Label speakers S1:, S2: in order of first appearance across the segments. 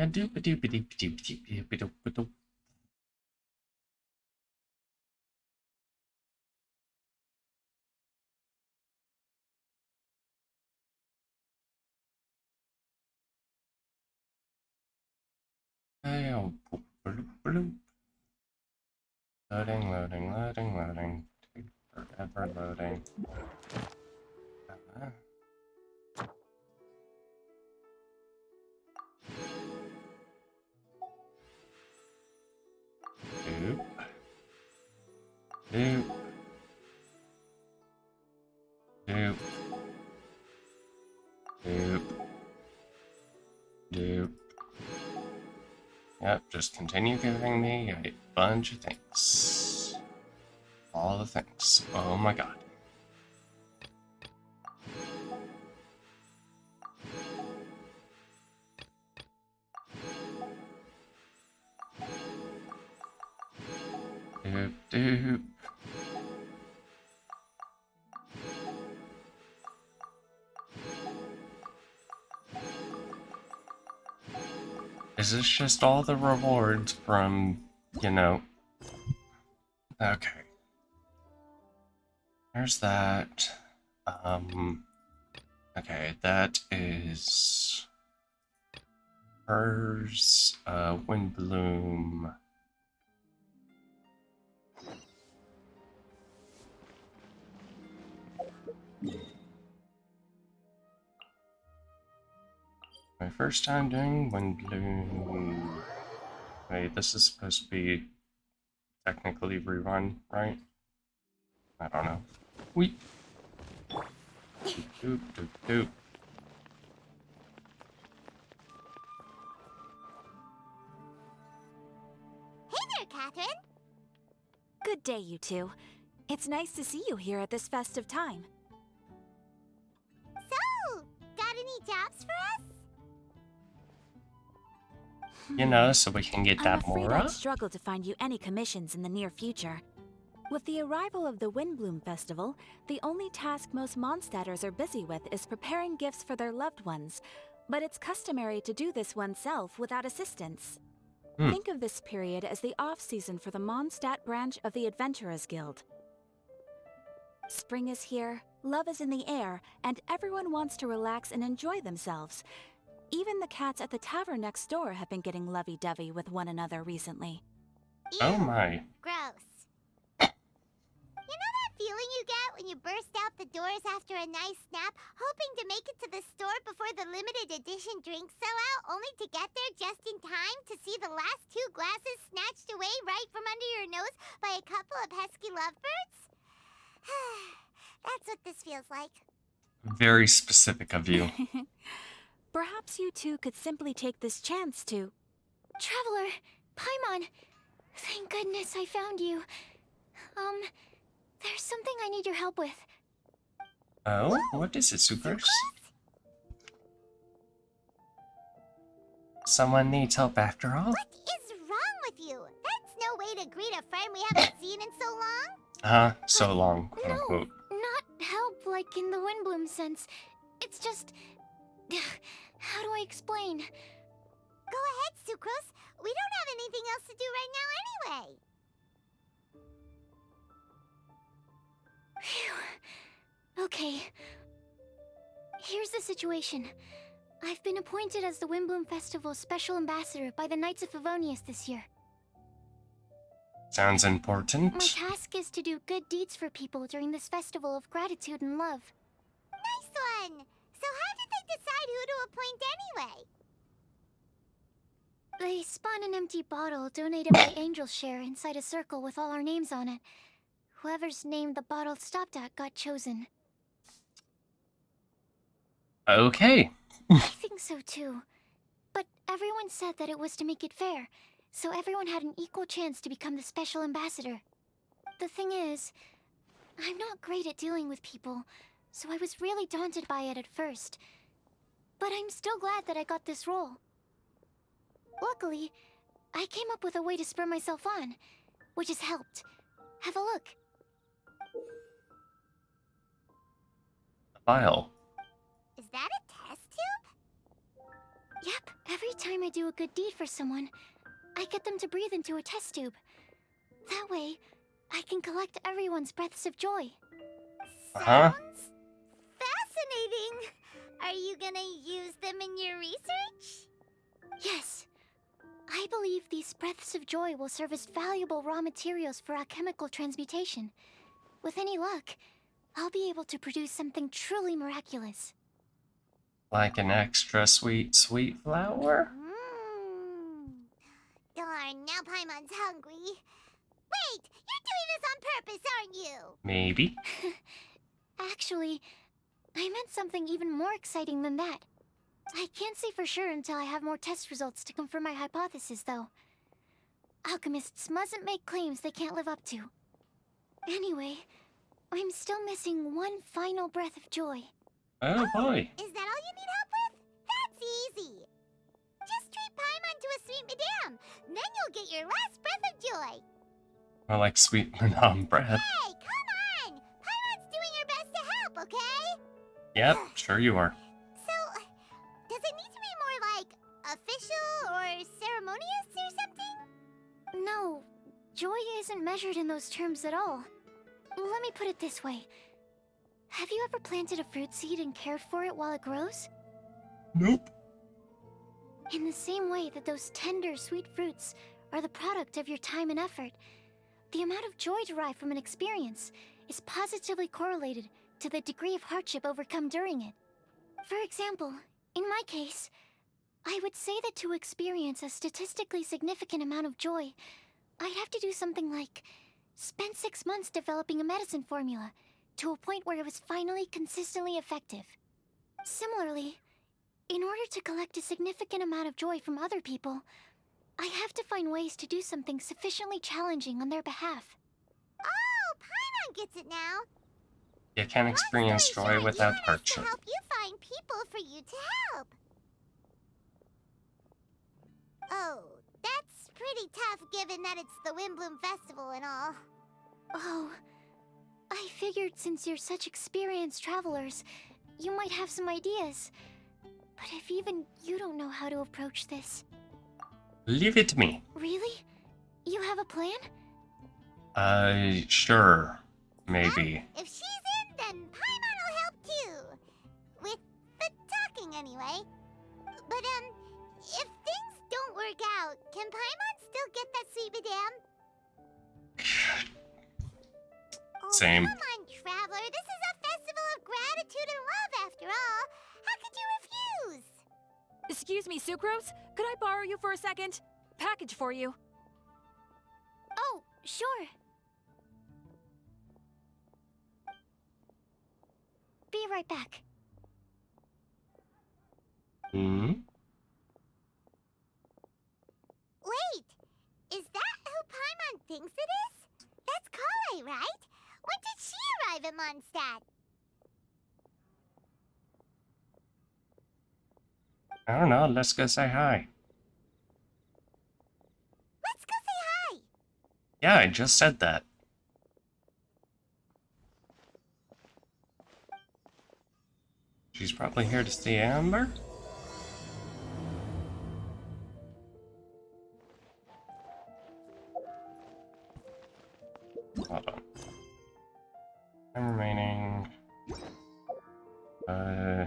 S1: Yeah, doop a doop a doop a doop a doop a doop a doop. Loading, loading, loading, loading. Take forever loading. Doop. Doop. Doop. Doop. Doop. Yep, just continue giving me a bunch of things. All the things. Oh my god. Doop, doop. Is this just all the rewards from, you know... Okay. There's that. Okay, that is... hers, Windbloom. My first time doing Windbloom. Wait, this is supposed to be technically rerun, right? I don't know. Wait. Doop, doop, doop, doop.
S2: Hey there, Catherine!
S3: Good day, you two. It's nice to see you here at this festive time.
S2: So, got any jobs for us?
S1: You know, so we can get
S3: I'm
S1: that
S3: afraid
S1: Mora.
S3: I'd struggle to find you any commissions in the near future. With the arrival of the Windbloom Festival, the only task most Mondstadters are busy with is preparing gifts for their loved ones. But it's customary to do this oneself without assistance. Think of this period as the off-season for the Mondstadt branch of the Adventurers Guild. Spring is here, love is in the air, and everyone wants to relax and enjoy themselves. Even the cats at the tavern next door have been getting lovey-dovey with one another recently.
S1: Oh
S2: Ew,
S1: my.
S2: gross. You know that feeling you get when you burst out the doors after a nice nap, hoping to make it to the store before the limited edition drinks sell out, only to get there just in time to see the last 2 glasses snatched away right from under your nose by a couple of pesky lovebirds? That's what this feels like.
S1: Very specific of you.
S3: Perhaps you two could simply take this chance to...
S4: Traveler, Paimon, thank goodness I found you. There's something I need your help with.
S1: Oh, what is it, Sucrose? Someone needs help after all?
S2: What is wrong with you? That's no way to greet a friend we haven't seen in so long.
S1: So long, quote
S4: No,
S1: unquote.
S4: not help like in the Windbloom sense. It's just... How do I explain?
S2: Go ahead, Sucrose. We don't have anything else to do right now anyway.
S4: Phew. Okay. Here's the situation. I've been appointed as the Windbloom Festival's special ambassador by the Knights of Favonius this year.
S1: Sounds
S4: My
S1: important.
S4: task is to do good deeds for people during this festival of gratitude and love.
S2: Nice one. So how did they decide who to appoint anyway?
S4: They spun an empty bottle donated by Angel's Share inside a circle with all our names on it. Whoever's name the bottle stopped at got chosen.
S1: Okay.
S4: I think so too. But everyone said that it was to make it fair, so everyone had an equal chance to become the special ambassador. The thing is, I'm not great at dealing with people, so I was really daunted by it at first. But I'm still glad that I got this role. Luckily, I came up with a way to spur myself on, which has helped. Have a look.
S1: File.
S2: Is that a test tube?
S4: Yep, every time I do a good deed for someone, I get them to breathe into a test tube. That way, I can collect everyone's breaths of joy.
S1: Uh-huh.
S2: Sounds fascinating. Are you gonna use them in your research?
S4: Yes. I believe these breaths of joy will serve as valuable raw materials for alchemical transmutation. With any luck, I'll be able to produce something truly miraculous.
S1: Like an extra sweet flower?
S2: Darn, now Paimon's hungry. Wait, you're doing this on purpose, aren't you?
S1: Maybe.
S4: Actually, I meant something even more exciting than that. I can't say for sure until I have more test results to confirm my hypothesis, though. Alchemists mustn't make claims they can't live up to. Anyway, I'm still missing one final breath of joy.
S1: Oh boy.
S2: Is that all you need help with? That's easy. Just treat Paimon to a sweet madame. Then you'll get your last breath of joy.
S1: More like sweet Madame breath.
S2: Hey, come on! Paimon's doing her best to help, okay?
S1: Yep, sure you are.
S2: So, does it need to be more like official or ceremonious or something?
S4: No, joy isn't measured in those terms at all. Let me put it this way. Have you ever planted a fruit seed and cared for it while it grows?
S1: Nope.
S4: In the same way that those tender, sweet fruits are the product of your time and effort, the amount of joy derived from an experience is positively correlated to the degree of hardship overcome during it. For example, in my case, I would say that to experience a statistically significant amount of joy, I'd have to do something like spend 6 months developing a medicine formula to a point where it was finally consistently effective. Similarly, in order to collect a significant amount of joy from other people, I have to find ways to do something sufficiently challenging on their behalf.
S2: Oh, Paimon gets it now.
S1: You can't experience
S2: Long story
S1: joy
S2: short,
S1: without
S2: you want us
S1: hardship.
S2: to help you find people for you to help. Oh, that's pretty tough given that it's the Windbloom Festival and all.
S4: Oh, I figured since you're such experienced travelers, you might have some ideas. But if even you don't know how to approach this...
S1: Leave it to me.
S4: Really? You have a plan?
S1: Sure. Maybe.
S2: If she's in, then Paimon will help too. With the talking, anyway. But, if things don't work out, can Paimon still get that sweet madame? Oh,
S1: Same.
S2: come on, Traveler. This is a festival of gratitude and love, after all. How could you refuse?
S3: Excuse me, Sucrose? Could I borrow you for a second? Package for you.
S4: Oh, sure. Be right back.
S1: Hmm?
S2: Wait, is that who Paimon thinks it is? That's Collei, right? When did she arrive at Mondstadt?
S1: I don't know. Let's go say hi.
S2: Let's go say hi.
S1: Yeah, I just said that. She's probably here to see Amber? Hold on. I'm remaining. No.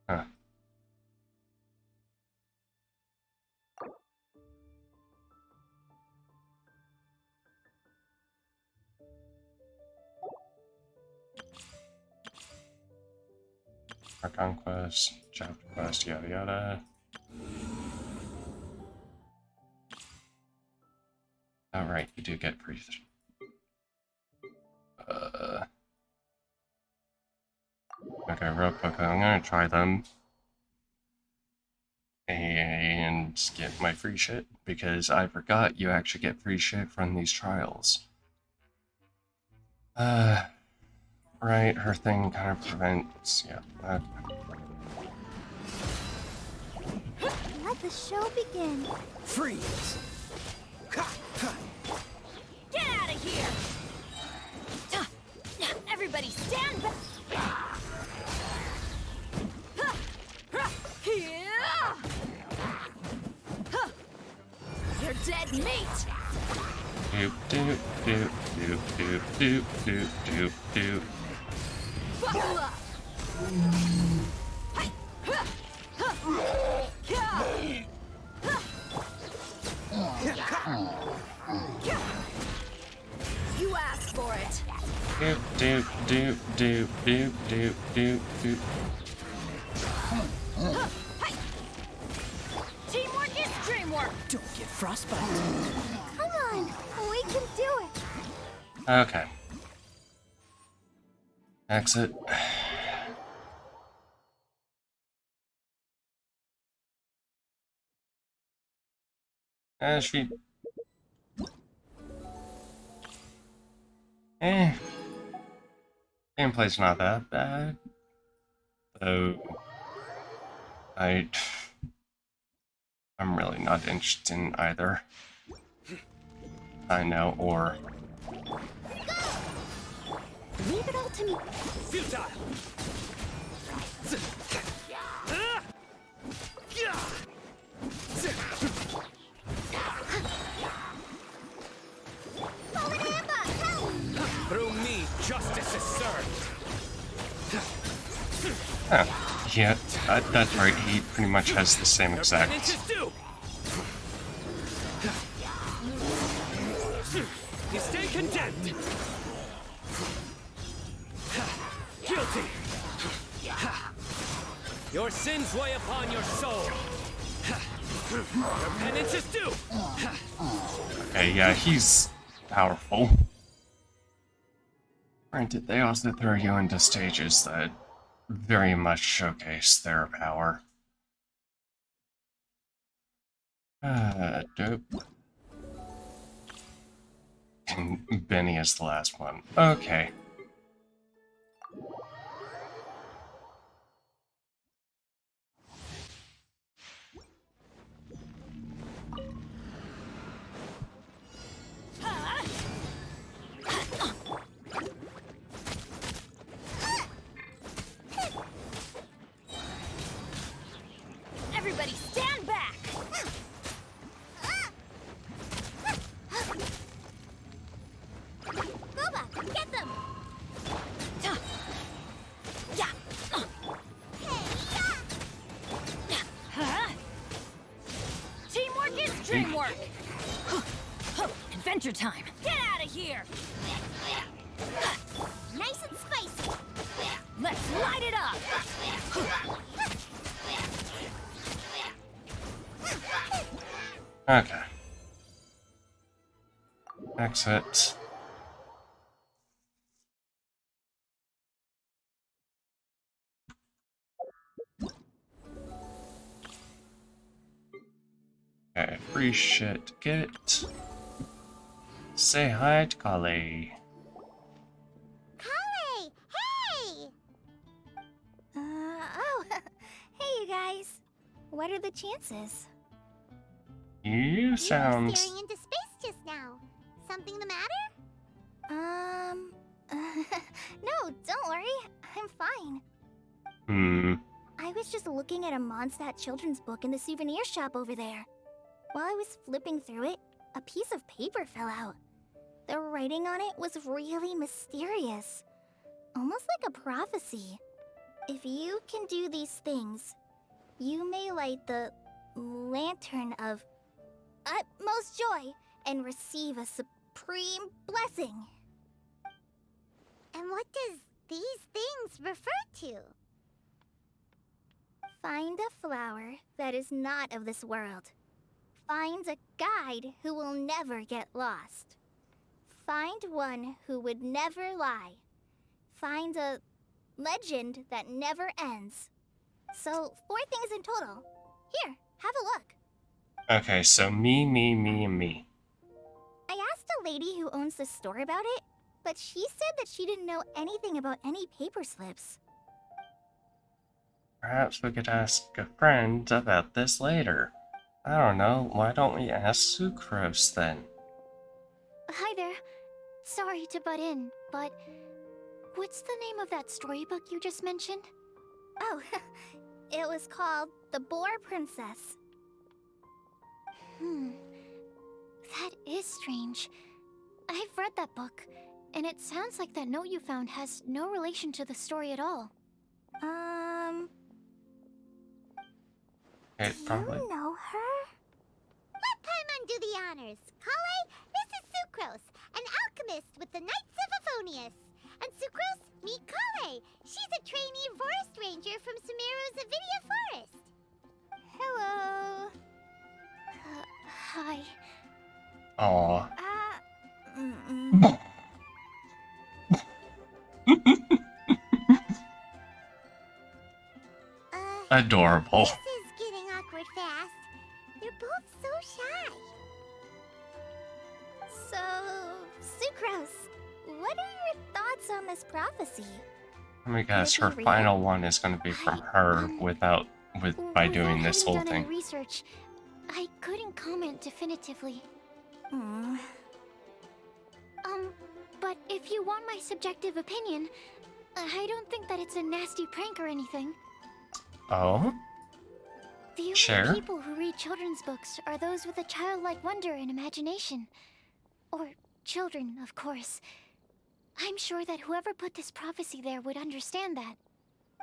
S1: Huh. Our conquest, chapter quest, yada yada. Alright, you do get free. Okay, real quick, I'm gonna try them. And get my free shit, because I forgot you actually get free shit from these trials. Right, her thing kind of prevents, yeah.
S2: Let the show begin.
S5: Freeze! Ha! Ha!
S3: Get out of here! Everybody stand back! You're dead meat!
S1: Doop doop doop doop doop doop doop doop doop.
S3: Buckle up! You asked for it.
S1: Doop doop doop doop doop doop doop doop.
S3: Teamwork is dreamwork.
S5: Don't get frostbite.
S2: Come on, we can do it.
S1: Okay. Exit. She. Gameplay's not that bad. Though. I'm really not interested in either. I know, or.
S2: Leave it all to me.
S5: Futile.
S2: Forward ambush, help!
S5: Through me, justice is served.
S1: Huh. Yeah, that's right. He pretty much has the same exact.
S5: Penance is due. You stay condemned. Guilty. Your sins weigh upon your soul. Your penance is due.
S1: Okay, yeah, he's powerful. Granted, they also throw you into stages that very much showcase their power. Dope. And Benny is the last one. Okay.
S3: Everybody stand back!
S2: Boba, get them!
S3: Yeah!
S2: Hey,
S3: Teamwork is dreamwork! Adventure time! Get out of here!
S2: nice and spicy.
S3: Let's light it up!
S1: Okay. Exit. Okay, free shit. Get. Say hi to Kali.
S2: Kale, hey!
S4: Oh, hey you guys. What are the chances?
S1: You
S2: You
S1: sound.
S2: were staring into space just now. Something the matter?
S4: No, don't worry. I'm fine.
S1: Hmm.
S4: I was just looking at a Mondstadt children's book in the souvenir shop over there. While I was flipping through it, a piece of paper fell out. The writing on it was really mysterious. Almost like a prophecy. If you can do these things, you may light the lantern of utmost joy and receive a supreme blessing.
S2: And what does these things refer to?
S4: Find a flower that is not of this world. Find a guide who will never get lost. Find one who would never lie. Find a legend that never ends. So, 4 things in total. Here, have a look.
S1: Okay, so me, and me.
S4: I asked a lady who owns the store about it, but she said that she didn't know anything about any paper slips.
S1: Perhaps we could ask a friend about this later. I don't know, why don't we ask Sucrose then?
S4: Hi there. Sorry to butt in, but What's the name of that storybook you just mentioned?
S2: Oh, it was called The Boar Princess.
S4: That is strange. I've read that book, and it sounds like that note you found has no relation to the story at all.
S1: Okay, probably.
S2: You know her? Let Paimon do the honors. Kale, this is Sucrose, an alchemist with the Knights of Avonius. And Sucrose, meet Kale. She's a trainee forest ranger from Sumeru's Avidia Forest. Hello.
S4: Hi.
S1: Aw. Adorable.
S2: This is getting awkward fast. They're both so shy. So, Sucrose, what are your thoughts on this prophecy?
S1: Let me guess,
S2: Could it
S1: her
S2: be
S1: final
S2: real?
S1: one is going to be from her by doing this whole
S4: Without having done any
S1: thing.
S4: research, I couldn't comment definitively. But if you want my subjective opinion, I don't think that it's a nasty prank or anything.
S1: Oh?
S4: The only
S1: Sure.
S4: people who read children's books are those with a childlike wonder and imagination. Or children, of course. I'm sure that whoever put this prophecy there would understand that.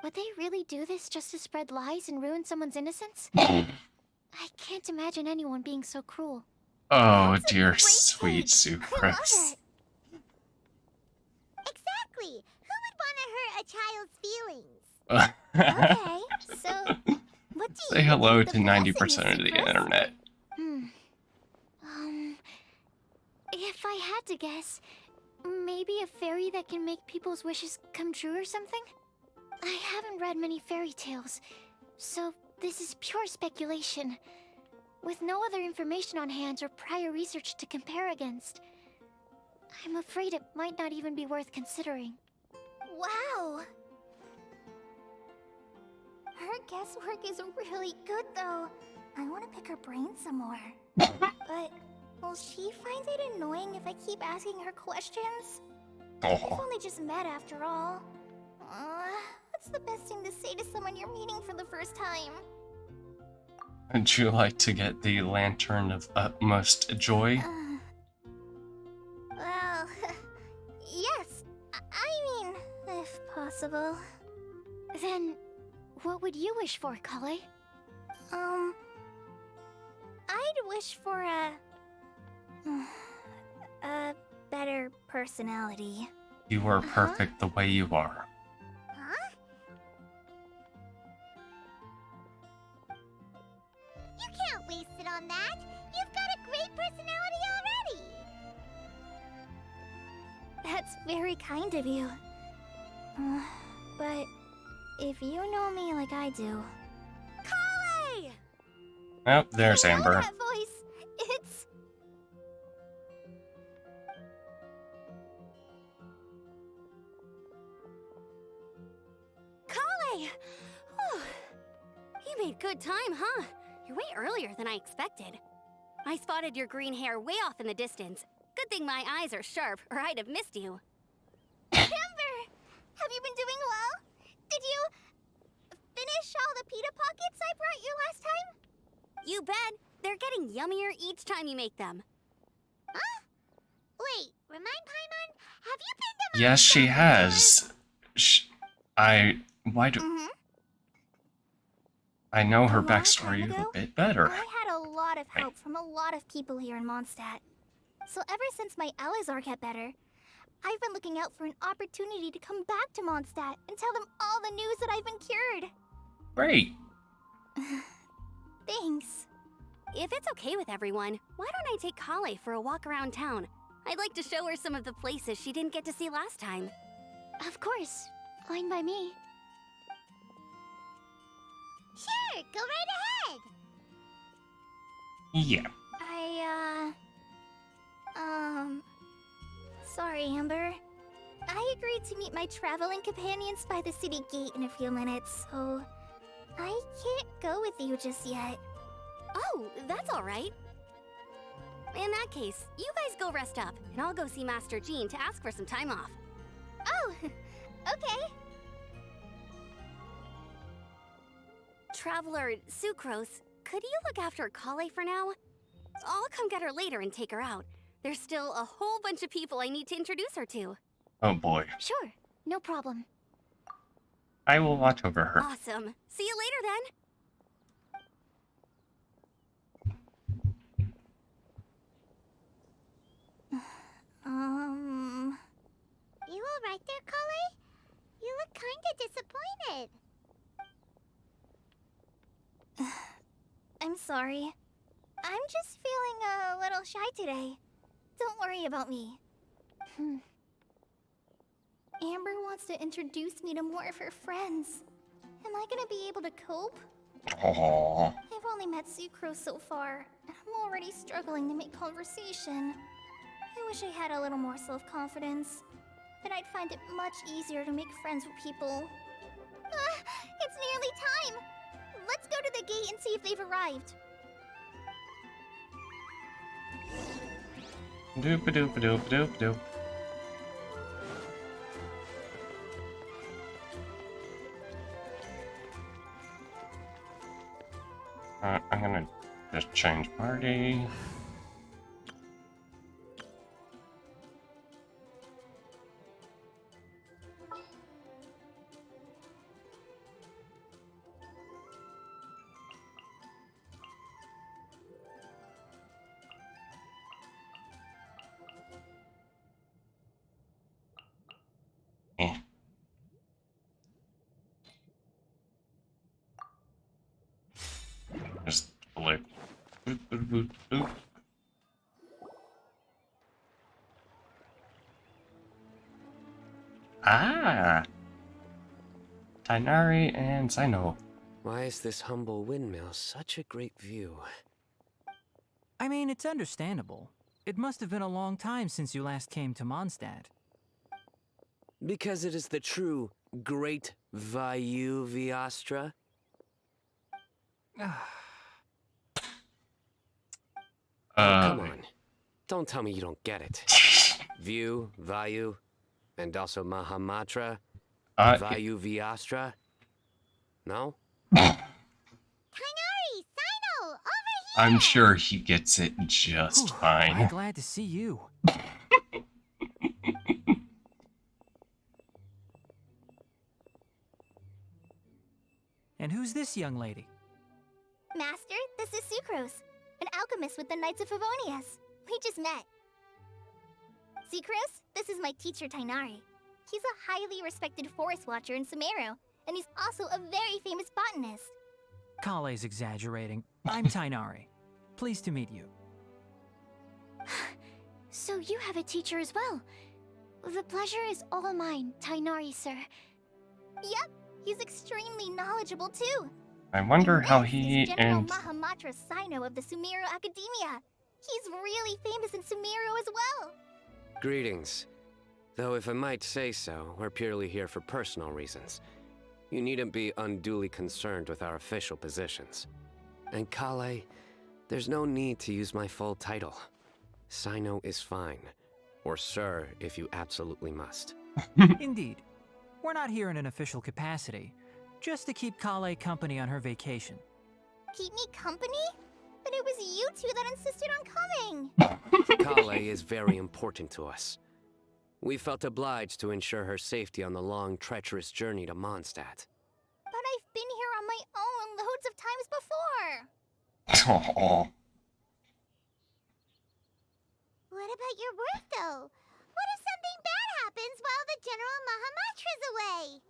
S4: Would they really do this just to spread lies and ruin someone's innocence? I can't imagine anyone being so cruel.
S1: Oh,
S2: That's a
S1: dear
S2: great
S1: sweet
S2: take. I love
S1: Sucrose.
S2: it. Exactly. Who would want to hurt a child's feelings? Okay, so what do
S1: Say
S2: you
S1: hello
S2: think
S1: to
S2: the
S1: 90%
S2: blessing
S1: of
S2: is,
S1: the
S2: Sucrose?
S1: internet.
S4: If I had to guess, maybe a fairy that can make people's wishes come true or something? I haven't read many fairy tales, so this is pure speculation. With no other information on hand or prior research to compare against, I'm afraid it might not even be worth considering.
S2: Wow. Her guesswork is really good, though. I want to pick her brain some more. But will she find it annoying if I keep asking her questions? We've
S1: Oh,
S2: only just met after all. What's the best thing to say to someone you're meeting for the first time?
S1: would you like to get the Lantern of Utmost Joy?
S2: Well, yes. I mean, if possible.
S4: Then, what would you wish for, Kale?
S2: I'd wish for a better personality.
S1: You are perfect the way you are.
S2: Huh? You can't waste it on that. You've got a great personality already. That's very kind of you. But if you know me like I do... Kale!
S1: Oh, there's
S2: I know
S1: Amber.
S2: that voice. It's...
S6: Kale! Whew. You made good time, huh? You're way earlier than I expected. I spotted your green hair way off in the distance. Good thing my eyes are sharp, or I'd have missed you.
S2: Amber! Have you been doing well? Did you finish all the pita pockets I brought you last time?
S6: You bet. They're getting yummier each time you make them.
S2: Huh? Wait, remind Paimon, have you been to
S1: Yes, she
S2: Mondstadt
S1: has. Why do
S2: before?
S1: I know her
S2: A long
S1: backstory
S2: time
S1: a
S2: ago,
S1: bit better?
S2: I had a lot of help from a lot of people here in Mondstadt. So ever since my Elazar got better, I've been looking out for an opportunity to come back to Mondstadt and tell them all the news that I've been cured.
S1: Great.
S2: Thanks.
S6: If it's okay with everyone, why don't I take Kale for a walk around town? I'd like to show her some of the places she didn't get to see last time.
S4: Of course. Fine by me.
S2: Sure, go right ahead.
S1: Yeah.
S2: Sorry, Amber. I agreed to meet my traveling companions by the city gate in a few minutes, so I can't go with you just yet.
S6: Oh, that's all right. In that case, you guys go rest up, and I'll go see Master Jean to ask for some time off.
S2: Oh,
S6: Okay. Traveler Sucrose, could you look after Kale for now? I'll come get her later and take her out. There's still a whole bunch of people I need to introduce her to.
S1: Oh boy.
S4: Sure, no problem.
S1: I will watch over her.
S6: Awesome. See you later then.
S2: You alright there, Kale? You look kinda disappointed.
S4: I'm sorry. I'm just feeling a little shy today. Don't worry about me. Amber wants to introduce me to more of her friends. Am I gonna be able to cope?
S1: Aww.
S4: I've only met Sucrose so far, and I'm already struggling to make conversation. I wish I had a little more self-confidence. Then I'd find it much easier to make friends with people. It's nearly time! Let's go to the gate and see if they've arrived.
S1: Doop a doop a doop a doop a doop. I'm gonna just change party. Eh. Just like boop, boop, boop, boop. Ah, Tighnari and Cyno.
S5: Why is this humble windmill such a great view?
S7: I mean, it's understandable. It must have been a long time since you last came to Mondstadt.
S5: Because it is the true Great Vayu Viastra? Come on. Don't tell me you don't get it. View, Vayu, and also Mahamatra, Vayu Viastra? No?
S2: Kainari! Cyno! Over here!
S1: I'm sure he gets it just
S7: I'm
S1: fine.
S7: glad to see you. And who's this young lady?
S4: Master, this is Sucrose, an alchemist with the Knights of Favonius. We just met. Sucrose, this is my teacher Tighnari. He's a highly respected forest watcher in Sumeru, and he's also a very famous botanist.
S7: Kale's exaggerating. I'm Tighnari. Pleased to meet you.
S4: So you have a teacher as well. The pleasure is all mine, Tighnari, sir. Yep, he's extremely knowledgeable too.
S1: I wonder how
S4: This
S1: he
S4: is General
S1: and
S4: Mahamatra Cyno of the Sumeru Academia. He's really famous in Sumeru as well.
S5: Greetings. Though if I might say so, we're purely here for personal reasons. You needn't be unduly concerned with our official positions. And Kale, there's no need to use my full title. Cyno is fine. Or sir, if you absolutely must.
S7: Indeed. We're not here in an official capacity, just to keep Kale company on her vacation.
S4: Keep me company? But it was you two that insisted on coming.
S5: Kale is very important to us. We felt obliged to ensure her safety on the long, treacherous journey to Mondstadt.
S4: But I've been here on my own loads of times before.
S1: oh,
S2: What about your work, though? What if something bad happens while the General Mahamatra's away?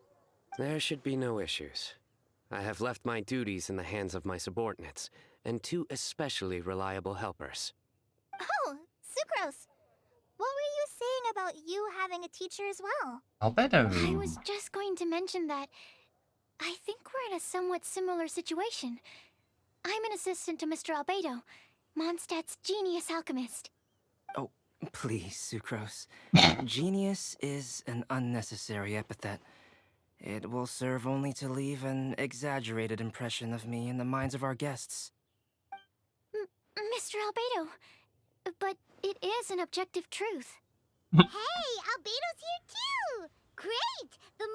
S5: There should be no issues. I have left my duties in the hands of my subordinates, and two especially reliable helpers.
S4: Oh, Sucrose. What were you saying about you having a teacher as well?
S1: Albedo.
S4: I was just going to mention that I think we're in a somewhat similar situation. I'm an assistant to Mr. Albedo, Mondstadt's genius alchemist.
S8: Oh, please, Sucrose. Genius is an unnecessary epithet. It will serve only to leave an exaggerated impression of me in the minds of our guests.
S4: Mr. Albedo, but it is an objective truth.
S2: Hey, Albedo's here too! Great! The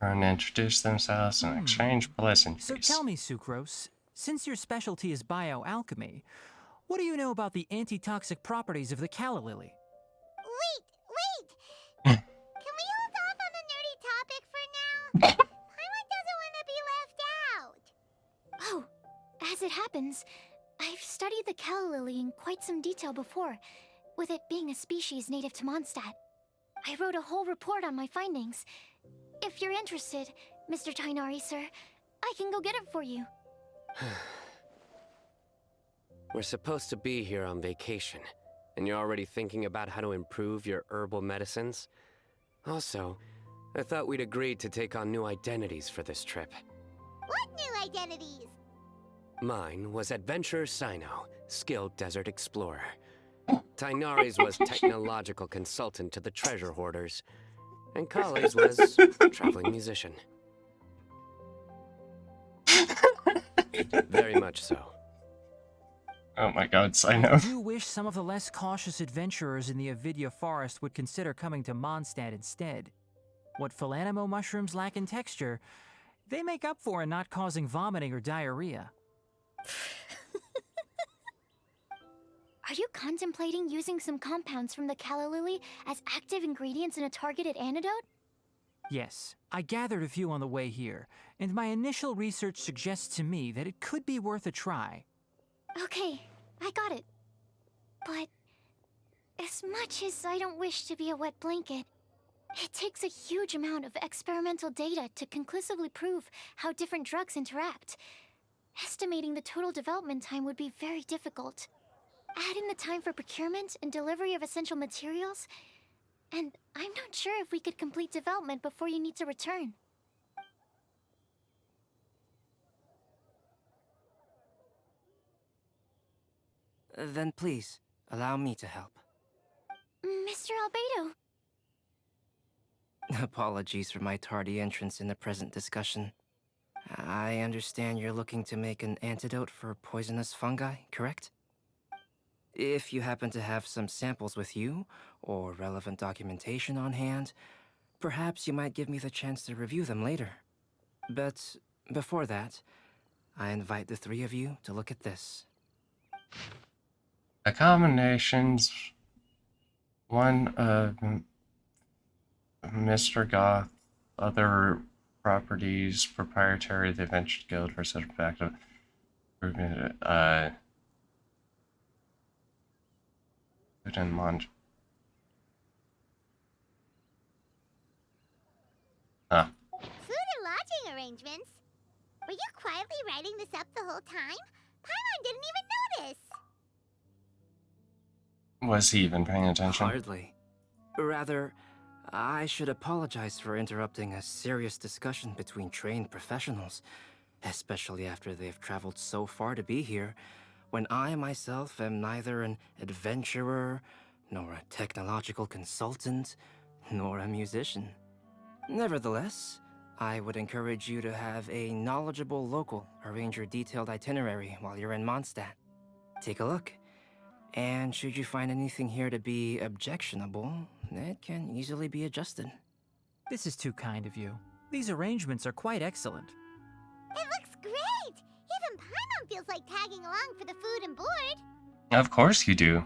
S1: and introduce themselves and exchange pleasantries.
S7: So tell me, Sucrose, since your specialty is bioalchemy, what do you know about the antitoxic properties of the calla lily?
S2: Wait! Can we hold off on the nerdy topic for now? Paimon doesn't want to be left out.
S4: Oh, as it happens, I've studied the calla lily in quite some detail before, with it being a species native to Mondstadt. I wrote a whole report on my findings. If you're interested, Mr. Tighnari, sir, I can go get it for you.
S5: We're supposed to be here on vacation, and you're already thinking about how to improve your herbal medicines? Also, I thought we'd agreed to take on new identities for this trip.
S2: What new identities?
S5: Mine was Adventurer Sino, skilled desert explorer. Tighnari's was technological consultant to the treasure hoarders. And Kale's was traveling musician. Very much so.
S1: Oh my god, I know.
S7: I do wish some of the less cautious adventurers in the Avidya forest would consider coming to Mondstadt instead. What Philanimo mushrooms lack in texture, they make up for in not causing vomiting or diarrhea.
S4: Are you contemplating using some compounds from the calla lily as active ingredients in a targeted antidote?
S7: Yes, I gathered a few on the way here, and my initial research suggests to me that it could be worth a try.
S4: Okay, I got it. But as much as I don't wish to be a wet blanket, it takes a huge amount of experimental data to conclusively prove how different drugs interact. Estimating the total development time would be very difficult. Add in the time for procurement and delivery of essential materials, and I'm not sure if we could complete development before you need to return.
S8: Then please, allow me to help.
S4: Mr. Albedo.
S8: Apologies for my tardy entrance in the present discussion. I understand you're looking to make an antidote for poisonous fungi, correct? If you happen to have some samples with you, or relevant documentation on hand, perhaps you might give me the chance to review them later. But before that, I invite the three of you to look at this.
S1: The combinations, one of Mr. Goth, other properties, proprietary, the Adventure Guild for such effective, food and Mond.
S2: Food and lodging arrangements? Were you quietly writing this up the whole time? Paimon didn't even notice.
S1: Was he even paying attention?
S8: Hardly. Rather, I should apologize for interrupting a serious discussion between trained professionals, especially after they've traveled so far to be here, when I myself am neither an adventurer, nor a technological consultant, nor a musician. Nevertheless, I would encourage you to have a knowledgeable local arrange your detailed itinerary while you're in Mondstadt. Take a look, and should you find anything here to be objectionable, it can easily be adjusted.
S7: This is too kind of you. These arrangements are quite excellent.
S2: It looks great! Even Paimon feels like tagging along for the food and board.
S1: Of course you do.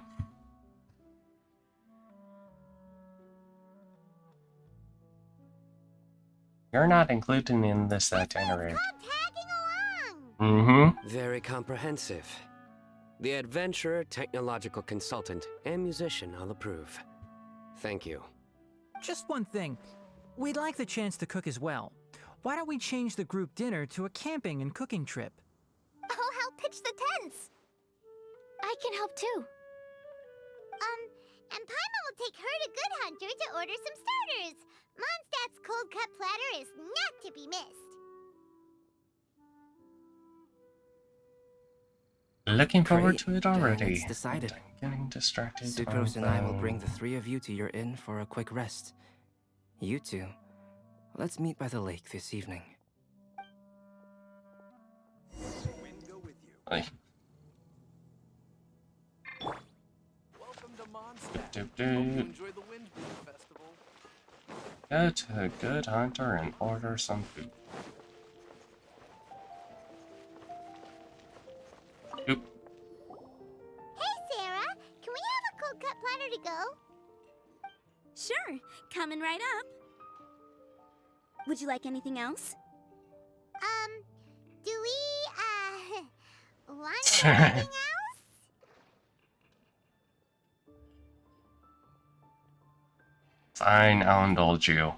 S1: You're not included in this itinerary.
S2: It's called tagging along!
S1: Mm-hmm.
S5: Very comprehensive. The adventurer, technological consultant, and musician all approve. Thank you.
S7: Just one thing. We'd like the chance to cook as well. Why don't we change the group dinner to a camping and cooking trip?
S2: I'll help pitch the tents.
S4: I can help too.
S2: And Paimon will take her to Good Hunter to order some starters. Mondstadt's cold cut platter is not to be missed.
S1: Looking forward
S8: Great.
S1: to it
S8: Then
S1: already.
S8: it's decided.
S1: I'm getting distracted.
S8: Sucrose and I will bring the three of you to your inn for a quick rest. You two, let's meet by the lake this evening.
S1: Like,
S9: Welcome to Mondstadt.
S1: doop
S9: Hope you
S1: doop.
S9: enjoy the Windbloom Festival.
S1: Go to a good hunter and order some food. Oop.
S2: Hey, Sarah! Can we have a cold cut platter to go?
S6: Sure, coming right up. Would you like anything else?
S2: Do we, want anything else?
S1: Fine, I'll indulge you.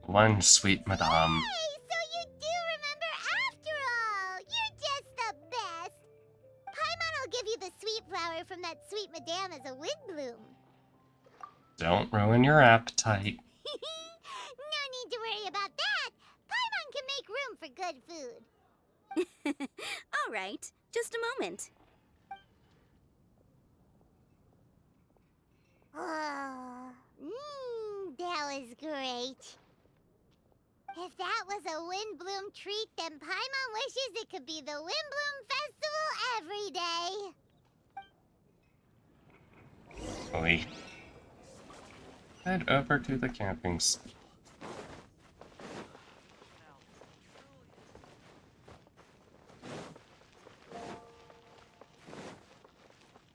S1: One sweet madame.
S2: Hey, so you do remember after all! You're just the best! Paimon will give you the sweet flower from that sweet madame as a wind bloom.
S1: Don't ruin your appetite.
S2: No need to worry about that! Paimon can make room for good food.
S6: All right, just a moment.
S2: Oh, that was great. If that was a Windbloom treat, then Paimon wishes it could be the Windbloom Festival every day.
S1: We head over to the camping site.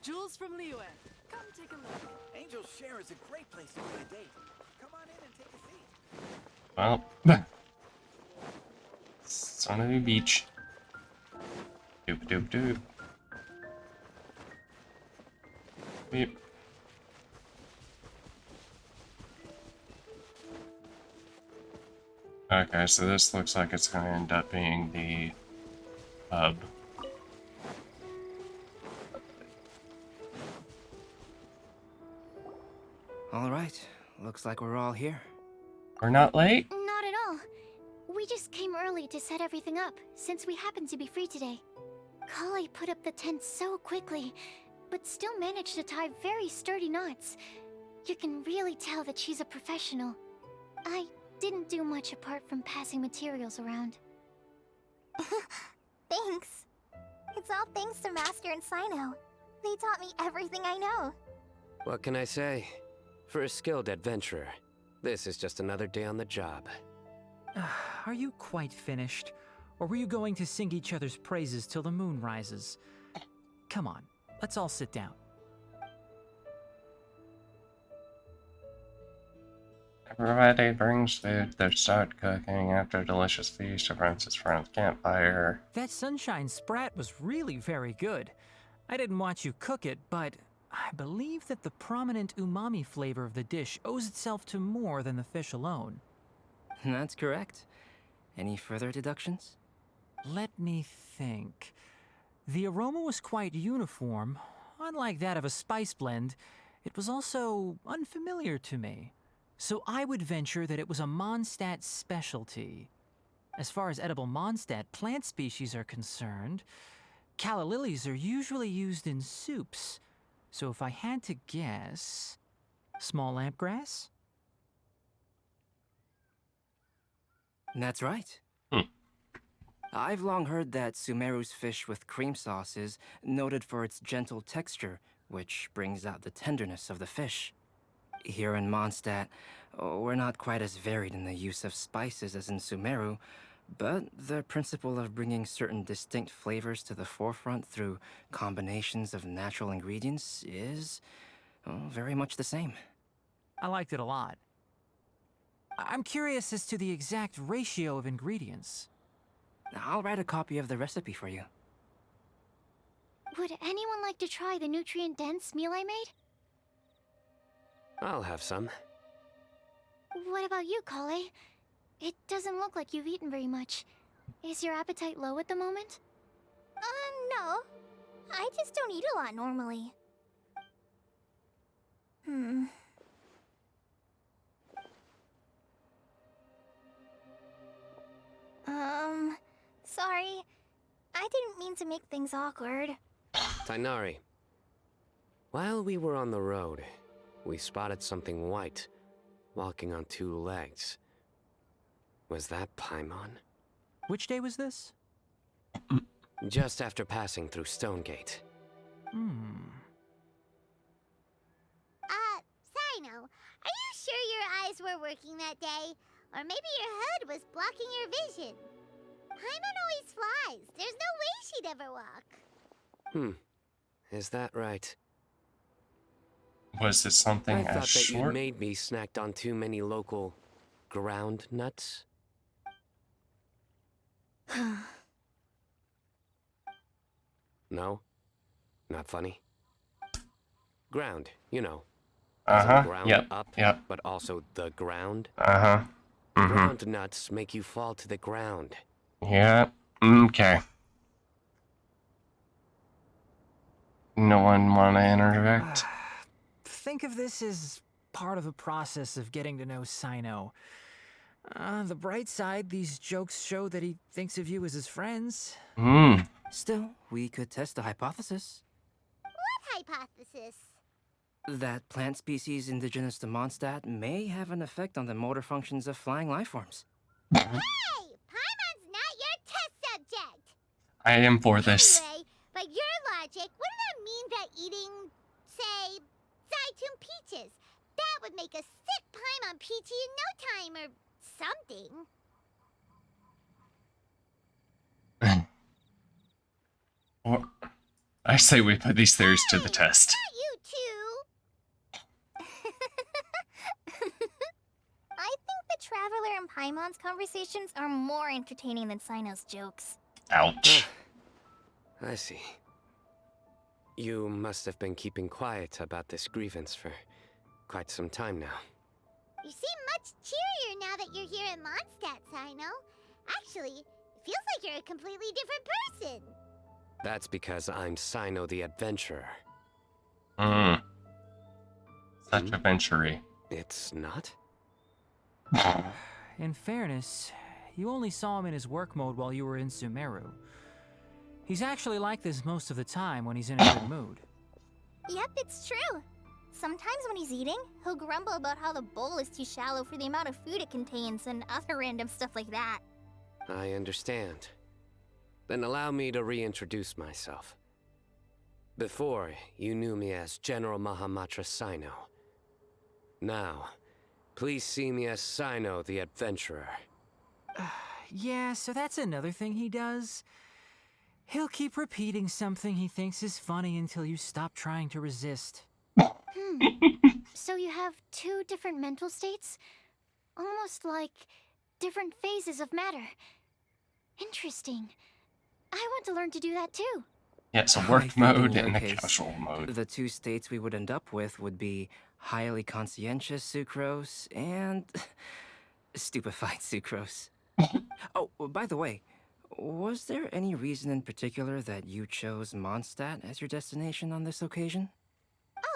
S9: Jules from Liyue. Come take a look. Angel's Share is a great place to meet a date. Come on in and take a seat.
S1: Well, Sunny Beach. Doop doop doop. Beep. Okay, so this looks like it's going to end up being the pub.
S8: All right, looks like we're all here.
S1: We're not late?
S4: Not at all. We just came early to set everything up, since we happen to be free today. Kale put up the tent so quickly, but still managed to tie very sturdy knots. You can really tell that she's a professional. I didn't do much apart from passing materials around.
S2: Thanks. It's all thanks to Master and Sino. They taught me everything I know.
S5: What can I say? For a skilled adventurer, this is just another day on the job.
S7: Are you quite finished? Or were you going to sing each other's praises till the moon rises? Come on, let's all sit down.
S1: Everybody brings food. They start cooking after a delicious feast. Everyone sits around the campfire.
S7: That sunshine sprat was really very good. I didn't watch you cook it, but I believe that the prominent umami flavor of the dish owes itself to more than the fish alone.
S8: That's correct. Any further deductions?
S7: Let me think. The aroma was quite uniform. Unlike that of a spice blend, it was also unfamiliar to me. So I would venture that it was a Mondstadt specialty. As far as edible Mondstadt plant species are concerned, calla lilies are usually used in soups. So if I had to guess... small lampgrass?
S8: That's right. I've long heard that Sumeru's fish with cream sauce is noted for its gentle texture, which brings out the tenderness of the fish. Here in Mondstadt, we're not quite as varied in the use of spices as in Sumeru, but the principle of bringing certain distinct flavors to the forefront through combinations of natural ingredients is very much the same.
S7: I liked it a lot. I'm curious as to the exact ratio of ingredients.
S8: I'll write a copy of the recipe for you.
S4: Would anyone like to try the nutrient-dense meal I made?
S5: I'll have some.
S4: What about you, Kale? It doesn't look like you've eaten very much. Is your appetite low at the moment?
S2: No. I just don't eat a lot normally. Sorry. I didn't mean to make things awkward.
S5: Tighnari. While we were on the road, we spotted something white, walking on two legs. Was that Paimon?
S7: Which day was this?
S5: Just after passing through Stonegate.
S2: Sino, are you sure your eyes were working that day, or maybe your hood was blocking your vision. Paimon always flies. There's no way she'd ever walk.
S5: Is that right?
S1: Was it something
S5: I
S1: as
S5: thought that you
S1: short?
S5: made me snacked on too many local ground nuts. No? Not funny? Ground, you know. As in ground
S1: Yep.
S5: up,
S1: Yep.
S5: but also the ground.
S1: Mm-hmm.
S5: Ground nuts make you fall to the ground.
S1: Yeah. Okay. No one want to interject?
S7: Think of this as part of the process of getting to know Sino. On the bright side, these jokes show that he thinks of you as his friends.
S8: Still, we could test the hypothesis
S2: What hypothesis?
S8: that plant species indigenous to Mondstadt may have an effect on the motor functions of flying life forms.
S2: Hey! Paimon's not your test subject!
S1: I am for this.
S2: Anyway, by your logic, wouldn't that mean that eating, say, Zaitun peaches, that would make a sick Paimon peachy in no time or something?
S1: Or, I say we put these theories to the test.
S2: Not you two!
S4: I think the Traveler and Paimon's conversations are more entertaining than Sino's jokes.
S1: Ouch.
S5: I see. You must have been keeping quiet about this grievance for quite some time now.
S2: You seem much cheerier now that you're here in Mondstadt, Sino. Actually, it feels like you're a completely different person.
S5: That's because I'm Sino the Adventurer.
S1: Such adventure-y.
S5: It's not?
S7: In fairness, you only saw him in his work mode while you were in Sumeru. He's actually like this most of the time when he's in a good mood.
S4: Yep, it's true. Sometimes when he's eating, he'll grumble about how the bowl is too shallow for the amount of food it contains and other random stuff like that.
S5: I understand. Then allow me to reintroduce myself. Before, you knew me as General Mahamatra Sino. Now, please see me as Sino the Adventurer.
S7: Yeah, so that's another thing he does. He'll keep repeating something he thinks is funny until you stop trying to resist.
S4: So you have two different mental states? Almost like different phases of matter. Interesting. I want to learn to do that too.
S1: Yeah, it's a
S8: I
S1: work
S8: think in
S1: mode
S8: your
S1: and a
S8: case,
S1: casual mode.
S8: The two states we would end up with would be highly conscientious sucrose and stupefied sucrose. Oh, by the way, was there any reason in particular that you chose Mondstadt as your destination on this occasion?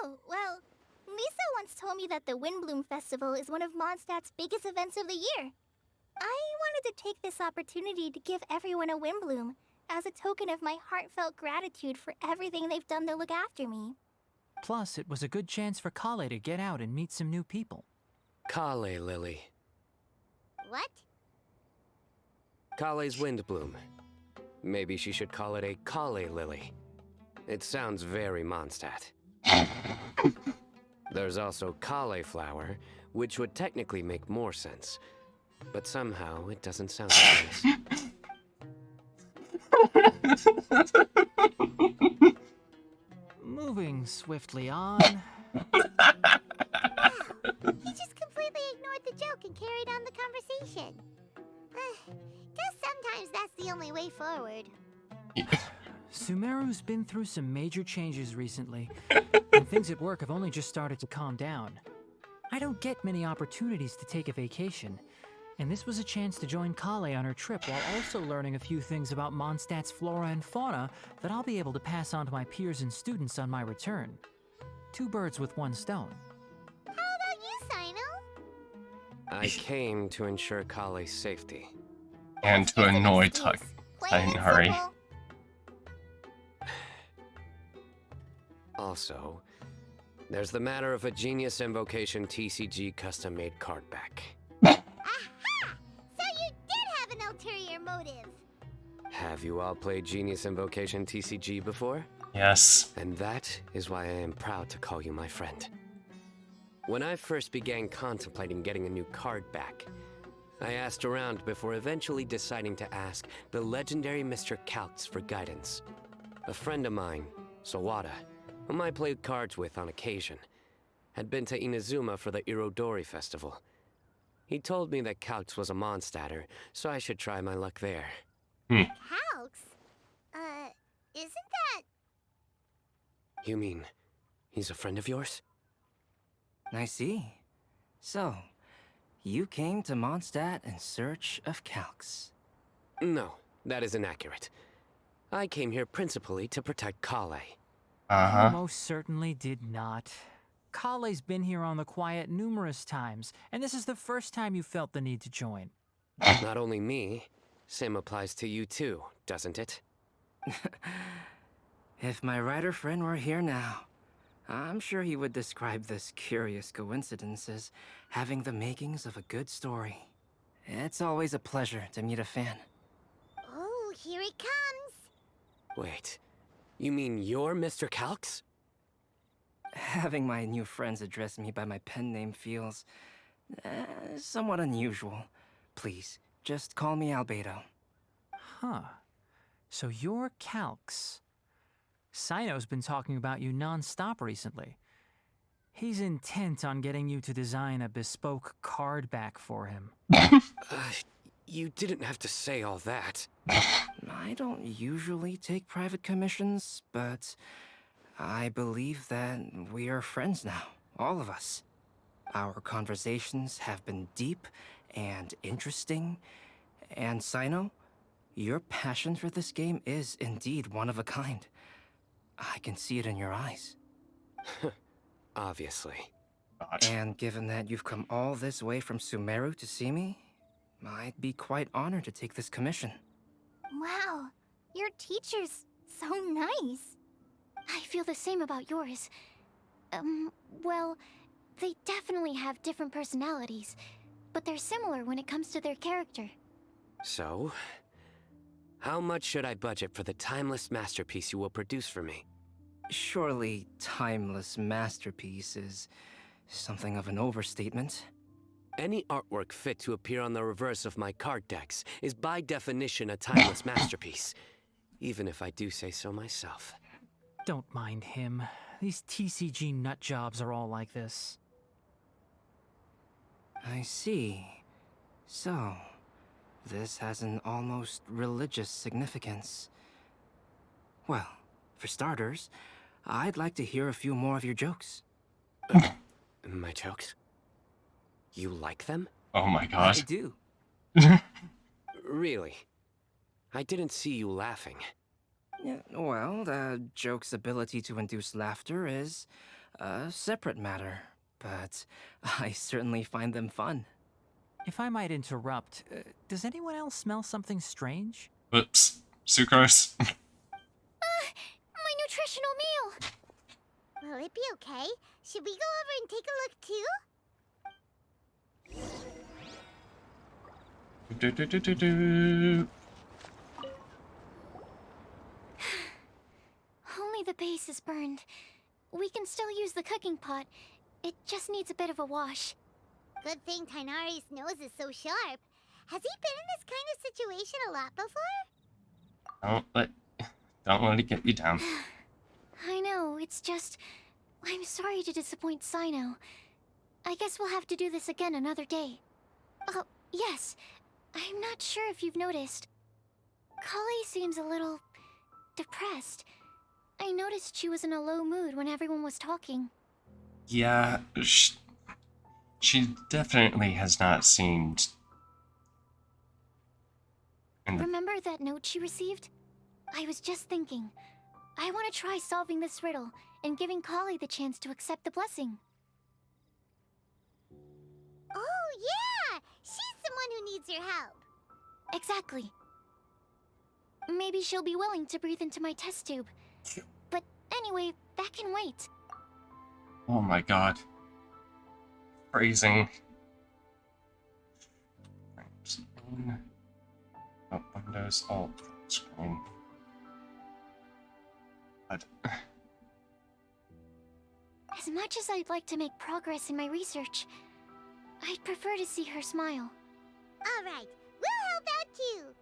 S4: Oh, well, Lisa once told me that the Windbloom Festival is one of Mondstadt's biggest events of the year. I wanted to take this opportunity to give everyone a Windbloom as a token of my heartfelt gratitude for everything they've done to look after me.
S7: Plus, it was a good chance for Kale to get out and meet some new people.
S5: Kale Lily.
S2: What?
S5: Kale's Windbloom. Maybe she should call it a Kale Lily. It sounds very Mondstadt. There's also cauliflower, which would technically make more sense. But somehow, it doesn't sound nice.
S7: Moving swiftly on.
S2: Wow. He just completely ignored the joke and carried on the conversation. Guess sometimes that's the only way forward.
S7: Sumeru's been through some major changes recently, and things at work have only just started to calm down. I don't get many opportunities to take a vacation, and this was a chance to join Kale on her trip while also learning a few things about Mondstadt's flora and fauna that I'll be able to pass on to my peers and students on my return. Two birds with one stone.
S2: How about you, Sino?
S5: I came to ensure Kale's safety.
S1: And to annoy Tuck.
S2: Plain and
S1: Hurry.
S2: simple.
S5: Also, there's the matter of a Genius Invocation TCG custom-made card back.
S2: Aha! So you did have an ulterior motive.
S5: Have you all played Genius Invocation TCG before?
S1: Yes.
S5: And that is why I am proud to call you my friend. When I first began contemplating getting a new card back, I asked around before eventually deciding to ask the legendary Mr. Calx for guidance. A friend of mine, Sawada, whom I played cards with on occasion, had been to Inazuma for the Irodori festival. He told me that Calx was a Mondstatter, so I should try my luck there.
S2: Calx? Isn't that...
S5: You mean, he's a friend of yours?
S8: I see. So, you came to Mondstadt in search of Calx.
S5: No, that is inaccurate. I came here principally to protect Kale.
S1: Uh-huh.
S7: You most certainly did not. Kale's been here on the quiet numerous times, and this is the first time you felt the need to join.
S5: Not only me, same applies to you too, doesn't it?
S8: If my writer friend were here now, I'm sure he would describe this curious coincidence as having the makings of a good story. It's always a pleasure to meet a fan.
S2: Oh, here it comes.
S5: Wait, you mean you're Mr. Calx?
S8: Having my new friends address me by my pen name feels somewhat unusual. Please, just call me Albedo.
S7: Huh. So you're Calx. Sino's been talking about you non-stop recently. He's intent on getting you to design a bespoke card back for him.
S5: You didn't have to say all that.
S8: I don't usually take private commissions, but I believe that we are friends now, all of us. Our conversations have been deep and interesting, and Sino, your passion for this game is indeed one of a kind. I can see it in your eyes.
S5: Obviously.
S1: God.
S8: And given that you've come all this way from Sumeru to see me, I'd be quite honored to take this commission.
S4: Wow, your teacher's so nice. I feel the same about yours. Well, they definitely have different personalities, but they're similar when it comes to their character.
S5: So, how much should I budget for the timeless masterpiece you will produce for me?
S8: Surely, timeless masterpiece is something of an overstatement.
S5: Any artwork fit to appear on the reverse of my card decks is by definition a timeless masterpiece, even if I do say so myself.
S7: Don't mind him. These TCG nut jobs are all like this.
S8: I see. So, this has an almost religious significance. Well, for starters, I'd like to hear a few more of your jokes.
S5: My jokes? You like them?
S1: Oh my
S8: I
S1: god.
S8: do.
S5: Really? I didn't see you laughing.
S8: Yeah, well, the joke's ability to induce laughter is a separate matter, but I certainly find them fun.
S7: If I might interrupt, does anyone else smell something strange?
S1: Oops. Sucrose.
S4: My nutritional meal!
S2: Will it be okay? Should we go over and take a look too?
S1: Do-do-do-do-do.
S4: Only the base is burned. We can still use the cooking pot. It just needs a bit of a wash.
S2: Good thing Tainari's nose is so sharp. Has he been in this kind of situation a lot before?
S1: Don't let it get you down.
S4: I know, it's just... I'm sorry to disappoint Sino. I guess we'll have to do this again another day. Oh, yes. I'm not sure if you've noticed. Kale seems a little... depressed. I noticed she was in a low mood when everyone was talking.
S1: Yeah, she definitely has not seemed...
S4: Remember that note she received? I was just thinking. I want to try solving this riddle and giving Kale the chance to accept the blessing.
S2: Oh, yeah! She's someone who needs your help.
S4: Exactly. Maybe she'll be willing to breathe into my test tube. But anyway, that can wait.
S1: Oh my god. Phrasing. Up Windows Alt screen. God.
S4: As much as I'd like to make progress in my research, I'd prefer to see her smile.
S2: Alright, we'll help out too.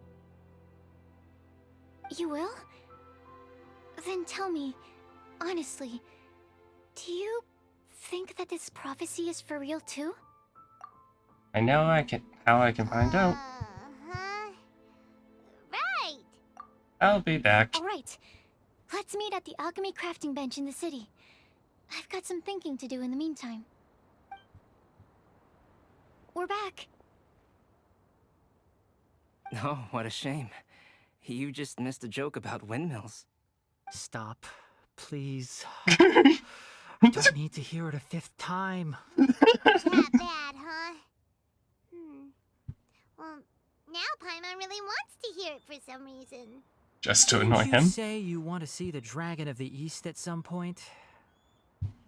S4: You will? Then tell me, honestly, do you think that this prophecy is for real too?
S1: I know how I can find out.
S2: Uh-huh. Right.
S1: I'll be back.
S4: Alright, let's meet at the alchemy crafting bench in the city. I've got some thinking to do in the meantime. We're back.
S8: Oh, what a shame. You just missed a joke about windmills.
S7: Stop, please. I don't need to hear it a 5th time.
S2: That bad, huh? Well, now Paimon really wants to hear it for some reason.
S1: Just to annoy
S7: Didn't you
S1: him.
S7: say you want to see the Dragon of the East at some point?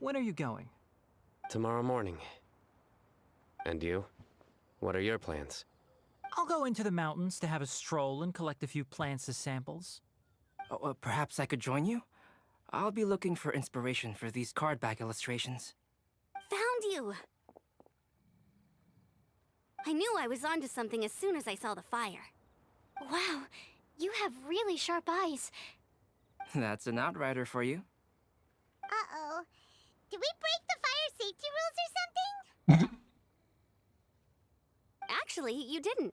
S7: When are you going?
S5: Tomorrow morning. And you? What are your plans?
S7: I'll go into the mountains to have a stroll and collect a few plants as samples.
S8: Oh, perhaps I could join you? I'll be looking for inspiration for these card back illustrations.
S6: Found you! I knew I was onto something as soon as I saw the fire.
S4: Wow, you have really sharp eyes.
S8: That's an outrider for you.
S2: Uh-oh. Did we break the fire safety rules or something?
S6: Actually, you didn't.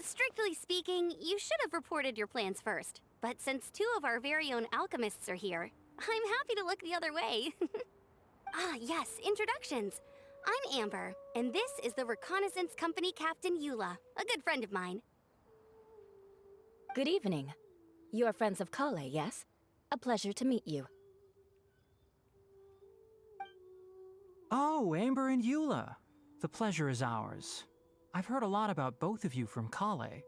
S6: Strictly speaking, you should have reported your plans first. But since 2 of our very own alchemists are here, I'm happy to look the other way. Ah, yes, introductions. I'm Amber, and this is the Reconnaissance Company Captain Eula, a good friend of mine.
S3: Good evening. You are friends of Kale, yes? A pleasure to meet you.
S7: Oh, Amber and Eula. The pleasure is ours. I've heard a lot about both of you from Kale.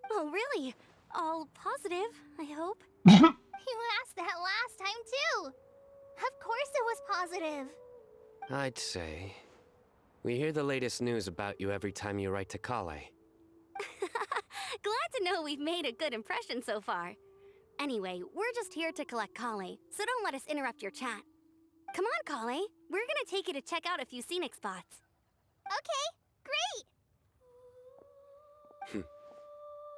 S6: Oh, really? All positive, I hope.
S2: You asked that last time, too. Of course it was positive.
S5: I'd say. We hear the latest news about you every time you write to Kale.
S6: Glad to know we've made a good impression so far. Anyway, we're just here to collect Kale, so don't let us interrupt your chat. Come on, Kale. We're gonna take you to check out a few scenic spots.
S2: Okay, great.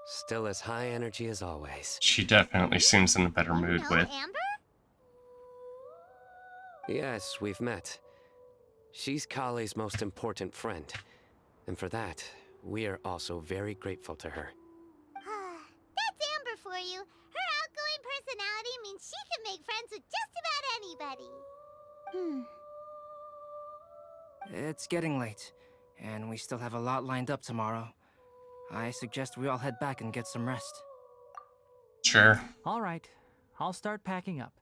S5: Still as high energy as always.
S1: She definitely seems in a better mood
S2: You know
S1: with.
S2: Amber?
S5: Yes, we've met. She's Kale's most important friend. And for that, we are also very grateful to her.
S2: That's Amber for you. Her outgoing personality means she can make friends with just about anybody.
S8: It's getting late, and we still have a lot lined up tomorrow. I suggest we all head back and get some rest.
S1: Sure.
S7: All right, I'll start packing up.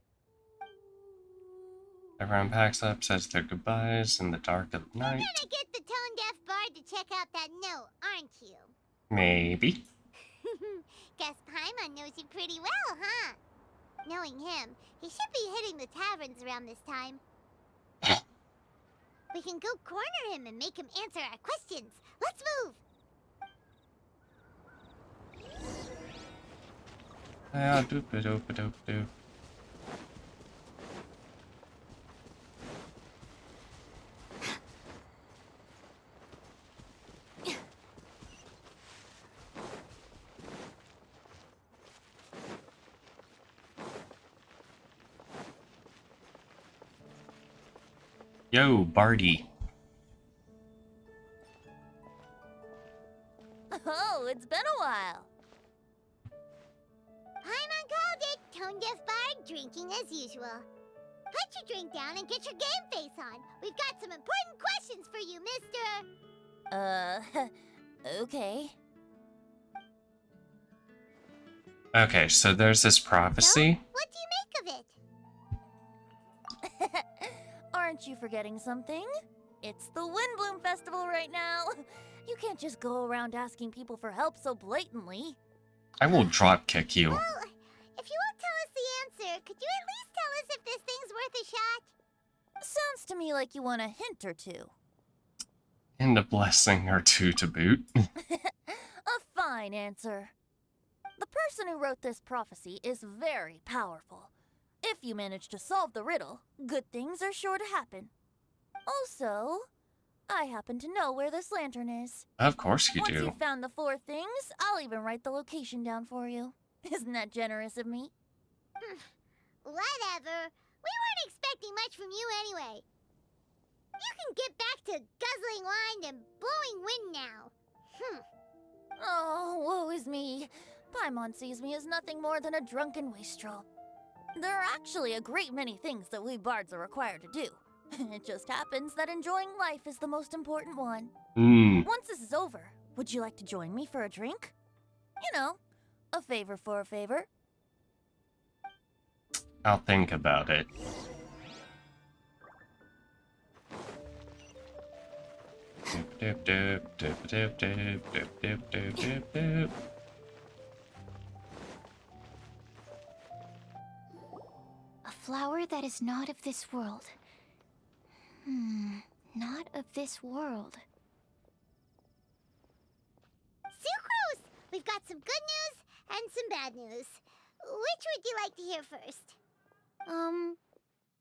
S1: Everyone packs up, says their goodbyes in the dark of the night.
S2: You're gonna get the tone-deaf bard to check out that note, aren't you?
S1: Maybe.
S2: Guess Paimon knows you pretty well, huh? Knowing him, he should be hitting the taverns around this time. We can go corner him and make him answer our questions. Let's move!
S1: Ah, doop-a-doop-a-doop-doop. Yo, Barty.
S2: Oh, it's been a while. Paimon called it. Tone-deaf bard drinking as usual. Put your drink down and get your game face on. We've got some important questions for you, mister. Okay.
S1: Okay, so there's this prophecy.
S2: What do you make of it?
S10: Aren't you forgetting something? It's the Windbloom Festival right now. You can't just go around asking people for help so blatantly.
S1: I will drop kick you.
S2: Well, if you won't tell us the answer, could you at least tell us if this thing's worth a shot?
S10: Sounds to me like you want a hint or two.
S1: And a blessing or two to boot.
S10: A fine answer. The person who wrote this prophecy is very powerful. If you manage to solve the riddle, good things are sure to happen. Also, I happen to know where this lantern is.
S1: Of course you
S10: Once
S1: do.
S10: you've found the 4 things, I'll even write the location down for you. Isn't that generous of me?
S2: Whatever. We weren't expecting much from you anyway. You can get back to guzzling wine and blowing wind now.
S10: Oh, woe is me. Paimon sees me as nothing more than a drunken wastrel. There are actually a great many things that we bards are required to do. It just happens that enjoying life is the most important one. Once this is over, would you like to join me for a drink? You know, a favor for a favor.
S1: I'll think about it. Doop, doop, doop, doop, doop, doop, doop, doop, doop, doop.
S4: A flower that is not of this world. Not of this world.
S2: Sucrose! We've got some good news and some bad news. Which would you like to hear first?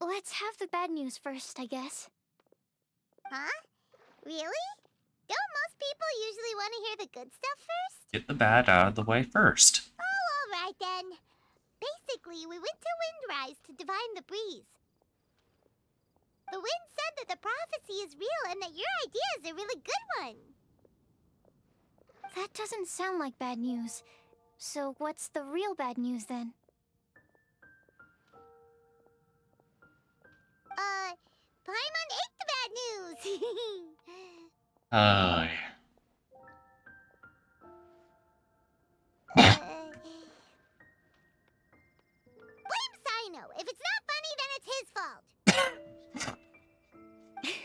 S4: Let's have the bad news first, I guess.
S2: Huh? Really? Don't most people usually want to hear the good stuff first?
S1: Get the bad out of the way first.
S2: Oh, alright then. Basically, we went to Windrise to divine the breeze. The wind said that the prophecy is real and that your idea is a really good one.
S4: That doesn't sound like bad news. So what's the real bad news then?
S2: Paimon ate the bad news!
S1: Uh,
S2: Blame Sino. If it's not funny, then it's his fault.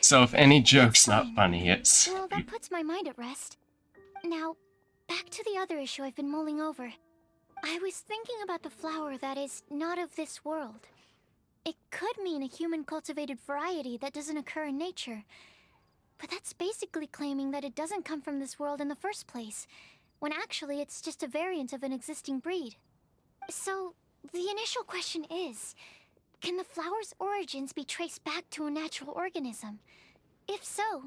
S1: so if any joke's not funny, it's...
S4: Well, that puts my mind at rest. Now, back to the other issue I've been mulling over. I was thinking about the flower that is not of this world. It could mean a human-cultivated variety that doesn't occur in nature. But that's basically claiming that it doesn't come from this world in the first place, when actually it's just a variant of an existing breed. So, the initial question is, can the flower's origins be traced back to a natural organism? If so,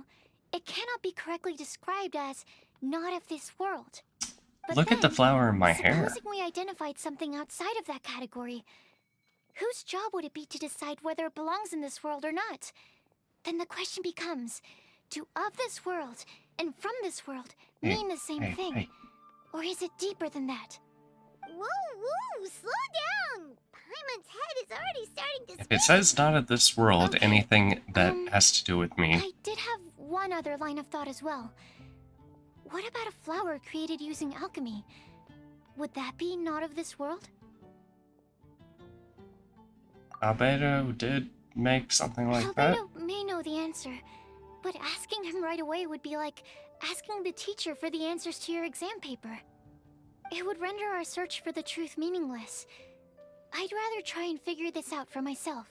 S4: it cannot be correctly described as not of this world. But
S1: Look at the
S4: then,
S1: flower in my hair.
S4: supposing we identified something outside of that category, whose job would it be to decide whether it belongs in this world or not? Then the question becomes, do of this world and from this world mean the same thing?
S1: Hey.
S4: Or is it deeper than that?
S2: Whoa, slow down! Paimon's head is already starting to spin.
S1: If it says not of this world,
S4: Okay,
S1: anything that has to do with me.
S4: I did have one other line of thought as well. What about a flower created using alchemy? Would that be not of this world?
S1: Albedo did make something like that.
S4: Albedo may know the answer, but asking him right away would be like asking the teacher for the answers to your exam paper. It would render our search for the truth meaningless. I'd rather try and figure this out for myself.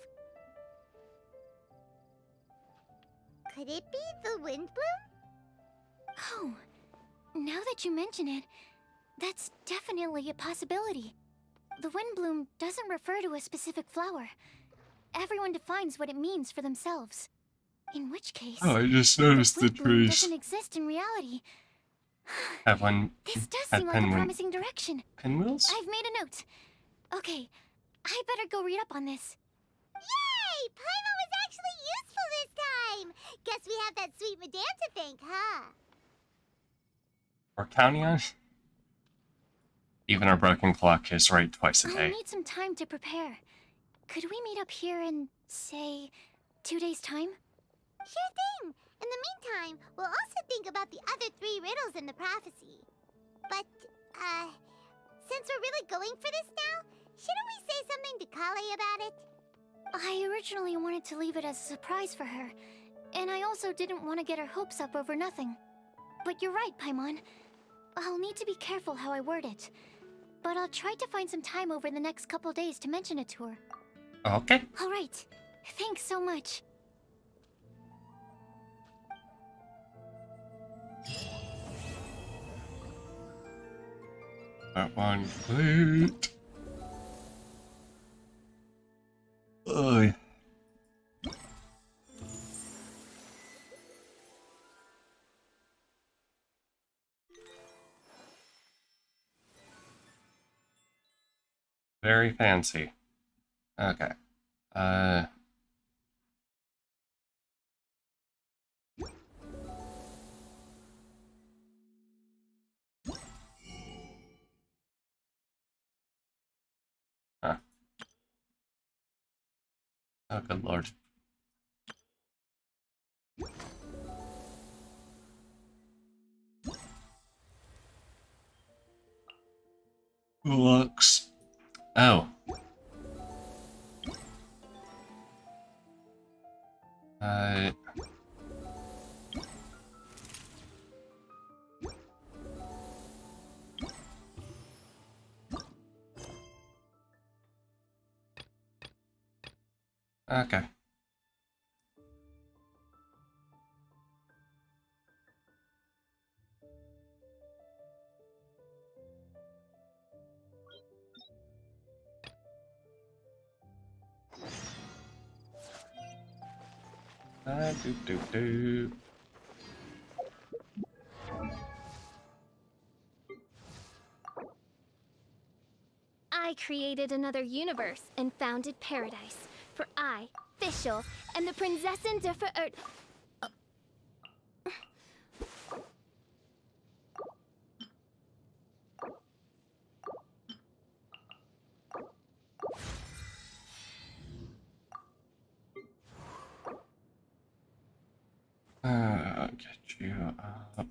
S2: Could it be the wind bloom?
S4: Oh, now that you mention it, that's definitely a possibility. The wind bloom doesn't refer to a specific flower. Everyone defines what it means for themselves. In which case,
S1: Oh, I just noticed the
S4: wind bloom
S1: trees
S4: doesn't exist in reality.
S1: have one
S4: This does
S1: had
S4: seem like a
S1: pinwheel-
S4: promising direction.
S1: pinwheels.
S4: I've made a note. Okay, I better go read up on this.
S2: Yay! Paimon was actually useful this time! Guess we have that sweet madame to thank, huh?
S1: We're counting on. Even our broken clock is right twice a
S4: I'll
S1: day.
S4: need some time to prepare. Could we meet up here in, say, 2 days' time?
S2: Sure thing! In the meantime, we'll also think about the other 3 riddles in the prophecy. But, since we're really going for this now, shouldn't we say something to Kale about it?
S4: I originally wanted to leave it as a surprise for her, and I also didn't want to get her hopes up over nothing. But you're right, Paimon. I'll need to be careful how I word it. But I'll try to find some time over the next couple days to mention it to her.
S1: Okay.
S4: All right. Thanks so much.
S1: That one complete. Oh. Very fancy. Okay. Huh. Oh, good lord. Looks. Oh. Okay. Do.
S11: I created another universe and founded paradise. For I, Fischl, and the Prinzessin der Verirrt.
S1: Get you up.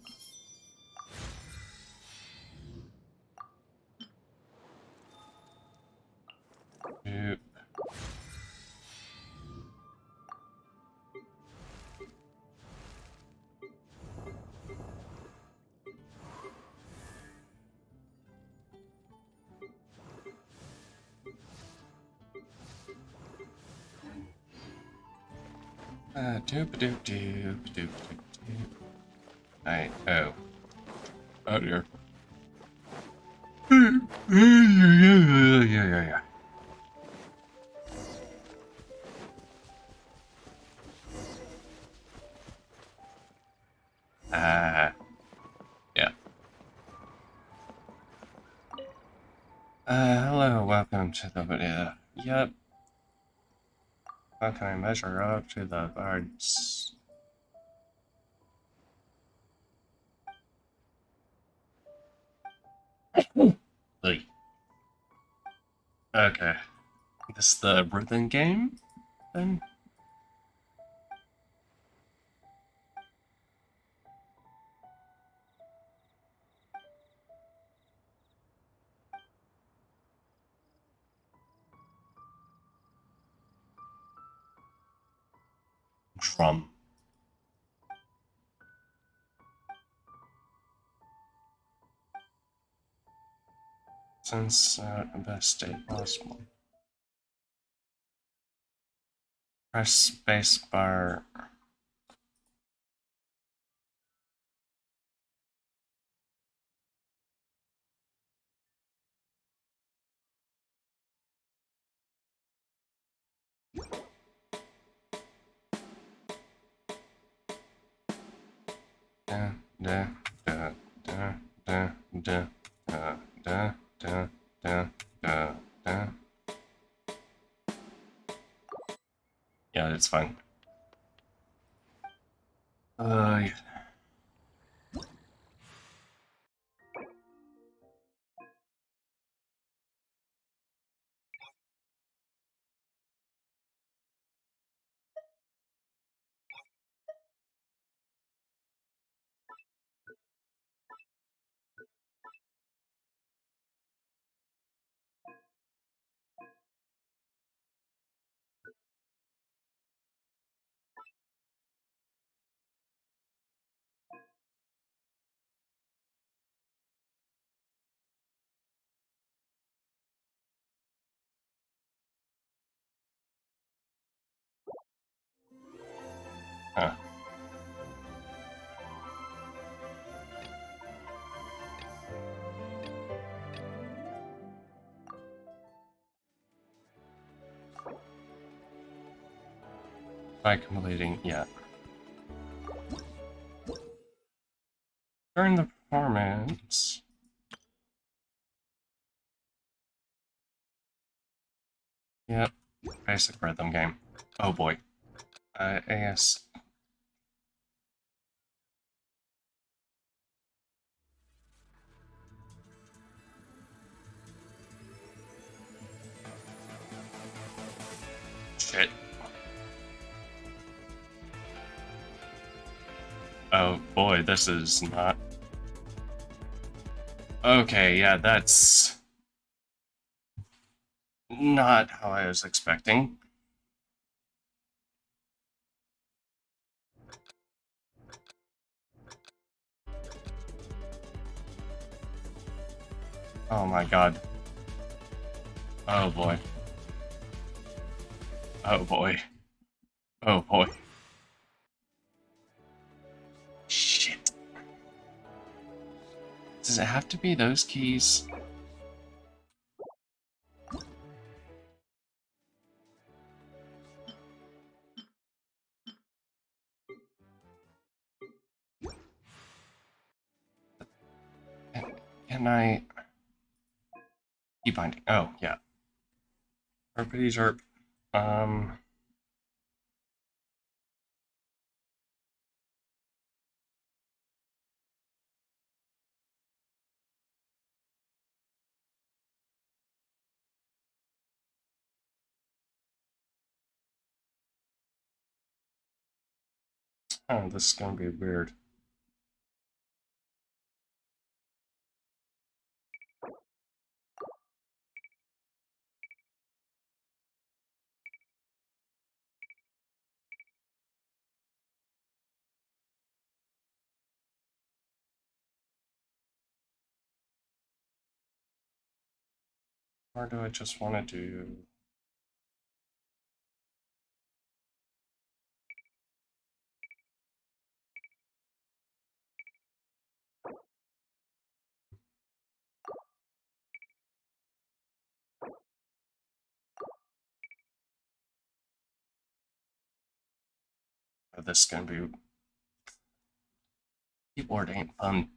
S1: Yep. Doop. Alright, oh. Oh dear. Yeah. Yeah. Hello, welcome to the video. Yep. How can I measure up to the birds? Okay. This is the rhythm game, then? Drum. Since best state possible. Press spacebar. Yeah, it's fine. Yeah. Huh. By accumulating, yeah. During the performance. Yep, basic rhythm game. Oh boy. AS. Shit. Oh boy, this is not... Okay, yeah, that's... not how I was expecting. Oh my god. Oh boy. Oh boy. Oh boy. Shit. Does it have to be those keys? Can I... Key binding. Oh, yeah. Herpes are... Oh, this is gonna be weird. Or do I just want to do... Oh, this is gonna be... Keyboard ain't fun.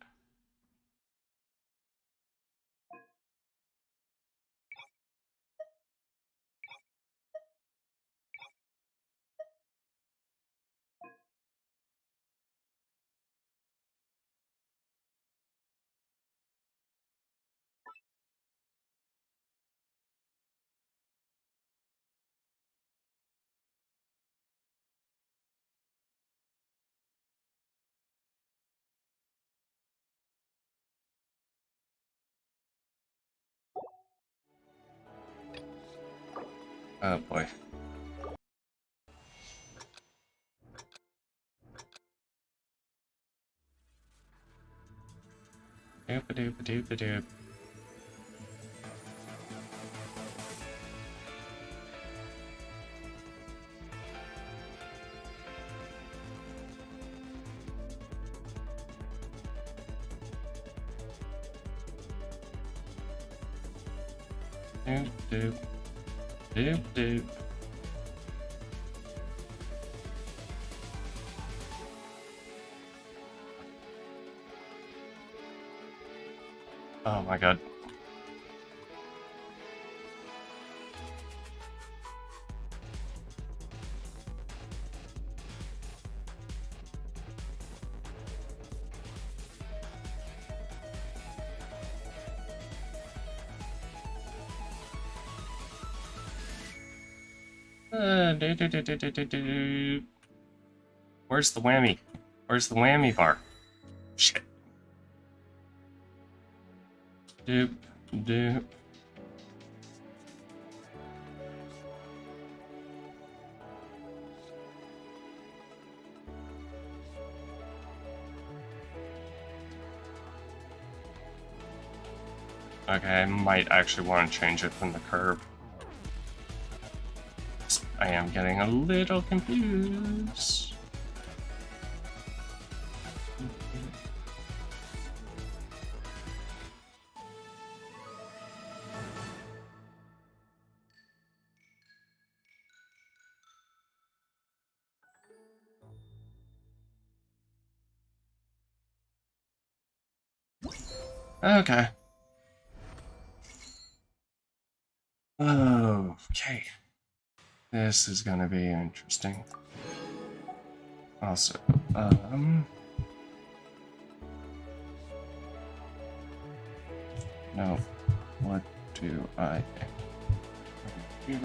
S1: Oh boy. Doop-a-doop-a-doop-a-doop. Doop doop. Doop doop. Oh my god. Do. Where's the whammy? Where's the whammy bar? Shit. Doop, doop. Okay, I might actually want to change it from the curve. I am getting a little confused. Okay. Okay. This is gonna be interesting. Also, no. What do I do?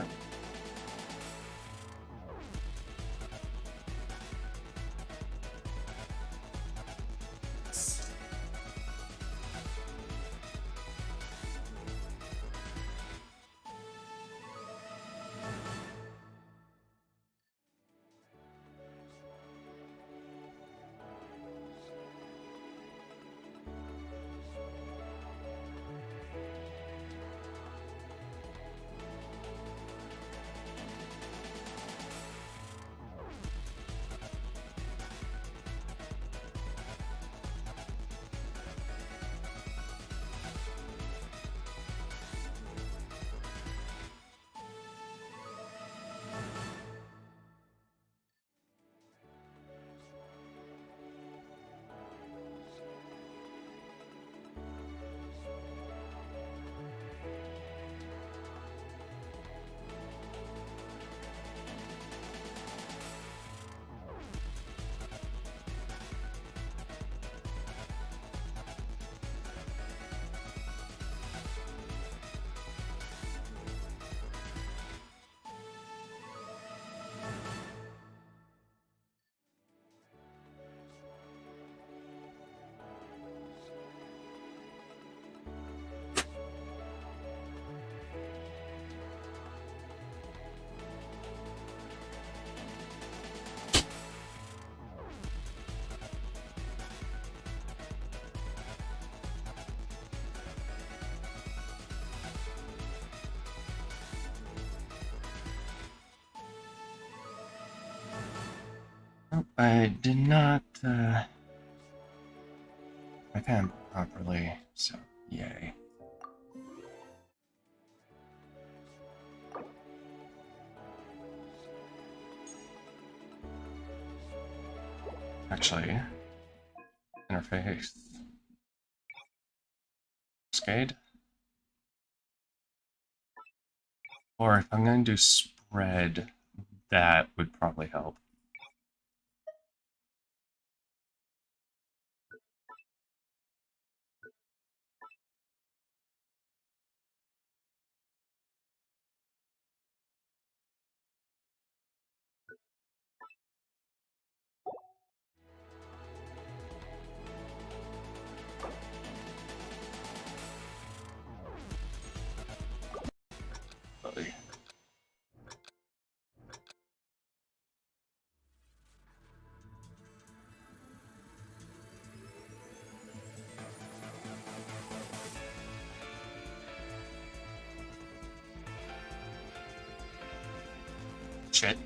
S1: Nope, I did not my pen properly, so yay. Actually, interface cascade. Or if I'm going to do spread, that would probably help. Buddy. Shit.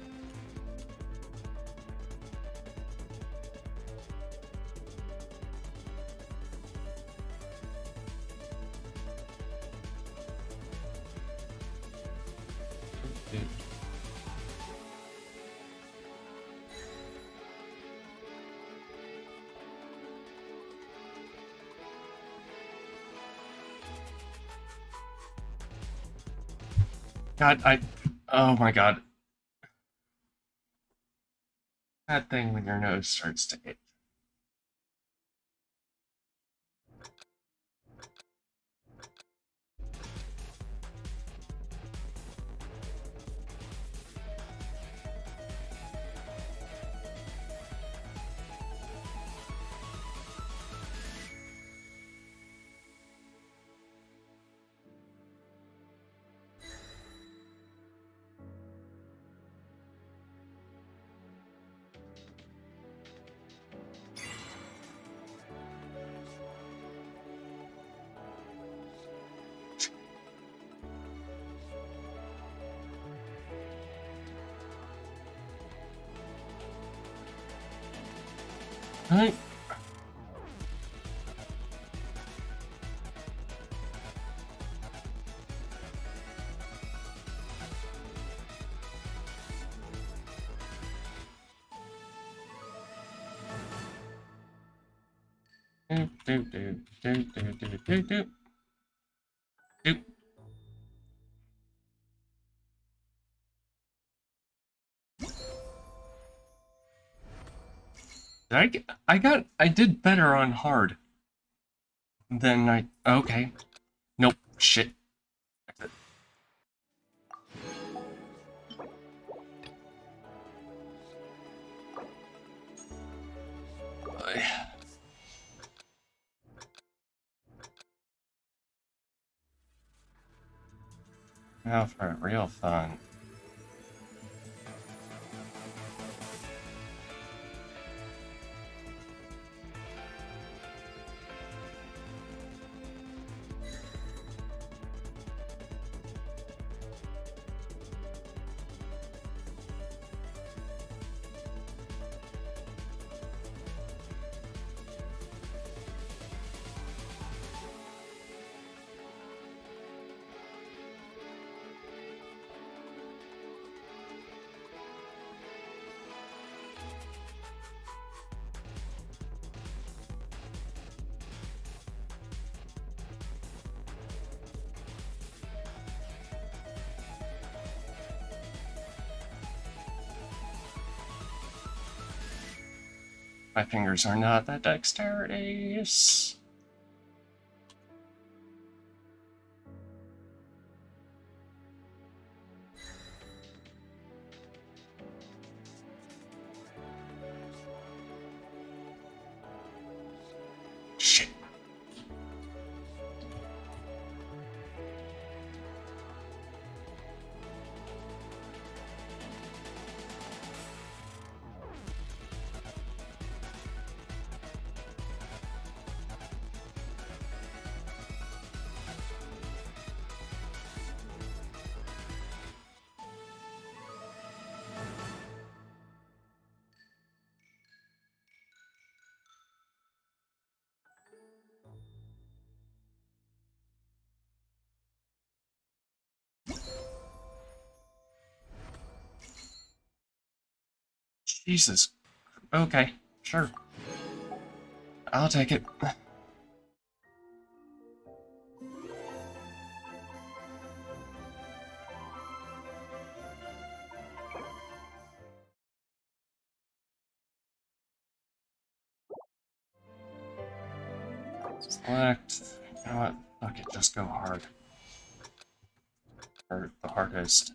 S1: God, oh my god. That thing when your nose starts to itch. Right. Do do do do do do do do do. I did better on hard than I. Okay. Nope. Shit. Now for real fun. My fingers are not that dexterous. Shit. Jesus. Okay, sure. I'll take it. Select. You know what? Fuck it, just go hard. Or the hardest.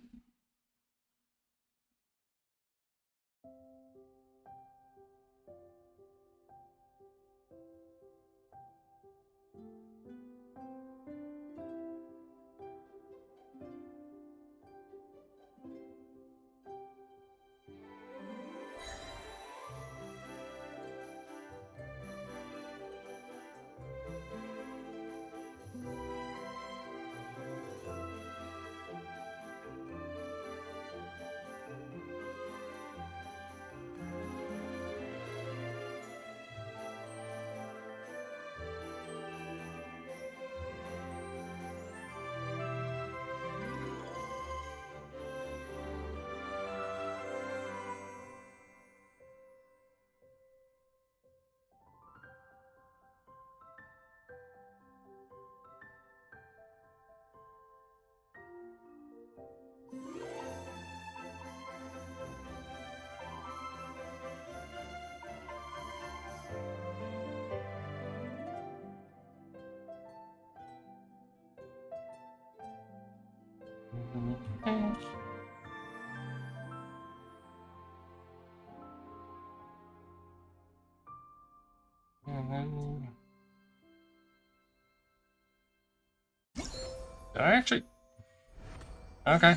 S1: And then... Did I actually... Okay.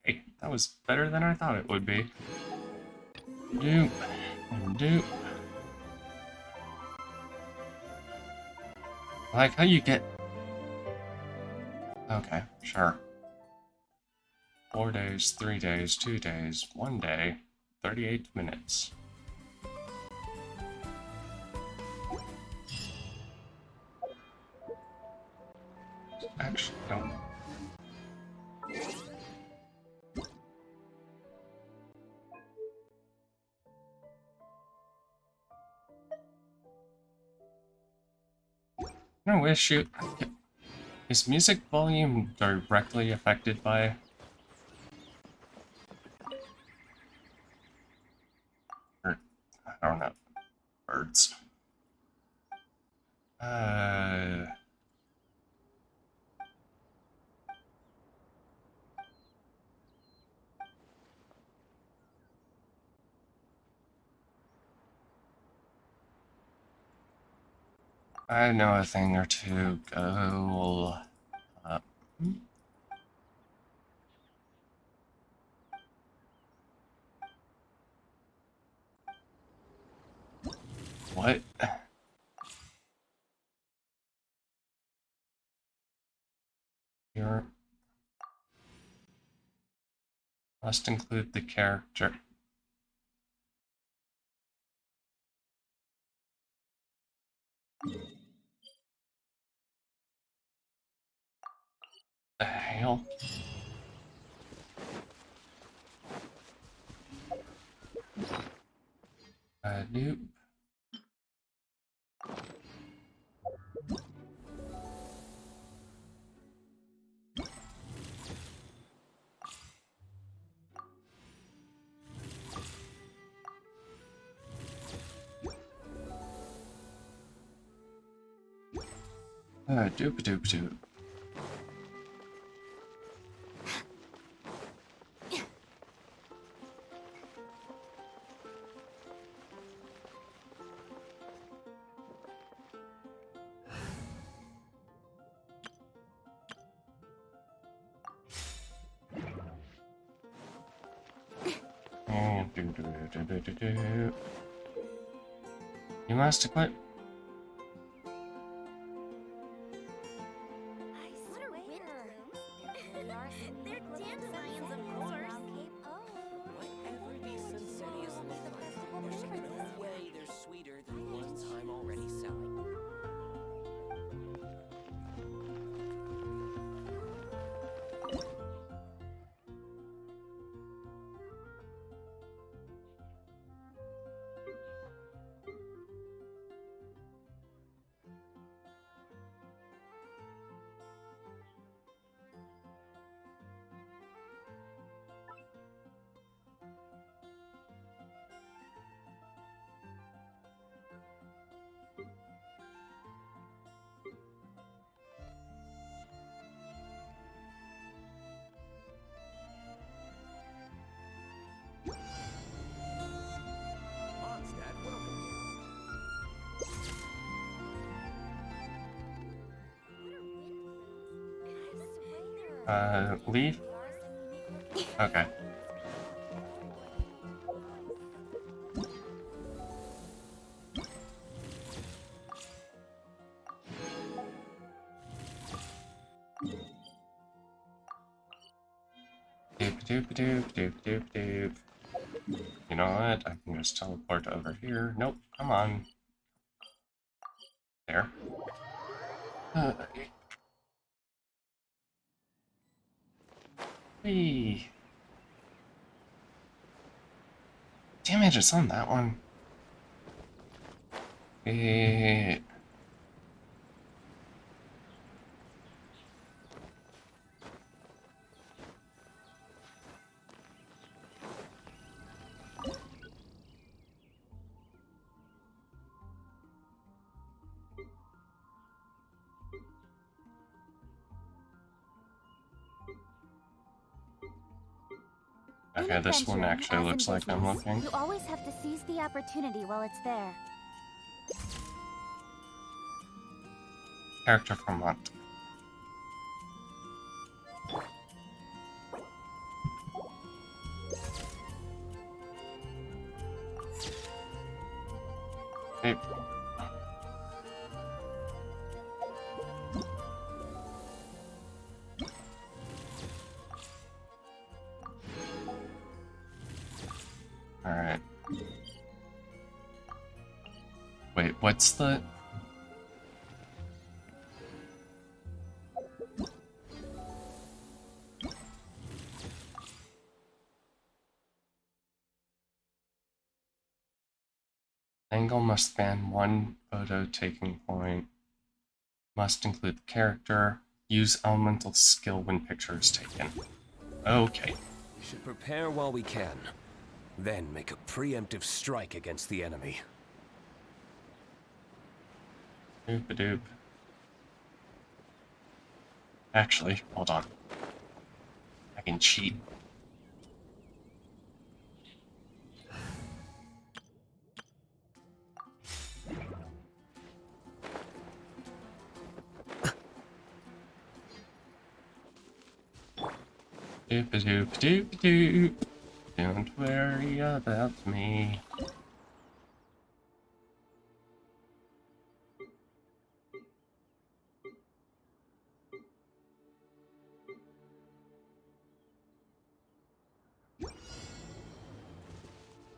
S1: Okay, that was better than I thought it would be. Doop. And doop. Like how you get... Okay, sure. 4 days, 3 days, 2 days, 1 day, 38 minutes. Actually, don't. No issue. Is music volume directly affected by... Or, I don't know. I know a thing or two. Go up. What? Here. Must include the character. The hell? Nope. Doop doop doop. And do do do do do do. You must equip. Leave? Okay. Doop doop doop doop doop doop. You know what? I can just teleport over here. Nope, come on. There. Whee. Damn it, it's on that one. Okay, this one actually looks like I'm looking.
S2: You always have to seize the opportunity while it's there.
S1: Character from what? Hey. Alright. Wait, what's the... Angle must span one photo taking point. Must include the character. Use elemental skill when picture is taken. Okay.
S5: We should prepare while we can. Then make a preemptive strike against the enemy.
S1: Doop-a-doop. Actually, hold on. I can cheat. Doop-a-doop-doop-doop. Don't worry about me.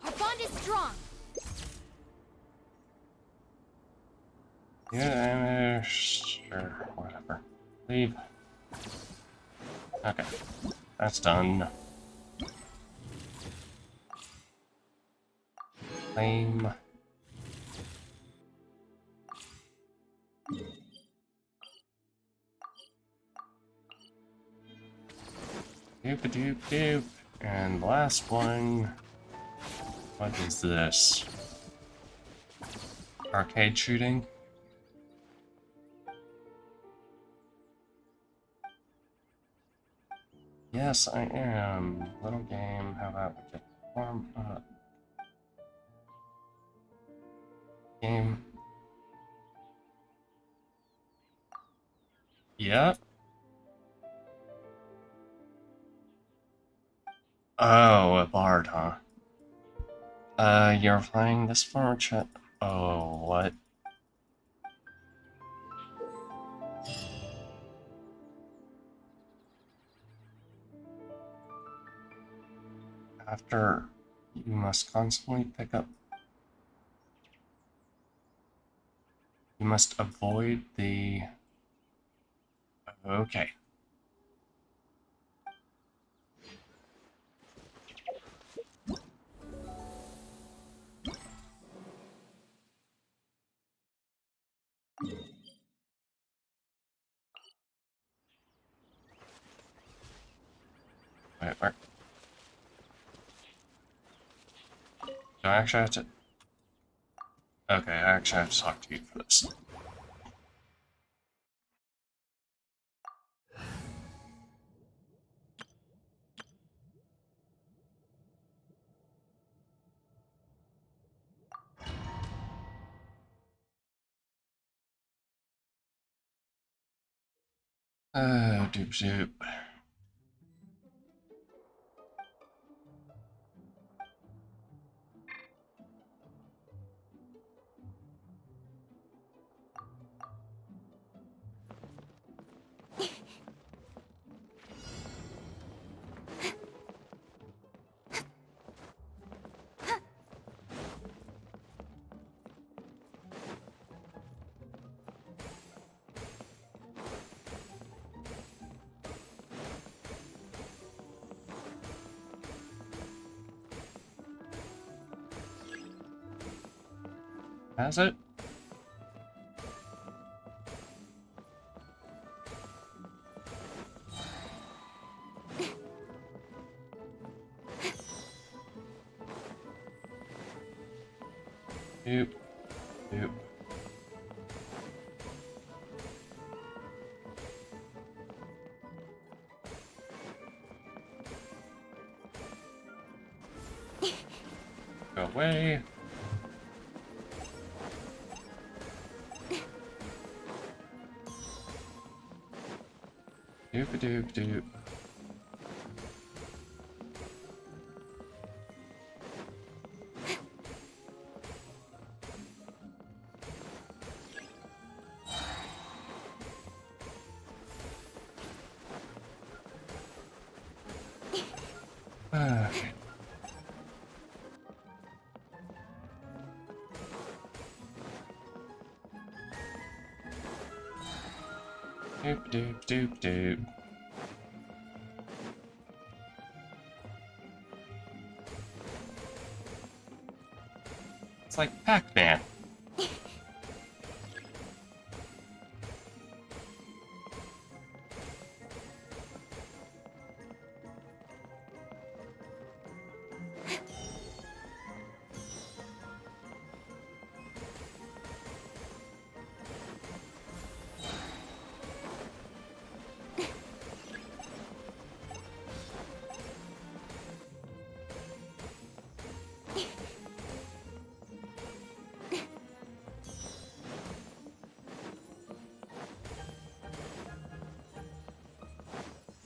S10: Our bond is strong.
S1: Yeah, sure, whatever. Leave. Okay, that's done. Claim. Doop-a-doop-doop. And the last one. What is this? Arcade shooting? Yes, I am. Little game. How about we just warm up? Game. Yep. Oh, a bard, huh? You're playing this for a chat. Oh, what? After you must constantly pick up. You must avoid the. Okay. Wait, where? Do I actually have to? Okay, I actually have to talk to you for this. Oh, doop doop. Has it? Doop. Doop. Go away. Doop a doop doop. Okay. Doop doop doop doop. It's like Pac-Man.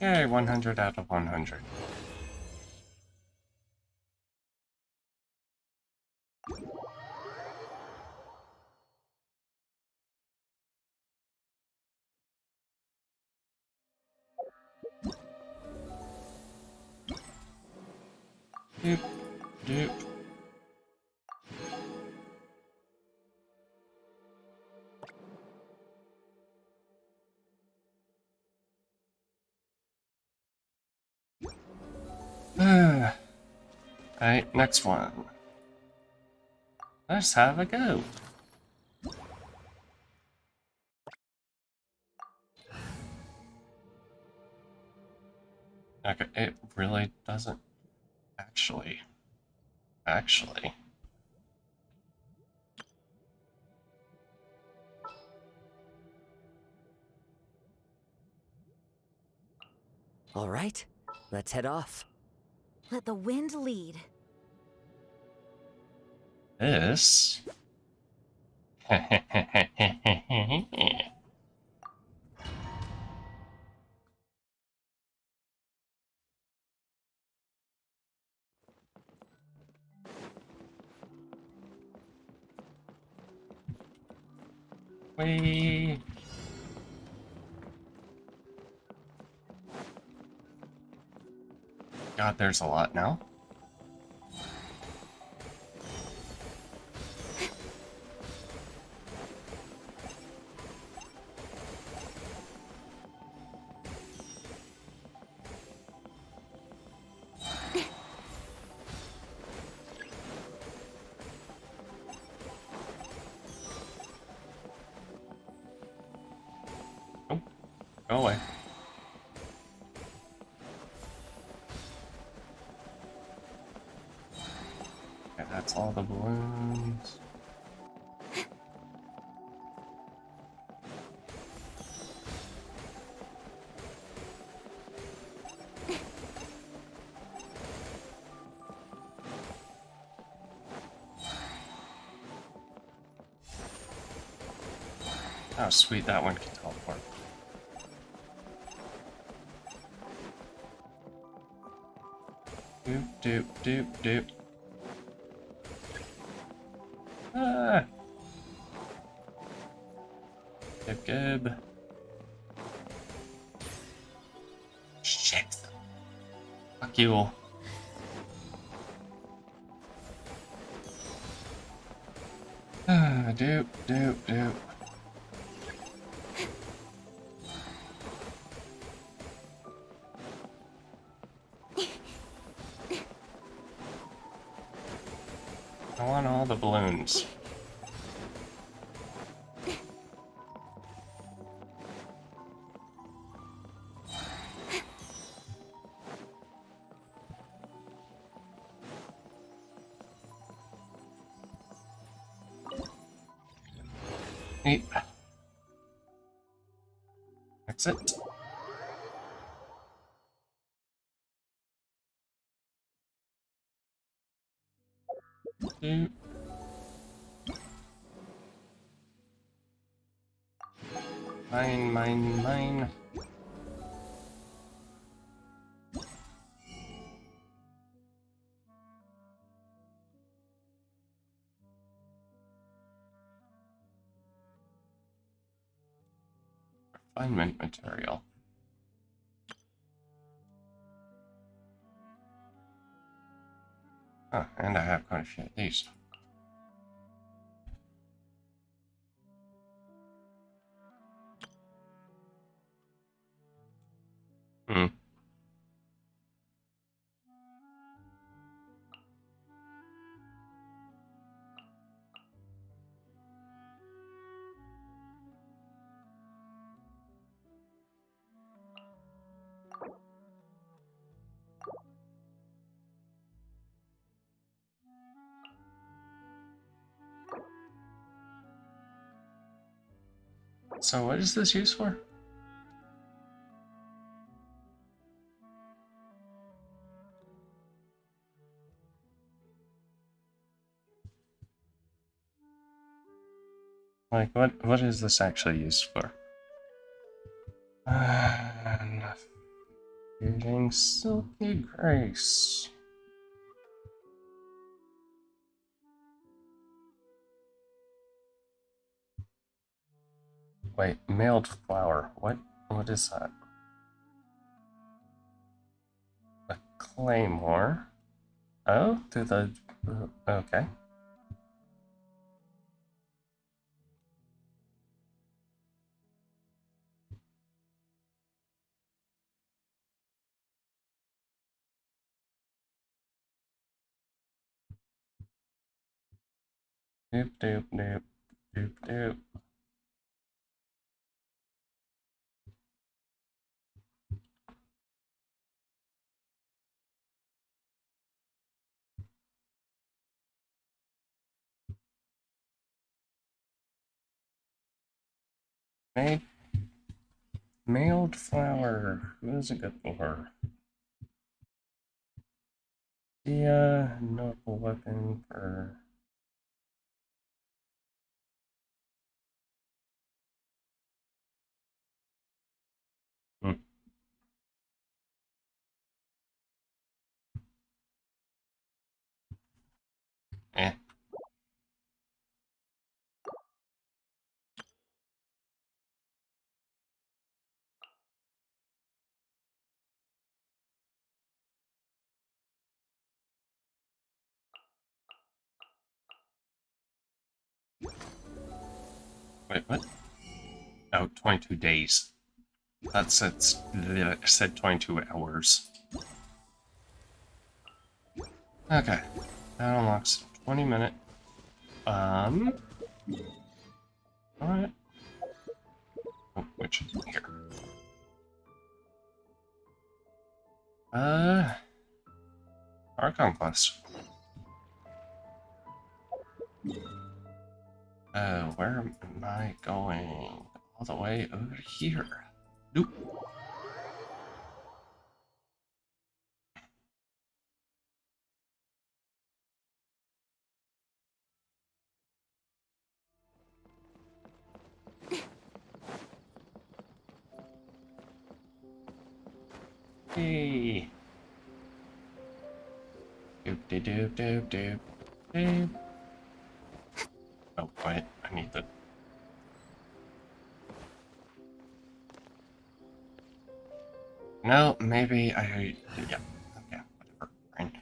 S1: Yay, 100 out of 100. Doop, doop. Alright, next one. Let's have a go. Okay, it really doesn't actually.
S12: All right, let's head off.
S3: Let the wind lead.
S1: This. Whee! God, there's a lot now. Oh, go away. Okay, that's all the balloons. Oh, sweet, that one can teleport. Doop, doop, doop, doop. Ah! Gib, gib. Shit. Fuck you. Ah, doop, doop, doop. I want all the balloons. Neat. Exit. Doop. Mine. Refinement material. Oh, and I have quite a few of these. Hmm. So what is this used for? Like, what is this actually used for? Getting Silky Grace. Wait, mailed flower. What is that? A claymore. Oh, through the okay. Doop doop doop doop doop. Mailed flower. Who is it good for? Yeah, noble weapon for. Hmm. Eh. Wait, what? Oh, 22 days. That said 22 hours. Okay. That unlocks 20-minute. Alright. Oh, which is here? Our conquest. Where am I going? All the way over here. Nope. Hey. Doop doop doop doop doop doop. Oh wait, I need the. No, maybe I. Yeah. Okay. Whatever. Fine.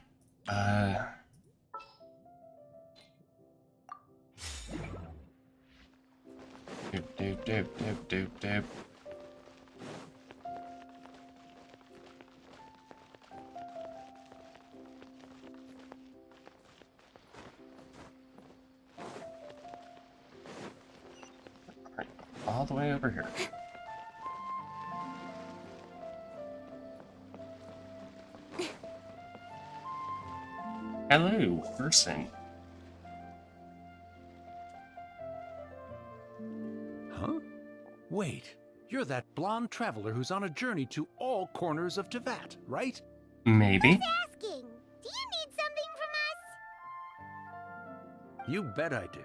S1: Doop doop doop doop doop doop. All the way over here. Hello, person.
S13: Huh? Wait, you're that blonde traveler who's on a journey to all corners of Teyvat, right?
S1: Maybe.
S2: Asking, do you need something from us?
S13: You bet I do.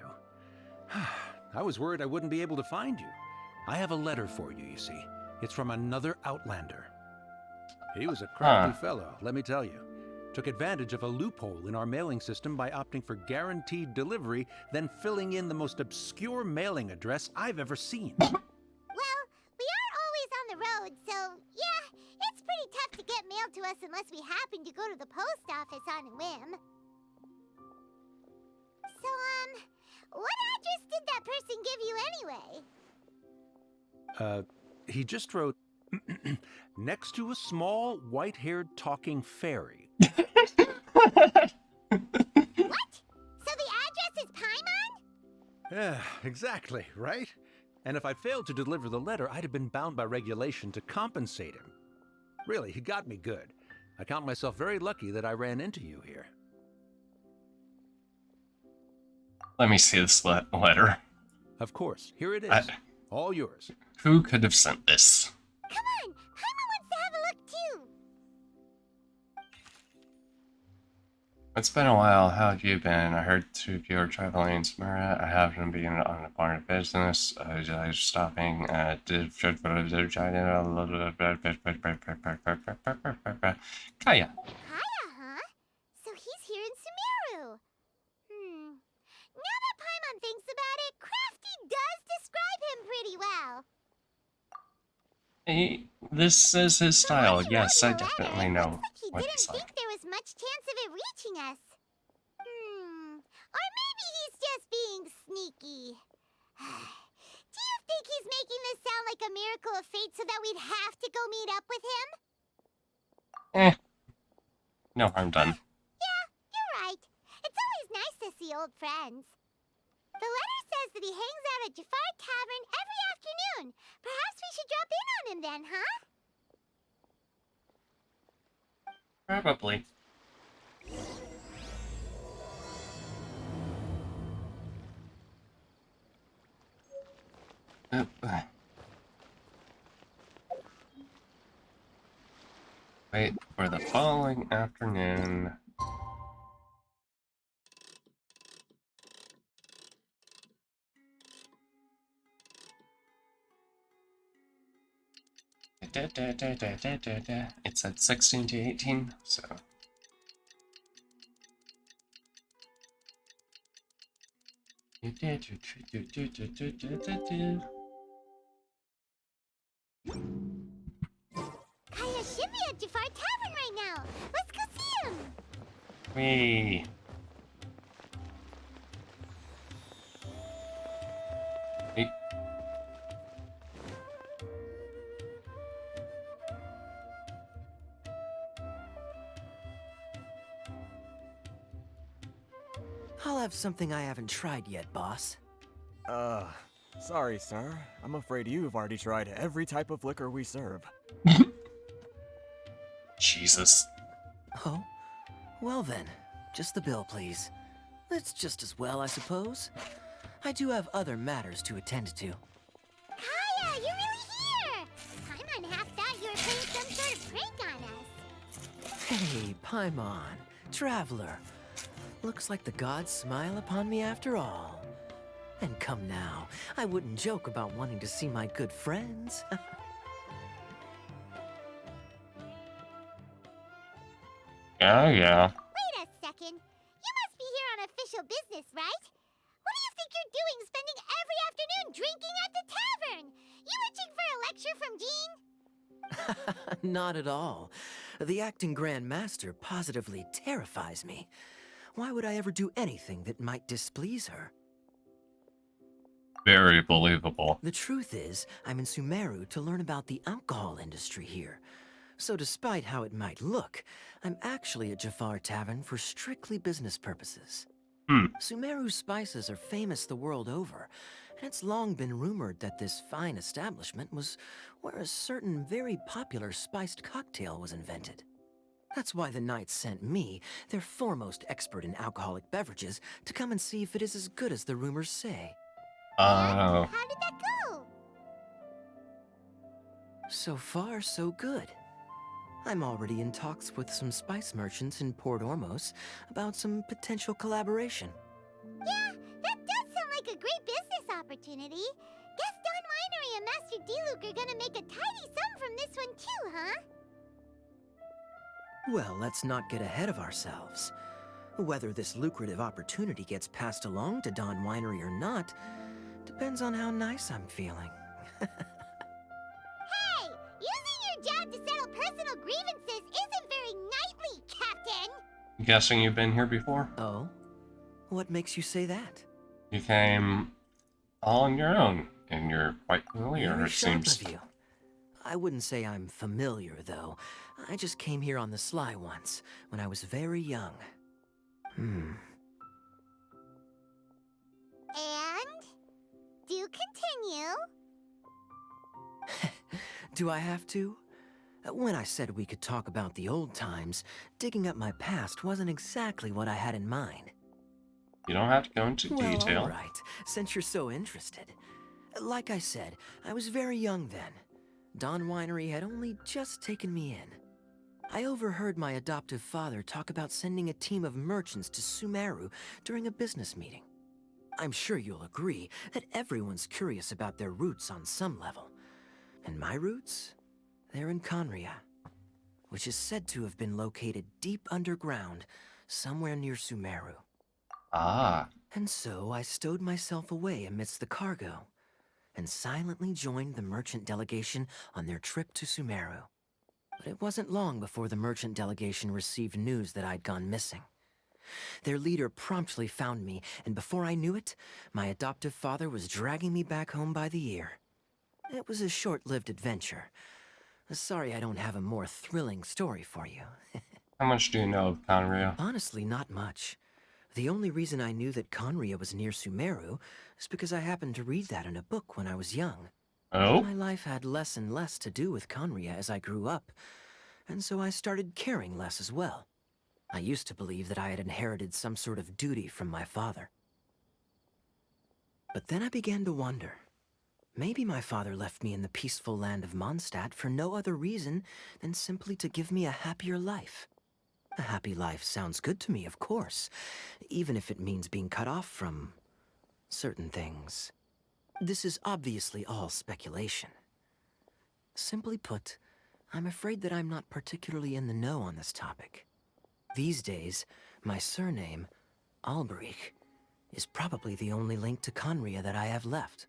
S13: I was worried I wouldn't be able to find you. I have a letter for you, you see. It's from another Outlander. He was a crafty fellow, let me tell you. Took advantage of a loophole in our mailing system by opting for guaranteed delivery, then filling in the most obscure mailing address I've ever seen.
S2: Well, we are always on the road, so yeah, it's pretty tough to get mail to us unless we happen to go to the post office on a whim. So, what address did that person give you anyway?
S13: He just wrote, next to a small, white-haired talking fairy.
S2: What? So the address is Paimon?
S13: Yeah, exactly, right? And if I failed to deliver the letter, I'd have been bound by regulation to compensate him. Really, he got me good. I count myself very lucky that I ran into you here.
S1: Let me see this letter.
S13: Of course, here it is. All yours.
S1: Who could have sent this?
S2: Come on, Paimon wants to have a look too.
S1: It's been a while. How have you been? I heard two of you are traveling in Samara. I haven't been on a part of business. I was stopping at Kaya.
S2: Kaya, huh? So he's here in Sumeru. Now that Paimon thinks about it, Crafty does describe him pretty well.
S1: This is his style.
S2: When he
S1: Yes,
S2: wrote
S1: I
S2: in the letter,
S1: definitely
S2: it
S1: know
S2: looks like he
S1: what
S2: didn't
S1: he's
S2: think
S1: like.
S2: there was much chance of it reaching us. Or maybe he's just being sneaky. Do you think he's making this sound like a miracle of fate so that we'd have to go meet up with him?
S1: No harm done.
S2: Yeah, you're right. It's always nice to see old friends. The letter says that he hangs out at Jafar Tavern every afternoon. Perhaps we should drop in on him then, huh?
S1: Probably. Wait for the following afternoon. It's at 16 to 18, so.
S2: Kaya should be at Jafar Tavern right now. Let's go see him.
S1: Whee! Hey.
S12: I'll have something I haven't tried yet, boss.
S14: Sorry, sir. I'm afraid you've already tried every type of liquor we serve.
S1: Jesus.
S12: Oh? Well then, just the bill, please. That's just as well, I suppose. I do have other matters to attend to.
S2: Kaya, you're really here! Paimon half thought you were playing some sort of prank on us.
S12: Hey, Paimon, traveler. Looks like the gods smile upon me after all. And come now, I wouldn't joke about wanting to see my good friends.
S1: Yeah.
S2: Wait a second. You must be here on official business, right? What do you think you're doing spending every afternoon drinking at the tavern? You itching for a lecture from Jean?
S12: Not at all. The acting Grand Master positively terrifies me. Why would I ever do anything that might displease her?
S1: Very believable.
S12: The truth is, I'm in Sumeru to learn about the alcohol industry here. So despite how it might look, I'm actually at Jafar Tavern for strictly business purposes. Sumeru's spices are famous the world over, and it's long been rumored that this fine establishment was where a certain very popular spiced cocktail was invented. That's why the Knights sent me, their foremost expert in alcoholic beverages, to come and see if it is as good as the rumors say.
S1: Oh.
S2: How did that go?
S12: So far, so good. I'm already in talks with some spice merchants in Port Ormos about some potential collaboration.
S2: Yeah, that does sound like a great business opportunity. Guess Don Winery and Master Diluc are gonna make a tidy sum from this one too, huh?
S12: Well, let's not get ahead of ourselves. Whether this lucrative opportunity gets passed along to Don Winery or not, depends on how nice I'm feeling.
S2: Hey! Using your job to settle personal grievances isn't very knightly, Captain!
S1: I'm guessing you've been here before?
S12: Oh? What makes you say that?
S1: You came all on your own, and you're quite familiar,
S12: Very
S1: it
S12: sharp
S1: seems.
S12: of you. I wouldn't say I'm familiar, though. I just came here on the sly once, when I was very young.
S2: And? Do continue.
S12: Do I have to? When I said we could talk about the old times, digging up my past wasn't exactly what I had in mind.
S1: You don't have to go into
S12: Well,
S1: detail.
S12: all right, since you're so interested. Like I said, I was very young then. Don Winery had only just taken me in. I overheard my adoptive father talk about sending a team of merchants to Sumeru during a business meeting. I'm sure you'll agree that everyone's curious about their roots on some level. And my roots? They're in Conria, which is said to have been located deep underground, somewhere near Sumeru.
S1: Ah.
S12: And so I stowed myself away amidst the cargo, and silently joined the merchant delegation on their trip to Sumeru. But it wasn't long before the merchant delegation received news that I'd gone missing. Their leader promptly found me, and before I knew it, my adoptive father was dragging me back home by the ear. It was a short-lived adventure. Sorry I don't have a more thrilling story for you.
S1: How much do you know of Conria?
S12: Honestly, not much. The only reason I knew that Conria was near Sumeru is because I happened to read that in a book when I was young.
S1: Oh?
S12: My life had less and less to do with Conria as I grew up, and so I started caring less as well. I used to believe that I had inherited some sort of duty from my father. But then I began to wonder. Maybe my father left me in the peaceful land of Mondstadt for no other reason than simply to give me a happier life. A happy life sounds good to me, of course, even if it means being cut off from certain things. This is obviously all speculation. Simply put, I'm afraid that I'm not particularly in the know on this topic. These days, my surname, Alberich, is probably the only link to Conria that I have left.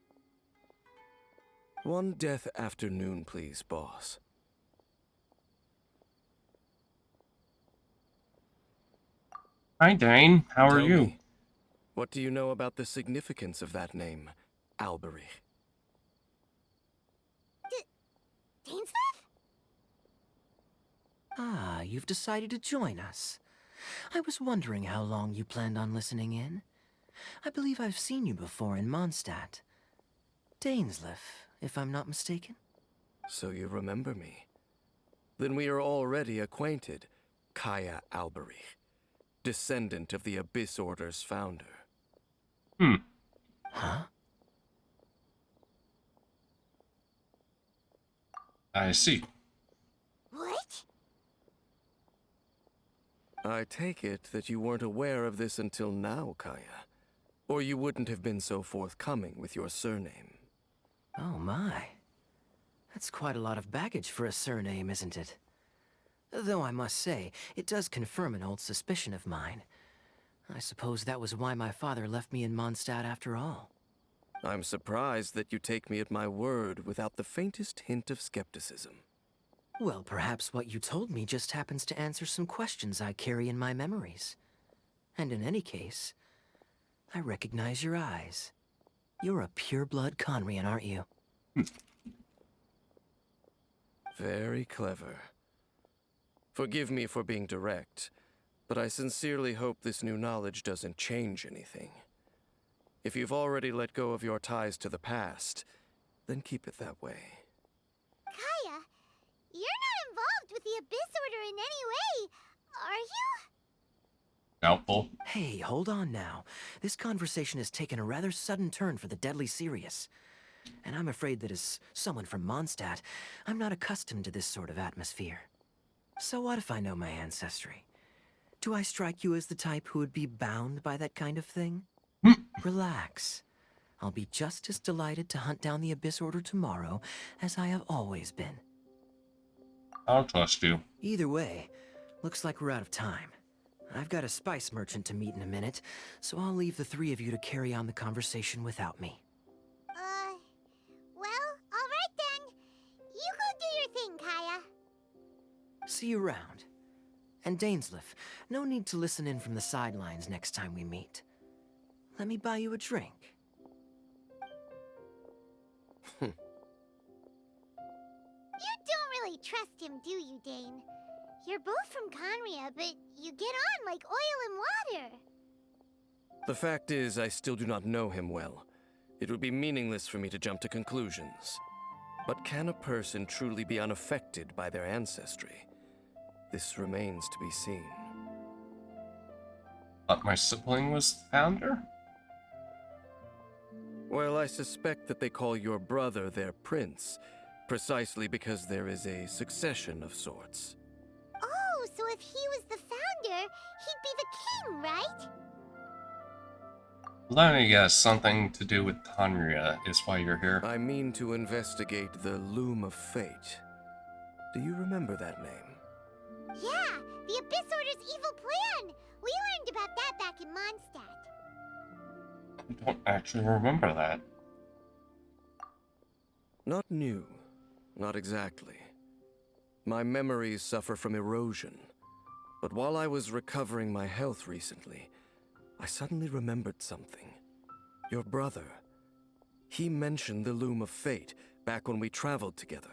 S15: One death afternoon, please, boss.
S1: Hi, Dane. How are
S15: Tell
S1: you?
S15: me, what do you know about the significance of that name, Alberich?
S2: Dainsleif?
S12: Ah, you've decided to join us. I was wondering how long you planned on listening in. I believe I've seen you before in Mondstadt. Dainsleif, if I'm not mistaken.
S15: So you remember me. Then we are already acquainted, Kaya Alberich, descendant of the Abyss Order's founder.
S12: Huh?
S1: I see.
S2: What?
S15: I take it that you weren't aware of this until now, Kaya. Or you wouldn't have been so forthcoming with your surname.
S12: Oh my. That's quite a lot of baggage for a surname, isn't it? Though I must say, it does confirm an old suspicion of mine. I suppose that was why my father left me in Mondstadt after all.
S15: I'm surprised that you take me at my word without the faintest hint of skepticism.
S12: Well, perhaps what you told me just happens to answer some questions I carry in my memories. And in any case, I recognize your eyes. You're a pure-blood Conrian, aren't you?
S15: Very clever. Forgive me for being direct, but I sincerely hope this new knowledge doesn't change anything. If you've already let go of your ties to the past, then keep it that way.
S2: Kaya, you're not involved with the Abyss Order in any way, are you?
S1: Doubtful.
S12: Hey, hold on now. This conversation has taken a rather sudden turn for the deadly serious. And I'm afraid that as someone from Mondstadt, I'm not accustomed to this sort of atmosphere. So what if I know my ancestry? Do I strike you as the type who would be bound by that kind of thing? Relax. I'll be just as delighted to hunt down the Abyss Order tomorrow as I have always been.
S1: I'll trust you.
S12: Either way, looks like we're out of time. I've got a spice merchant to meet in a minute, so I'll leave the three of you to carry on the conversation without me.
S2: Well, alright then. You go do your thing, Kaya.
S12: See you around. And Dainsleif, no need to listen in from the sidelines next time we meet. Let me buy you a drink.
S2: You don't really trust him, do you, Dane? You're both from Conria, but you get on like oil and water.
S15: The fact is, I still do not know him well. It would be meaningless for me to jump to conclusions. But can a person truly be unaffected by their ancestry? This remains to be seen.
S1: But my sibling was the founder?
S15: Well, I suspect that they call your brother their prince, precisely because there is a succession of sorts.
S2: Oh, So if he was the founder, he'd be the king, right?
S1: Let me guess, something to do with Tanria is why you're here.
S15: I mean to investigate the Loom of Fate. Do you remember that name?
S2: Yeah, the Abyss Order's evil plan! We learned about that back in Mondstadt.
S1: I don't actually remember that.
S15: Not new. Not exactly. My memories suffer from erosion. But while I was recovering my health recently, I suddenly remembered something. Your brother. He mentioned the Loom of Fate back when we traveled together.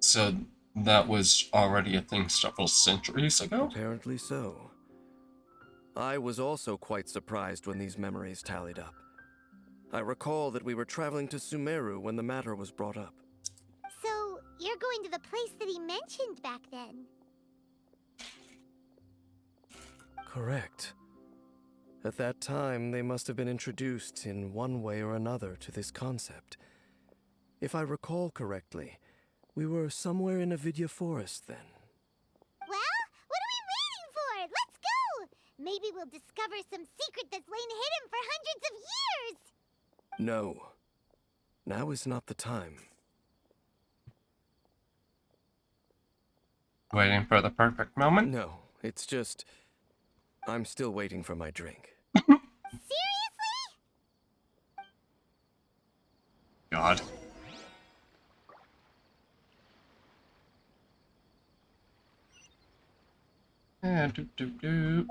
S1: So that was already a thing several centuries ago?
S15: Apparently so. I was also quite surprised when these memories tallied up. I recall that we were traveling to Sumeru when the matter was brought up.
S2: So, you're going to the place that he mentioned back then?
S15: Correct. At that time, they must have been introduced in one way or another to this concept. If I recall correctly, we were somewhere in Avidya Forest then.
S2: Well, what are we waiting for? Let's go! Maybe we'll discover some secret that's lain hidden for hundreds of years!
S15: No. Now is not the time.
S1: Waiting for the perfect moment?
S15: No, it's just... I'm still waiting for my drink.
S2: Seriously?
S1: God. And do.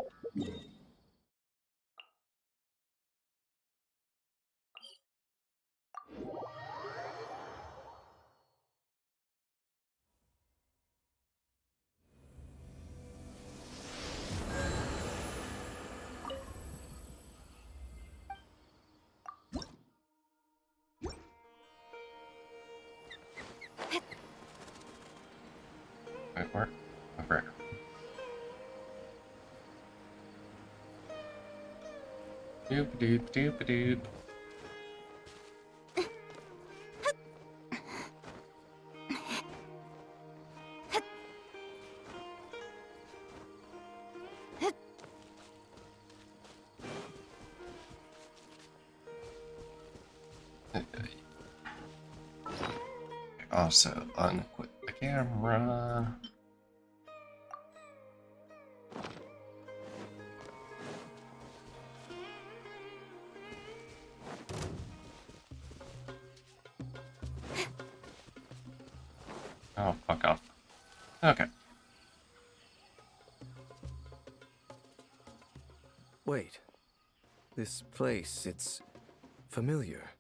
S1: Wait, where? Over here. Doop doop doop doop. Also, unequip the camera. Oh, fuck off. Okay.
S15: Wait. This place, it's familiar.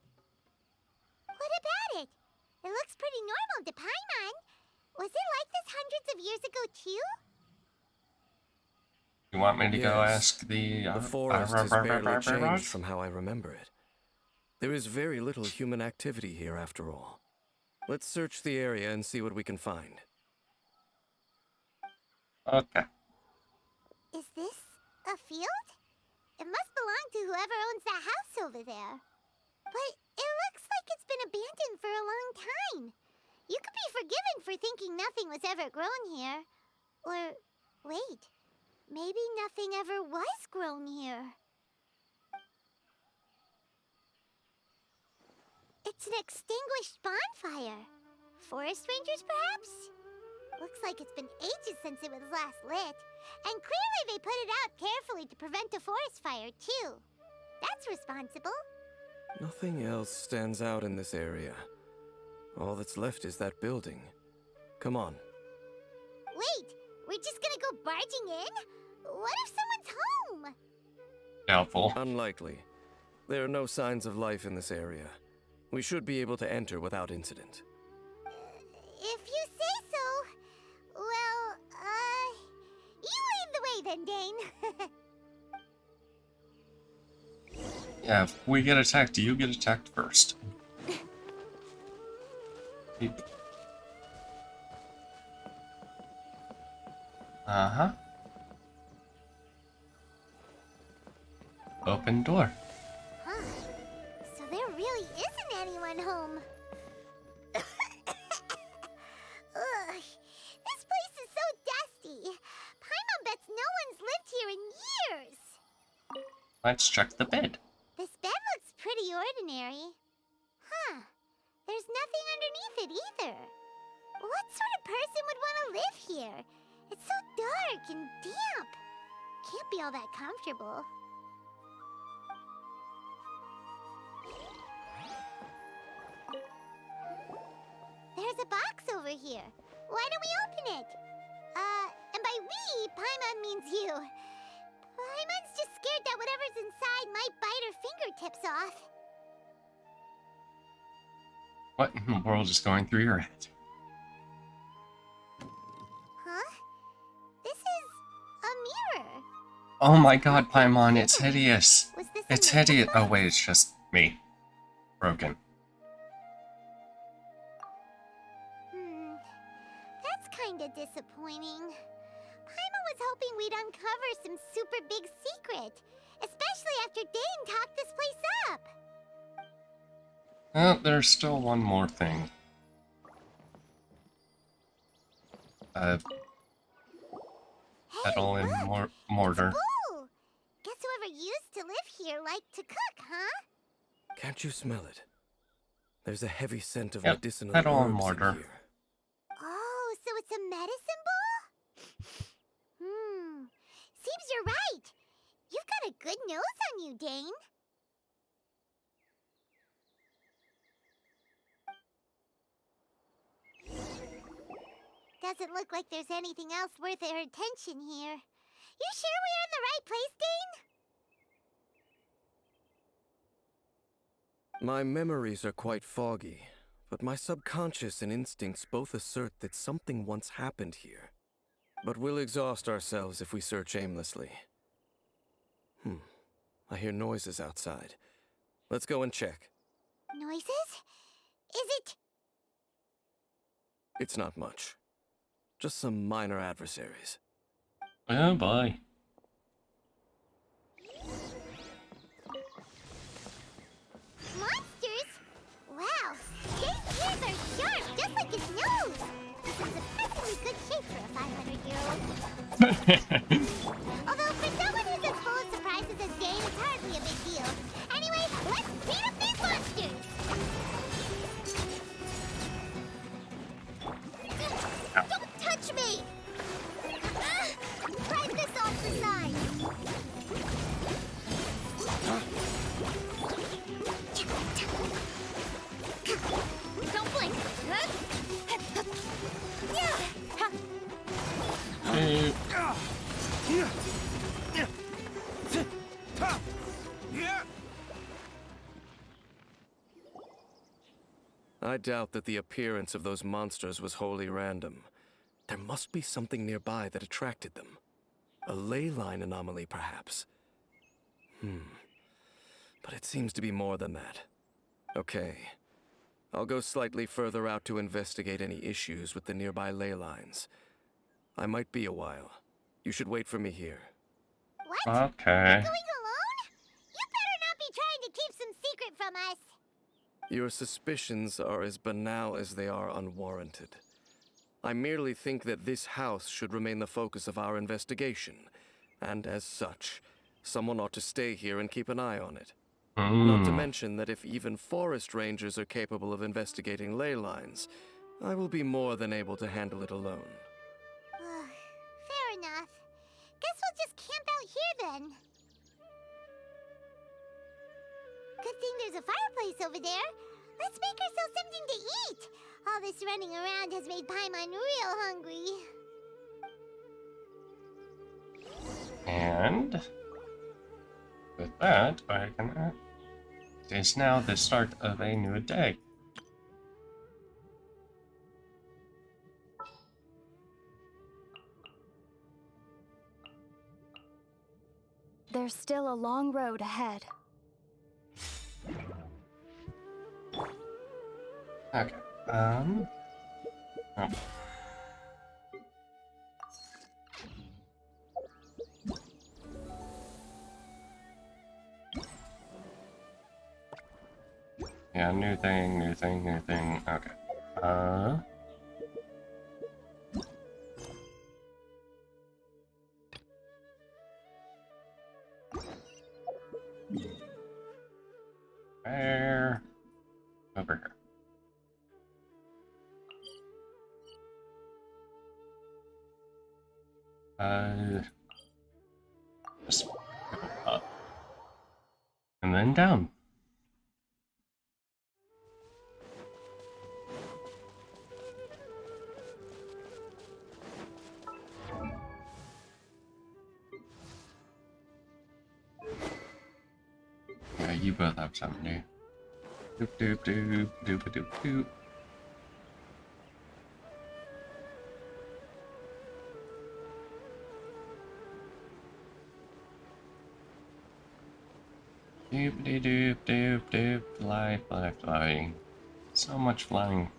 S2: What about it? It looks pretty normal to Paimon. Was it like this hundreds of years ago, too?
S1: You want me to go
S15: Yes.
S1: ask the...
S15: The forest has barely changed from how I remember it. There is very little human activity here after all. Let's search the area and see what we can find.
S1: Okay.
S2: Is this a field? It must belong to whoever owns that house over there. But it looks like it's been abandoned for a long time. You could be forgiven for thinking nothing was ever grown here. Or, wait, maybe nothing ever was grown here. It's an extinguished bonfire. Forest rangers, perhaps? Looks like it's been ages since it was last lit. And clearly they put it out carefully to prevent a forest fire, too. That's responsible.
S15: Nothing else stands out in this area. All that's left is that building. Come on.
S2: Wait, we're just gonna go barging in? What if someone's home?
S1: Doubtful.
S15: Unlikely. There are no signs of life in this area. We should be able to enter without incident.
S2: If you say so. Well, you lead the way then, Dane.
S1: Yeah, if we get attacked, you get attacked first. Uh-huh. Open door.
S2: Huh.
S1: Let's check the bed.
S2: This bed looks pretty ordinary. Huh. There's nothing underneath it either. What sort of person would want to live here? It's so dark and damp. Can't be all that comfortable. There's a box over here. Why don't we open it? And by we, Paimon means you. Paimon's just scared that whatever's inside might bite her fingertips off.
S1: What in the world is going through your head?
S2: Huh? This is a mirror.
S1: Oh my god, Paimon, it's hideous.
S2: Was this
S1: It's
S2: a makeup
S1: hideous. Oh
S2: box?
S1: wait, it's just me. Broken.
S2: That's kinda disappointing. Paimon was hoping we'd uncover some super big secret, especially after Dane talked this place up.
S1: Oh, there's still one more thing. Petal and mortar.
S2: Ooh! Guess whoever used to live here liked to cook, huh?
S15: Can't you smell it? There's a heavy scent of
S1: Yep,
S15: medicinal
S1: petal and
S15: herbs in
S1: mortar.
S15: here.
S2: Oh, so it's a medicine ball? Seems you're right. You've got a good nose on you, Dane. Doesn't look like there's anything else worth our attention here. You sure we're in the right place, Dane?
S15: My memories are quite foggy, but my subconscious and instincts both assert that something once happened here. But we'll exhaust ourselves if we search aimlessly. I hear noises outside. Let's go and check.
S2: Noises? Is it?
S15: It's not much. Just some minor adversaries.
S1: Oh boy.
S2: Monsters? Wow, Dane's ears are sharp, just like his nose. This is a perfectly good shape for a 500-year-old. Although for someone who's as full of surprises as Dane, it's hardly a big deal. Anyway, let's beat up these monsters! Don't touch me! Pry this off the side!
S4: Don't blink.
S15: I doubt that the appearance of those monsters was wholly random. There must be something nearby that attracted them. A ley line anomaly, perhaps. But it seems to be more than that. Okay. I'll go slightly further out to investigate any issues with the nearby ley lines. I might be a while. You should wait for me here.
S2: What?
S1: Okay.
S2: Going alone? You better not be trying to keep some secret from us.
S15: Your suspicions are as banal as they are unwarranted. I merely think that this house should remain the focus of our investigation, and as such, someone ought to stay here and keep an eye on it. Not to mention that if even forest rangers are capable of investigating ley lines, I will be more than able to handle it alone.
S2: Fair enough. Guess we'll just camp out here then. Good thing there's a fireplace over there. Let's make ourselves something to eat. All this running around has made Paimon real hungry.
S1: And with that, I can. It is now the start of a new day.
S3: There's still a long road ahead.
S1: Okay. Oh. Yeah, new thing, new thing, new thing. Okay. And then down. Yeah, you both have something new. Doop doop doop doop doop doop. Doop doop doop doop. Fly, fly, flying. So much flying.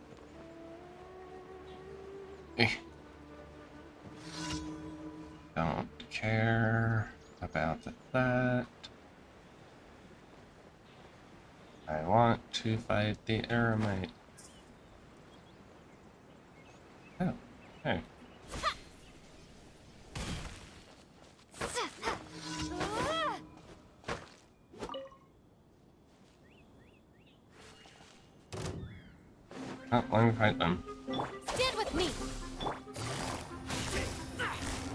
S1: Don't care about that. I want to fight the Aramite. Oh, hey. Oh, let me fight them.
S10: Stand with me!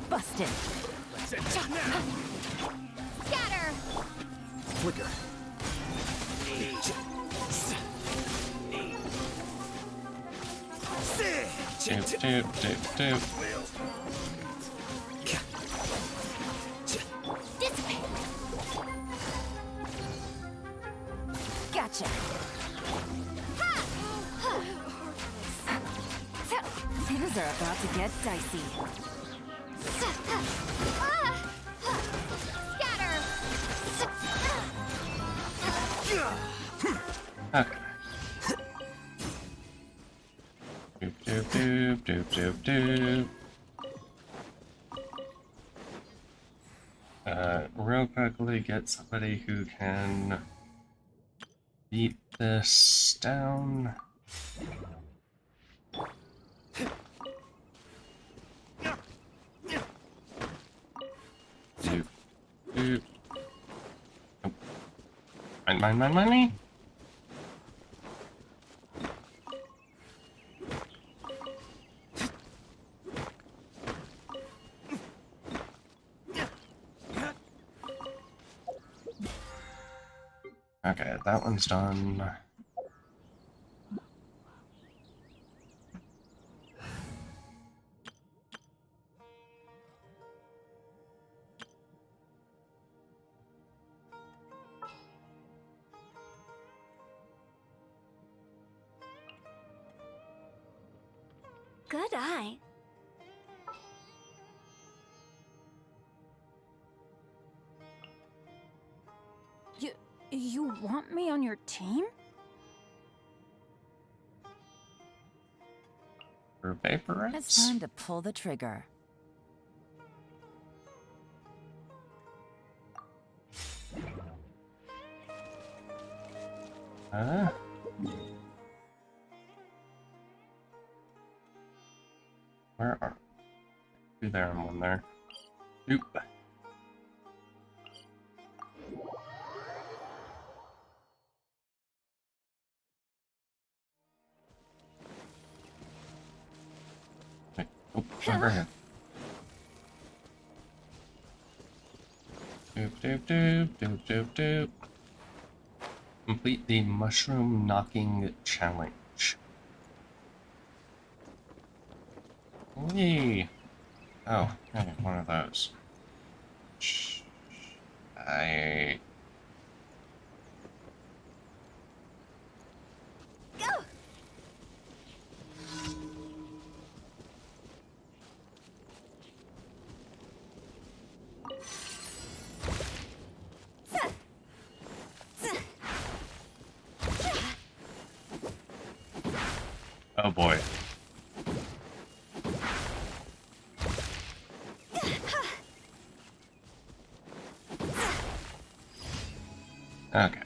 S10: Busted!
S9: Scatter! Flicker.
S1: Doop doop doop doop.
S10: Dissipate! Gotcha! Things are about to get dicey.
S1: Okay. Doop doop doop doop doop doop. Real quickly get somebody who can beat this down. Doop doop. Oh. Mine, money. Okay, that one's done.
S3: Good eye.
S10: You want me on your team?
S1: For Vaporettes?
S10: It's time to pull the trigger.
S1: Where are two there and one there? Nope. Wait, oh, over here. Doop doop doop doop doop doop. Complete the mushroom knocking challenge. Yay! Oh, hey, one of those. I...
S10: Go!
S1: Oh boy. Okay.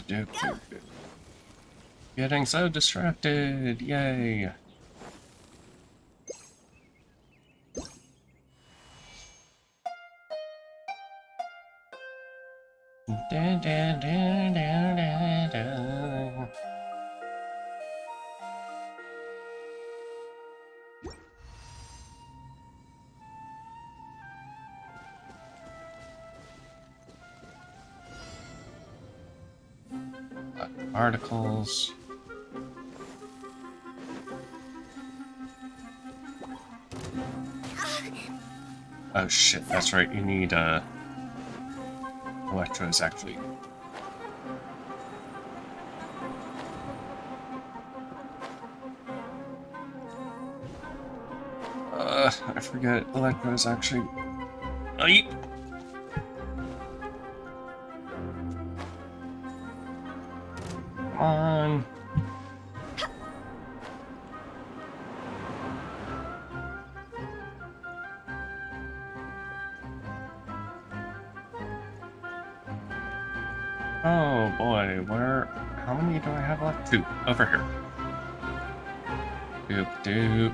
S1: Doop, doop, doop. Getting so distracted, yay. Da, da, da, da, da, da. Articles. Oh shit, that's right, you need Electros actually. I forget Electros actually. Aye. Come on. Oh boy, how many do I have left? 2, over here. Doop doop.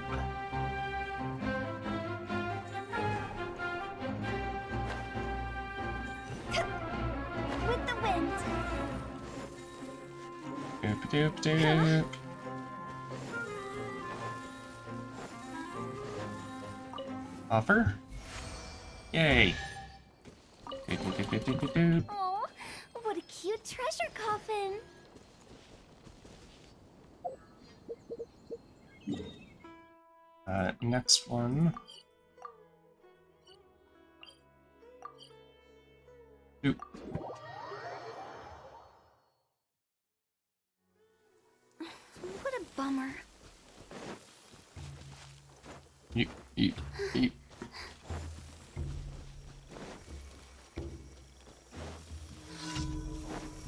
S2: With the wind.
S1: Doop doop doop. Offer? Yay. Doop doop doop doop doop doop.
S11: Oh, what a cute treasure coffin.
S1: Next one. Doop.
S11: What a bummer.
S1: Eat.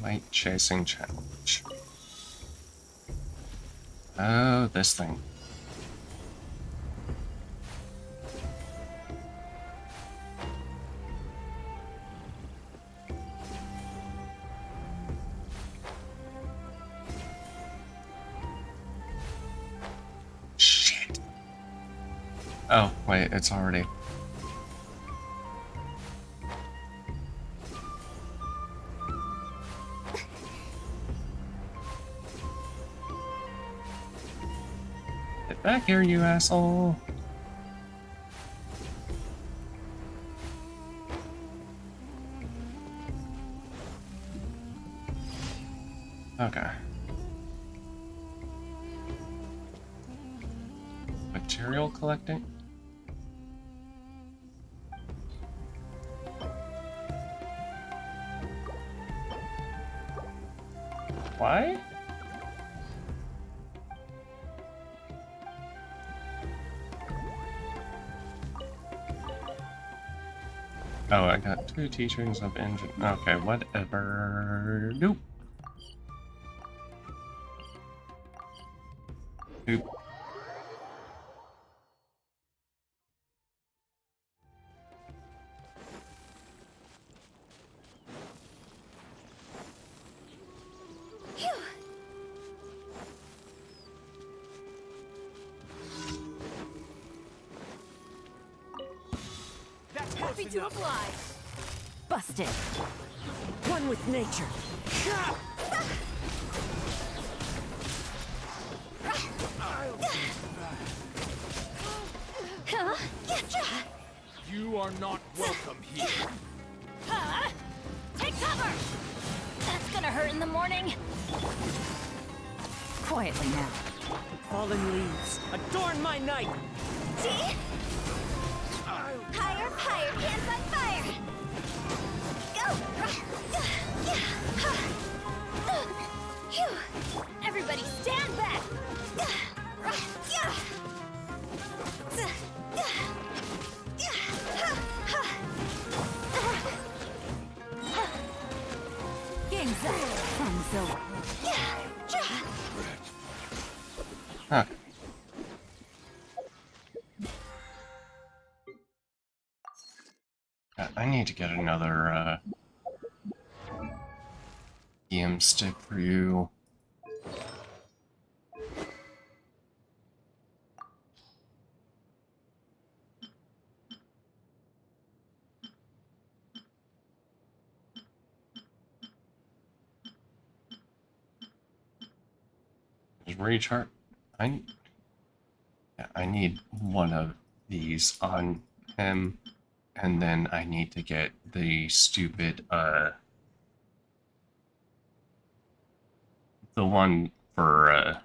S1: Light chasing challenge. Oh, this thing. Shit. Oh, wait, it's already. Get back here, you asshole. Okay. Material collecting? Why? Oh, I got 2 teachings of engine. Okay, whatever. Nope. Nope.
S10: Happy to apply.
S16: Busted. One with nature.
S9: You are not welcome here.
S10: Take cover! That's gonna hurt in the morning.
S16: Quietly now. Fallen leaves, adorn my night!
S2: See? Higher, higher, pants on fire! Go!
S10: Phew. Everybody stand back!
S16: Game's up. Fun's over.
S1: Huh. I need to get another EM stick for you. Recharge. I need one of these on him, and then I need to get the stupid the one for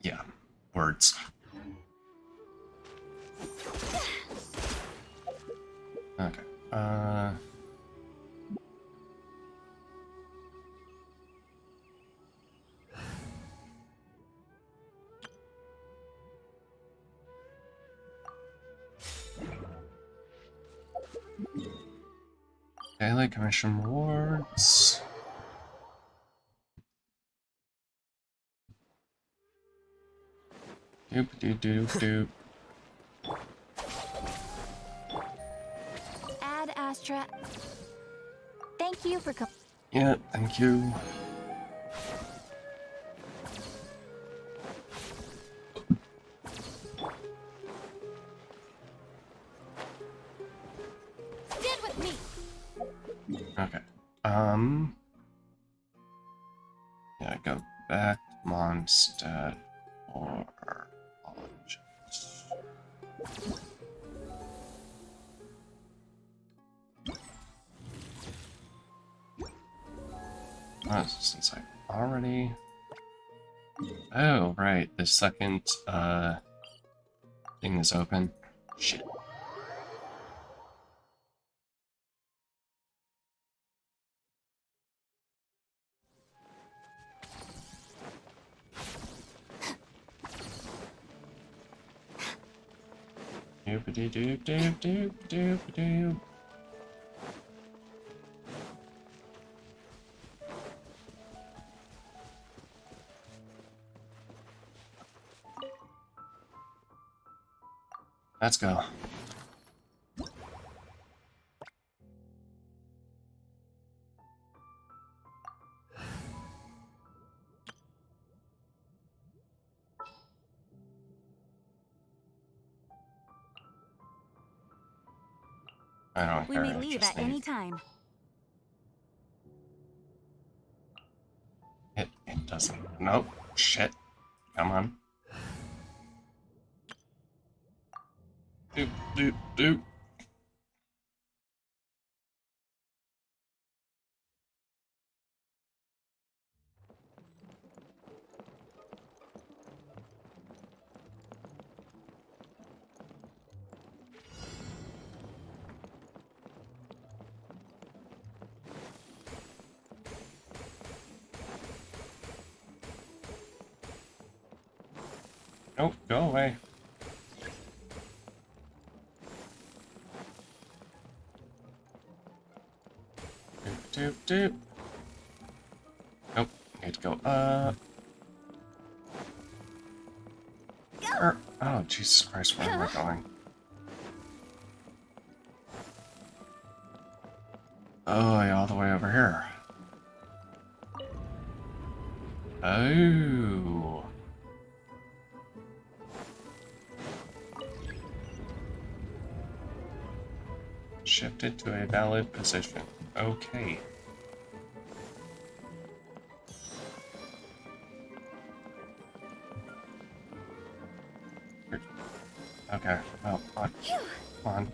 S1: yeah, words. Okay. Daily commission rewards. Doop doop doop doop.
S3: Ad Astra. Thank you for
S1: Yeah, thank you.
S10: Stand with me.
S1: Okay. Yeah, go back to Mondstadt or Origins. Oh, since I already... Oh, right, the second, thing is open. Shit. Doop doop doop doop doop doop. Let's go. I don't
S3: We
S1: care.
S3: may
S1: I
S3: leave
S1: just
S3: at
S1: need-
S3: any time.
S1: It doesn't. Nope. Shit. Come on. Doop doop doop. Nope, go away. Doop doop doop. Nope, need to go up. Oh, Jesus Christ, where am I going? Oh, yeah, all the way over here. Oh. Shifted to a valid position. Okay. Okay, well, come on. Come on.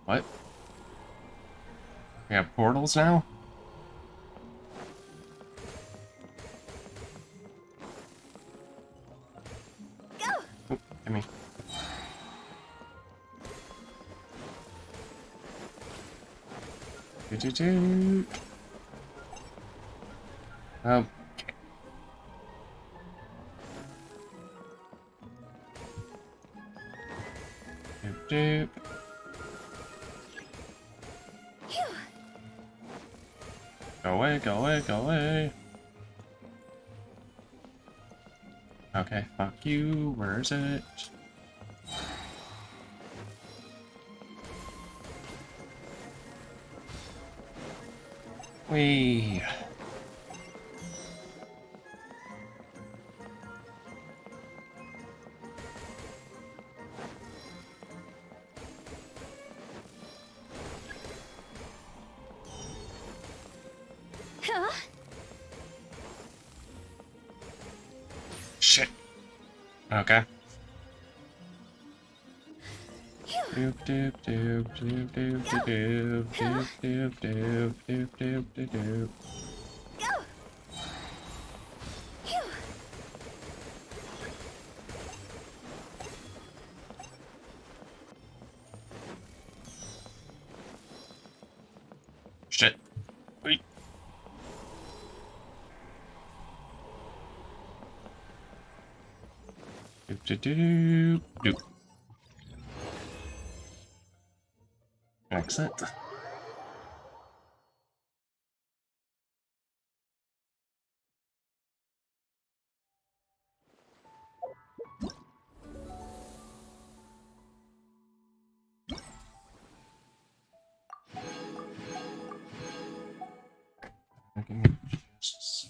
S1: What? We have portals now? Go! Oop, give me. Do. Okay. Doop. Go away, go away, go away. Okay, fuck you. Where is it? Wee. Shit. Okay. Doop doop doop doop doop doop doop doop doop doop doop doop doop. Shit. Wait. Doop doop doop doop. Exit. Give me just a second.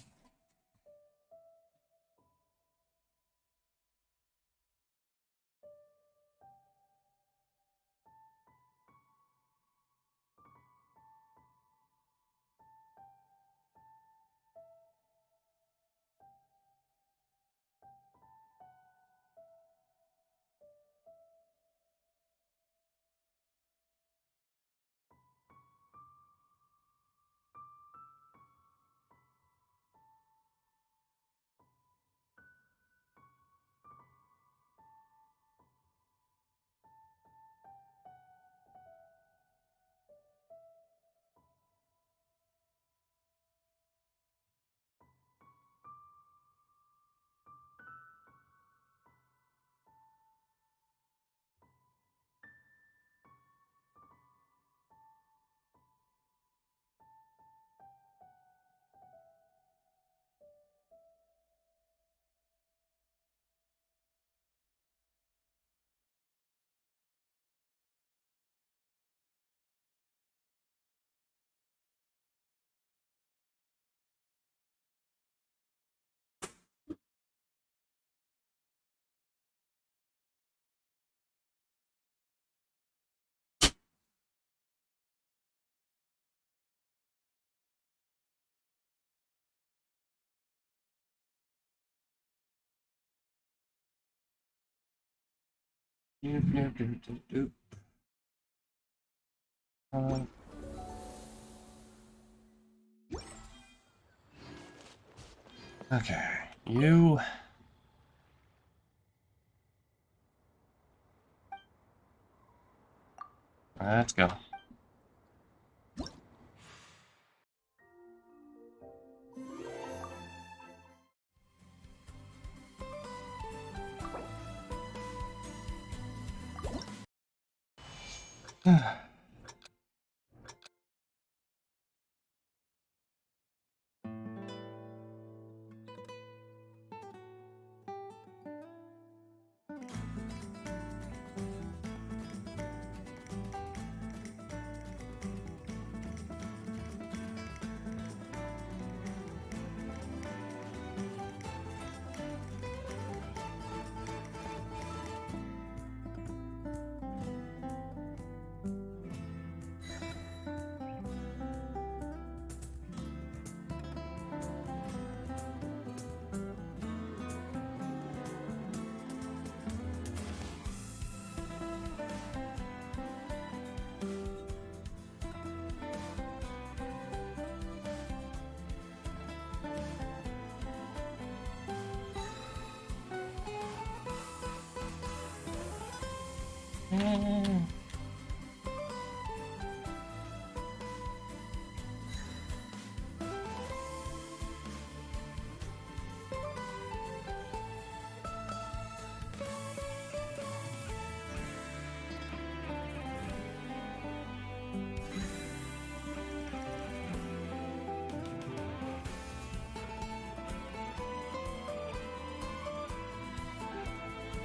S1: Doop doop doop doop doop. Okay, you. Let's go.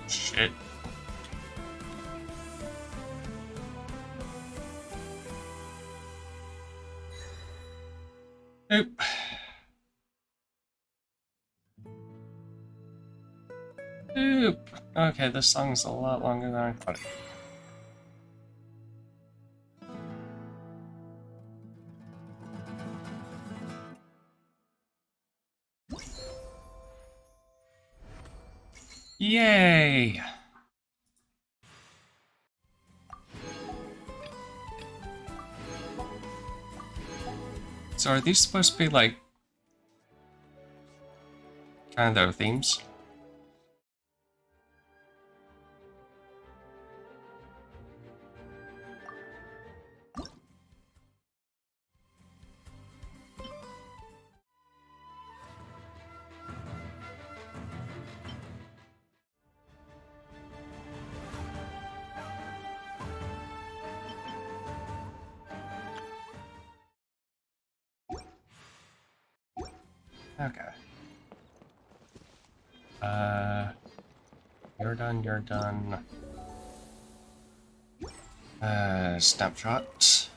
S1: Shit. Nope. Nope. Okay, this song's a lot longer than I thought. Yay! So are these supposed to be like kind of their themes? Okay. You're done, you're done. Snapshot.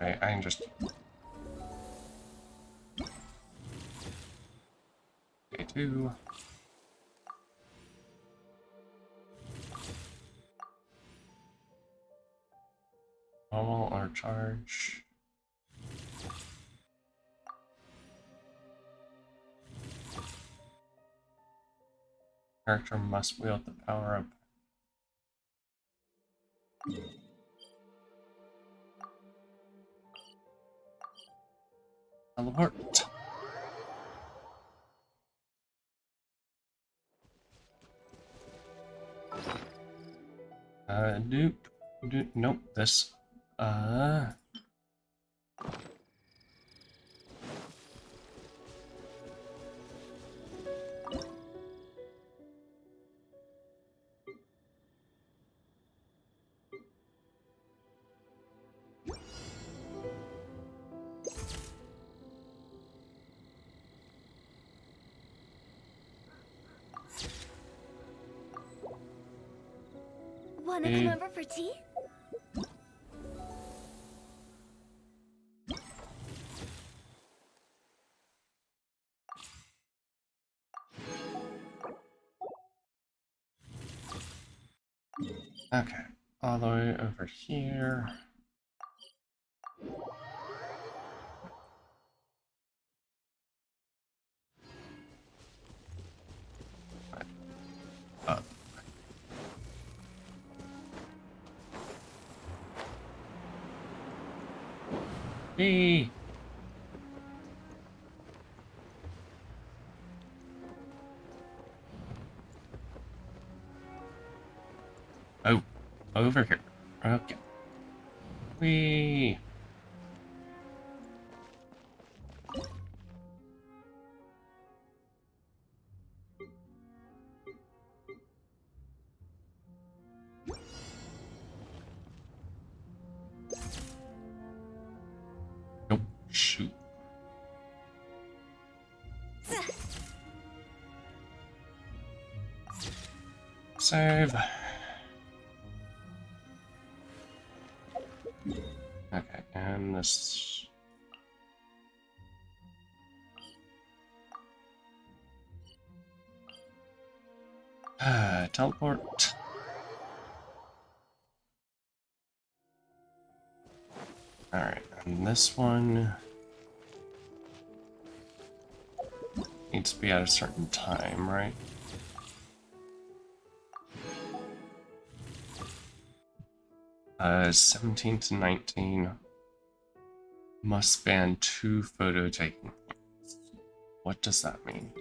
S1: Okay, I can just... Okay, 2. Normal or charge. Character must wield the power up. Teleport. Nope, this,
S11: Wanna come over for tea?
S1: okay, all the way over here. Up. B. Oh, over here. Okay. Whee. Nope. Shoot. Save. Okay, and this. Teleport. Alright, and this one needs to be at a certain time, right? Uh, 17 to 19 must span 2 photo taking points. What does that mean?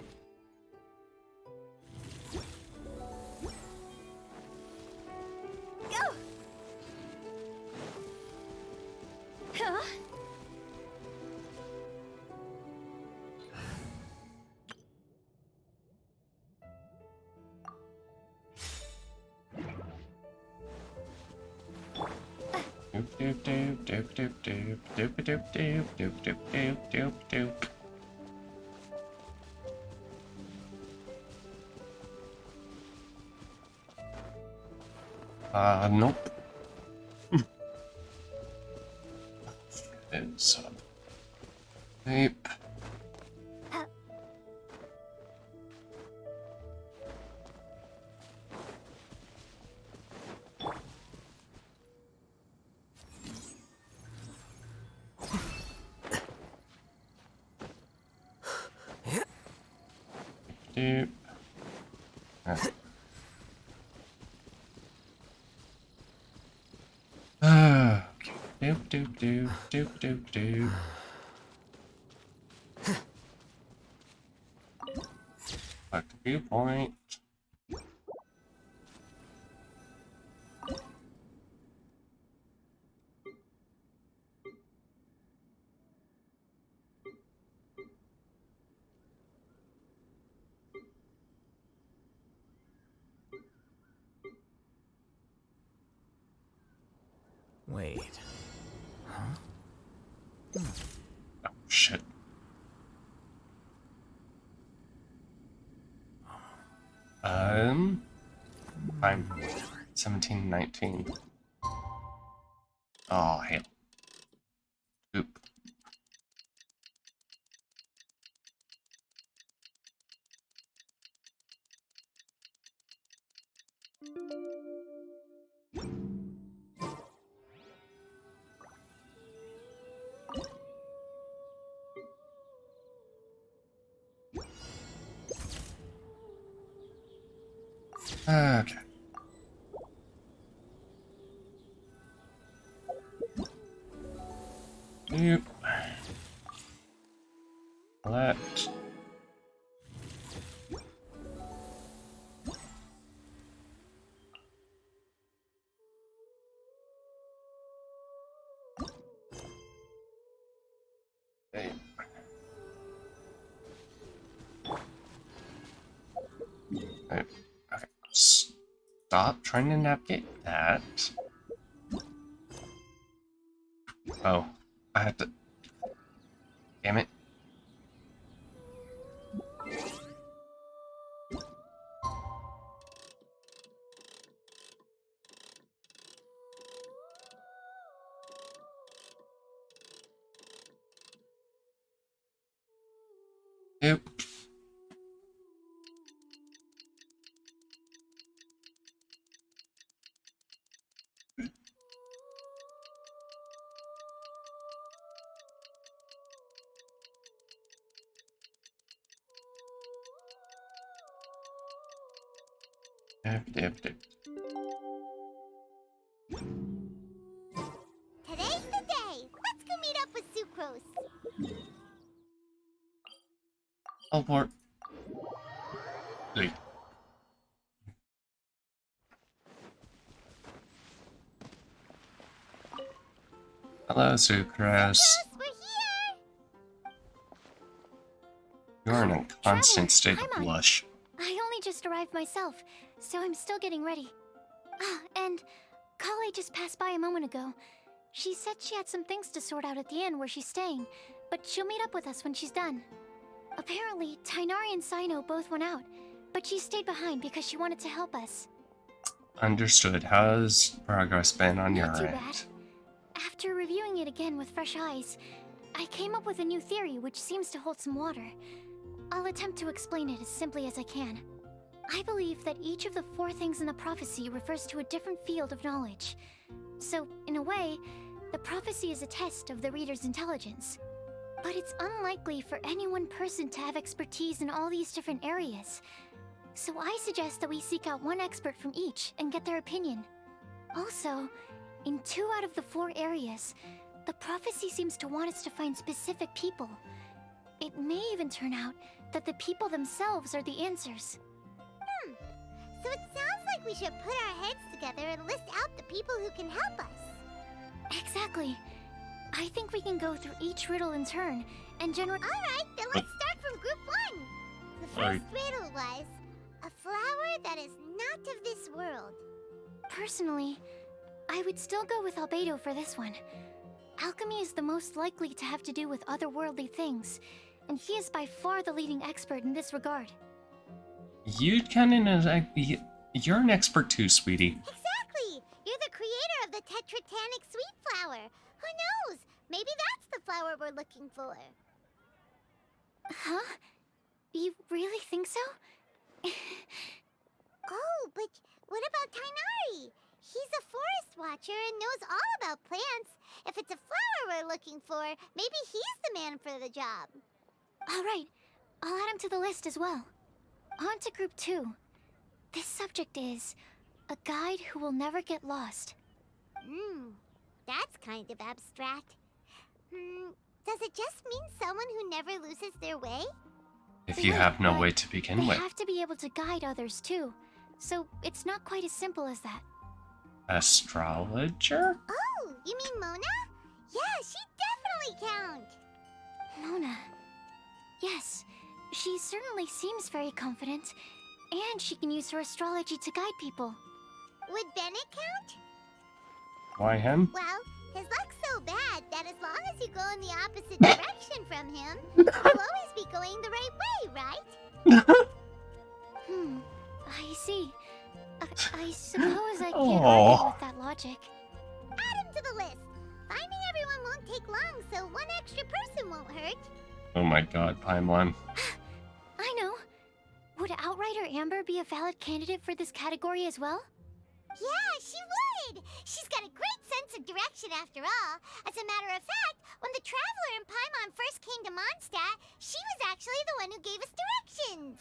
S1: Doop doop doop doop doop doop doop doop doop doop doop doop doop. Nope. It's tape. doop. Okay. Doop doop doop doop doop doop. Back to viewpoint.
S9: Wait. Huh?
S1: Oh, shit. I'm 1719. Oh, hell. Oop. Okay. Yep. Left. Hey. Right. Okay. Stop trying to navigate that. Oh, I have to. Damn it. Yep. Dip.
S2: Today's the day. Let's go meet up with Sucrose.
S1: Teleport. Wait. Hello, Sucrose.
S2: We're here.
S1: You're in a constant state of
S4: Paimon.
S1: blush.
S4: I only just arrived myself, so I'm still getting ready. Ah, and Kale just passed by a moment ago. She said she had some things to sort out at the inn where she's staying, but she'll meet up with us when she's done. Apparently, Tighnari and Sino both went out, but she stayed behind because she wanted to help us.
S1: Understood. How's progress been on your
S4: Not too
S1: end?
S4: bad. After reviewing it again with fresh eyes, I came up with a new theory which seems to hold some water. I'll attempt to explain it as simply as I can. I believe that each of the 4 things in the prophecy refers to a different field of knowledge. So, in a way, the prophecy is a test of the reader's intelligence. But it's unlikely for any one person to have expertise in all these different areas. So I suggest that we seek out one expert from each and get their opinion. Also, in 2 out of the 4 areas, the prophecy seems to want us to find specific people. It may even turn out that the people themselves are the answers.
S2: So it sounds like we should put our heads together and list out the people who can help us.
S4: Exactly. I think we can go through each riddle in turn and generate.
S2: Alright, then let's start from group 1. The first riddle was a flower that is not of this world.
S4: Personally, I would still go with Albedo for this one. Alchemy is the most likely to have to do with otherworldly things, and he is by far the leading expert in this regard.
S1: You're an expert too, sweetie.
S2: Exactly! You're the creator of the Tetratanic sweet flower. Who knows? Maybe that's the flower we're looking for.
S4: Huh? You really think so?
S2: Oh, but what about Tighnari? He's a forest watcher and knows all about plants. If it's a flower we're looking for, maybe he's the man for the job.
S4: All right. I'll add him to the list as well. On to Group 2. This subject is a guide who will never get lost.
S2: That's kind of abstract. Does it just mean someone who never loses their way?
S1: If you have no way to begin
S4: They
S1: with.
S4: have to be able to guide others too, so it's not quite as simple as that.
S1: Astrologer?
S2: Oh, you mean Mona? Yeah, she definitely counts.
S4: Mona. Yes, she certainly seems very confident, and she can use her astrology to guide people.
S2: Would Bennett count?
S1: Why him?
S2: Well, his luck's so bad that as long as you go in the opposite direction from him, you'll always be going the right way, right?
S4: I see. I suppose I can't
S1: Aw.
S4: argue with that logic.
S2: Add him to the list. Finding everyone won't take long, so one extra person won't hurt.
S1: Oh my god, Paimon.
S4: I know. Would Outrider Amber be a valid candidate for this category as well?
S2: Yeah, she would! She's got a great sense of direction after all. As a matter of fact, when the Traveler and Paimon first came to Mondstadt, she was actually the one who gave us directions.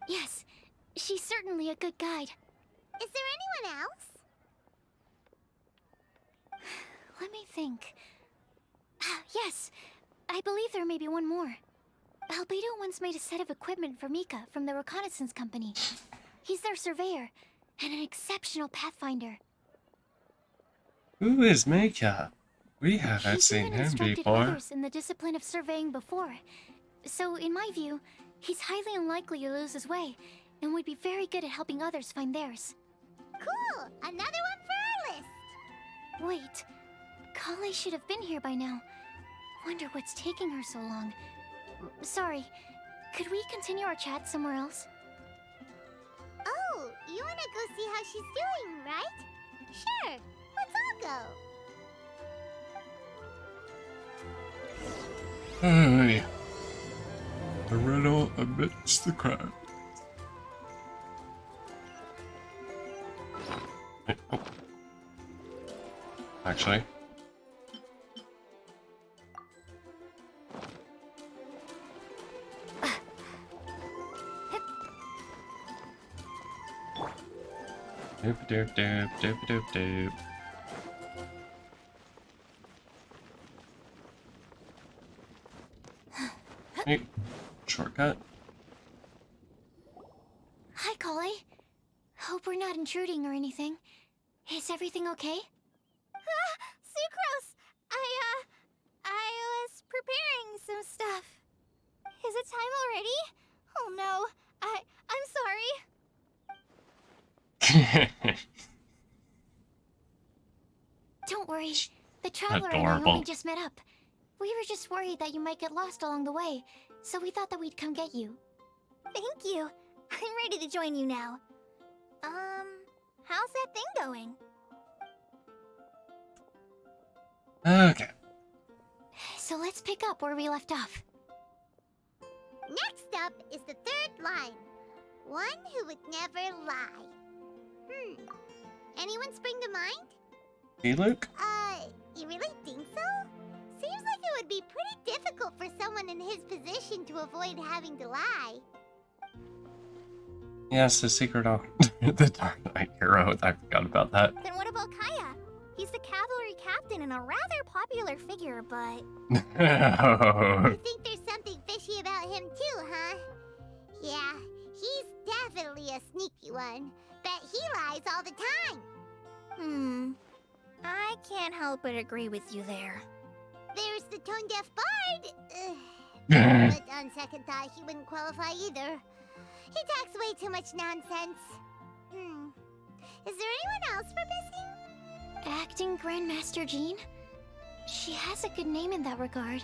S4: Yes, she's certainly a good guide.
S2: Is there anyone else?
S4: Let me think. Yes, I believe there may be one more. Albedo once made a set of equipment for Mika from the reconnaissance company. He's their surveyor, and an exceptional pathfinder.
S1: Who is Mika? We haven't
S4: He's
S1: seen
S4: even
S1: him
S4: instructed
S1: before.
S4: others in the discipline of surveying before. So, in my view, he's highly unlikely to lose his way, and would be very good at helping others find theirs.
S2: Cool! Another one for our list!
S4: Wait, Kale should have been here by now. Wonder what's taking her so long. Sorry, could we continue our chat somewhere else?
S2: Oh, you wanna go see how she's doing, right? Sure, let's all go.
S1: Hey. The riddle amidst the crowd. Wait, oh. Actually. Doop doop doop doop doop doop. Hey, shortcut.
S4: Hi, Kale. Hope we're not intruding or anything. Is everything okay?
S2: Sucrose! I was preparing some stuff. Is it time already? Oh no, I'm sorry.
S4: Don't worry. The Traveler and I only just met up. We were just worried that you might get lost along the way, so we thought that we'd come get you.
S2: Thank you. I'm ready to join you now. How's that thing going?
S1: Okay.
S4: So let's pick up where we left off.
S2: Next up is the third line. One who would never lie. Anyone spring to mind?
S1: Hey, Luke?
S2: You really think so? Seems like it would be pretty difficult for someone in his position to avoid having to lie.
S1: Yes, the secret of the Dark Knight hero. I forgot about that.
S2: Then what about Kaya? He's the cavalry captain and a rather popular figure, but... You think there's something fishy about him too, huh? Yeah, he's definitely a sneaky one. Bet he lies all the time. I can't help but agree with you there. There's the tone-deaf bard. But on second thought, he wouldn't qualify either. He talks way too much nonsense. Is there anyone else we're missing?
S4: Acting Grandmaster Jean? She has a good name in that regard,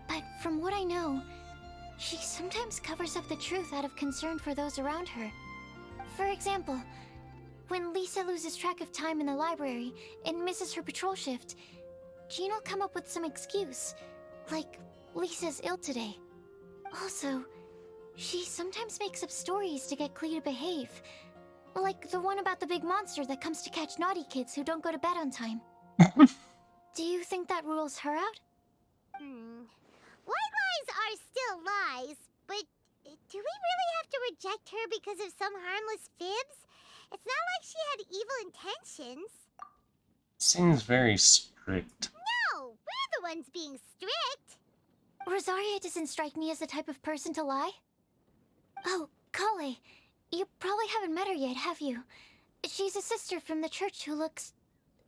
S4: but from what I know, she sometimes covers up the truth out of concern for those around her. For example, when Lisa loses track of time in the library and misses her patrol shift, Jean will come up with some excuse, like Lisa's ill today. Also, she sometimes makes up stories to get Klee to behave, like the one about the big monster that comes to catch naughty kids who don't go to bed on time. Do you think that rules her out?
S2: White lies are still lies, but Do we really have to reject her because of some harmless fibs? It's not like she had evil intentions.
S1: Seems very strict.
S2: No, we're the ones being strict.
S4: Rosaria doesn't strike me as the type of person to lie. Oh, Kale, you probably haven't met her yet, have you? She's a sister from the church who looks,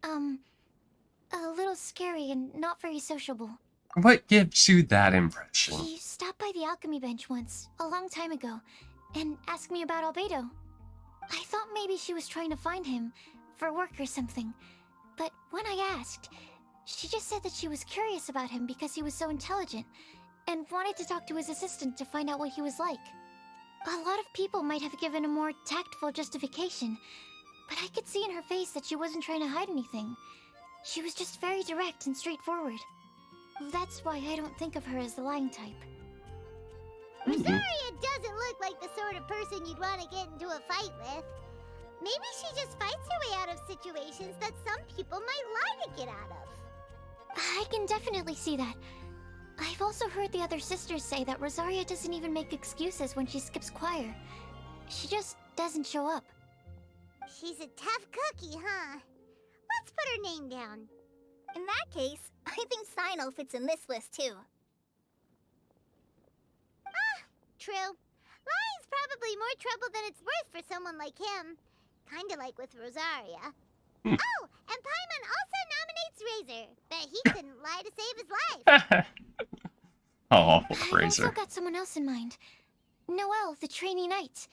S4: a little scary and not very sociable.
S1: What gives you that impression?
S4: She stopped by the alchemy bench once, a long time ago, and asked me about Albedo. I thought maybe she was trying to find him, for work or something. But when I asked, she just said that she was curious about him because he was so intelligent, and wanted to talk to his assistant to find out what he was like. A lot of people might have given a more tactful justification, but I could see in her face that she wasn't trying to hide anything. She was just very direct and straightforward. That's why I don't think of her as the lying type.
S2: Rosaria doesn't look like the sort of person you'd want to get into a fight with. Maybe she just fights her way out of situations that some people might lie to get out of.
S4: I can definitely see that. I've also heard the other sisters say that Rosaria doesn't even make excuses when she skips choir. She just doesn't show up.
S2: She's a tough cookie, huh? Let's put her name down.
S6: In that case, I think Sino fits in this list too.
S2: True. Lying's probably more trouble than it's worth for someone like him. Kinda like with Rosaria. Oh, and Paimon also nominates Razor. Bet he couldn't lie to save his life.
S1: Oh,
S4: I've
S1: Razor.
S4: also got someone else in mind. Noelle, the trainee knight.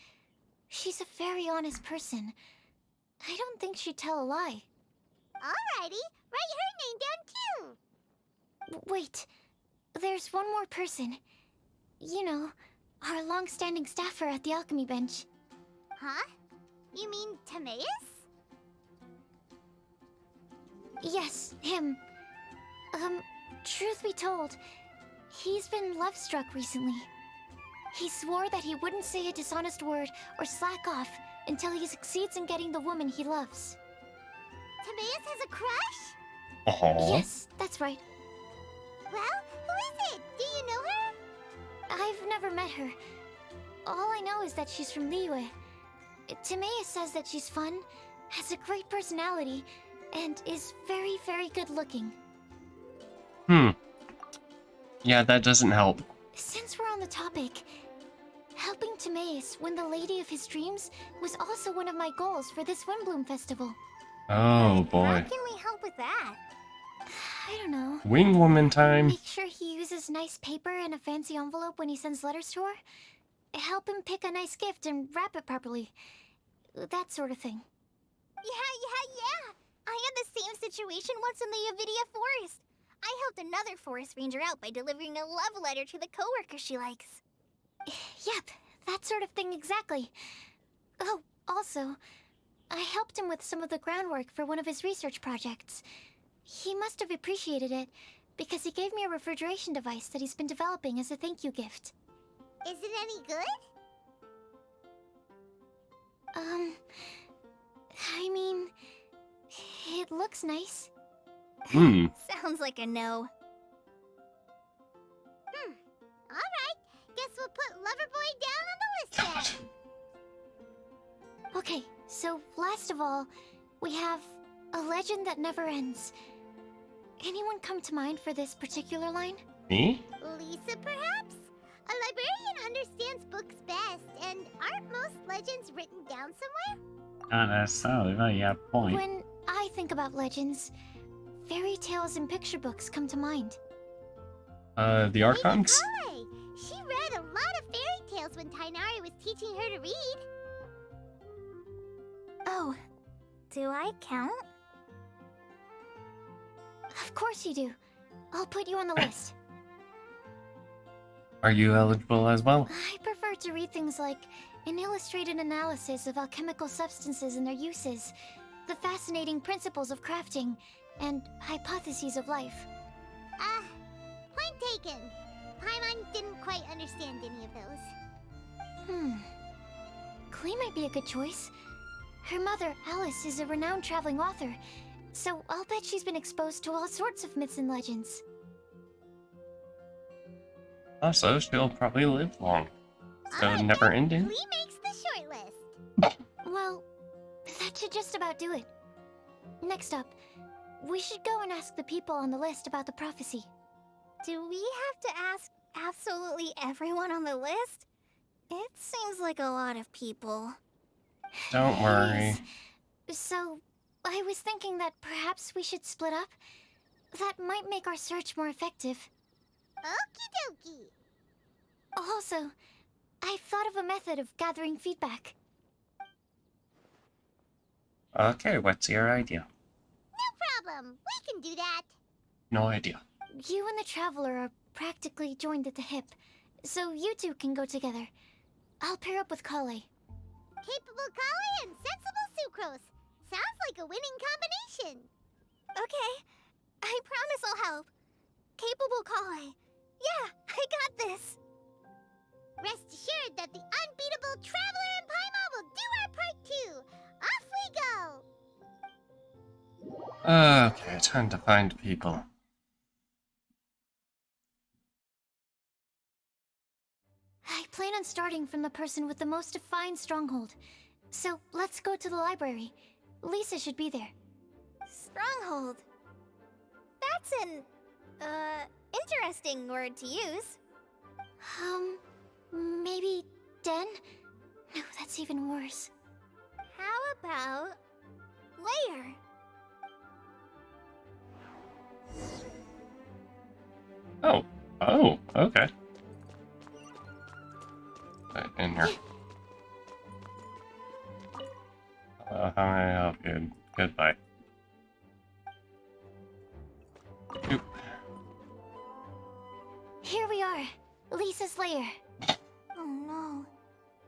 S4: She's a very honest person. I don't think she'd tell a lie.
S2: Alrighty, write her name down too.
S4: Wait, there's one more person. You know, our long-standing staffer at the alchemy bench.
S2: Huh? You mean Timaeus?
S4: Yes, him. Truth be told, he's been love-struck recently. He swore that he wouldn't say a dishonest word or slack off until he succeeds in getting the woman he loves.
S2: Timaeus has a crush?
S1: Aww.
S4: Yes, that's right.
S2: Well, who is it? Do you know her?
S4: I've never met her. All I know is that she's from Liyue. Timaeus says that she's fun, has a great personality, and is very, very good looking.
S1: Yeah, that doesn't help.
S4: Since we're on the topic, helping Timaeus win the lady of his dreams was also one of my goals for this Windbloom Festival.
S1: Oh boy.
S6: How can we help with that?
S4: I don't know.
S1: Wing woman time.
S4: Make sure he uses nice paper and a fancy envelope when he sends letters to her. Help him pick a nice gift and wrap it properly. That sort of thing.
S6: Yeah. I had the same situation once in the Avidia Forest. I helped another forest ranger out by delivering a love letter to the coworker she likes.
S4: Yep, that sort of thing exactly. Oh, also, I helped him with some of the groundwork for one of his research projects. He must have appreciated it, because he gave me a refrigeration device that he's been developing as a thank you gift.
S2: Is it any good?
S4: I mean, it looks nice.
S6: Sounds like a no.
S2: Alright, guess we'll put Loverboy down on the list then.
S4: Okay, so last of all, we have a legend that never ends. Anyone come to mind for this particular line?
S1: Me?
S2: Lisa, perhaps? A librarian understands books best, and aren't most legends written down somewhere?
S17: Not necessarily, but you have a point.
S4: When I think about legends, fairy tales and picture books come to mind.
S1: The Archons?
S2: Hi! She read a lot of fairy tales when Tainari was teaching her to read.
S6: Oh, do I count?
S4: Of course you do. I'll put you on the list.
S1: Are you eligible as well?
S4: I prefer to read things like an illustrated analysis of alchemical substances and their uses, the fascinating principles of crafting, and hypotheses of life.
S2: Point taken. Paimon didn't quite understand any of those.
S4: Klee might be a good choice. Her mother, Alice, is a renowned traveling author, so I'll bet she's been exposed to all sorts of myths and legends.
S1: Also, she'll probably live long. So never ending?
S2: Klee makes the short list.
S4: Well, that should just about do it. Next up, we should go and ask the people on the list about the prophecy.
S6: Do we have to ask absolutely everyone on the list? It seems like a lot of people.
S1: Don't worry.
S4: So, I was thinking that perhaps we should split up. That might make our search more effective.
S2: Okie dokie.
S4: Also, I've thought of a method of gathering feedback.
S1: Okay, what's your idea?
S2: No problem. We can do that.
S1: No idea.
S4: You and the Traveler are practically joined at the hip, so you two can go together. I'll pair up with Kale.
S2: Capable Kale and sensible Sucrose. Sounds like a winning combination.
S6: Okay, I promise I'll help. Capable Kale. Yeah, I got this.
S2: Rest assured that the unbeatable Traveler and Paimon will do our part too. Off we go.
S1: Okay, time to find people.
S4: I plan on starting from the person with the most defined stronghold. So let's go to the library. Lisa should be there.
S6: Stronghold. That's an, interesting word to use.
S4: Maybe den? No, that's even worse.
S6: How about layer?
S1: Oh, okay. In here. How may I help you? Goodbye. Oop.
S4: Here we are, Lisa's lair.
S6: Oh no,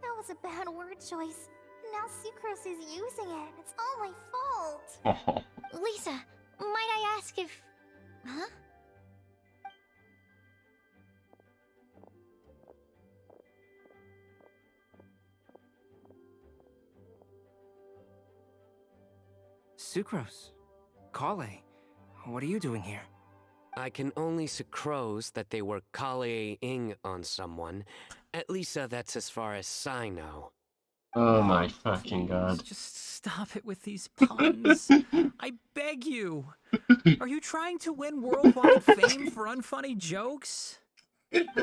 S6: that was a bad word choice. Now Sucrose is using it. It's all my fault.
S1: Oh.
S4: Lisa, might I ask if... Huh?
S8: Sucrose. Kale. What are you doing here?
S5: I can only sucrose that they were Kale-ing on someone. At least that's as far as I know.
S1: Oh my fucking god.
S7: Just stop it with these puns. I beg you. Are you trying to win worldwide fame for unfunny jokes?
S6: Is Lisa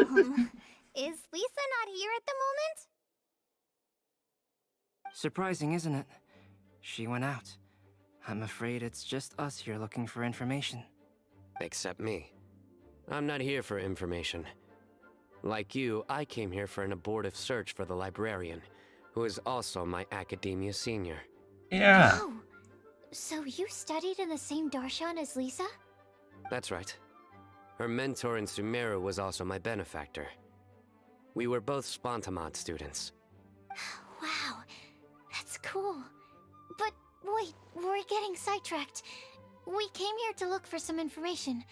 S6: not here at the moment?
S8: Surprising, isn't it? She went out. I'm afraid it's just us here looking for information.
S5: Except me. I'm not here for information. Like you, I came here for an abortive search for the librarian, who is also my academia senior.
S1: Yeah.
S4: Oh, so you studied in the same Darshan as Lisa?
S5: That's right. Her mentor in Sumeru was also my benefactor. We were both Spontamod students.
S4: Wow, that's cool. But wait, we're getting sidetracked. We came here to look for some information.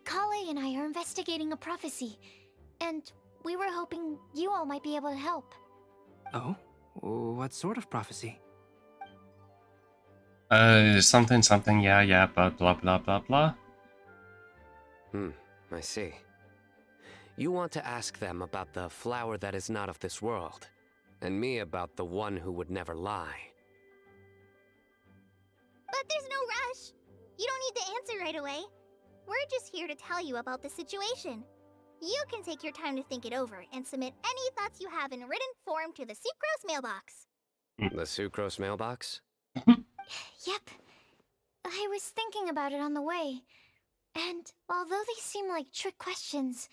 S4: Kale and I are investigating a prophecy, and we were hoping you all might be able to help.
S8: Oh? What sort of prophecy?
S1: Something, yeah, blah, blah, blah.
S5: I see. You want to ask them about the flower that is not of this world, and me about the one who would never lie.
S6: But there's no rush. You don't need to answer right away. We're just here to tell you about the situation. You can take your time to think it over and submit any thoughts you have in written form to the Sucrose mailbox.
S5: The Sucrose mailbox?
S4: Yep. I was thinking about it on the way. And although they seem like trick questions,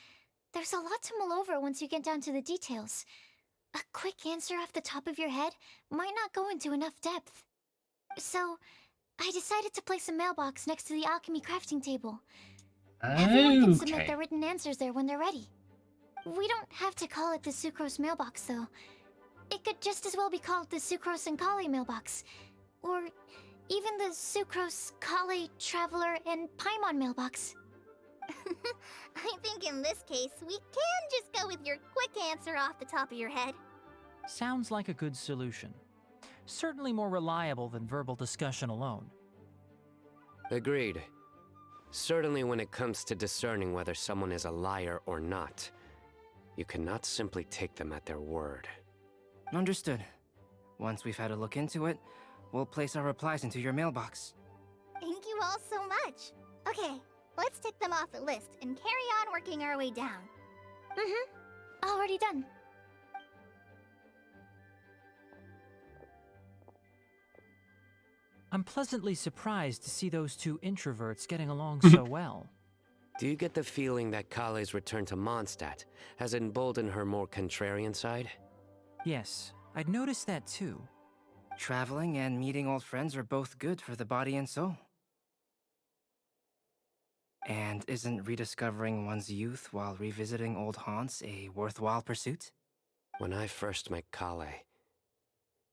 S4: there's a lot to mull over once you get down to the details. A quick answer off the top of your head might not go into enough depth. So, I decided to place a mailbox next to the alchemy crafting table. Everyone can submit their written answers there when they're ready. We don't have to call it the Sucrose mailbox, though. It could just as well be called the Sucrose and Kale mailbox. Or even the Sucrose, Kale, Traveler, and Paimon mailbox.
S6: I think in this case, we can just go with your quick answer off the top of your head.
S7: Sounds like a good solution. Certainly more reliable than verbal discussion alone.
S5: Agreed. Certainly when it comes to discerning whether someone is a liar or not. You cannot simply take them at their word.
S8: Understood. Once we've had a look into it, we'll place our replies into your mailbox.
S2: Thank you all so much. Okay, let's tick them off the list and carry on working our way down.
S4: Already done.
S7: I'm pleasantly surprised to see those two introverts getting along so well.
S5: Do you get the feeling that Kale's return to Mondstadt has emboldened her more contrarian side?
S7: Yes, I'd noticed that too.
S8: Traveling and meeting old friends are both good for the body and soul. And isn't rediscovering one's youth while revisiting old haunts a worthwhile pursuit?
S5: When I first met Kale,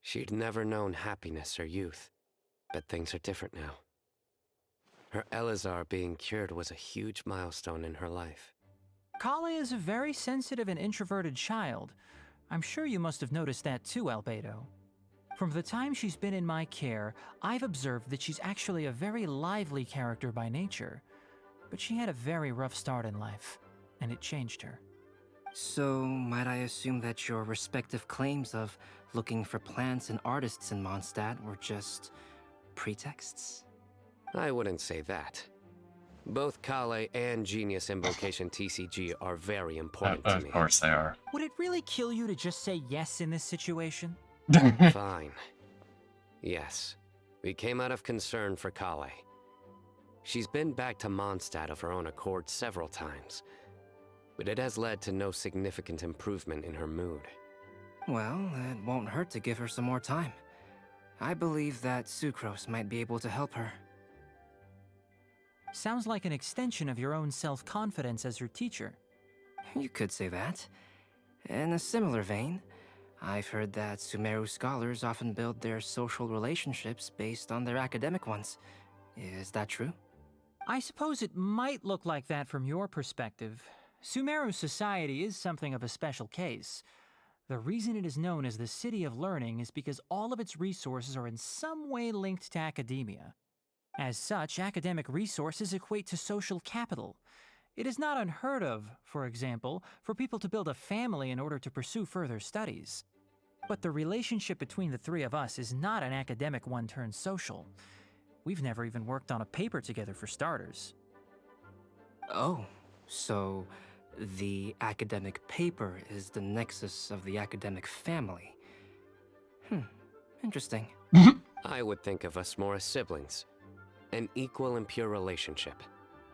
S5: she'd never known happiness or youth. But things are different now. Her Elazar being cured was a huge milestone in her life.
S7: Kale is a very sensitive and introverted child. I'm sure you must have noticed that too, Albedo. From the time she's been in my care, I've observed that she's actually a very lively character by nature. But she had a very rough start in life, and it changed her.
S8: So, might I assume that your respective claims of looking for plants and artists in Mondstadt were just pretexts?
S5: I wouldn't say that. Both Kale and Genius Invocation TCG are very important to me.
S1: Of course they are.
S7: Would it really kill you to just say yes in this situation?
S5: Fine. Yes. We came out of concern for Kale. She's been back to Mondstadt of her own accord several times, but it has led to no significant improvement in her mood.
S8: Well, it won't hurt to give her some more time. I believe that Sucrose might be able to help her.
S7: Sounds like an extension of your own self-confidence as her teacher.
S8: You could say that. In a similar vein, I've heard that Sumeru scholars often build their social relationships based on their academic ones. Is that true?
S7: I suppose it might look like that from your perspective. Sumeru society is something of a special case. The reason it is known as the City of Learning is because all of its resources are in some way linked to academia. As such, academic resources equate to social capital. It is not unheard of, for example, for people to build a family in order to pursue further studies. But the relationship between the three of us is not an academic one turned social. We've never even worked on a paper together for starters.
S8: Oh, so the academic paper is the nexus of the academic family. Interesting.
S5: I would think of us more as siblings. An equal and pure relationship,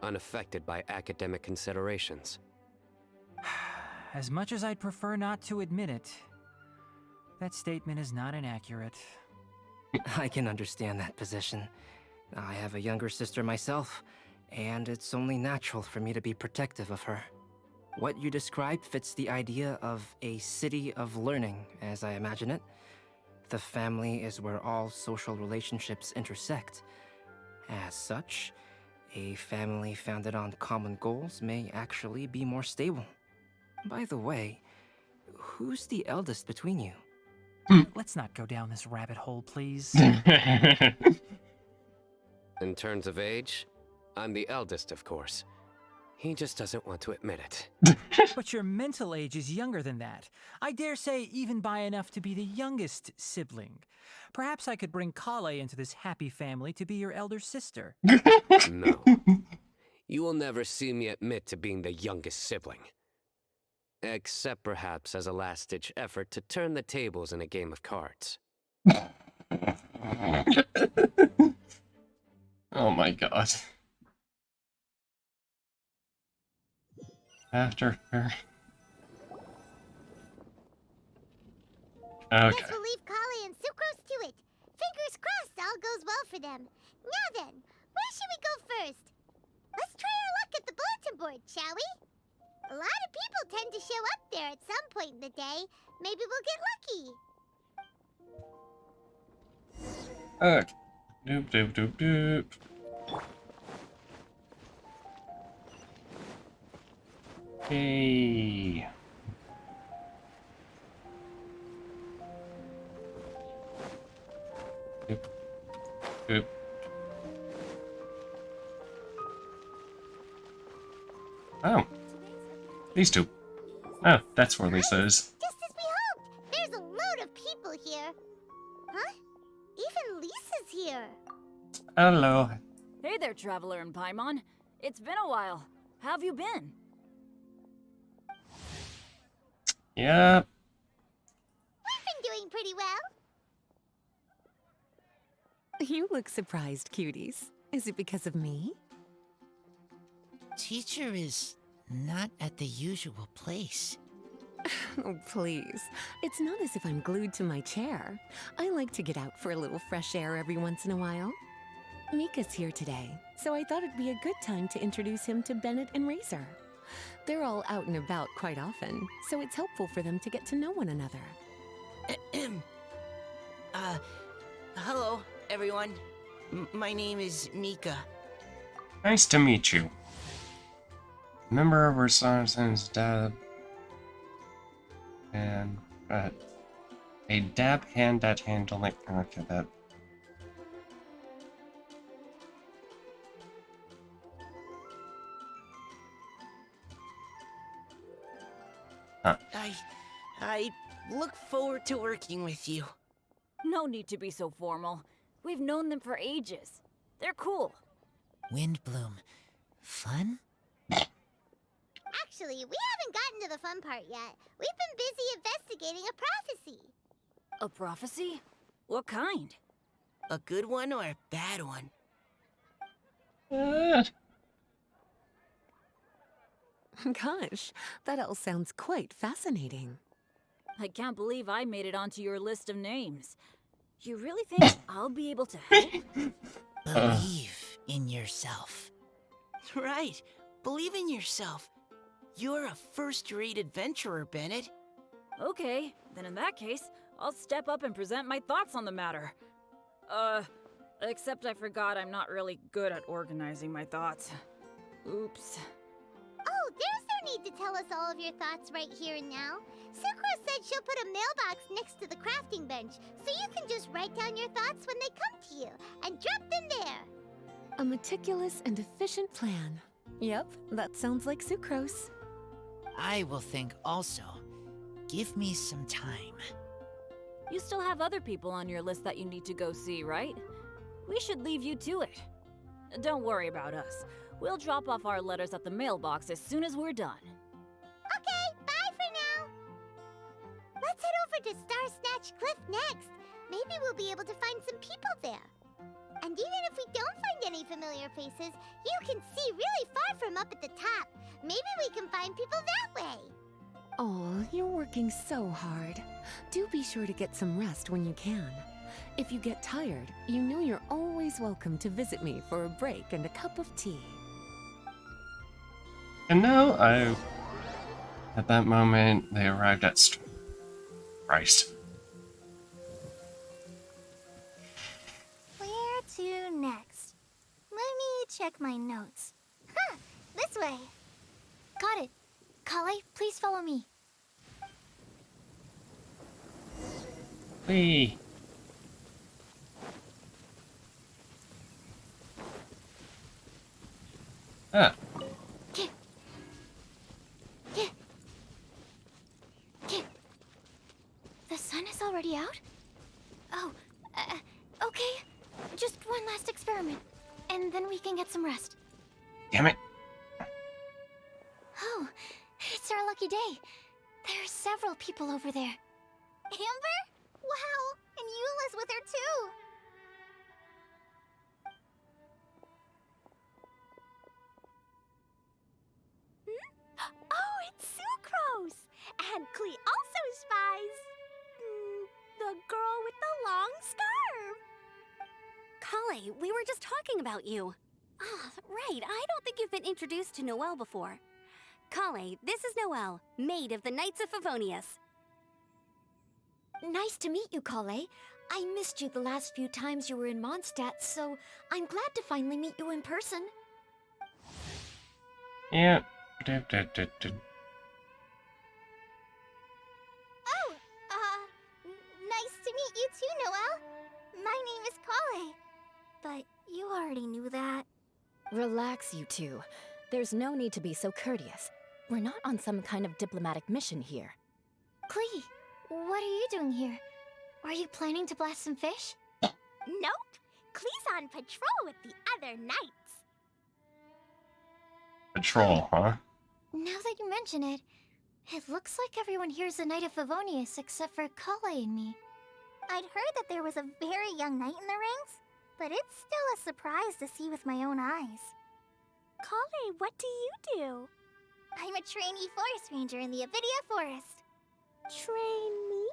S5: unaffected by academic considerations.
S7: As much as I'd prefer not to admit it, that statement is not inaccurate.
S8: I can understand that position. I have a younger sister myself, and it's only natural for me to be protective of her. What you describe fits the idea of a city of learning, as I imagine it. The family is where all social relationships intersect. As such, a family founded on common goals may actually be more stable. By the way, who's the eldest between you?
S7: Let's not go down this rabbit hole, please.
S5: In terms of age, I'm the eldest, of course. He just doesn't want to admit it.
S7: But your mental age is younger than that. I dare say even by enough to be the youngest sibling. Perhaps I could bring Kale into this happy family to be your elder sister.
S5: No. You will never see me admit to being the youngest sibling. Except perhaps as a last-ditch effort to turn the tables in a game of cards.
S1: Oh my god. After her. Okay.
S2: Guess we'll leave Kale and Sucrose to it. Fingers crossed all goes well for them. Now then, where should we go first? Let's try our luck at the bulletin board, shall we? A lot of people tend to show up there at some point in the day. Maybe we'll get lucky.
S1: Doop doop doop doop. Hey. Doop. Doop. Oh. These two. Oh, that's where Lisa is.
S2: Just as we hoped! There's a load of people here. Huh? Even Lisa's here.
S1: Hello.
S18: Hey there, Traveler and Paimon. It's been a while. How have you been?
S1: Yep.
S2: We've been doing pretty well.
S19: You look surprised, cuties. Is it because of me?
S20: Teacher is not at the usual place.
S19: Oh, please. It's not as if I'm glued to my chair. I like to get out for a little fresh air every once in a while. Mika's here today, so I thought it'd be a good time to introduce him to Bennett and Razor. They're all out and about quite often, so it's helpful for them to get to know one another.
S20: Hello, everyone. My name is Mika.
S1: Nice to meet you. Member of our Saracens Dab. And a dab hand that handling. Okay, that. Huh.
S20: I look forward to working with you.
S18: No need to be so formal. We've known them for ages. They're cool.
S20: Windbloom. Fun?
S2: Actually, we haven't gotten to the fun part yet. We've been busy investigating a prophecy.
S18: A prophecy? What kind?
S20: A good one or a bad one?
S19: Gosh, that all sounds quite fascinating.
S18: I can't believe I made it onto your list of names. You really think I'll be able to help?
S20: Believe in yourself. Right. Believe in yourself. You're a first-rate adventurer, Bennett.
S18: Okay, then in that case, I'll step up and present my thoughts on the matter. Except I forgot I'm not really good at organizing my thoughts. Oops.
S2: Oh, there's no need to tell us all of your thoughts right here and now. Sucrose said she'll put a mailbox next to the crafting bench, so you can just write down your thoughts when they come to you, and drop them there.
S19: A meticulous and efficient plan. Yep, that sounds like Sucrose.
S20: I will think also. Give me some time.
S18: You still have other people on your list that you need to go see, right? We should leave you to it. Don't worry about us. We'll drop off our letters at the mailbox as soon as we're done.
S2: Okay, bye for now. Let's head over to Star Snatch Cliff next. Maybe we'll be able to find some people there. And even if we don't find any familiar faces, you can see really far from up at the top. Maybe we can find people that way.
S19: Oh, you're working so hard. Do be sure to get some rest when you can. If you get tired, you know you're always welcome to visit me for a break and a cup of tea.
S1: And now at that moment, they arrived at Christ.
S2: Where to next? Let me check my notes. Huh, this way.
S4: Got it. Kale, please follow me.
S1: Whee! Ah.
S4: The sun is already out? Oh, okay. Just one last experiment, and then we can get some rest.
S1: Damn it.
S4: Oh, it's our lucky day. There are several people over there.
S2: Amber? Wow, and Eula's with her too.
S6: Oh, it's Sucrose! And Klee also spies the girl with the long scarf. Kale, we were just talking about you. Ah, right. I don't think you've been introduced to Noelle before. Kale, this is Noelle, maid of the Knights of Favonius.
S4: Nice to meet you, Kale. I missed you the last few times you were in Mondstadt, so I'm glad to finally meet you in person.
S1: Yeah.
S2: Oh, nice to meet you too, Noelle. My name is Kale.
S4: But you already knew that.
S19: Relax, you two. There's no need to be so courteous.
S3: We're not on some kind of diplomatic mission here.
S4: Klee, what are you doing here? Are you planning to blast some fish?
S2: Nope. Klee's on patrol with the other knights.
S1: Patrol, huh?
S4: Now that you mention it, it looks like everyone here is a Knight of Favonius except for Kale and me.
S2: I'd heard that there was a very young knight in the ranks, but it's still a surprise to see with my own eyes. Kale, what do you do? I'm a trainee forest ranger in the Avidia Forest. Trainee?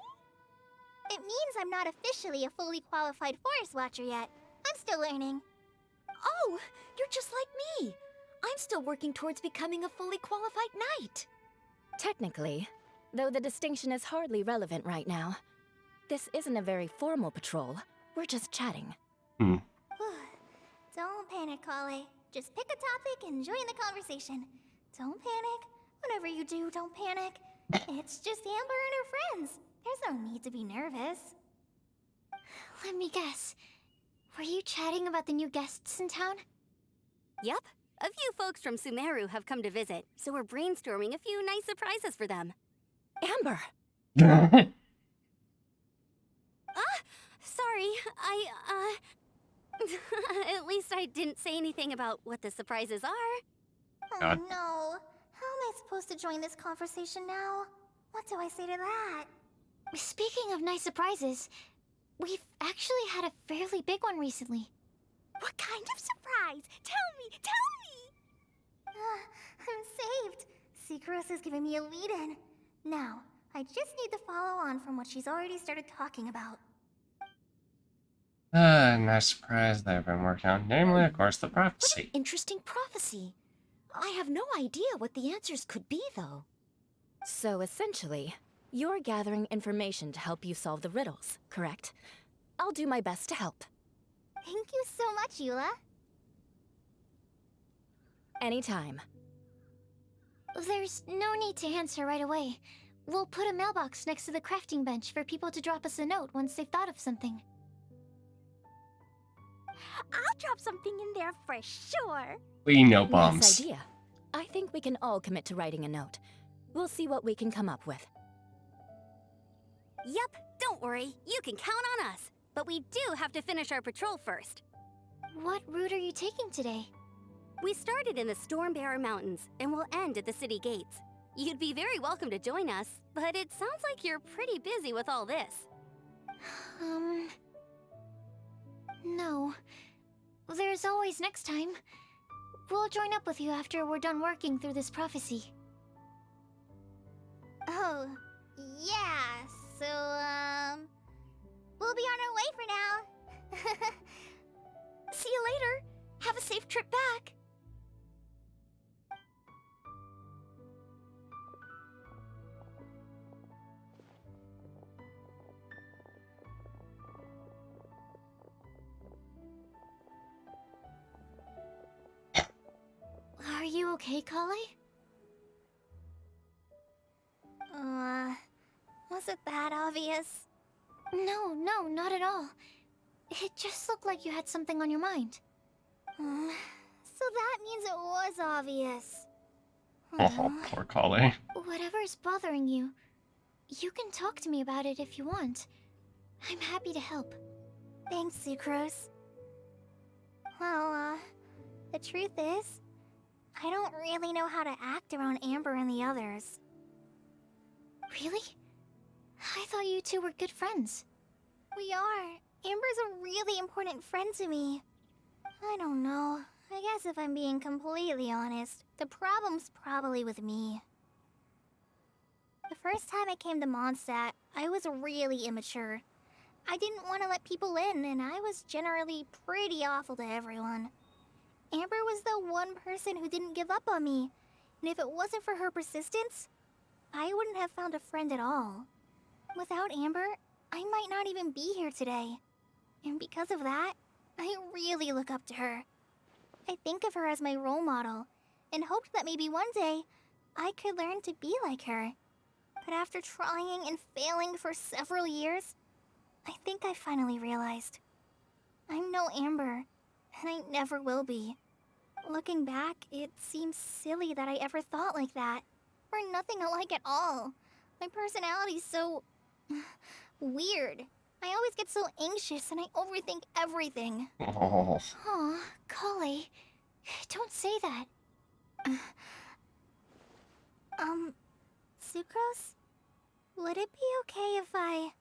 S2: It means I'm not officially a fully qualified forest watcher yet. I'm still learning.
S3: Oh, you're just like me. I'm still working towards becoming a fully qualified knight. Technically, though the distinction is hardly relevant right now. This isn't a very formal patrol. We're just chatting.
S2: Don't panic, Kale. Just pick a topic and join the conversation. Don't panic. Whatever you do, don't panic. It's just Amber and her friends. There's no need to be nervous.
S4: Let me guess. Were you chatting about the new guests in town?
S6: Yup. A few folks from Sumeru have come to visit, so we're brainstorming a few nice surprises for them.
S3: Amber!
S6: Sorry, at least I didn't say anything about what the surprises are.
S2: Oh no. How am I supposed to join this conversation now? What do I say to that?
S4: Speaking of nice surprises, we've actually had a fairly big one recently.
S2: What kind of surprise? Tell me! I'm saved. Sucrose is giving me a lead-in. Now, I just need to follow on from what she's already started talking about.
S1: Nice surprise they've been working on. Namely, of course, the prophecy.
S3: Interesting prophecy. I have no idea what the answers could be, though. So essentially, you're gathering information to help you solve the riddles, correct? I'll do my best to help.
S2: Thank you so much, Eula.
S3: Anytime.
S4: There's no need to answer right away. We'll put a mailbox next to the crafting bench for people to drop us a note once they've thought of something.
S2: I'll drop something in there for sure.
S1: We know bombs.
S3: Nice idea. I think we can all commit to writing a note. We'll see what we can come up with.
S6: Yup, don't worry. You can count on us. But we do have to finish our patrol first.
S4: What route are you taking today?
S6: We started in the Stormbearer Mountains, and we'll end at the city gates. You'd be very welcome to join us, but it sounds like you're pretty busy with all this.
S4: No. There's always next time. We'll join up with you after we're done working through this prophecy.
S2: Oh, yeah, so, we'll be on our way for now.
S4: See you later. Have a safe trip back. Are you okay, Kale?
S2: Was it that obvious?
S4: No, not at all. It just looked like you had something on your mind.
S2: So that means it was obvious.
S1: Oh, poor Kale.
S4: Whatever is bothering you, you can talk to me about it if you want. I'm happy to help.
S2: Thanks, Sucrose. Well, the truth is, I don't really know how to act around Amber and the others.
S4: Really? I thought you two were good friends.
S2: We are. Amber's a really important friend to me. I don't know. I guess if I'm being completely honest, the problem's probably with me. The first time I came to Mondstadt, I was really immature. I didn't want to let people in, and I was generally pretty awful to everyone. Amber was the one person who didn't give up on me, and if it wasn't for her persistence, I wouldn't have found a friend at all. Without Amber, I might not even be here today. And because of that, I really look up to her. I think of her as my role model, and hoped that maybe one day, I could learn to be like her. But after trying and failing for several years, I think I finally realized. I'm no Amber, and I never will be. Looking back, it seems silly that I ever thought like that.
S4: We're nothing alike at all. My personality's so... weird. I always get so anxious and I overthink everything.
S1: Oh.
S4: Aw, Kale. Don't say that. Sucrose? Would it be okay if I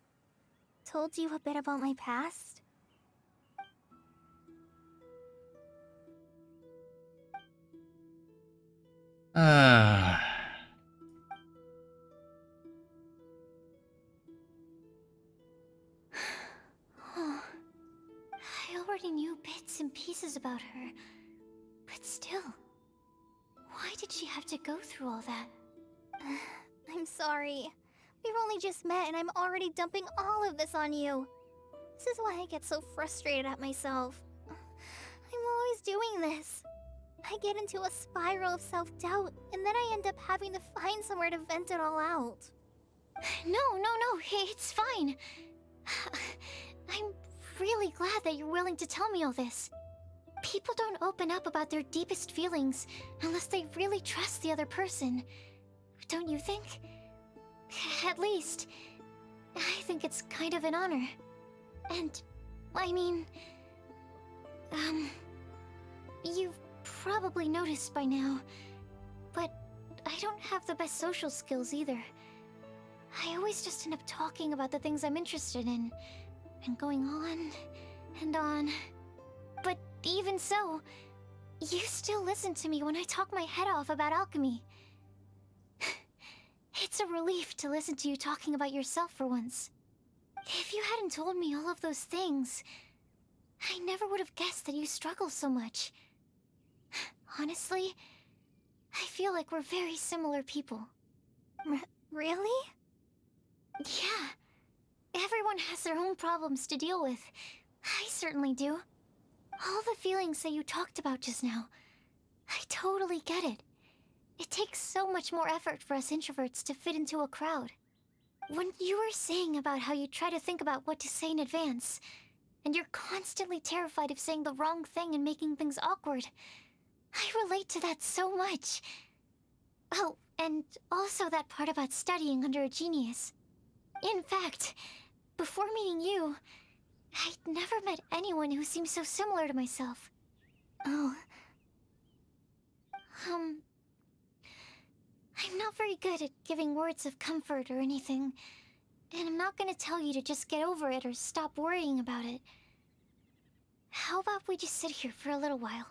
S4: told you a bit about my past? I already knew bits and pieces about her, but still, why did she have to go through all that? I'm sorry. We've only just met and I'm already dumping all of this on you. This is why I get so frustrated at myself. I'm always doing this. I get into a spiral of self-doubt, and then I end up having to find somewhere to vent it all out. No, it's fine. I'm really glad that you're willing to tell me all this. People don't open up about their deepest feelings unless they really trust the other person. Don't you think? At least, I think it's kind of an honor. And, I mean... you've probably noticed by now, but I don't have the best social skills either. I always just end up talking about the things I'm interested in, and going on and on. But even so, you still listen to me when I talk my head off about alchemy. It's a relief to listen to you talking about yourself for once. If you hadn't told me all of those things, I never would have guessed that you struggle so much. Honestly, I feel like we're very similar people. Really? Yeah. Everyone has their own problems to deal with. I certainly do. All the feelings that you talked about just now, I totally get it. It takes so much more effort for us introverts to fit into a crowd. When you were saying about how you try to think about what to say in advance, and you're constantly terrified of saying the wrong thing and making things awkward, I relate to that so much. Oh, and also that part about studying under a genius. In fact, before meeting you, I'd never met anyone who seemed so similar to myself. Oh. I'm not very good at giving words of comfort or anything, and I'm not gonna tell you to just get over it or stop worrying about it. How about we just sit here for a little while?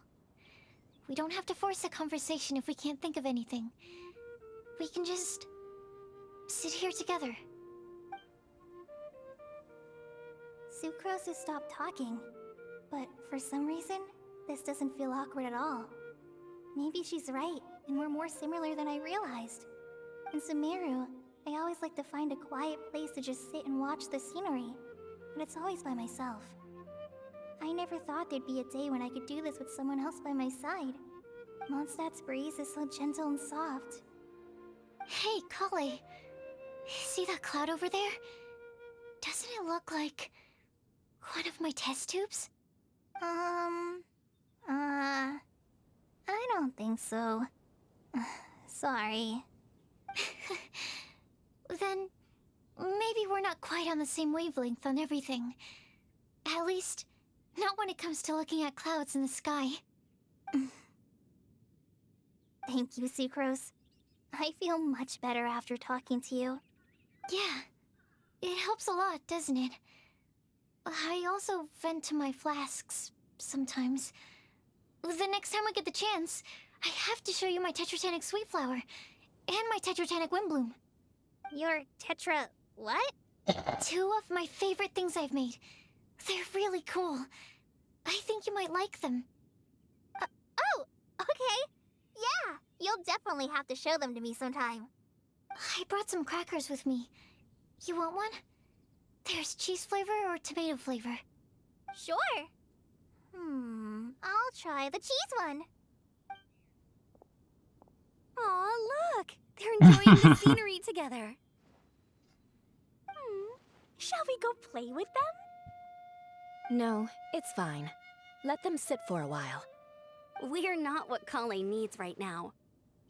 S4: We don't have to force a conversation if we can't think of anything. We can just sit here together.
S2: Sucrose has stopped talking, but for some reason, this doesn't feel awkward at all. Maybe she's right, and we're more similar than I realized. In Sumeru, I always like to find a quiet place to just sit and watch the scenery, but it's always by myself. I never thought there'd be a day when I could do this with someone else by my side. Mondstadt's breeze is so gentle and soft.
S4: Hey, Kale. See that cloud over there? Doesn't it look like one of my test tubes?
S2: I don't think so. Sorry.
S4: Then, maybe we're not quite on the same wavelength on everything. At least, not when it comes to looking at clouds in the sky.
S2: Thank you, Sucrose. I feel much better after talking to you.
S4: Yeah, it helps a lot, doesn't it? I also vent to my flasks sometimes. The next time I get the chance, I have to show you my Tetratanic Sweetflower and my Tetratanic Windbloom.
S2: Your Tetra... what?
S4: Two of my favorite things I've made. They're really cool. I think you might like them.
S2: Oh, okay. Yeah, you'll definitely have to show them to me sometime.
S4: I brought some crackers with me. You want one? There's cheese flavor or tomato flavor.
S2: Sure. I'll try the cheese one.
S6: Aw, look! They're enjoying the scenery together.
S18: Shall we go play with them?
S19: No, it's fine. Let them sit for a while.
S6: We're not what Kale needs right now.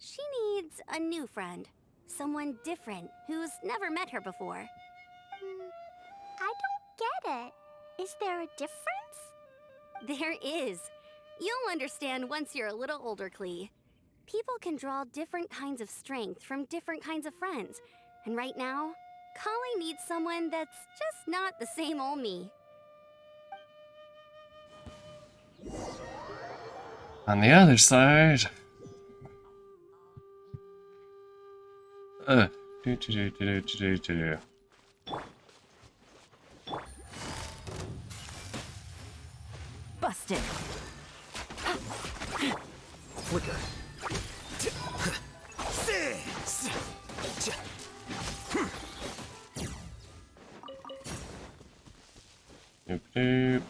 S6: She needs a new friend. Someone different, who's never met her before.
S2: I don't get it. Is there a difference?
S6: There is. You'll understand once you're a little older, Klee. People can draw different kinds of strength from different kinds of friends. And right now, Kali needs someone that's just not the same old me.
S1: On the other side... do.
S3: Busted.
S9: Flicker.
S1: Doop doop.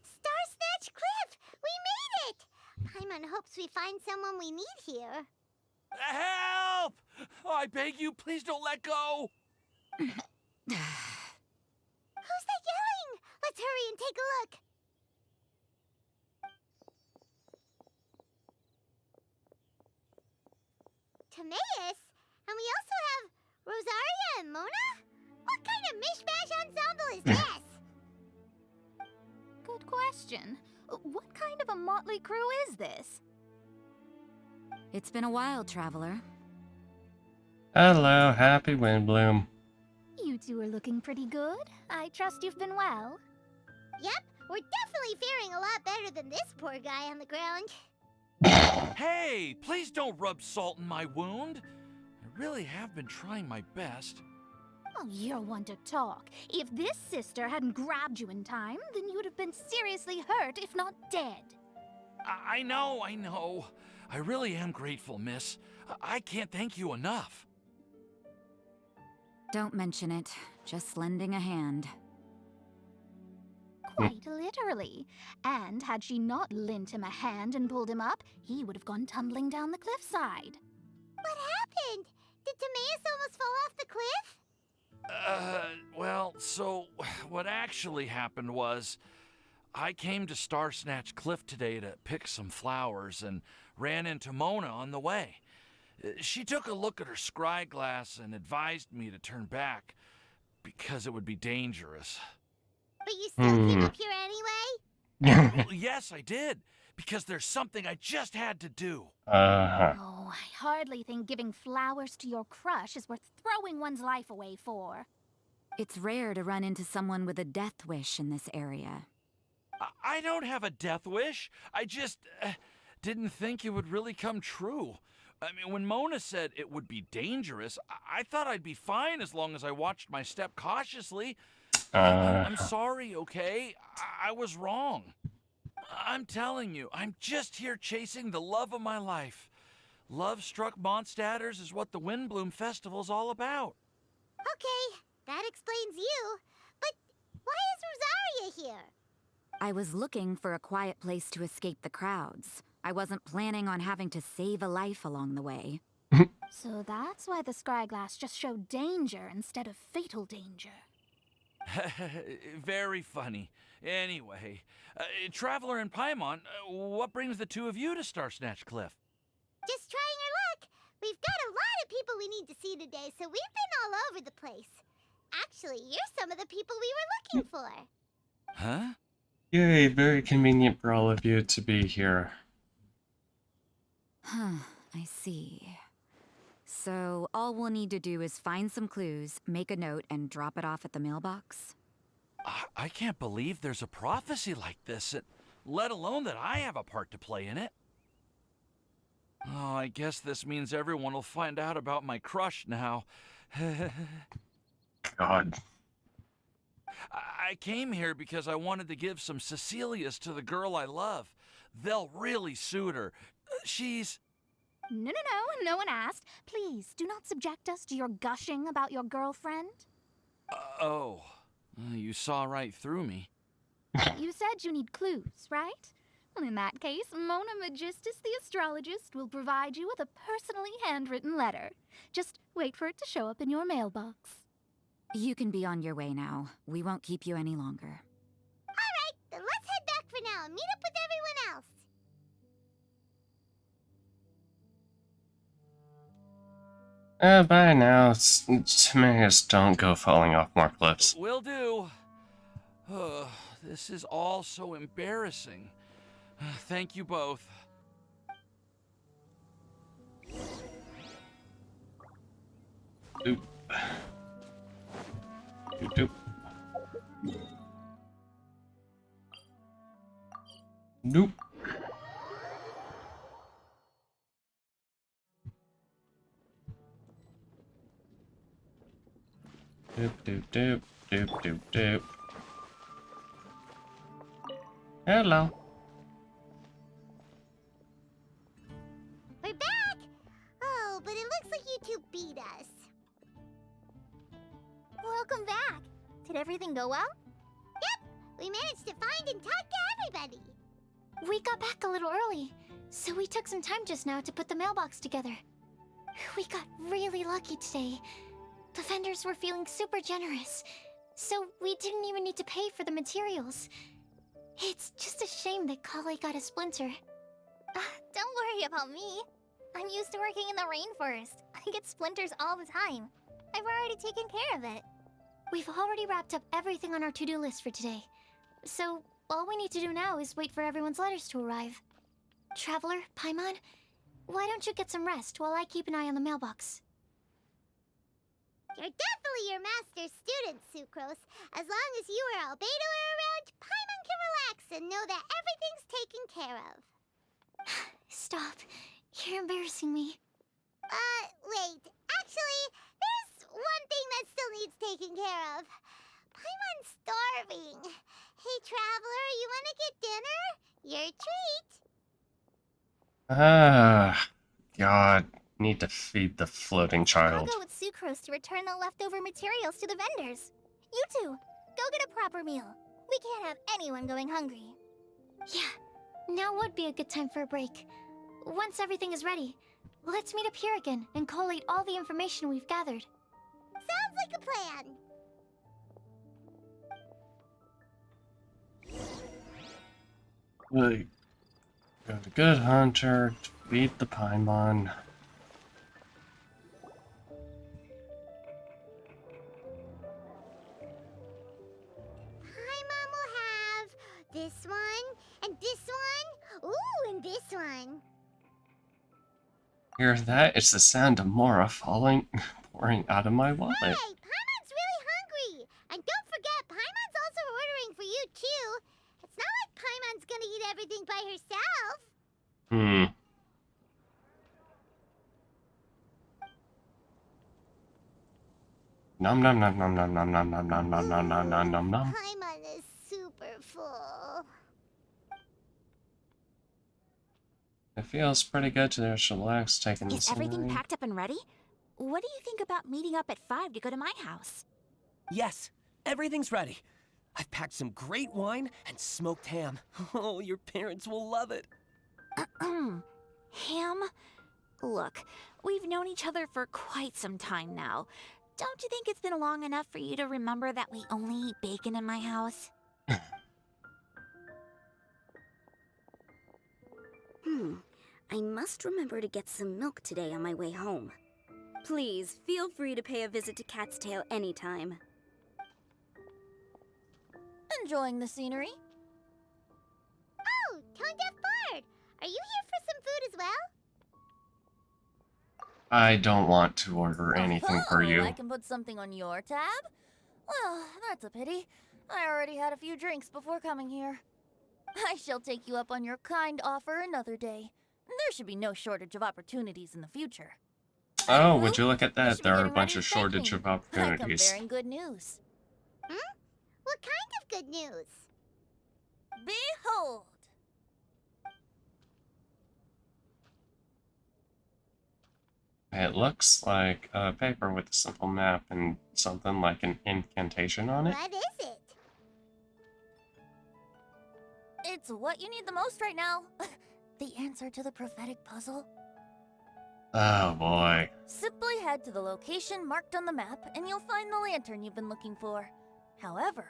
S2: Starsnatch Cliff! We made it! Paimon hopes we find someone we need here.
S9: Help! Oh, I beg you, please don't let go!
S2: Who's that yelling? Let's hurry and take a look. Timaeus? And we also have Rosaria and Mona? What kind of mishmash ensemble is this?
S10: Good question. What kind of a motley crew is this?
S3: It's been a while, traveler.
S1: Hello, happy Windbloom.
S10: You two are looking pretty good. I trust you've been well.
S2: Yep, we're definitely faring a lot better than this poor guy on the ground.
S9: Hey, please don't rub salt in my wound. I really have been trying my best.
S10: Oh, you're one to talk. If this sister hadn't grabbed you in time, then you'd have been seriously hurt, if not dead.
S9: I know. I really am grateful, miss. I can't thank you enough.
S3: Don't mention it. Just lending a hand.
S10: Quite literally. And had she not lent him a hand and pulled him up, he would have gone tumbling down the cliffside.
S2: What happened? Did Timaeus almost fall off the cliff?
S9: Well, so what actually happened was I came to Starsnatch Cliff today to pick some flowers and ran into Mona on the way. She took a look at her scry glass and advised me to turn back because it would be dangerous.
S2: But you still came up here anyway?
S9: Well, yes, I did, because there's something I just had to do.
S10: Oh, I hardly think giving flowers to your crush is worth throwing one's life away for.
S3: It's rare to run into someone with a death wish in this area.
S9: I don't have a death wish. I just didn't think it would really come true. I mean, when Mona said it would be dangerous, I thought I'd be fine as long as I watched my step cautiously. I'm sorry, okay? I was wrong. I'm telling you, I'm just here chasing the love of my life. Love-struck Mondstadters is what the Windbloom Festival's all about.
S2: Okay, that explains you. But why is Rosaria here?
S3: I was looking for a quiet place to escape the crowds. I wasn't planning on having to save a life along the way.
S10: So that's why the scryglass just showed danger instead of fatal danger.
S9: Very funny. Anyway, Traveler and Paimon, what brings the two of you to Starsnatch Cliff?
S2: Just trying our luck. We've got a lot of people we need to see today, so we've been all over the place. Actually, you're some of the people we were looking for.
S9: Huh?
S1: Yay, very convenient for all of you to be here.
S3: I see. So, all we'll need to do is find some clues, make a note, and drop it off at the mailbox?
S9: I can't believe there's a prophecy like this, let alone that I have a part to play in it. Oh, I guess this means everyone will find out about my crush now.
S1: God.
S9: I came here because I wanted to give some Cecilias to the girl I love. They'll really suit her. She's...
S10: No one asked. Please, do not subject us to your gushing about your girlfriend.
S9: Oh, you saw right through me.
S10: You said you need clues, right?
S21: In that case, Mona Magistus the astrologist will provide you with a personally handwritten letter. Just wait for it to show up in your mailbox.
S22: You can be on your way now. We won't keep you any longer.
S2: Alright, then let's head back for now and meet up with everyone else.
S1: Bye now. Timaeus, don't go falling off more cliffs.
S9: Will do. This is all so embarrassing. Thank you both.
S1: Doop. Doop doop. Nope. Doop doop doop doop doop doop. Hello.
S2: We're back! Oh, but it looks like you two beat us.
S10: Welcome back. Did everything go well?
S2: Yep, we managed to find and talk to everybody.
S4: We got back a little early, so we took some time just now to put the mailbox together. We got really lucky today. The vendors were feeling super generous, so we didn't even need to pay for the materials. It's just a shame that Kale got a splinter.
S10: Don't worry about me. I'm used to working in the rainforest. I get splinters all the time. I've already taken care of it.
S4: We've already wrapped up everything on our to-do list for today. So, all we need to do now is wait for everyone's letters to arrive. Traveler, Paimon, why don't you get some rest while I keep an eye on the mailbox?
S2: You're definitely your master's student, Sucrose. As long as you or Albedo are around, Paimon can relax and know that everything's taken care of.
S4: Stop. You're embarrassing me.
S2: Wait. Actually, there's one thing that still needs taking care of. Paimon's starving. Hey, Traveler, you wanna get dinner? Your treat.
S1: God. Need to feed the floating
S10: I'll
S1: child.
S10: go with Sucrose to return the leftover materials to the vendors. You two, go get a proper meal. We can't have anyone going hungry.
S4: Yeah, now would be a good time for a break. Once everything is ready, let's meet up here again and collate all the information we've gathered.
S2: Sounds like a plan.
S1: Like, got a good hunter to feed the Paimon.
S2: Paimon will have this one, and this one, ooh, and this one.
S1: Hear that? It's the sound of Mora pouring out of my wallet.
S2: Hey, Paimon's really hungry! And don't forget, Paimon's also ordering for you, too. It's not like Paimon's gonna eat everything by herself.
S1: Nom nom nom nom nom nom nom nom nom nom nom nom nom nom nom.
S2: Paimon is super full.
S1: It feels pretty good to just relax, taking the
S3: Is everything
S1: scenery.
S3: packed up and ready? What do you think about meeting up at 5 to go to my house?
S16: Yes, everything's ready. I've packed some great wine and smoked ham. Oh, your parents will love it.
S3: Ham? Look, we've known each other for quite some time now. Don't you think it's been long enough for you to remember that we only eat bacon in my house?
S6: I must remember to get some milk today on my way home. Please, feel free to pay a visit to Cat's Tail anytime.
S10: Enjoying the scenery?
S2: Oh, Tone Deaf Bard! Are you here for some food as well?
S1: I don't want to order anything for you.
S10: I can put something on your tab? Well, that's a pity. I already had a few drinks before coming here. I shall take you up on your kind offer another day. There should be no shortage of opportunities in the future.
S1: Oh, would you look at
S10: You
S1: that?
S10: should be
S1: There are a
S10: getting
S1: bunch
S10: ready
S1: of
S10: to thank
S1: shortage
S10: me.
S1: of
S10: I come
S1: opportunities.
S10: bearing good news.
S2: What kind of good news?
S10: Behold!
S1: It looks like a paper with a simple map and something like an incantation on it.
S2: What is it?
S10: It's So what you need the most right now? The answer to the prophetic puzzle?
S1: Oh boy.
S10: Simply head to the location marked on the map and you'll find the lantern you've been looking for. However,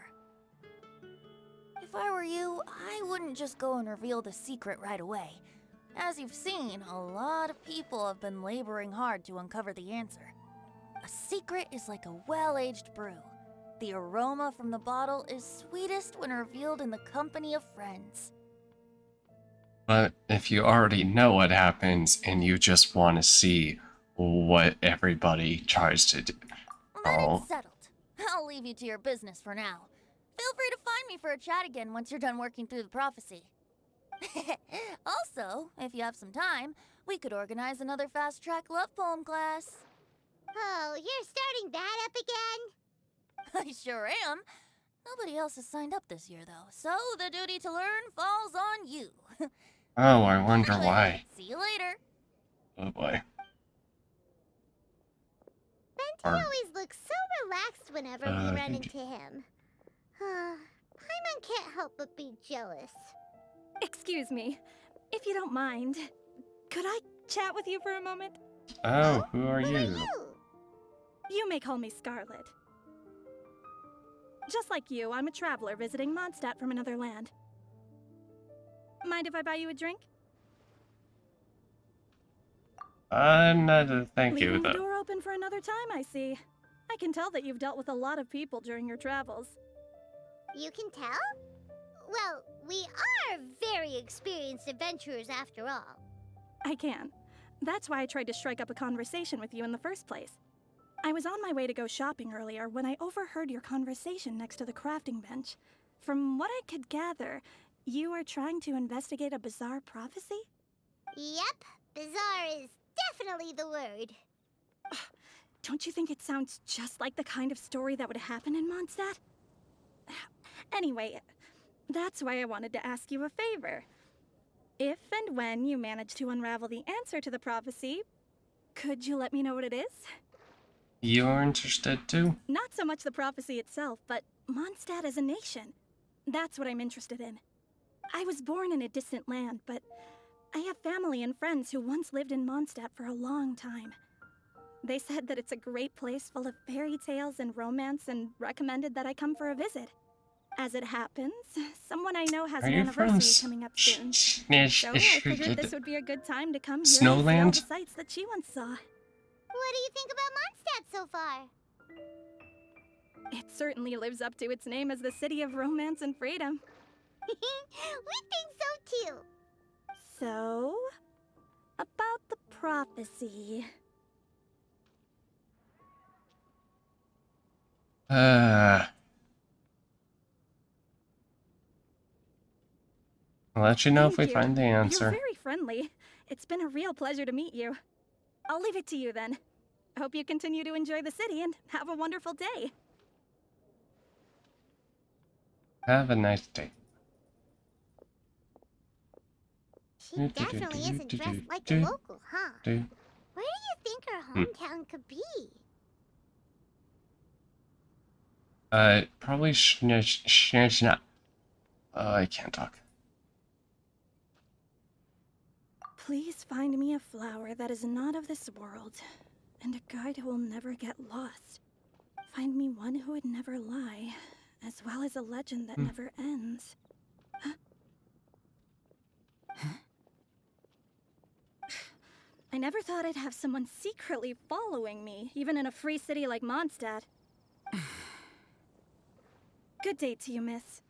S10: if I were you, I wouldn't just go and reveal the secret right away. As you've seen, a lot of people have been laboring hard to uncover the answer. A secret is like a well-aged brew. The aroma from the bottle is sweetest when revealed in the company of friends.
S1: But if you already know what happens and you just want to see what everybody tries to do.
S10: Then it's settled. I'll leave you to your business for now. Feel free to find me for a chat again once you're done working through the prophecy. Also, if you have some time, we could organize another fast-track love poem class.
S2: Oh, you're starting that up again?
S10: I sure am. Nobody else has signed up this year, though, so the duty to learn falls on you.
S1: Oh, I wonder why.
S10: See you later.
S1: Oh boy.
S2: Bente always looks so relaxed whenever we run into him. Paimon can't help but be jealous.
S13: Excuse me, if you don't mind, could I chat with you for a moment?
S1: Oh, who are you?
S13: You may call me Scarlet. Just like you, I'm a traveler visiting Mondstadt from another land. Mind if I buy you a drink?
S1: No, thank you.
S13: Leaving the door open for another time, I see. I can tell that you've dealt with a lot of people during your travels.
S2: You can tell? Well, we are very experienced adventurers after all.
S13: I can. That's why I tried to strike up a conversation with you in the first place. I was on my way to go shopping earlier when I overheard your conversation next to the crafting bench. From what I could gather, you are trying to investigate a bizarre prophecy?
S2: Yep, bizarre is definitely the word.
S13: Don't you think it sounds just like the kind of story that would happen in Mondstadt? Anyway, that's why I wanted to ask you a favor. If and when you manage to unravel the answer to the prophecy, could you let me know what it is?
S1: You're interested too?
S13: Not so much the prophecy itself, but Mondstadt as a nation. That's what I'm interested in. I was born in a distant land, but I have family and friends who once lived in Mondstadt for a long time. They said that it's a great place full of fairy tales and romance and recommended that I come for a visit. As it happens, someone I know has an anniversary coming up soon. So I figured this would be a good time to come here and see all the sights that she once saw.
S2: What do you think about Mondstadt so far?
S13: It certainly lives up to its name as the city of romance and freedom.
S2: We think so too.
S13: So, about the prophecy.
S1: I'll let you know if we
S13: Thank you.
S1: find the answer.
S13: You're very friendly. It's been a real pleasure to meet you. I'll leave it to you then. Hope you continue to enjoy the city and have a wonderful day.
S1: Have a nice day.
S2: She definitely isn't dressed like a local, huh? Where do you think her hometown could be?
S1: Probably I can't talk.
S13: Please find me a flower that is not of this world, and a guide who will never get lost. Find me one who would never lie, as well as a legend that never ends. I never thought I'd have someone secretly following me, even in a free city like Mondstadt. Good day to you, miss.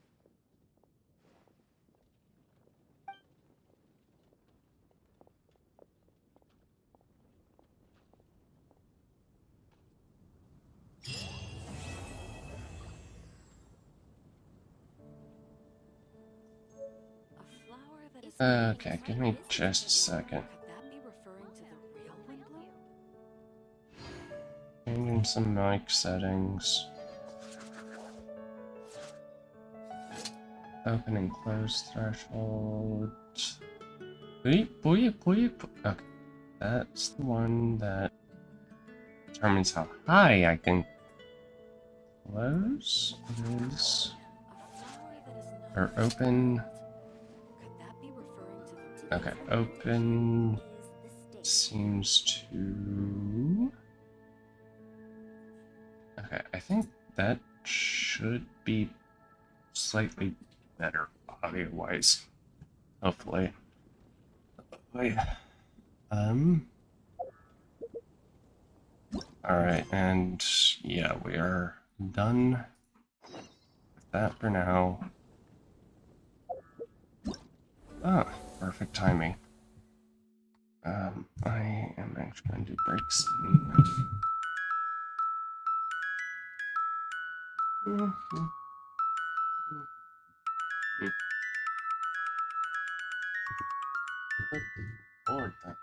S1: Okay, give me just a second. Changing some mic settings. Open and close threshold. Beep, boop, boop. Okay, that's the one that determines how high I can close. Or open. Okay, open seems to... Okay, I think that should be slightly better audio-wise. Hopefully. Wait. Alright, and yeah, we are done with that for now. Ah, perfect timing. I am actually going to break scene. Lord, that.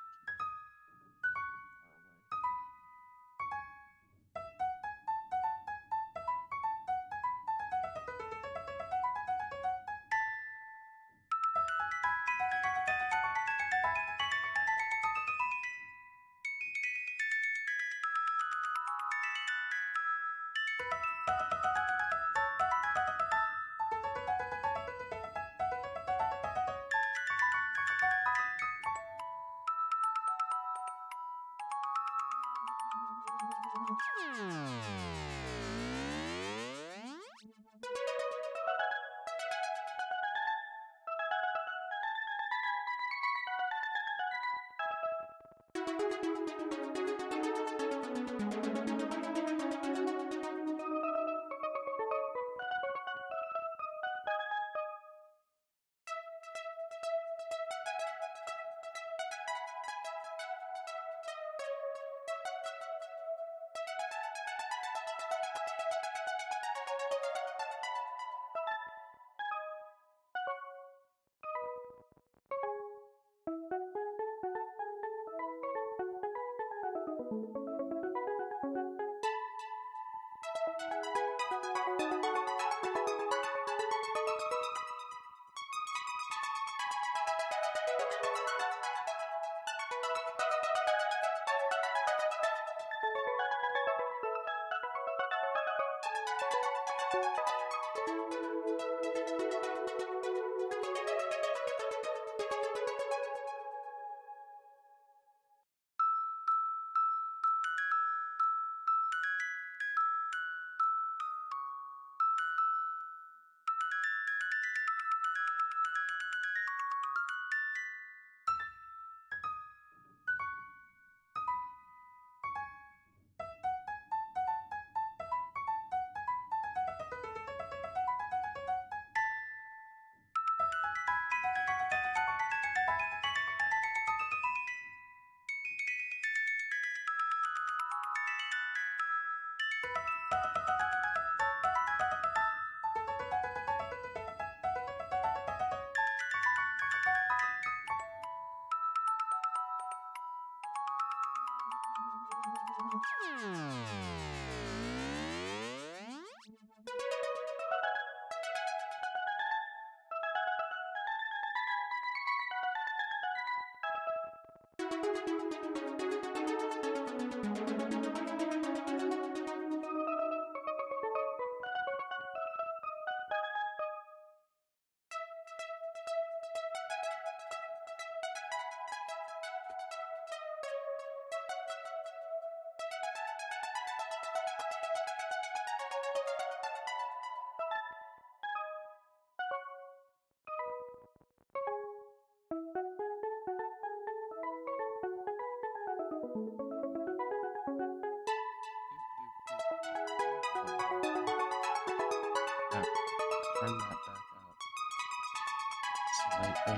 S1: Turn that back up slightly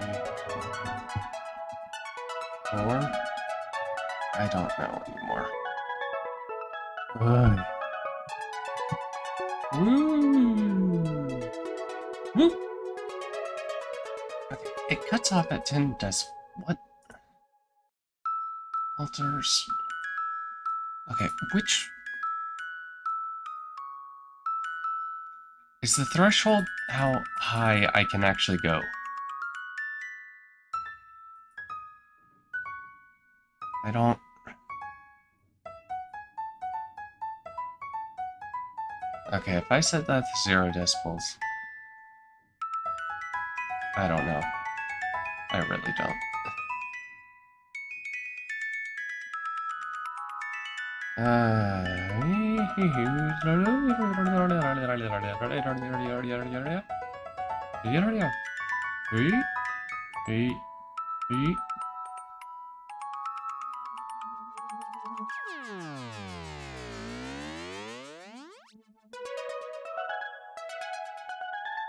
S1: more. I don't know anymore. Woo! Woo! Okay, it cuts off at 10 decibels. What? Alters. Okay, which. Is the threshold how high I can actually go? I don't... Okay, if I set that to 0 decibels... I don't know. I really don't.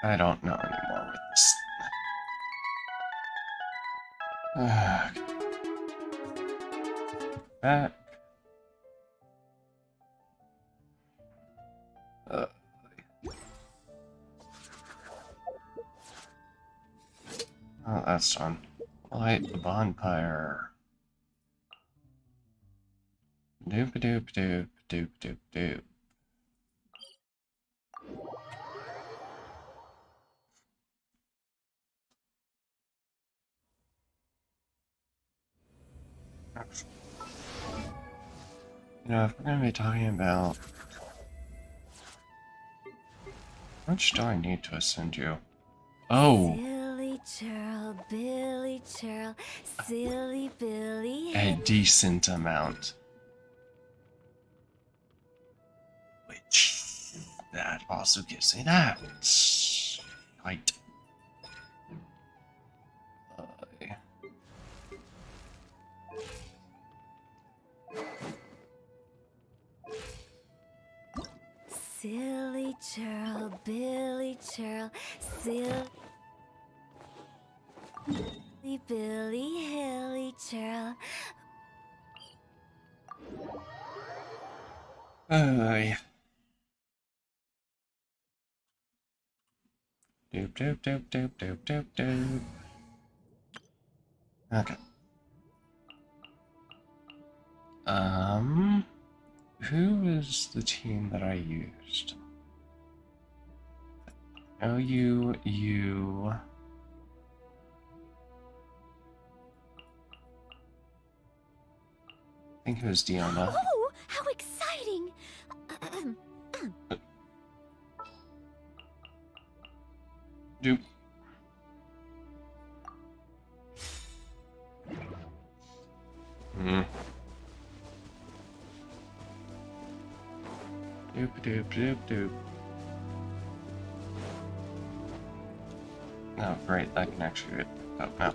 S1: I don't know anymore with this. Back. Oh, that's done. Light the bonfire. Doop doop doop doop doop doop. You know, if we're gonna be talking about how much do I need to ascend you? Oh!
S12: Silly churl, Billy churl, silly Billy.
S1: A decent amount. Which that also gives me that. Right.
S12: Silly churl, Billy churl, silly Billy, hilly churl.
S1: Yeah. Doop doop doop doop doop doop doop. Okay. Who is the team that I used? Oh, you. I think it was Diona.
S4: Oh, how exciting!
S1: Doop. Doop doop doop doop. Oh, great, that can actually get up now.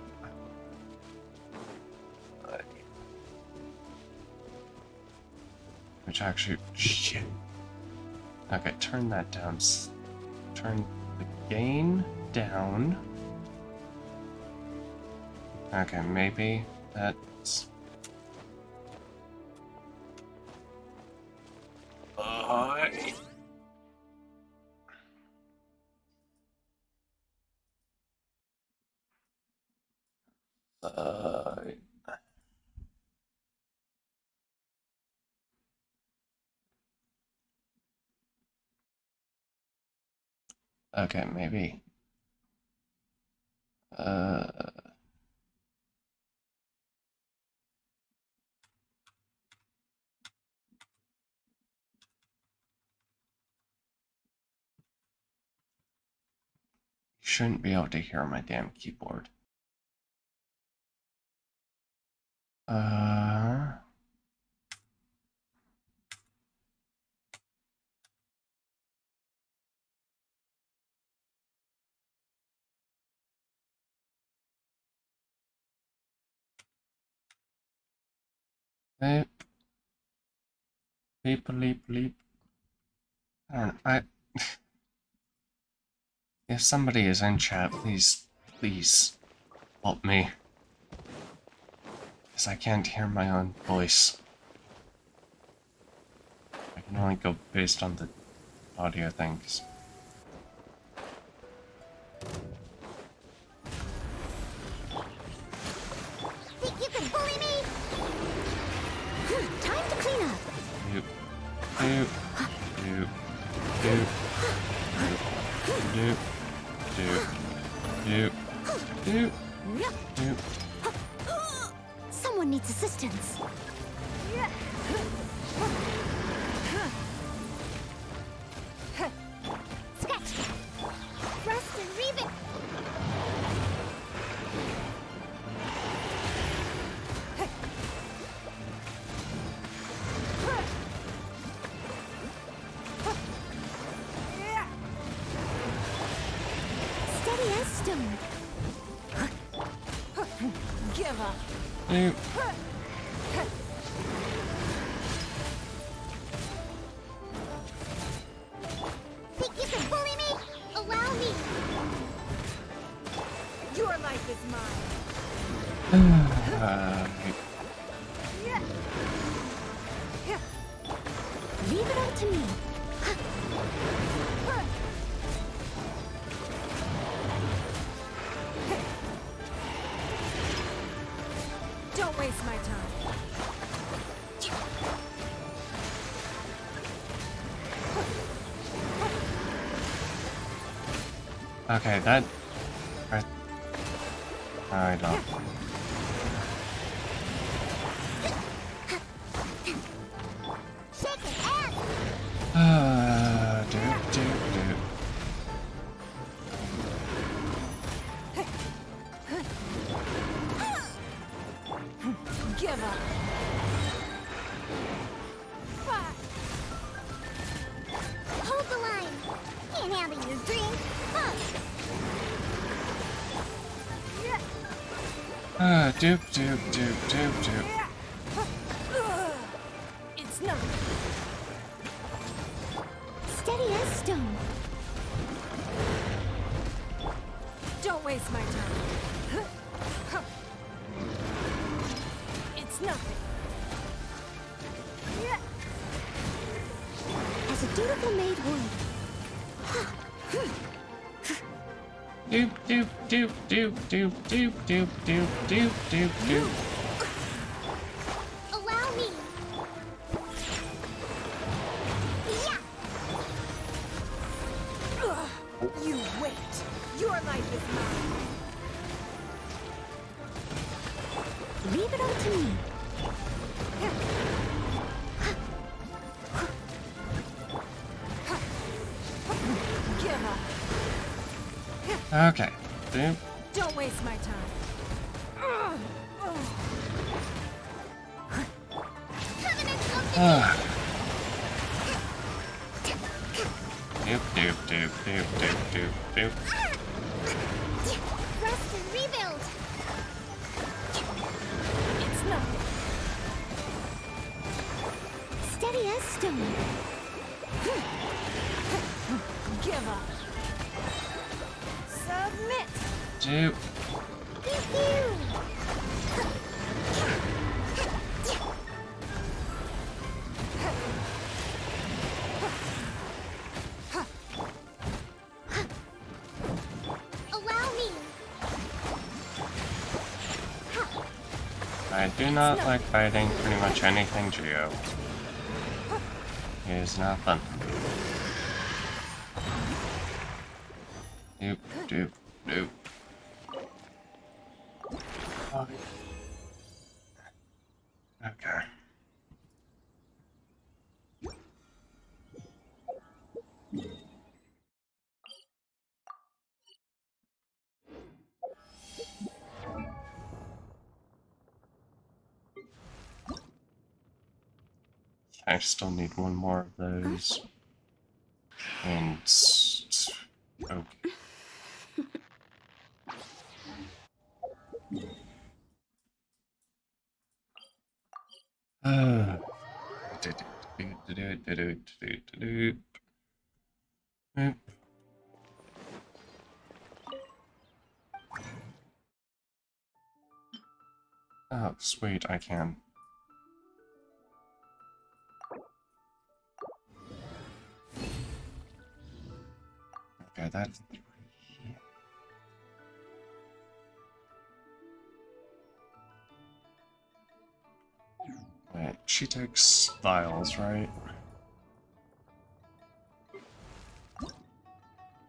S1: Which actually, shit. Okay, turn that down. Turn the gain down. Okay, maybe that's... Okay, maybe. You shouldn't be able to hear my damn keyboard. Beep. Beep, bleep, bleep. If somebody is in chat, please help me. Because I can't hear my own voice. I can only go based on the audio things.
S2: Think you can bully me? Time to clean up.
S1: Doop. Doop. Doop. Doop. Doop. Doop. Doop. Doop. Doop.
S4: Someone needs assistance.
S2: Scratch. Rust and reeve it.
S1: Doop.
S2: Think you can bully me? Allow me.
S12: Your life is mine.
S11: Leave it all to me.
S12: Don't waste my time.
S1: Okay, that... I don't...
S2: Shake it, ass.
S1: Doop, doop, doop.
S12: Give up.
S2: Hold the line. Can't handle your drink. Huh.
S1: Doop, doop, doop, doop, doop.
S12: It's nothing.
S11: Steady as stone.
S12: Don't waste my time. It's nothing.
S11: As a dutiful maid would.
S1: Doop, doop, doop, doop, doop, doop, doop, doop, doop, doop, doop.
S2: Allow me. Yeah.
S12: You wait. Your life is mine.
S11: Leave it all to me.
S12: Give up.
S1: Okay. Doop.
S12: Don't waste my time.
S1: Doop, doop, doop, doop, doop, doop, doop.
S2: Rest and rebuild.
S12: It's nothing.
S11: Steady as stone.
S12: Give up. Submit.
S1: Doop.
S2: Pew pew. Allow me.
S1: I do not like fighting pretty much anything Geo. Is nothing. Doop, doop, doop. Okay. I still need one more of those. And... okay. Oh, sweet, I can. Okay, that's... Wait, she takes vials, right?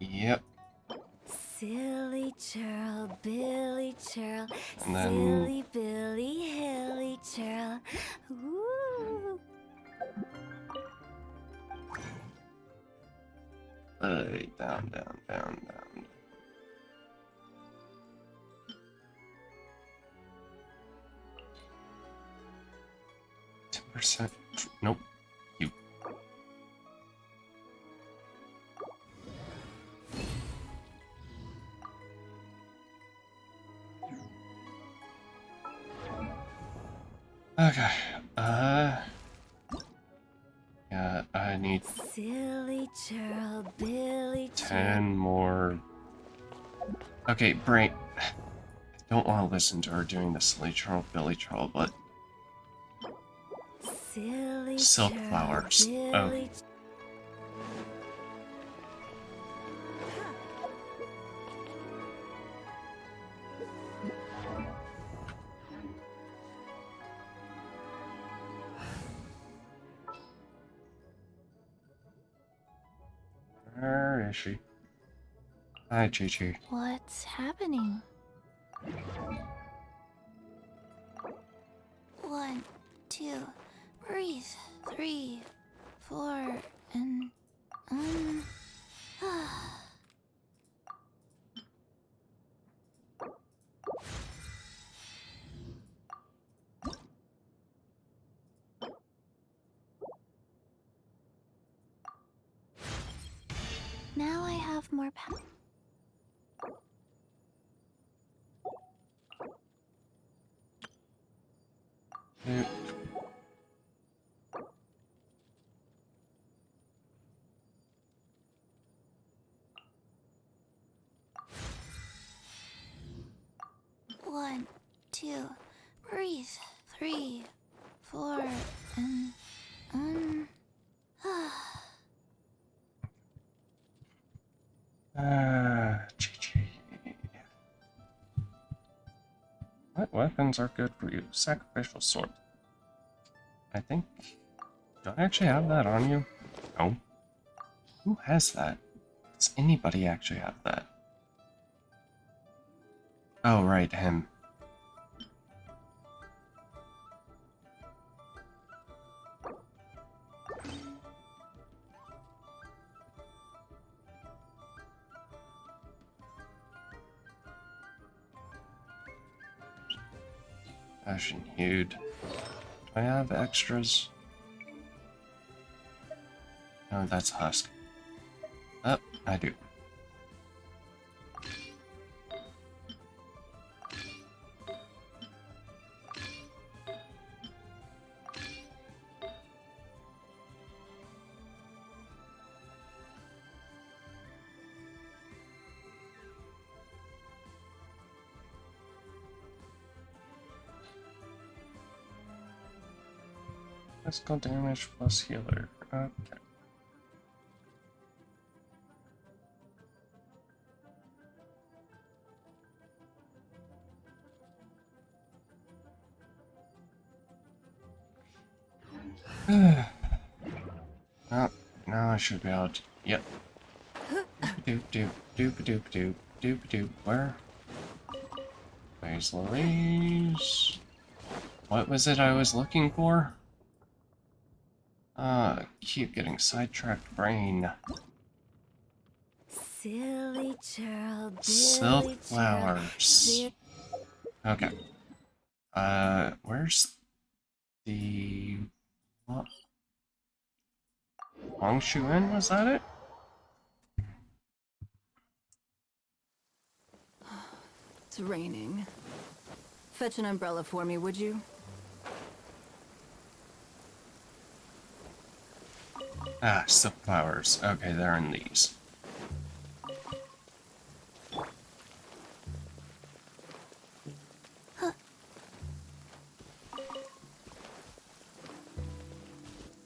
S1: Yep.
S12: Silly churl, Billy churl,
S1: And then-
S12: silly Billy, hilly churl. Ooh.
S1: Down, down, down, down. %. Nope. You. Okay. Yeah, I need
S3: Silly churl, Billy
S1: 10 more. Okay, Brain. I don't want to listen to her doing the silly Charles, Billy Charles, but
S3: Silly
S1: silk
S3: churl,
S1: flowers. Oh.
S3: Billy
S1: Where is she? Hi, Chi-Chi.
S21: What's happening? 1, 2, breathe. 3, 4, and now I have more power. One, 2, breathe. 3, 4, and
S1: Chi-Chi. What weapons are good for you? Sacrificial sword. I think... Do I actually have that on you? No. Who has that? Does anybody actually have that? Oh, right, him. Ashen Hued. Do I have extras? No, that's Husk. Oh, I do. Physical damage plus healer. Okay. Oh, now I should be able to. Yep. Doop doop doop doop doop doop doop. Where? Where's Louise? What was it I was looking for? Keep getting sidetracked, brain.
S3: Silly churl, Billy
S1: Silk flowers. Okay. Where's the what? Hongshu Inn, was that it?
S14: It's raining. Fetch an umbrella for me, would you?
S1: Ah, silk flowers. Okay, they're in these.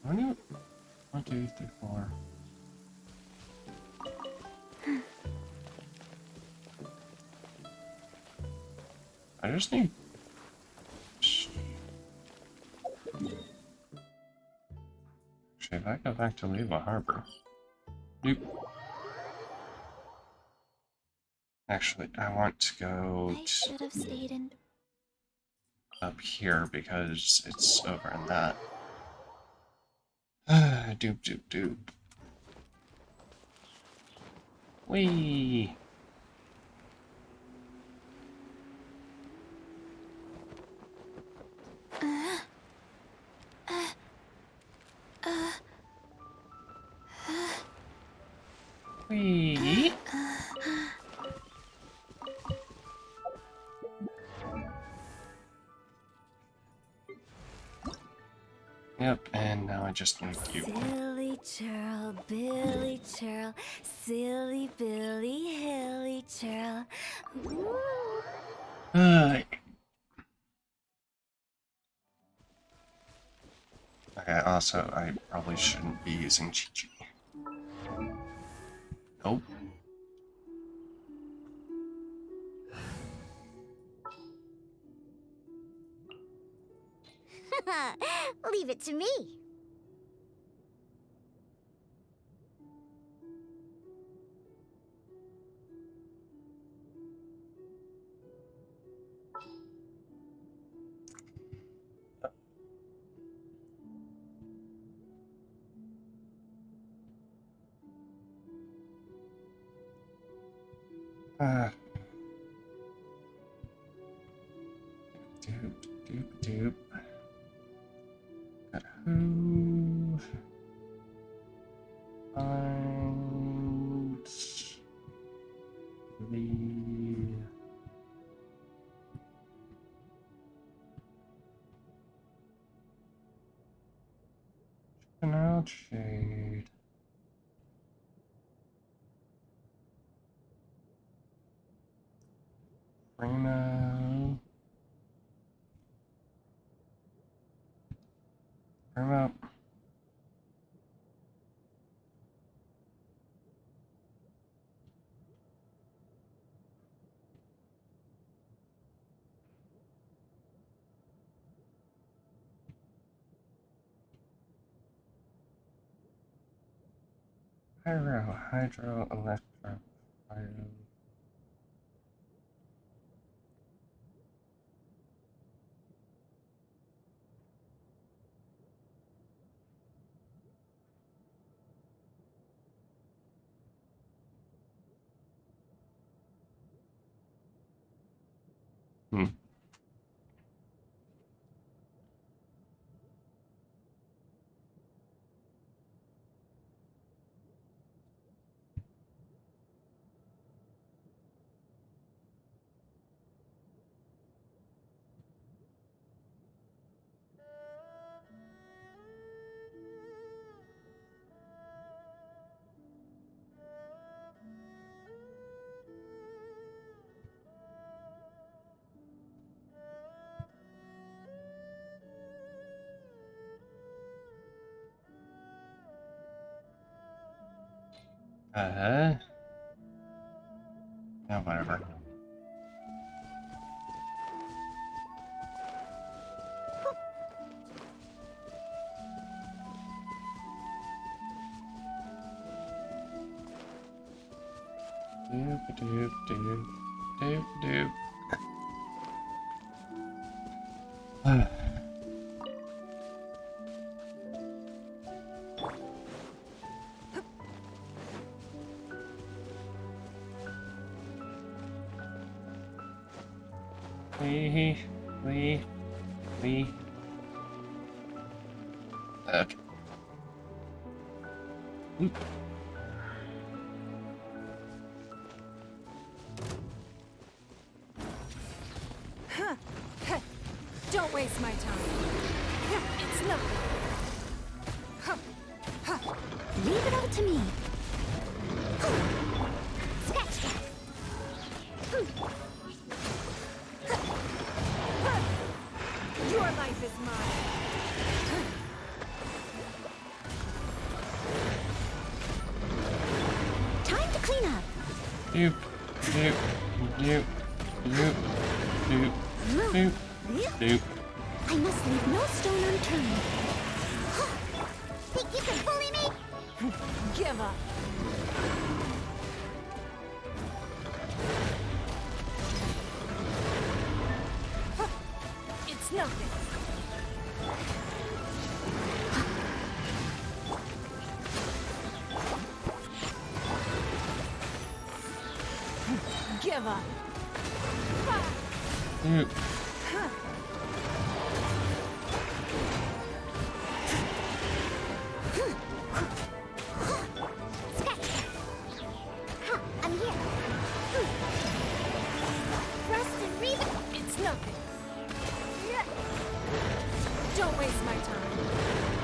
S1: One, 2, 3, 4. I just need. Actually, if I go back to Leva Harbor. Nope. Actually, I want to go
S21: I should have stayed in.
S1: up here because it's over in that. Doop doop doop. Whee! Whee! Yep, and now I just need you.
S6: Silly churl, Billy churl, silly Billy, hilly churl.
S1: Okay, also, I probably shouldn't be using Chi-Chi. Nope.
S2: Leave it to me.
S1: Doop. Got who? Find the Canal Shade. Primo. Primo. Hydro, Electro, Fire. Yeah, whatever. Doop. Lee. Okay. Oop.
S12: Don't waste my time. It's nothing.
S6: Leave it all to me.
S2: Scratch that.
S12: Your life is mine.
S6: Time to clean up.
S1: Doop.
S6: I must leave no stone unturned.
S2: Think you can bully me?
S12: Give up. It's nothing. Give up.
S1: Doop.
S2: I'm here. Rust and Reba.
S12: It's nothing. Don't waste my time.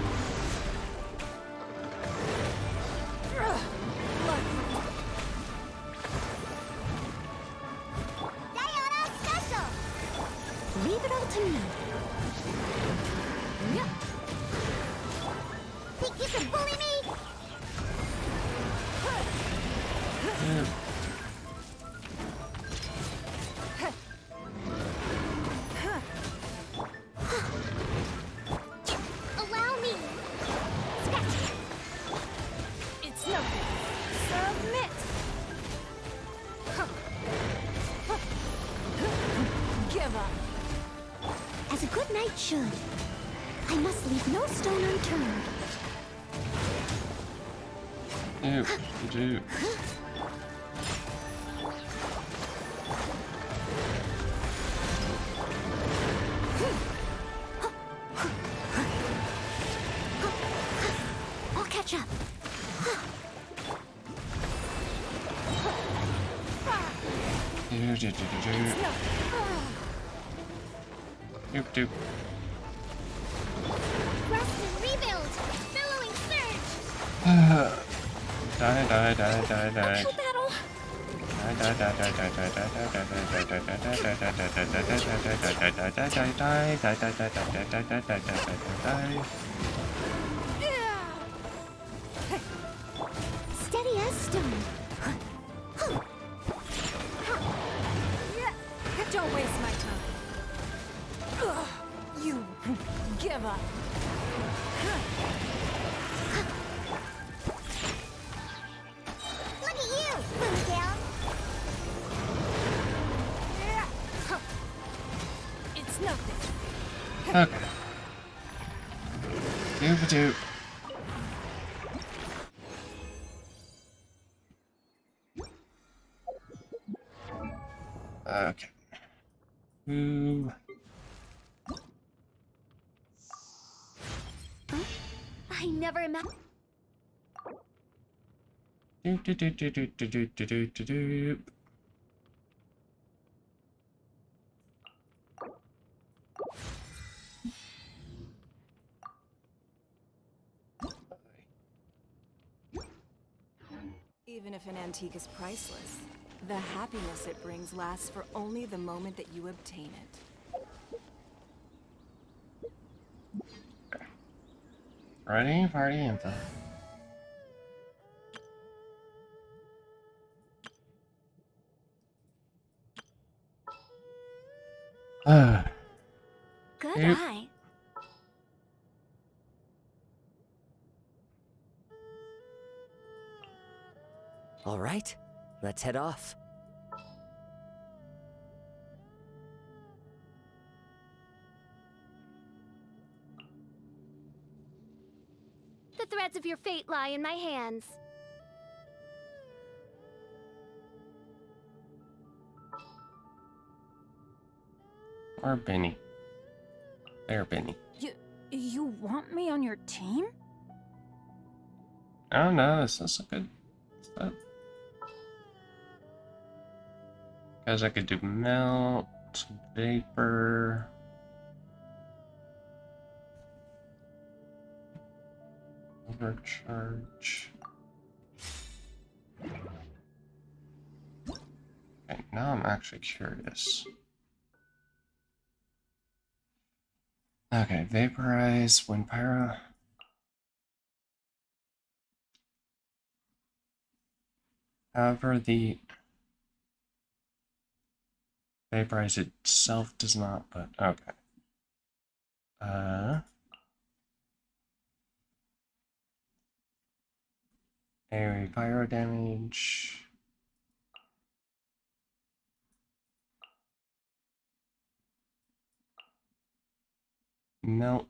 S4: should. I must leave no stone unturned.
S1: Ew, you do.
S4: I'll catch up.
S1: Doop doop.
S2: Rest and rebuild! Billowing surge!
S1: Die, die, die, die, die.
S4: Uphill battle. Steady as stone.
S14: Don't waste my time. Ugh, you give up.
S2: Look at you, Moondale!
S14: It's nothing.
S1: Okay. Doop doop. Okay. Ooh.
S6: I never imagined.
S1: Doop doop doop doop doop doop doop doop doop.
S12: Even if an antique is priceless, the happiness it brings lasts for only the moment that you obtain it.
S1: Ready? Party info.
S6: Good
S1: Yep.
S6: eye.
S15: All right, let's head off.
S11: The threads of your fate lie in my hands.
S1: Or Benny. There, Benny.
S10: You want me on your team?
S1: Oh no, this is a good stuff. Because I could do melt, vapor. Overcharge. Okay, now I'm actually curious. Okay, vaporize, wind pyro. However, the vaporize itself does not, but okay. AoE pyro damage. Melt.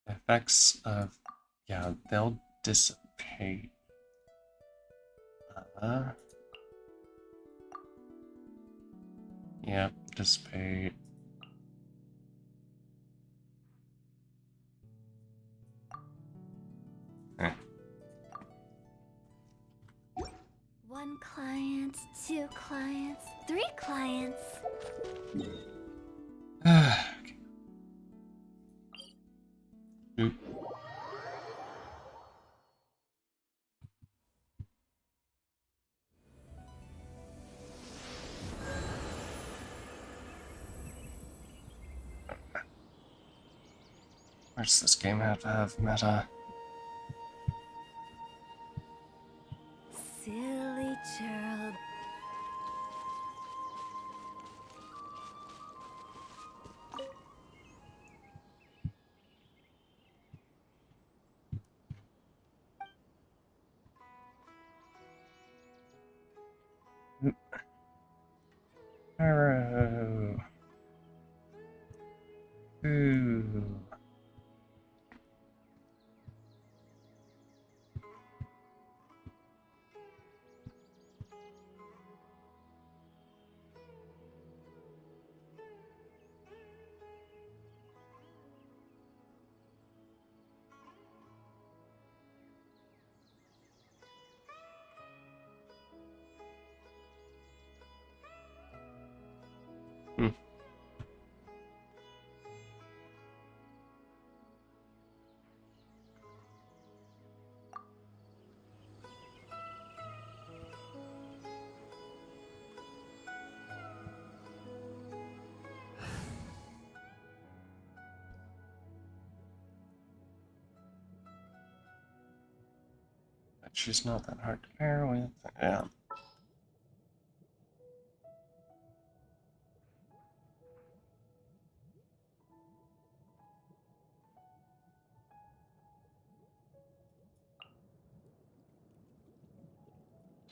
S1: Effects of, yeah, they'll dissipate. Yep, dissipate.
S6: One client, two clients, three clients.
S1: Oop. Why does this game have to have meta?
S6: Silly Gerald.
S1: Arrow. Ooh. But she's not that hard to pair with. Yeah.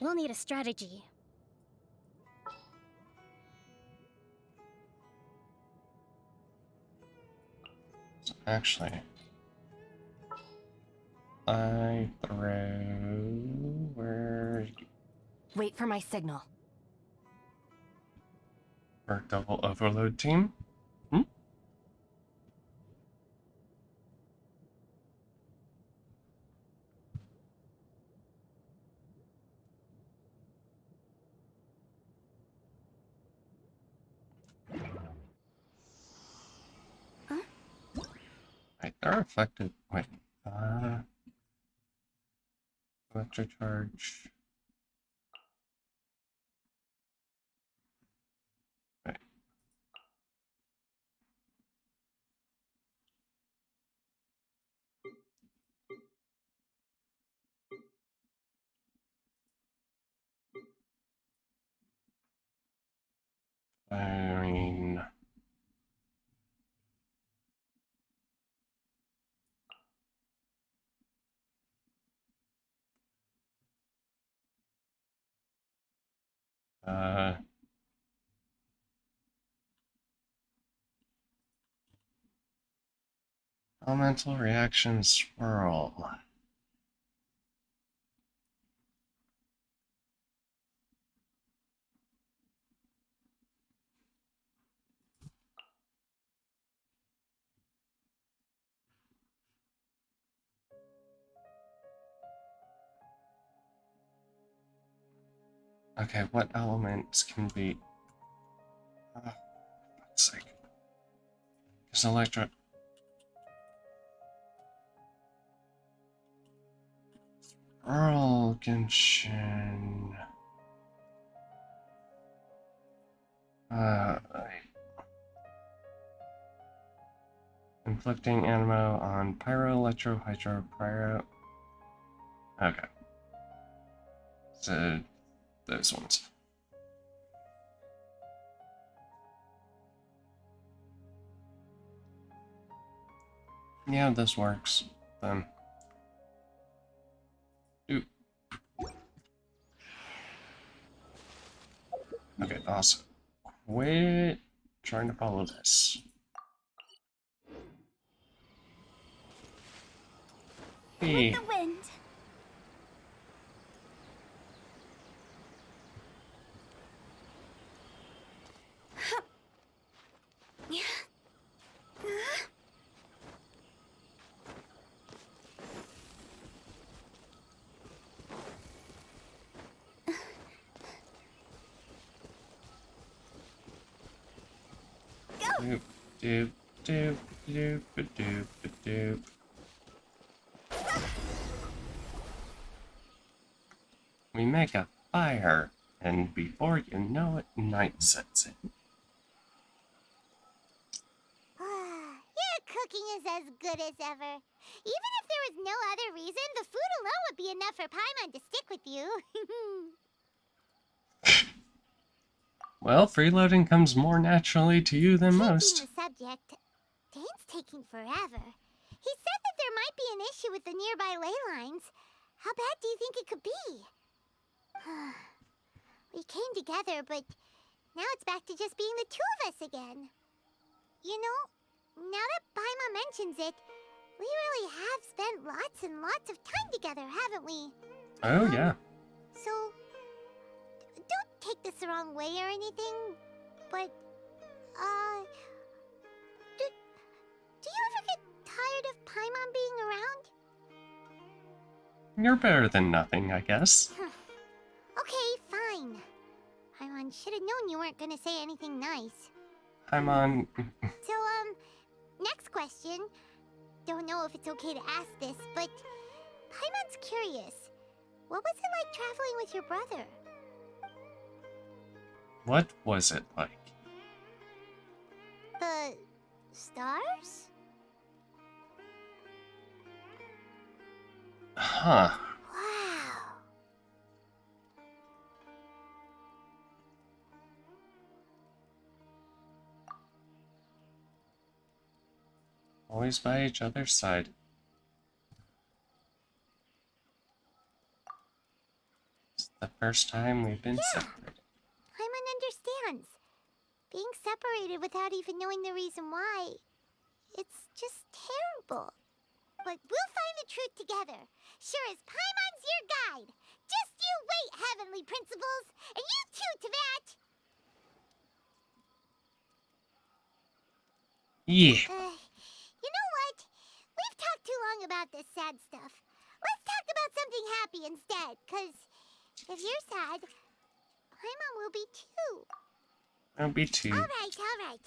S11: We'll need a strategy.
S1: So actually, I throw where
S8: Wait for my signal.
S1: for double overload team. Wait, they're affected. Wait, electric charge. Wait. Firing. Elemental reaction swirl. Okay, what elements can be? For fuck's sake. Because electro. Swirl Genshin. Inflicting animo on pyro, electro, hydro, pyro. Okay. So, those ones. Yeah, this works, then. Oop. Okay, awesome. Quit trying to follow this. Hey.
S11: With the wind.
S1: Doop, doop, doop, doop, doop, doop. We make a fire, and before you know it, night sets in.
S2: You're cooking is as good as ever. Even if there was no other reason, the food alone would be enough for Paimon to stick with you.
S1: Well, freeloading comes more naturally to you than most.
S2: Changing the subject, Dane's taking forever. He said that there might be an issue with the nearby ley lines. How bad do you think it could be? We came together, but now it's back to just being the two of us again. You know, now that Paimon mentions it, we really have spent lots and lots of time together, haven't we?
S1: Oh, yeah.
S2: So, don't take this the wrong way or anything, but, do you ever get tired of Paimon being around?
S1: You're better than nothing, I guess.
S2: Okay, fine. Paimon should have known you weren't gonna say anything nice.
S1: Paimon.
S2: So, next question. Don't know if it's okay to ask this, but Paimon's curious. What was it like traveling with your brother?
S1: What was it like?
S2: The stars?
S1: Huh.
S2: Wow.
S1: Always by each other's side. It's the first time we've been separated.
S2: Paimon understands. Being separated without even knowing the reason why, it's just terrible. But we'll find the truth together. Sure as Paimon's your guide. Just you wait, Heavenly Principles, and you too, Teyvat.
S1: Yeah.
S2: You know what? We've talked too long about this sad stuff. Let's talk about something happy instead, 'cause if you're sad, Paimon will be too.
S1: I'll be too.
S2: All right.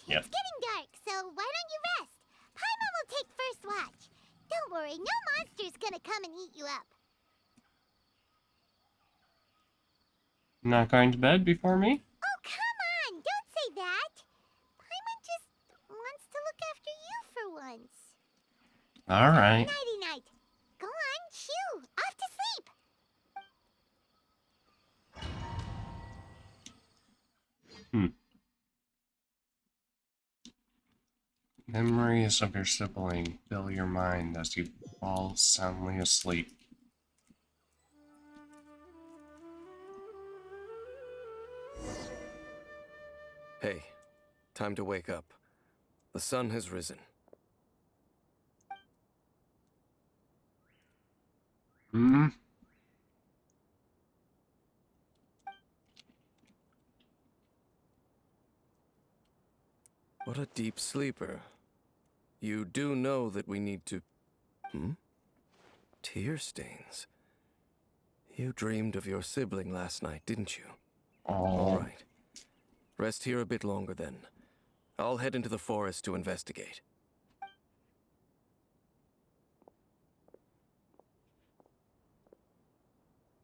S1: Yep.
S2: It's getting dark, so why don't you rest? Paimon will take first watch. Don't worry, no monster's gonna come and eat you up.
S1: Not going to bed before me?
S2: Oh, come on! Don't say that! Paimon just wants to look after you for once.
S1: Alright.
S2: Nighty-night. Go on, shoo! Off to sleep!
S1: Memories of your sibling fill your mind as you fall soundly asleep.
S5: Hey, time to wake up. The sun has risen. What a deep sleeper. You do know that we need to... Tear stains. You dreamed of your sibling last night, didn't you? All right. Rest here a bit longer then. I'll head into the forest to investigate.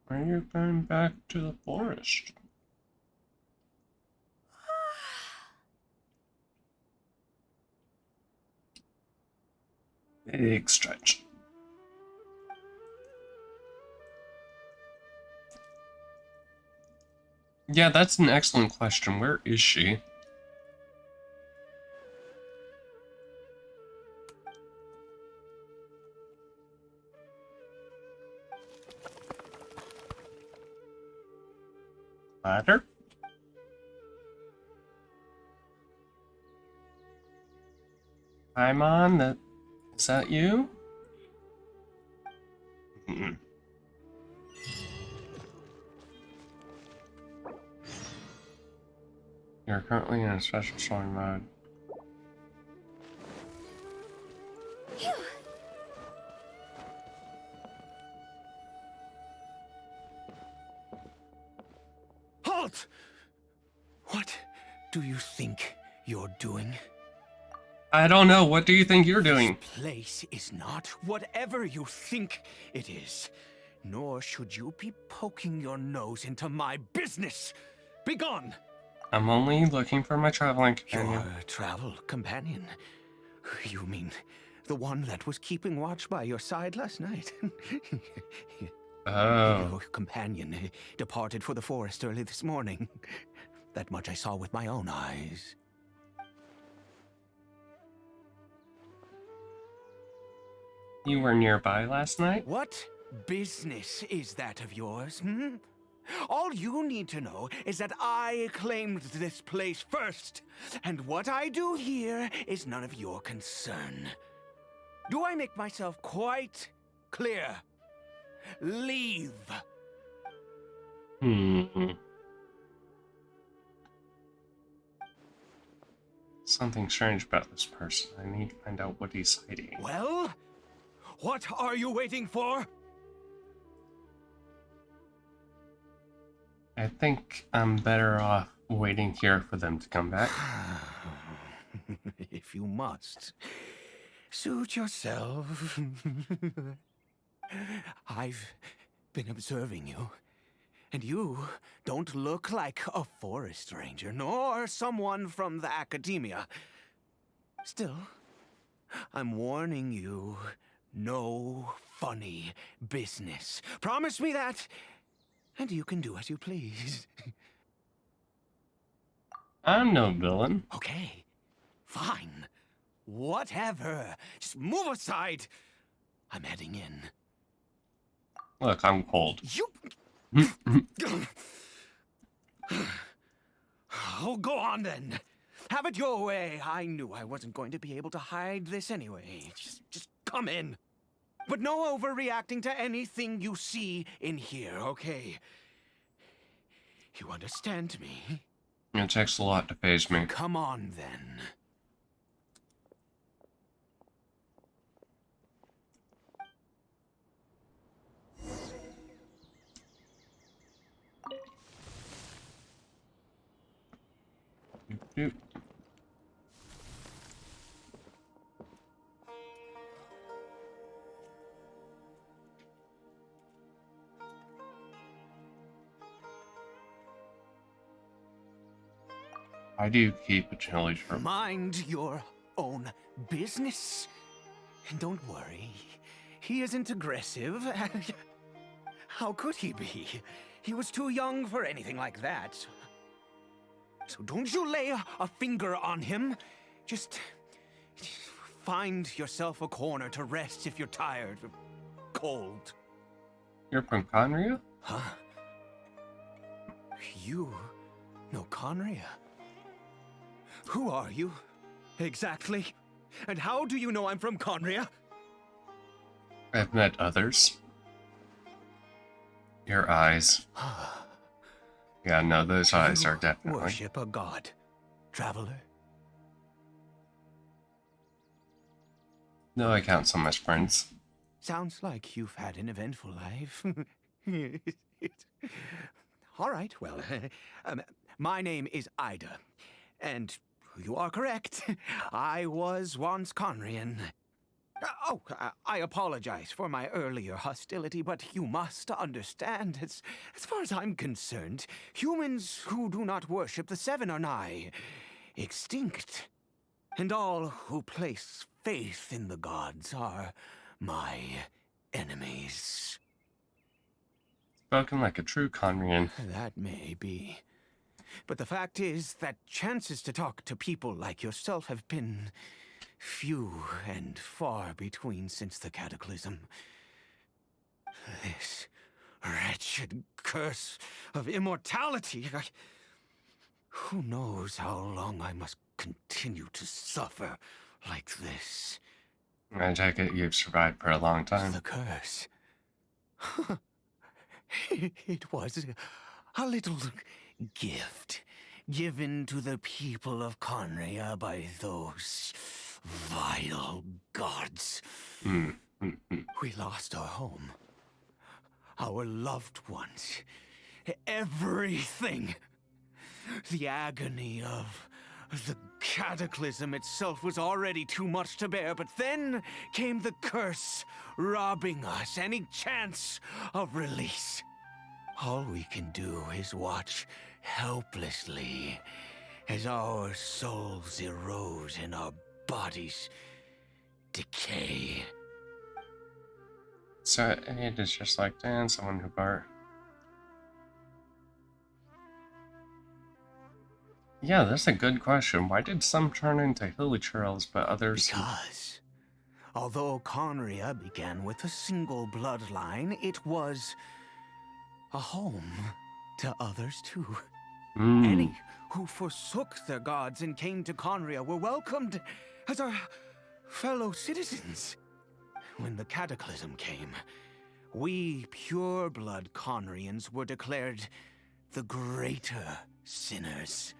S1: Why are you going back to the forest? Big stretch. Yeah, that's an excellent question. Where is she? Ladder? Paimon, is that you? You're currently in a special story mode.
S16: Halt! What do you think you're doing?
S1: I don't know. What do you think you're doing?
S16: This place is not whatever you think it is. Nor should you be poking your nose into my business. Begone!
S1: I'm only looking for my traveling companion.
S16: Your travel companion? You mean the one that was keeping watch by your side last night?
S1: Oh.
S16: Your companion departed for the forest early this morning. That much I saw with my own eyes.
S1: You were nearby last night?
S16: What business is that of yours, hmm? All you need to know is that I claimed this place first, and what I do here is none of your concern. Do I make myself quite clear? Leave.
S1: Something strange about this person. I need to find out what he's hiding.
S16: Well, what are you waiting for?
S1: I think I'm better off waiting here for them to come back.
S16: If you must, suit yourself. I've been observing you, and you don't look like a forest ranger, nor someone from the academia. Still, I'm warning you, no funny business. Promise me that, and you can do as you please.
S1: I'm no villain.
S16: Okay, fine. Whatever. Just move aside. I'm heading in.
S1: Look, I'm cold.
S16: You... Oh, go on then. Have it your way. I knew I wasn't going to be able to hide this anyway. Just come in. But no overreacting to anything you see in here, okay? You understand me?
S1: It takes a lot to phase me.
S16: Come on then.
S1: Doop. I do keep a chili shrimp.
S16: Mind your own business. And don't worry, he isn't aggressive. How could he be? He was too young for anything like that. So don't you lay a finger on him. Just find yourself a corner to rest if you're tired or cold.
S1: You're from Conria?
S16: Huh? You know Conria? Who are you, exactly? And how do you know I'm from Conria?
S1: I've met others. Your eyes. Yeah, no, those eyes are definitely.
S16: Worship a god, traveler?
S1: No, I count some as friends.
S16: Sounds like you've had an eventful life. All right, well, my name is Ida, and you are correct. I was once Conrian. I apologize for my earlier hostility, but you must understand, as far as I'm concerned, humans who do not worship the Seven are nigh extinct. And all who place faith in the gods are my enemies.
S1: Spoken like a true Conrian.
S16: That may be. But the fact is that chances to talk to people like yourself have been few and far between since the Cataclysm. This wretched curse of immortality. Who knows how long I must continue to suffer like this?
S1: I take it you've survived for a long time.
S16: The curse. It was a little gift given to the people of Conria by those vile gods. We lost our home, our loved ones, everything. The agony of the cataclysm itself was already too much to bear, but then came the curse, robbing us any chance of release. All we can do is watch helplessly as our souls erode and our bodies decay.
S1: So it is just like Dan, someone who bar. Yeah, that's a good question. Why did some turn into hilichurls, but others?
S16: Because, although Conria began with a single bloodline, it was a home to others too. Any who forsook their gods and came to Conria were welcomed as our fellow citizens. When the cataclysm came, we pure-blood Conrians were declared the greater sinners.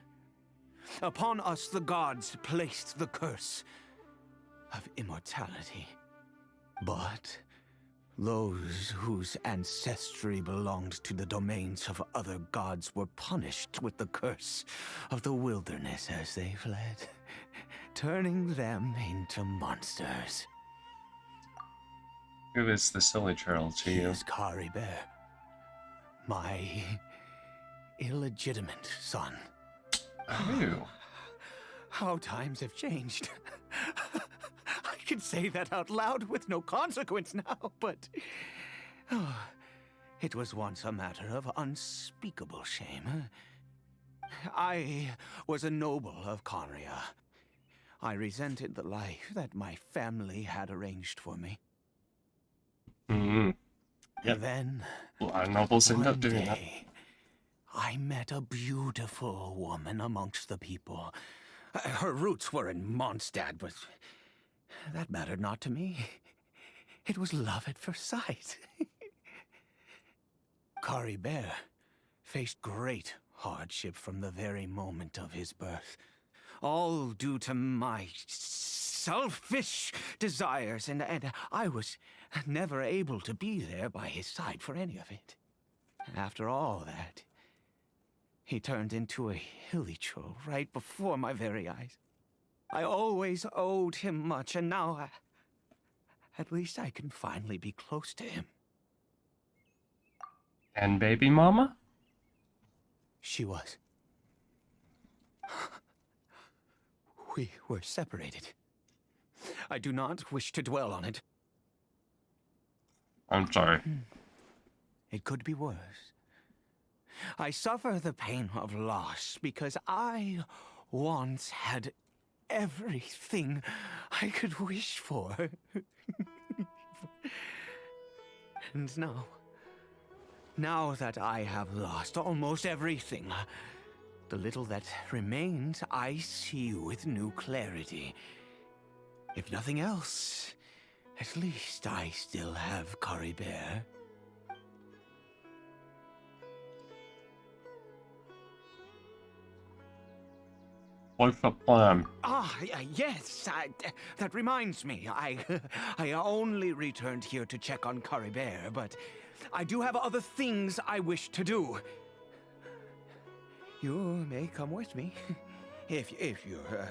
S16: Upon us the gods placed the curse of immortality. But those whose ancestry belonged to the domains of other gods were punished with the curse of the wilderness as they fled, turning them into monsters.
S1: Who is the hilichurl to you?
S16: He is Caribert, my illegitimate son.
S1: Oh.
S16: How times have changed. I can say that out loud with no consequence now, but it was once a matter of unspeakable shame. I was a noble of Conria. I resented the life that my family had arranged for me.
S1: Yep.
S16: Then,
S1: a lot of nobles end up
S16: one
S1: doing that.
S16: day, I met a beautiful woman amongst the people. Her roots were in Mondstadt, but that mattered not to me. It was love at first sight. Caribert faced great hardship from the very moment of his birth. All due to my selfish desires, and I was never able to be there by his side for any of it. After all that, he turned into a hilichurl right before my very eyes. I always owed him much, and now at least I can finally be close to him.
S1: And baby mama?
S16: She was. We were separated. I do not wish to dwell on it.
S1: I'm sorry.
S16: It could be worse. I suffer the pain of loss because I once had everything I could wish for. And now that I have lost almost everything, the little that remains I see with new clarity. If nothing else, at least I still have Caribert.
S1: What's the plan?
S16: Yes, that reminds me. I only returned here to check on Caribert, but I do have other things I wish to do. You may come with me, if you're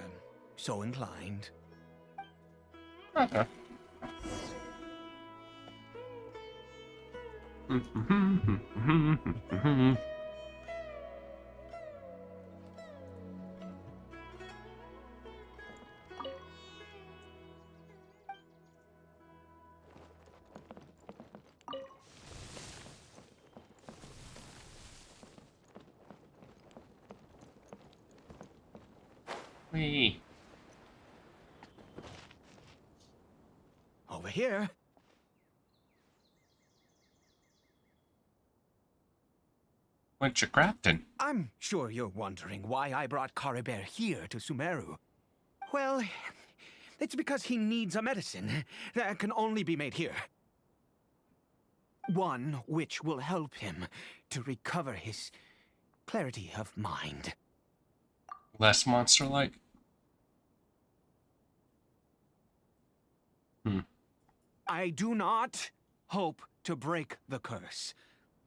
S16: so inclined.
S1: Okay. Wee.
S16: Over here.
S1: What you crafting?
S16: I'm sure you're wondering why I brought Caribert here to Sumeru. Well, it's because he needs a medicine that can only be made here. One which will help him to recover his clarity of mind.
S1: Less monster-like?
S16: I do not hope to break the curse.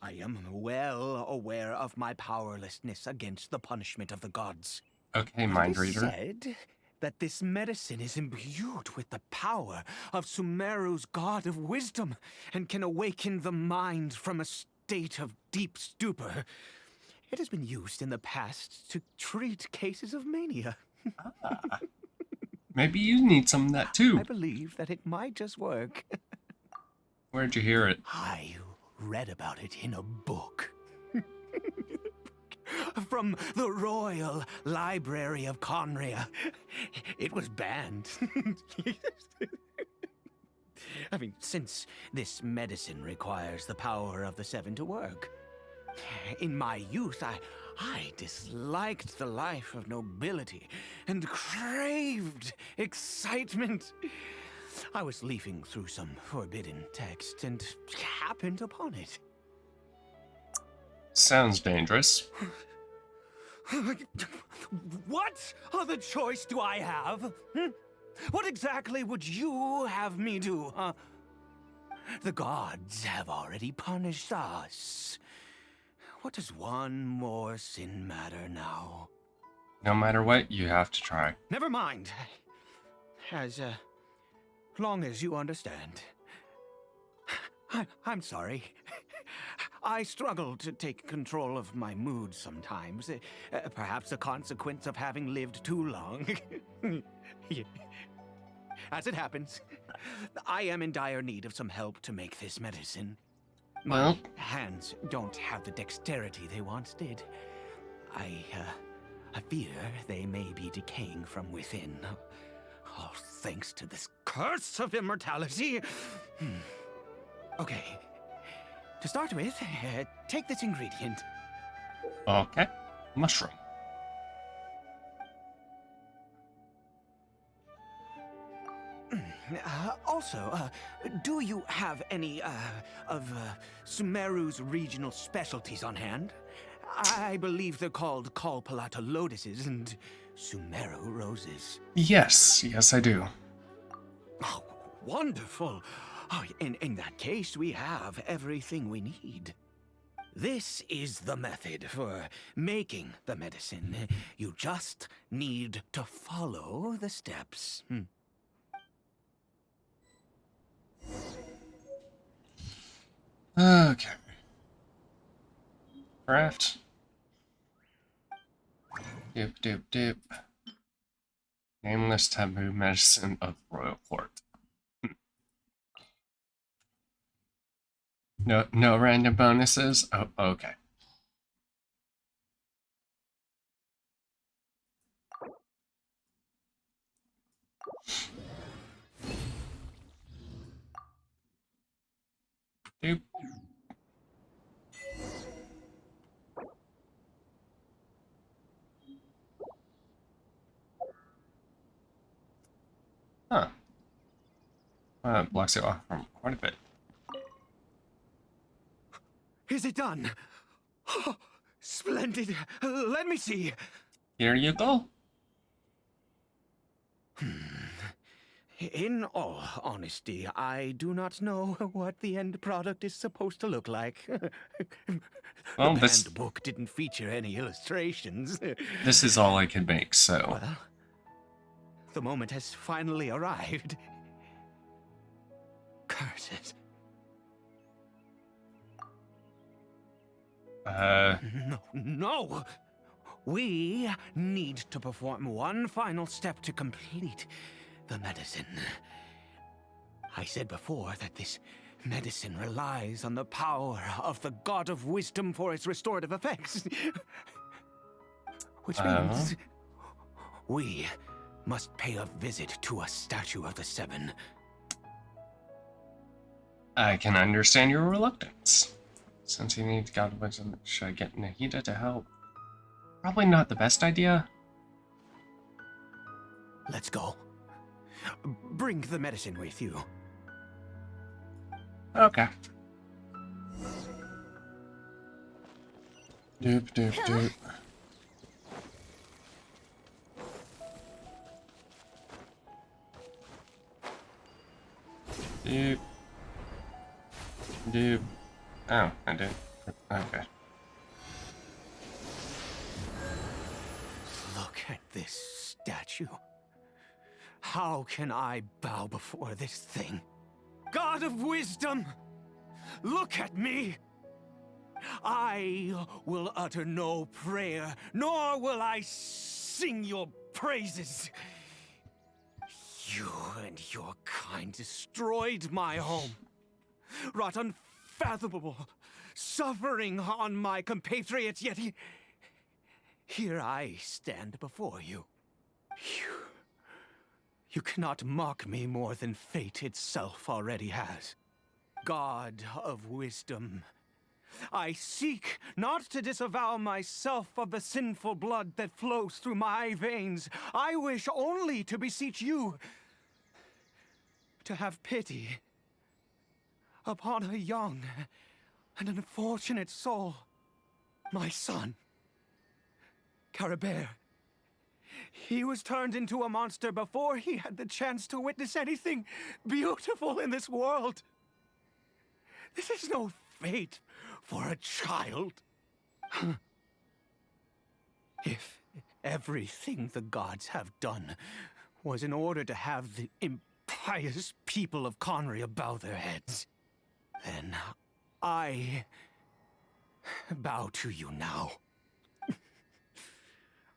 S16: I am well aware of my powerlessness against the punishment of the gods.
S1: Okay, mind reader.
S16: Said that this medicine is imbued with the power of Sumeru's god of wisdom and can awaken the mind from a state of deep stupor. It has been used in the past to treat cases of mania.
S1: Maybe you need some of that too.
S16: I believe that it might just work.
S1: Where'd you hear it?
S16: I read about it in a book. From the Royal Library of Conria. It was banned. I mean, since this medicine requires the power of the Seven to work. In my youth, I disliked the life of nobility and craved excitement. I was leafing through some forbidden text and happened upon it.
S1: Sounds dangerous.
S16: What other choice do I have? What exactly would you have me do, huh? The gods have already punished us. What does one more sin matter now?
S1: No matter what, you have to try.
S16: Never mind. As long as you understand. I'm sorry. I struggle to take control of my mood sometimes. Perhaps a consequence of having lived too long. As it happens, I am in dire need of some help to make this medicine. My hands don't have the dexterity they once did. I fear they may be decaying from within. All thanks to this curse of immortality. Okay. To start with, take this ingredient.
S1: Okay. Mushroom.
S16: Also, do you have any, of Sumeru's regional specialties on hand? I believe they're called Kalpalata lotuses and Sumeru roses.
S1: Yes, I do.
S16: Oh, wonderful. Oh, in that case, we have everything we need. This is the method for making the medicine. You just need to follow the steps.
S1: Okay. Craft. Dip. Nameless taboo medicine of royal court. No random bonuses? Oh, okay. Doop. Huh. Blocks it off from quite a bit.
S16: Is it done? Oh, splendid. Let me see.
S1: Here you go.
S16: In all honesty, I do not know what the end product is supposed to look like.
S1: Well,
S16: the
S1: this
S16: banned book didn't feature any illustrations.
S1: This is all I can make, so.
S16: Well, the moment has finally arrived. Curses. No! We need to perform one final step to complete the medicine. I said before that this medicine relies on the power of the God of Wisdom for its restorative effects. Which means we must pay a visit to a statue of the Seven.
S1: I can understand your reluctance. Since you need God of Wisdom, should I get Nahida to help? Probably not the best idea.
S16: Let's go. Bring the medicine with you.
S1: Okay. Doop. Doop. Oh, I did. Okay.
S16: Look at this statue. How can I bow before this thing? God of Wisdom! Look at me! I will utter no prayer, nor will I sing your praises. You and your kind destroyed my home, wrought unfathomable suffering on my compatriots, yet here I stand before you. You cannot mock me more than fate itself already has. God of wisdom, I seek not to disavow myself of the sinful blood that flows through my veins. I wish only to beseech you to have pity upon a young and unfortunate soul, my son, Caribert. He was turned into a monster before he had the chance to witness anything beautiful in this world. This is no fate for a child. If everything the gods have done was in order to have the impious people of Conria bow their heads, then I bow to you now.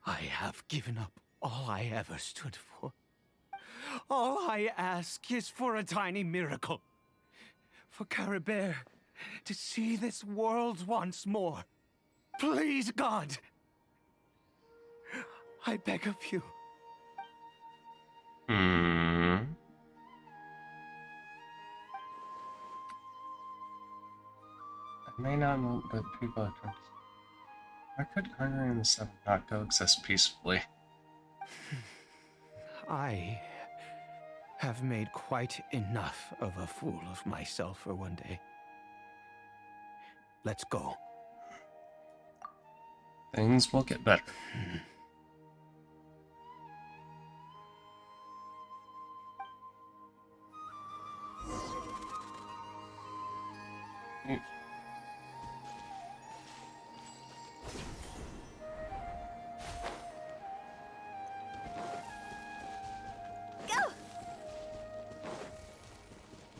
S16: I have given up all I ever stood for. All I ask is for a tiny miracle. For Caribert to see this world once more. Please, God. I beg of you.
S1: Hmm. I may not know, but people are trying to... Why could Conria and the Seven not coexist peacefully?
S16: I have made quite enough of a fool of myself for one day. Let's go.
S1: Things will get better.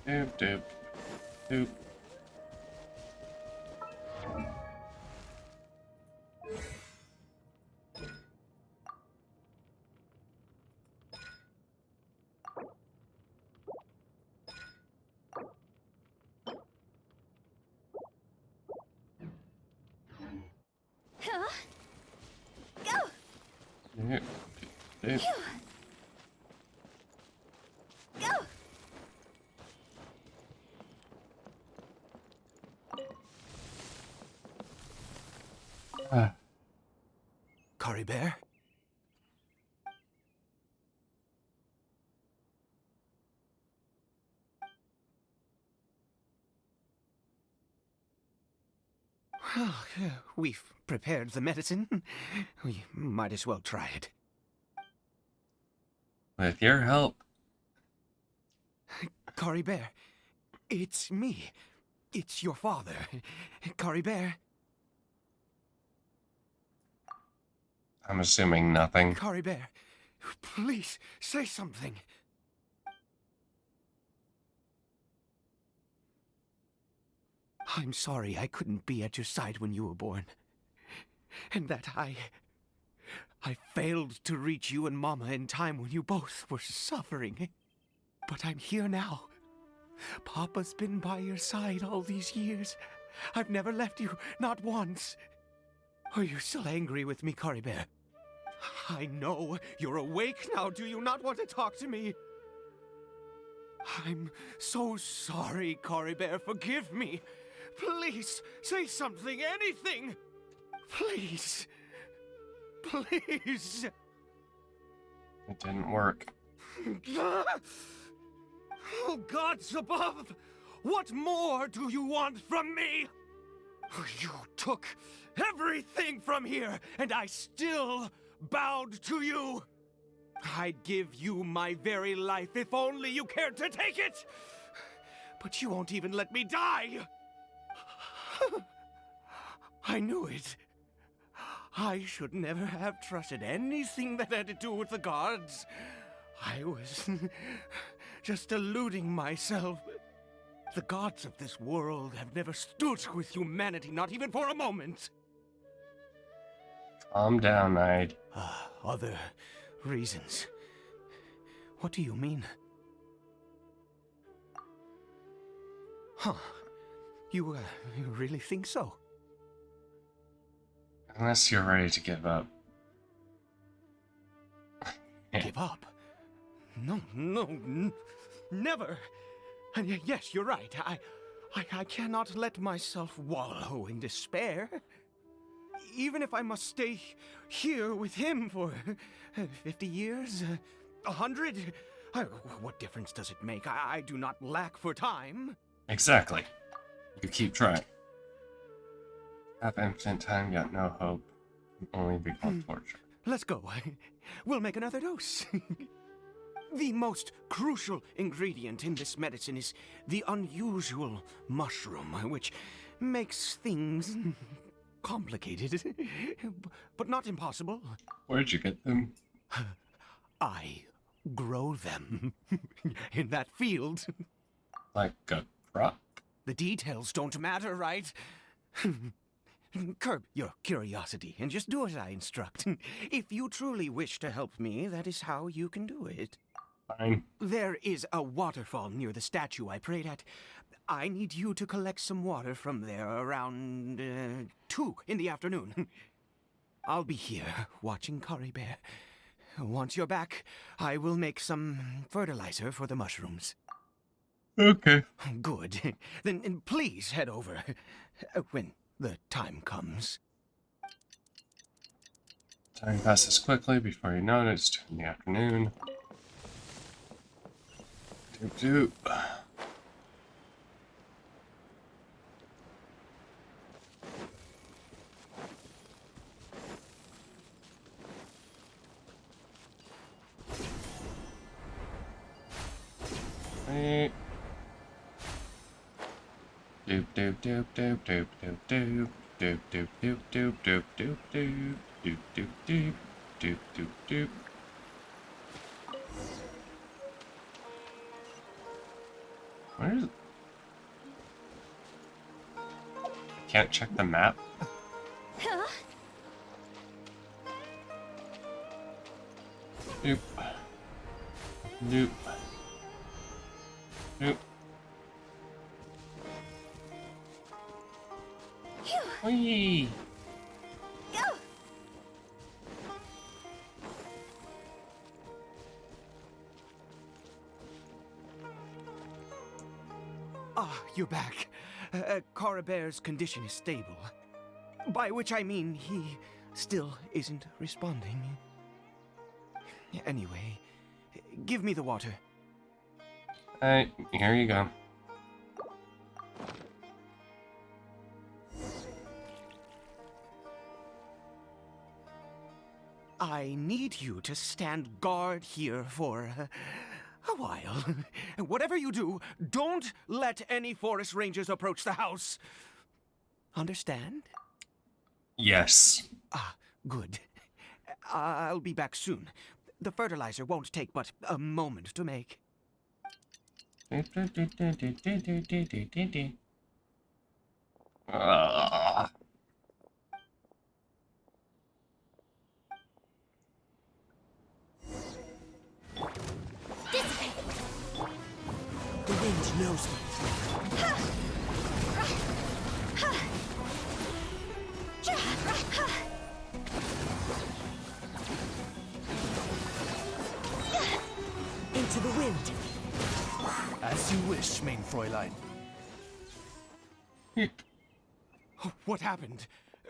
S1: Doop, doop, doop.
S6: Go!
S1: Doop, doop.
S6: Go!
S16: Caribert? Well, we've prepared the medicine. We might as well try it.
S1: With your help.
S16: Caribert, it's me. It's your father. Caribert.
S1: I'm assuming nothing.
S16: Caribert, please, say something. I'm sorry I couldn't be at your side when you were born. And that I failed to reach you and Mama in time when you both were suffering. But I'm here now. Papa's been by your side all these years. I've never left you, not once. Are you still angry with me, Caribert? I know you're awake now. Do you not want to talk to me? I'm so sorry, Caribert. Forgive me. Please, say something, anything. Please. Please.
S1: It didn't work.
S16: Oh, gods above! What more do you want from me? You took everything from here, and I still bowed to you. I'd give you my very life if only you cared to take it. But you won't even let me die. I knew it. I should never have trusted anything that had to do with the gods. I was just deluding myself. The gods of this world have never stood with humanity, not even for a moment.
S1: Calm down, Knight.
S16: Other reasons. What do you mean? Huh. You really think so?
S1: Unless you're ready to give up.
S16: Give up? No, never. And yes, you're right. I cannot let myself wallow in despair. Even if I must stay here with him for 50 years, 100, what difference does it make? I do not lack for time.
S1: Exactly. You keep trying. Have infinite time, yet no hope. Only become torture.
S16: Let's go. We'll make another dose. The most crucial ingredient in this medicine is the unusual mushroom, which makes things complicated, but not impossible.
S1: Where'd you get them?
S16: I grow them in that field.
S1: Like a crop?
S16: The details don't matter, right? Curb your curiosity and just do as I instruct. If you truly wish to help me, that is how you can do it.
S1: Fine.
S16: There is a waterfall near the statue I prayed at. I need you to collect some water from there around 2 in the afternoon. I'll be here watching Kari Bear. Once you're back, I will make some fertilizer for the mushrooms.
S1: Okay.
S16: Good. Then please head over when the time comes.
S1: Time passes quickly before you know it. It's 2 in the afternoon. Doop doop. Wait. Doop doop doop doop doop doop doop doop doop doop doop doop doop doop doop doop doop doop doop doop. Where is it? Can't check the map. Nope. Nope. Nope. Whee!
S16: Ah, you're back. Kara Bear's condition is stable. By which I mean he still isn't responding. Anyway, give me the water.
S1: Alright, here you go.
S16: I need you to stand guard here for a while. Whatever you do, don't let any forest rangers approach the house. Understand?
S1: Yes.
S16: Ah, good. I'll be back soon. The fertilizer won't take but a moment to make. The wind knows me. Into the wind.
S7: As you wish, mein Fräulein.
S16: What happened?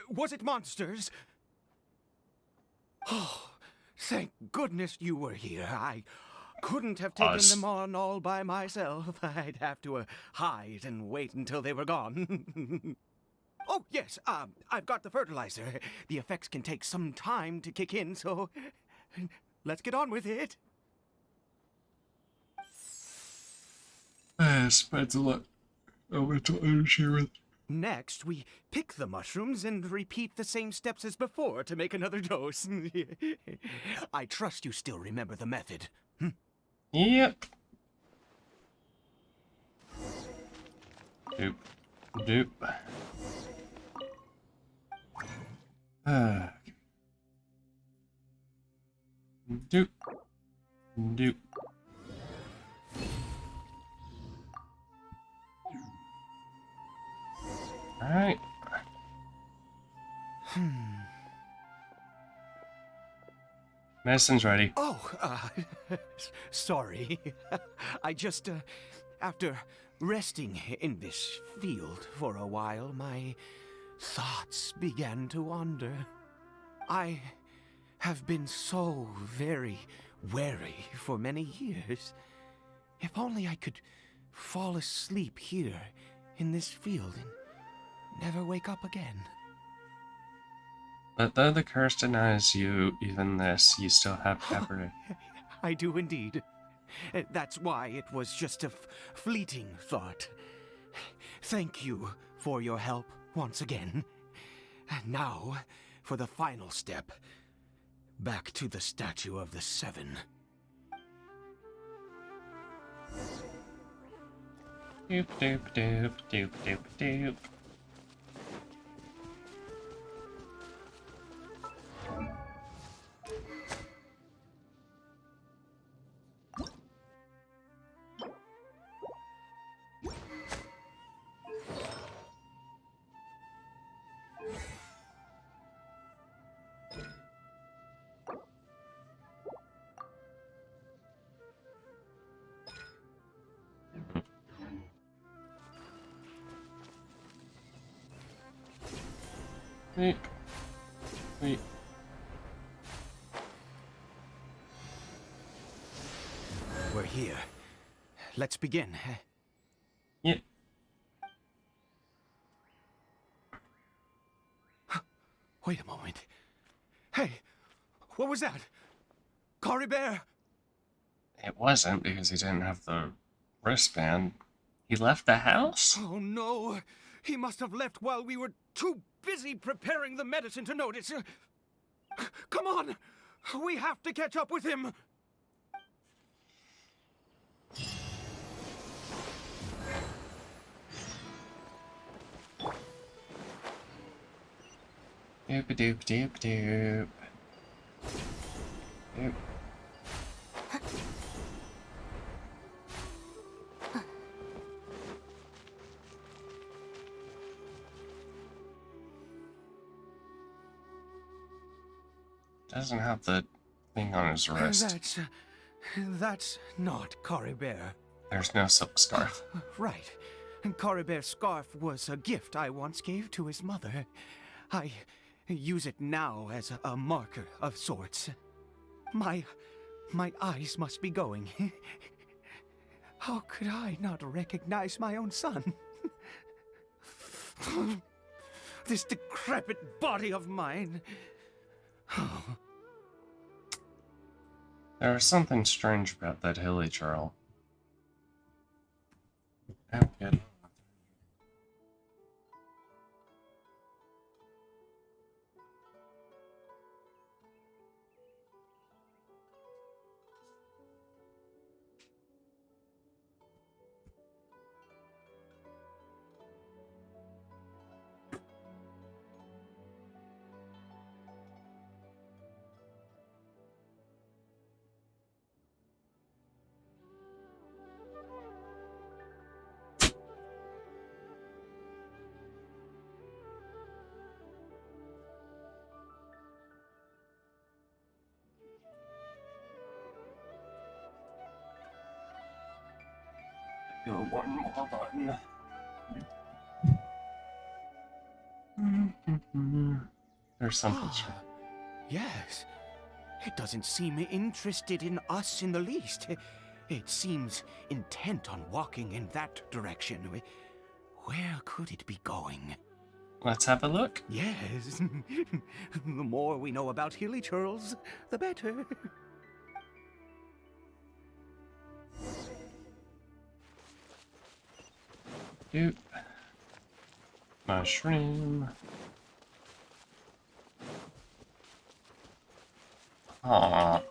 S16: Was it monsters? Oh, thank goodness you were here. I couldn't have taken them on all by myself. I'd have to hide and wait until they were gone. Oh, yes, I've got the fertilizer. The effects can take some time to kick in, so let's get on with it.
S1: Spreads a lot of mental energy with.
S16: Next, we pick the mushrooms and repeat the same steps as before to make another dose. I trust you still remember the method.
S1: Yep. Doop. Doop. Doop. Doop. Alright. Medicine's ready.
S16: Oh, sorry. I just, after resting in this field for a while, my thoughts began to wander. I have been so very wary for many years. If only I could fall asleep here in this field and never wake up again.
S1: But though the curse denies you even this, you still have Pepper.
S16: I do indeed. That's why it was just a fleeting thought. Thank you for your help once again. And now, for the final step. Back to the Statue of the Seven.
S1: Doop doop doop doop doop doop. Wait.
S16: We're here. Let's begin.
S1: Yep.
S16: Wait a moment. Hey, what was that? Caribert?
S1: It wasn't because he didn't have the wristband. He left the house?
S16: Oh no! He must have left while we were too busy preparing the medicine to notice. Come on! We have to catch up with him!
S1: Doop doop doop doop. Doop. Doesn't have the thing on his wrist.
S16: That's not Caribert.
S1: There's no silk scarf.
S16: Right. Caribert's scarf was a gift I once gave to his mother. I use it now as a marker of sorts. My eyes must be going. How could I not recognize my own son? This decrepit body of mine.
S1: There was something strange about that hilly trail. Oh, good. Go one more button. There's something strange.
S16: Yes. It doesn't seem interested in us in the least. It seems intent on walking in that direction. Where could it be going?
S1: Let's have a look.
S16: Yes. The more we know about Hilly Churls, the better.
S1: Doop. Mushroom. Aw.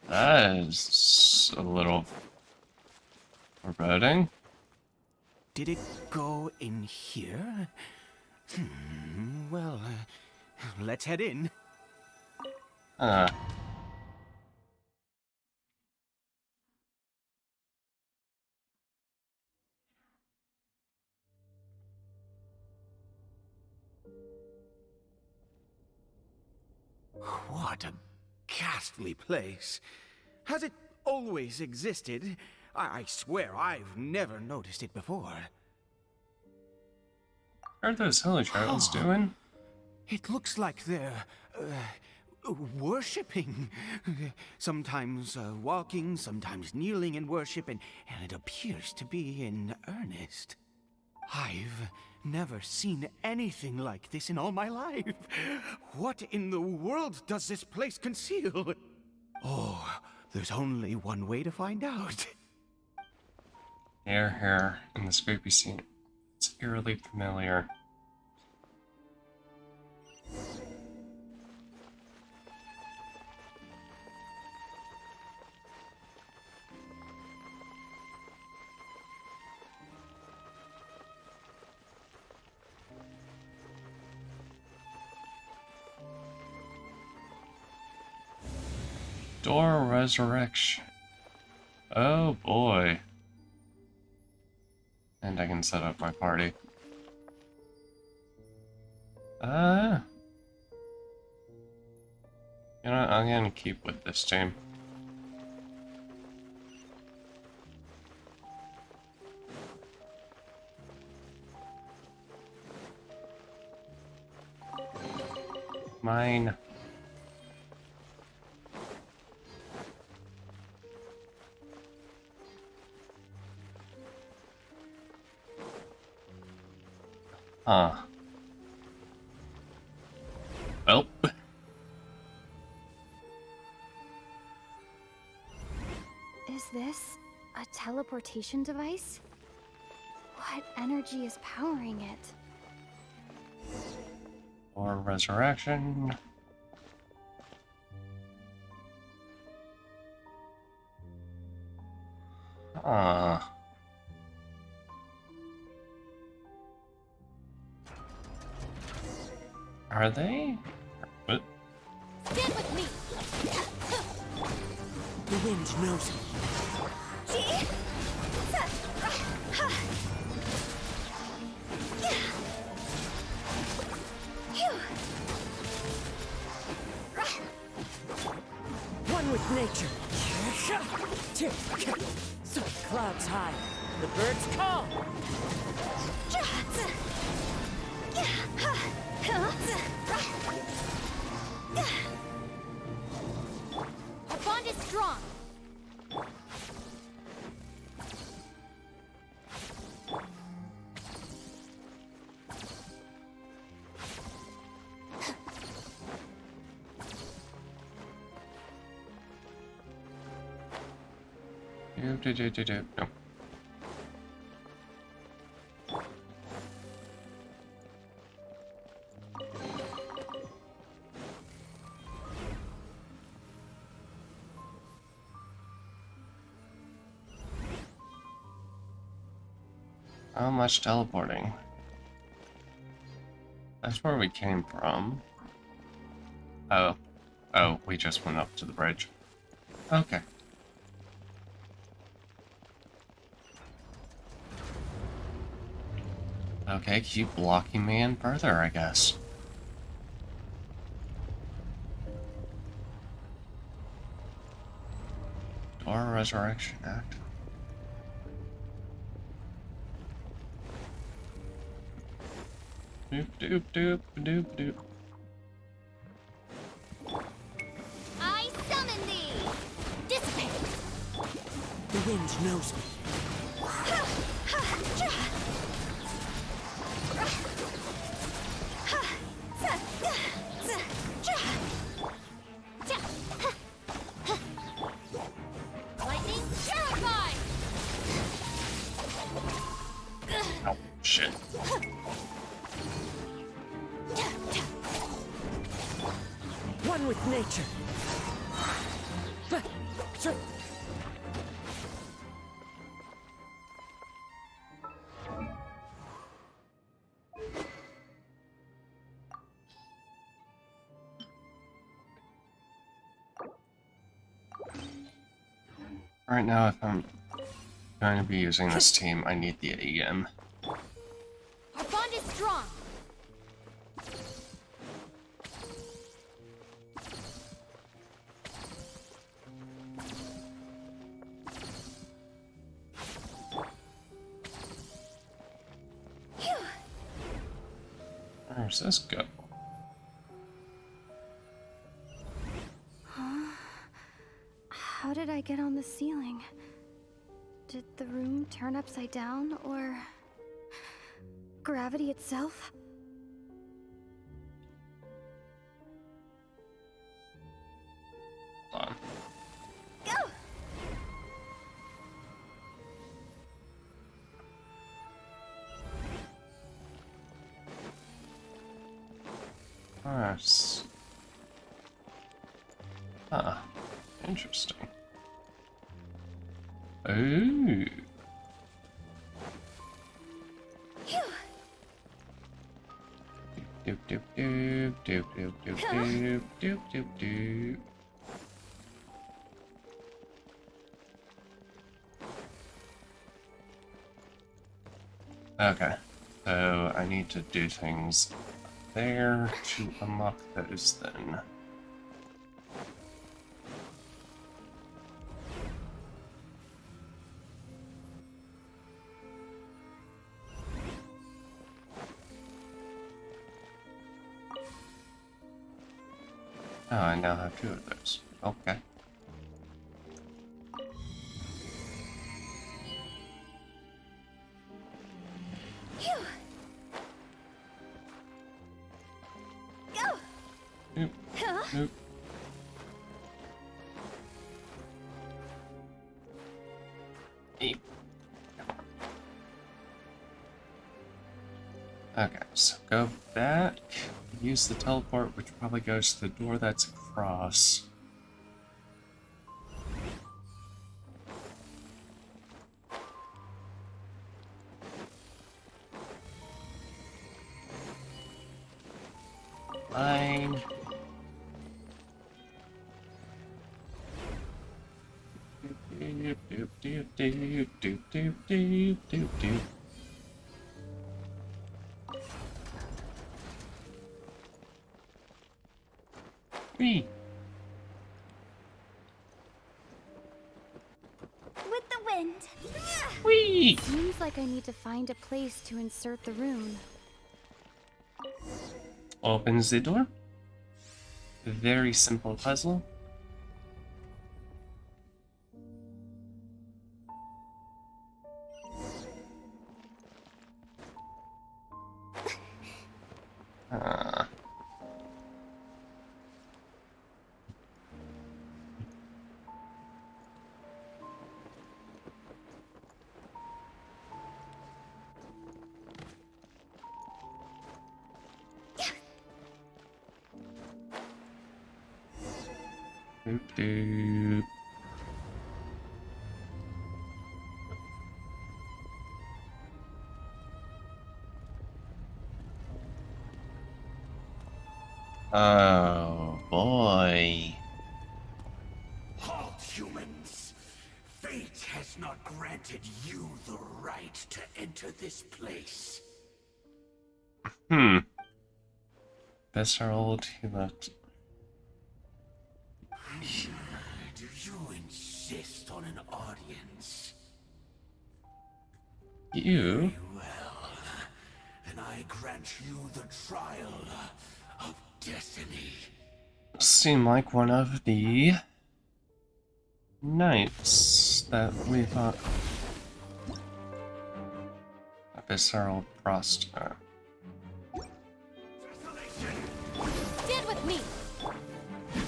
S1: That is a little foreboding.
S16: Did it go in here? Well, let's head in. What a ghastly place. Has it always existed? I swear I've never noticed it before.
S1: How are those Hilichurls doing?
S16: It looks like they're worshipping. Sometimes walking, sometimes kneeling in worship, and it appears to be in earnest. I've never seen anything like this in all my life. What in the world does this place conceal? Oh, there's only one way to find out.
S1: Hair in the spooky scene. It's eerily familiar. Door Resurrection. Oh boy. And I can set up my party. You know, I'm gonna keep with this team. Mine. Huh. Well.
S21: Is this a teleportation device? What energy is powering it?
S1: Or resurrection. Huh. Are they? What?
S4: Stand with me!
S15: The wind knows me. One with nature. So clouds high, the birds call.
S4: Our bond is strong.
S1: No. How much teleporting? That's where we came from. Oh, we just went up to the bridge. Okay. Okay, keep blocking me in further, I guess. Door Resurrection Act. Doop doop doop doop doop.
S4: I summon thee! Dissipate!
S15: The wind knows me.
S4: Lightning purified!
S1: Oh, shit.
S15: One with nature.
S1: Right now, if I'm going to be using this team, I need the AEM.
S4: Our bond is strong.
S1: Where's this go?
S21: Huh? How did I get on the ceiling? Did the room turn upside down, or gravity itself?
S1: Hold on.
S21: Go!
S1: Nice. Huh. Interesting. Ooh. Doop doop doop doop doop doop doop doop doop doop. Okay, so I need to do things there to unlock those then. Oh, I now have 2 of those. Okay. Nope. Nope. Eep. Okay, so go back, use the teleport, which probably goes to the door that's across. Line. Doop doop doop doop doop doop doop doop doop. Whee!
S21: With the wind.
S1: Whee!
S21: Seems like I need to find a place to insert the rune.
S1: Opens the door. Very simple puzzle. Doop doop. Oh boy.
S17: Halt, humans! Fate has not granted you the right to enter this place.
S1: Visceral, he left.
S17: Do you insist on an audience?
S1: You?
S17: Very well. Then I grant you the trial of destiny.
S1: Seem like one of the knights that we thought. A visceral prostitute.
S21: Stand with me!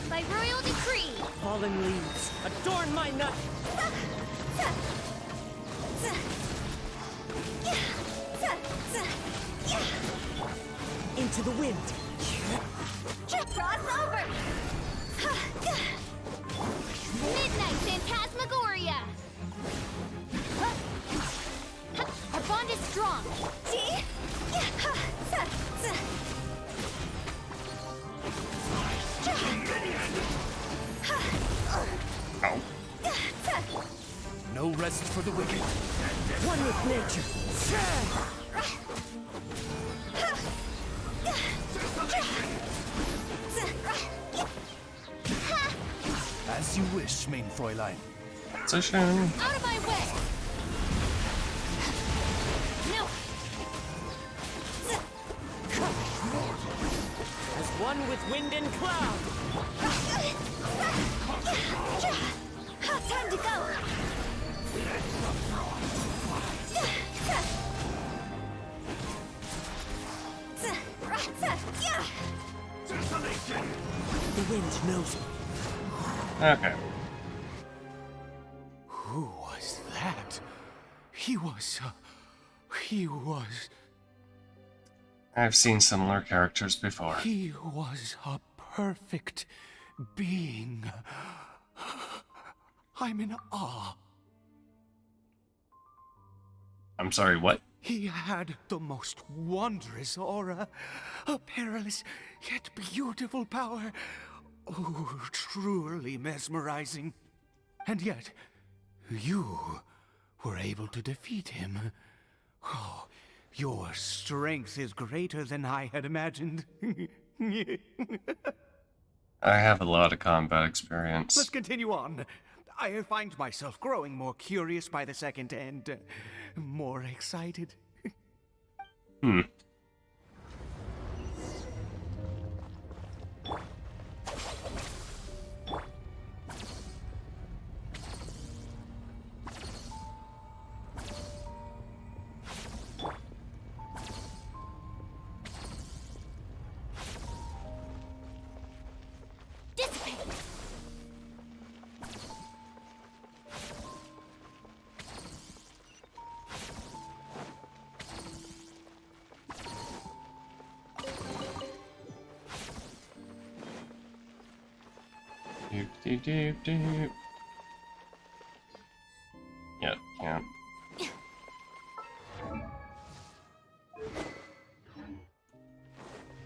S21: By royal decree!
S15: Fallen leaves, adorn my night! Into the wind!
S21: Cross over! Midnight Phantasmagoria! Our bond is strong!
S1: Ow.
S7: No rest for the wicked.
S15: One with nature!
S7: As you wish, main Fräulein.
S1: Position.
S21: Out of my way! No!
S15: one with wind and cloud.
S10: Time to go.
S15: The wind knows me.
S1: Okay.
S16: Who was that? He was...
S1: I've seen similar characters before.
S16: He was a perfect being. I'm in awe.
S1: I'm sorry, what?
S16: He had the most wondrous aura, a perilous yet beautiful power. Oh, truly mesmerizing. And yet, you were able to defeat him. Oh, your strength is greater than I had imagined.
S1: I have a lot of combat experience.
S16: Let's continue on. I find myself growing more curious by the second and more excited.
S1: Hmm. Doop doop doop doop. Yep, can't.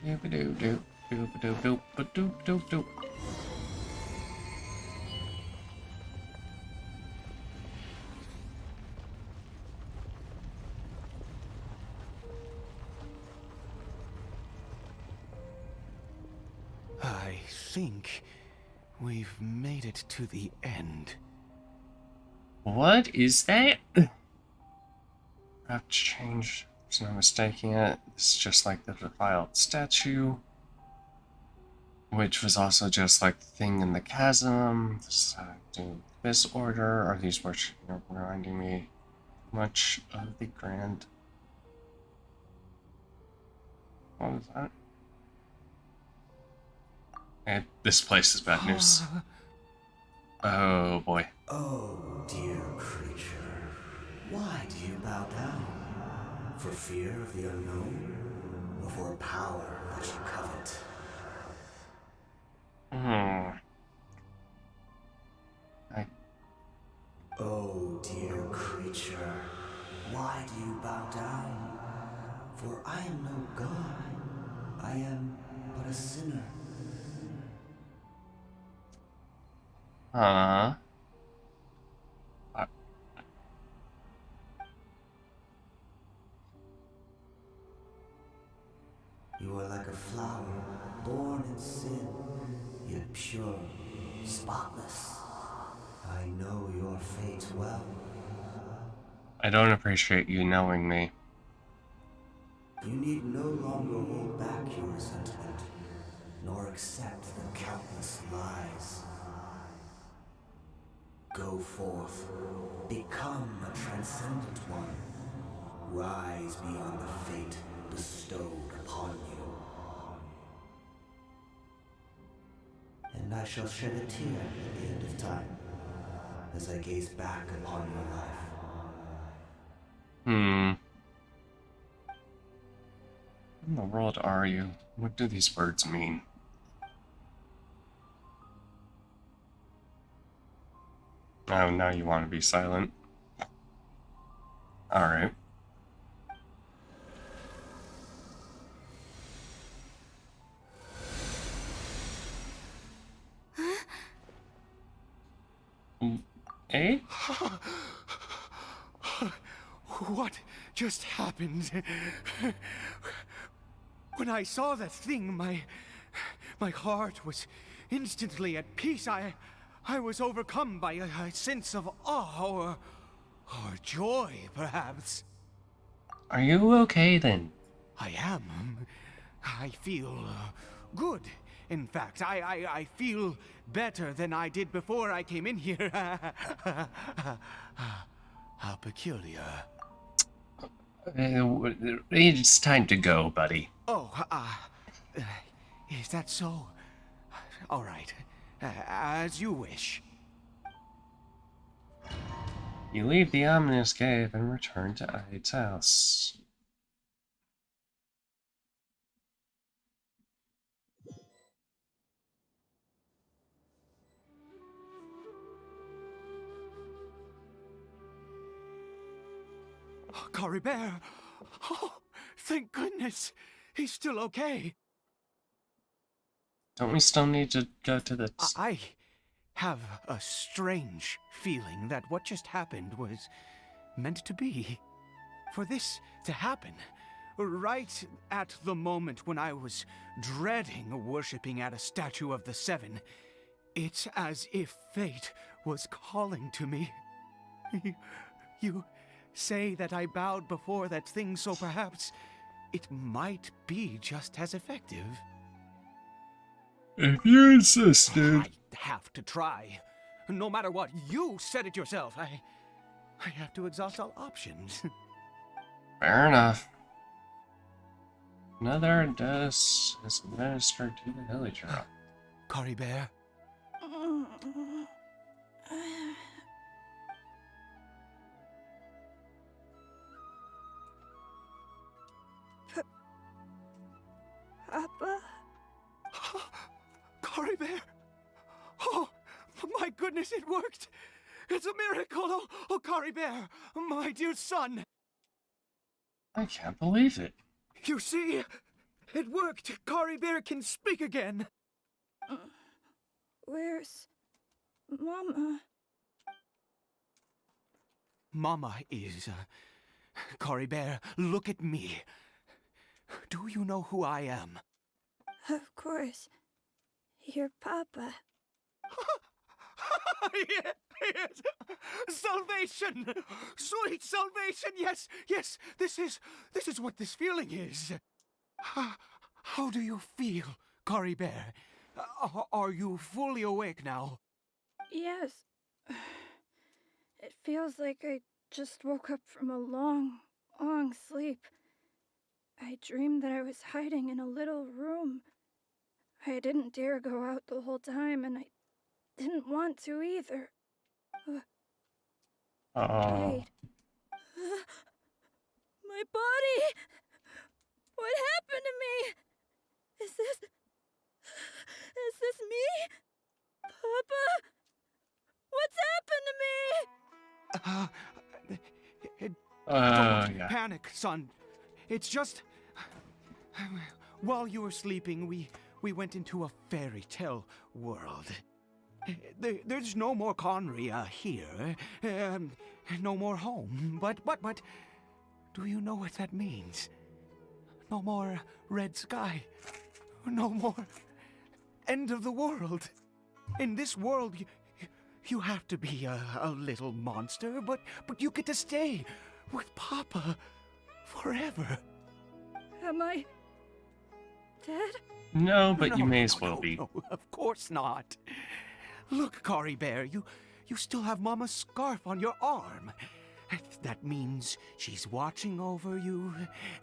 S1: Doop doop doop doop doop doop doop doop doop.
S16: I think we've made it to the end.
S1: What is that? I have to change. There's no mistaking it. It's just like the defiled statue, which was also just like the thing in the chasm. Do this order. Are these which are reminding me much of the grand? What was that? And this place is bad news. Oh boy.
S17: Oh, dear creature. Why do you bow down? For fear of the unknown? Or for a power that you covet? Oh, dear creature. Why do you bow down? For I am no god. I am but a sinner. You are like a flower, born in sin, yet pure, spotless. I know your fate well.
S1: I don't appreciate you knowing me.
S17: You need no longer hold back your resentment, nor accept the countless lies. Go forth, become a transcendent one. Rise beyond the fate bestowed upon you. And I shall shed a tear at the end of time, as I gaze back upon your life.
S1: What in the world are you? What do these words mean? Oh, now you want to be silent. Alright. Eh?
S16: What just happened? When I saw that thing, my heart was instantly at peace. I was overcome by a sense of awe or joy, perhaps.
S1: Are you okay then?
S16: I am. I feel good. In fact, I feel better than I did before I came in here. How peculiar.
S1: It's time to go, buddy.
S16: Oh, is that so? All right, as you wish.
S1: You leave the ominous cave and return to Ide's house.
S16: Oh, Caribert! Oh, thank goodness! He's still okay.
S1: Don't we still need to go to the...
S16: I have a strange feeling that what just happened was meant to be. For this to happen, right at the moment when I was dreading worshipping at a statue of the Seven, it's as if fate was calling to me. You say that I bowed before that thing, so perhaps it might be just as effective.
S1: If you insisted.
S16: I have to try. No matter what, you said it yourself. I have to exhaust all options.
S1: Fair enough. Another dose is administered to the villager.
S16: Caribert.
S13: Papa?
S16: Caribert! Oh, my goodness, it worked! It's a miracle! Oh, Caribert, my dear son!
S1: I can't believe it.
S16: You see, it worked! Caribert can speak again!
S13: Where's Mama?
S16: Mama is... Caribert, look at me. Do you know who I am?
S13: Of course. Your Papa.
S16: Yes! Salvation! Sweet salvation! Yes, yes! This is what this feeling is. How do you feel, Caribert? Are you fully awake now?
S13: Yes. It feels like I just woke up from a long, long sleep. I dreamed that I was hiding in a little room. I didn't dare go out the whole time, and I didn't want to either. Wait. My body! What happened to me? Is this me? Papa? What's happened to me?
S16: Don't
S1: yeah.
S16: panic, son. It's just... While you were sleeping, we went into a fairy tale world. There's no more Conria here. No more home. But, do you know what that means? No more red sky. No more end of the world. In this world, you have to be a little monster, but you get to stay with Papa forever.
S13: Am I dead?
S1: No, but you may as well be.
S16: No, of course not. Look, Caribert, you still have Mama's scarf on your arm. That means she's watching over you,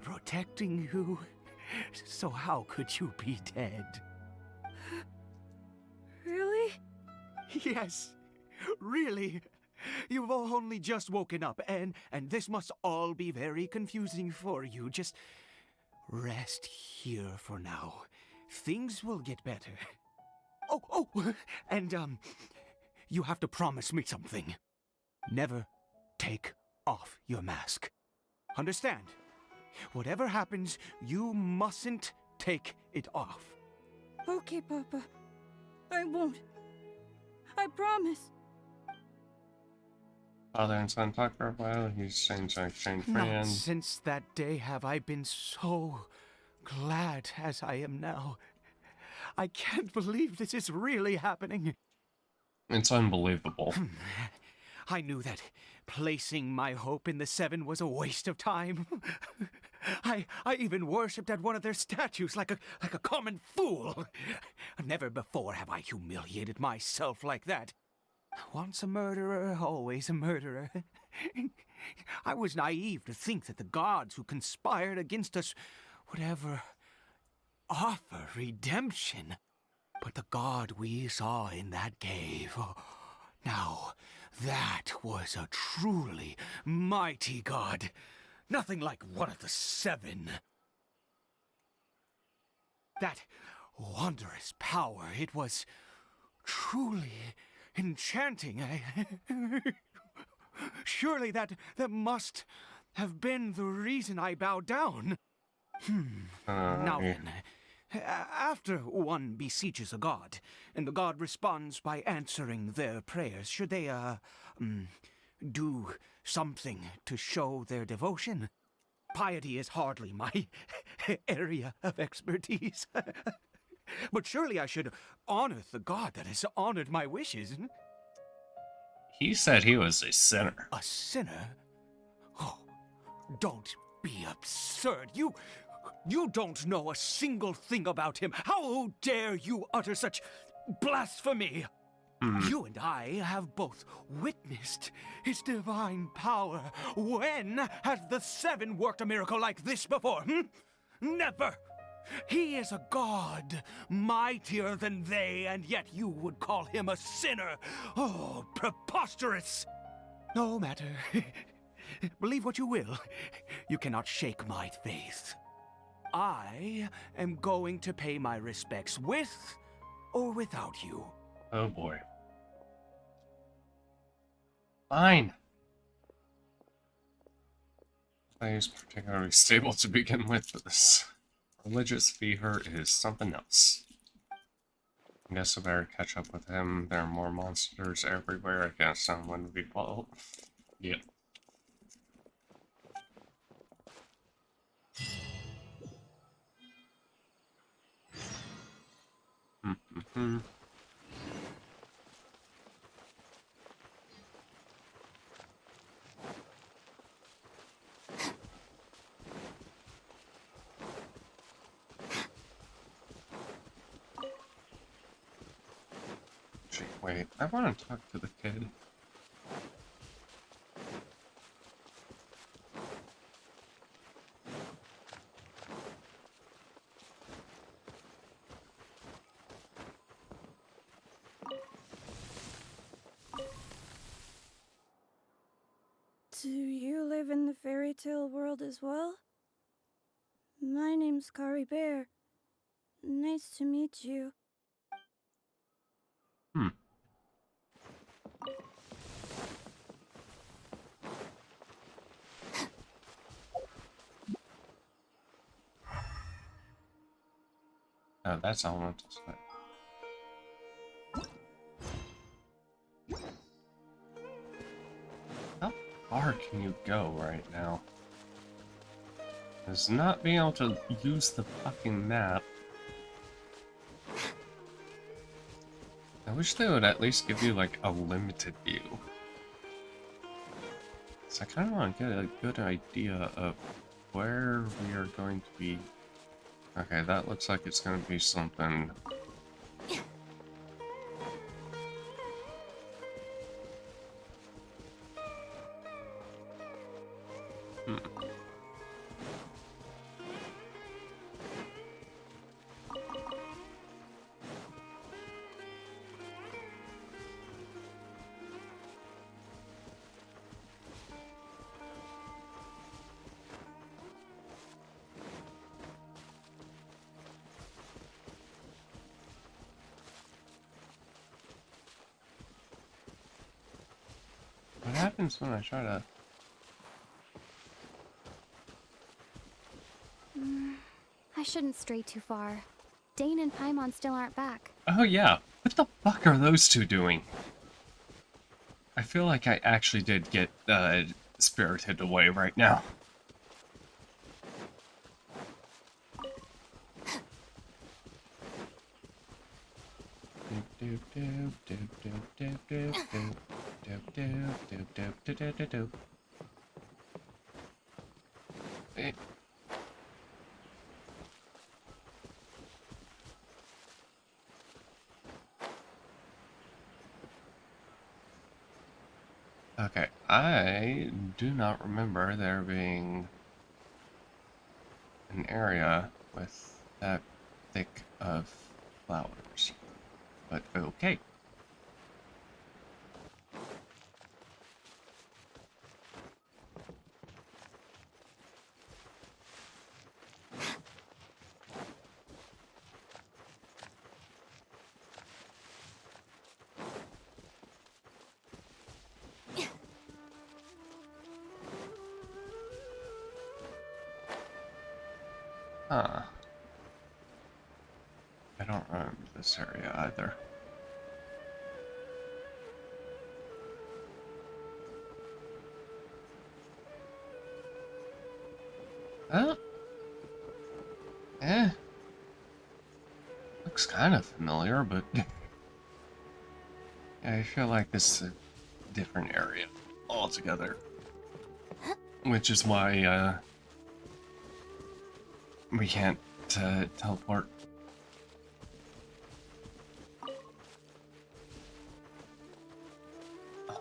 S16: protecting you. So how could you be dead?
S13: Really?
S16: Yes, really. You've only just woken up, and this must all be very confusing for you. Just rest here for now. Things will get better. Oh, and, you have to promise me something. Never take off your mask. Understand? Whatever happens, you mustn't take it off.
S13: Okay, Papa. I won't. I promise.
S1: Father and son talk for a while. He's saying to exchange
S16: Not
S1: friends.
S16: since that day have I been so glad as I am now. I can't believe this is really happening.
S1: It's unbelievable.
S16: I knew that placing my hope in the Seven was a waste of time. I even worshipped at one of their statues like a common fool. Never before have I humiliated myself like that. Once a murderer, always a murderer. I was naive to think that the gods who conspired against us would ever offer redemption. But the god we saw in that cave, now that was a truly mighty god. Nothing like one of the Seven. That wondrous power, it was truly enchanting. Surely that must have been the reason I bowed down. Now then, after one besieges a god, and the god responds by answering their prayers, should they, do something to show their devotion? Piety is hardly my area of expertise. But surely I should honor the god that has honored my wishes.
S1: He said he was a sinner.
S16: A sinner? Oh, don't be absurd. You don't know a single thing about him. How dare you utter such blasphemy? You and I have both witnessed his divine power. When has the Seven worked a miracle like this before? Never! He is a god, mightier than they, and yet you would call him a sinner. Oh, preposterous! No matter. Believe what you will. You cannot shake my faith. I am going to pay my respects with or without you.
S1: Oh boy. Fine. He's particularly stable to begin with, but this religious fever is something else. I guess I better catch up with him. There are more monsters everywhere. I guess someone would be well. Yep. Wait, I want to talk to the kid.
S13: Do you live in the fairy tale world as well? My name's Kari Bear. Nice to meet you.
S1: Oh, that's all I want to say. How far can you go right now? Is not being able to use the fucking map. I wish they would at least give you like a limited view. So I kind of want to get a good idea of where we are going to be. Okay, that looks like it's going to be something. What happens when I try to...
S11: I shouldn't stray too far. Dane and Paimon still aren't back.
S1: Oh yeah, what the fuck are those two doing? I feel like I actually did get spirited away right now. Eh. Okay, I do not remember there being an area with that thick of flowers, but okay. Huh. I don't remember this area either. Oh. Eh. Looks kind of familiar, but yeah, I feel like this is a different area altogether. Which is why, we can't, teleport.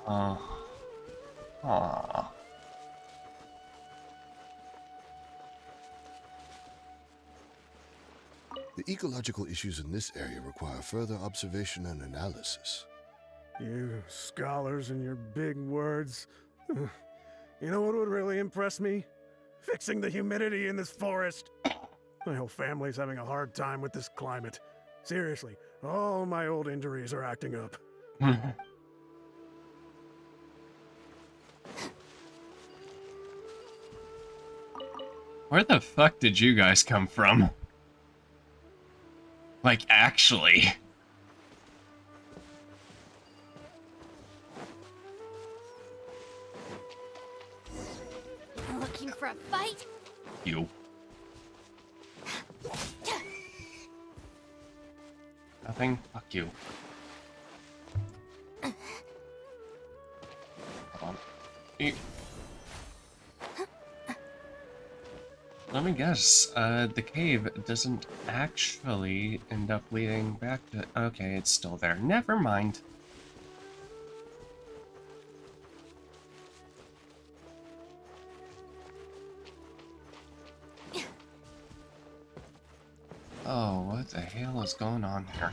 S1: Aw.
S18: The ecological issues in this area require further observation and analysis.
S20: You scholars and your big words. You know what would really impress me? Fixing the humidity in this forest. My whole family's having a hard time with this climate. Seriously, all my old injuries are acting up.
S1: Where the fuck did you guys come from? Like, actually.
S6: Looking for a fight?
S1: You. Nothing? Fuck you. Hold on. Let me guess, the cave doesn't actually end up leading back to... Okay, it's still there. Never mind. Oh, what the hell is going on here?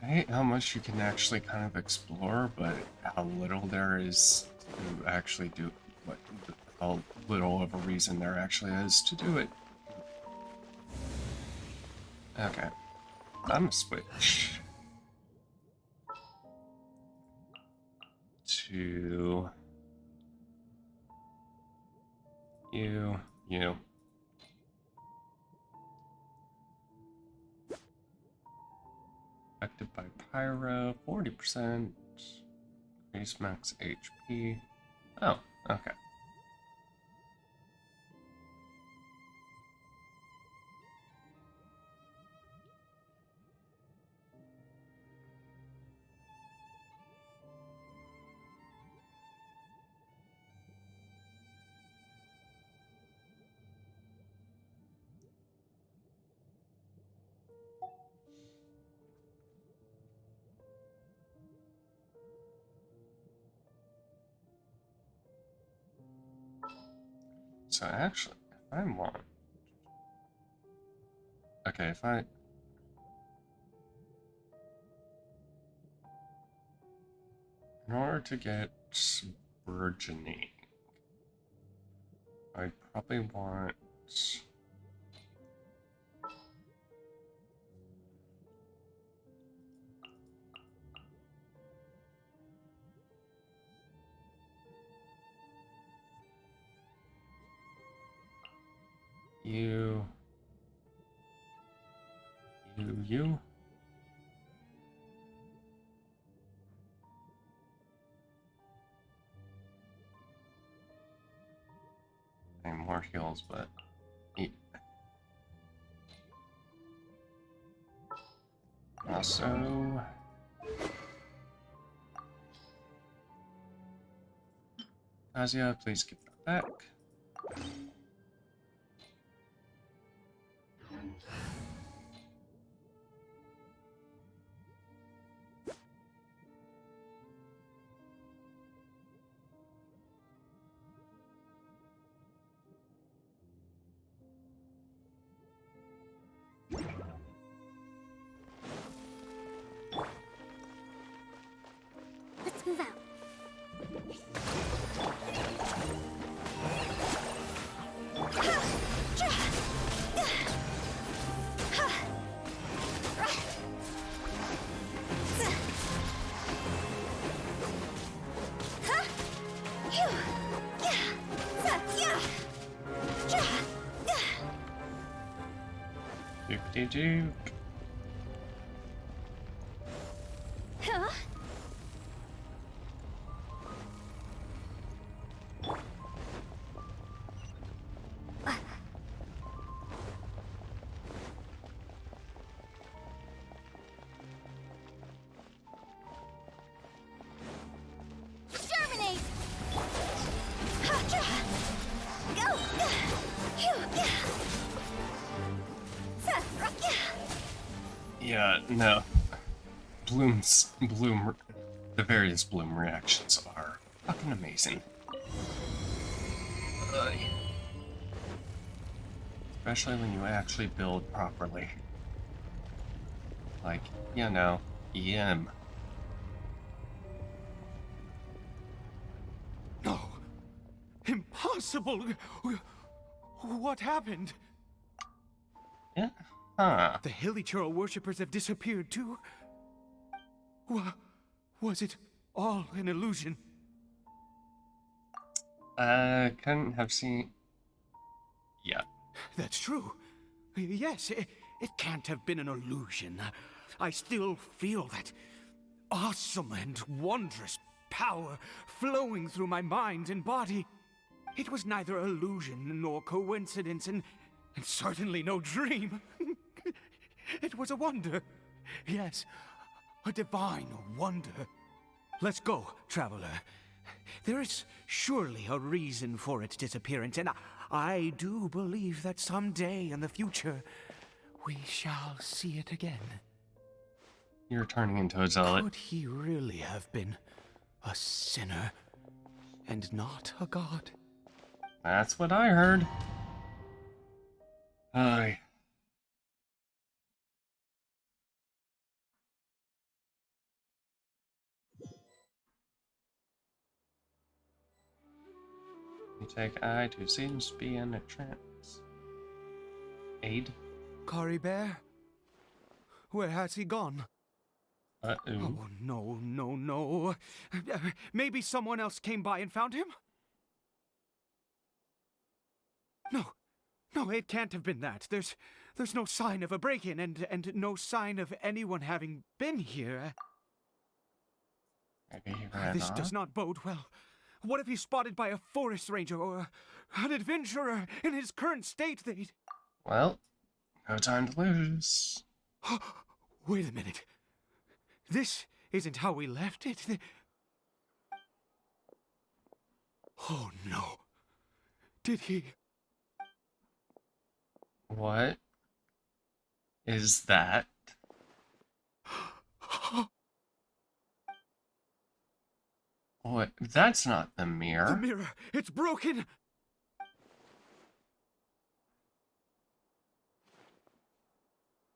S1: I hate how much you can actually kind of explore, but how little there is to actually do what, how little of a reason there actually is to do it. Okay, I'm gonna switch to you. Affected by pyro, 40%. Increase max HP. Oh, okay. So actually, if I want... Okay, if I... In order to get burgeoning, I'd probably want... You. And more heals, but also Kazuya, please give that back.
S6: Let's move out.
S1: Doop-de-doop.
S6: Huh?
S10: Germinate!
S6: Go!
S1: Yeah, no. Bloom, the various Bloom reactions are fucking amazing. Especially when you actually build properly. Like, you know, EM.
S16: No. Impossible. What happened?
S1: Yeah. Huh.
S16: The Hilichurl worshippers have disappeared too? Was it all an illusion?
S1: Couldn't have seen... Yeah.
S16: That's true. Yes, it can't have been an illusion. I still feel that awesome and wondrous power flowing through my mind and body. It was neither illusion nor coincidence, and certainly no dream. It was a wonder. Yes, a divine wonder. Let's go, traveler. There is surely a reason for its disappearance, and I do believe that someday in the future, we shall see it again.
S1: You're turning into a zealot.
S16: Could he really have been a sinner and not a god?
S1: That's what I heard. Aye. You take Eye who seems to be in a trance. Aid?
S16: Kari Bear? Where has he gone?
S1: Uh-oh.
S16: Oh, no. Maybe someone else came by and found him? No, it can't have been that. There's no sign of a break-in and no sign of anyone having been here.
S1: Maybe he ran
S16: This
S1: off?
S16: does not bode well. What if he's spotted by a forest ranger or an adventurer in his current state? They'd...
S1: Well, no time to lose.
S16: Wait a minute. This isn't how we left it. Oh no. Did he...
S1: What is that? What? That's not the mirror.
S16: The mirror! It's broken!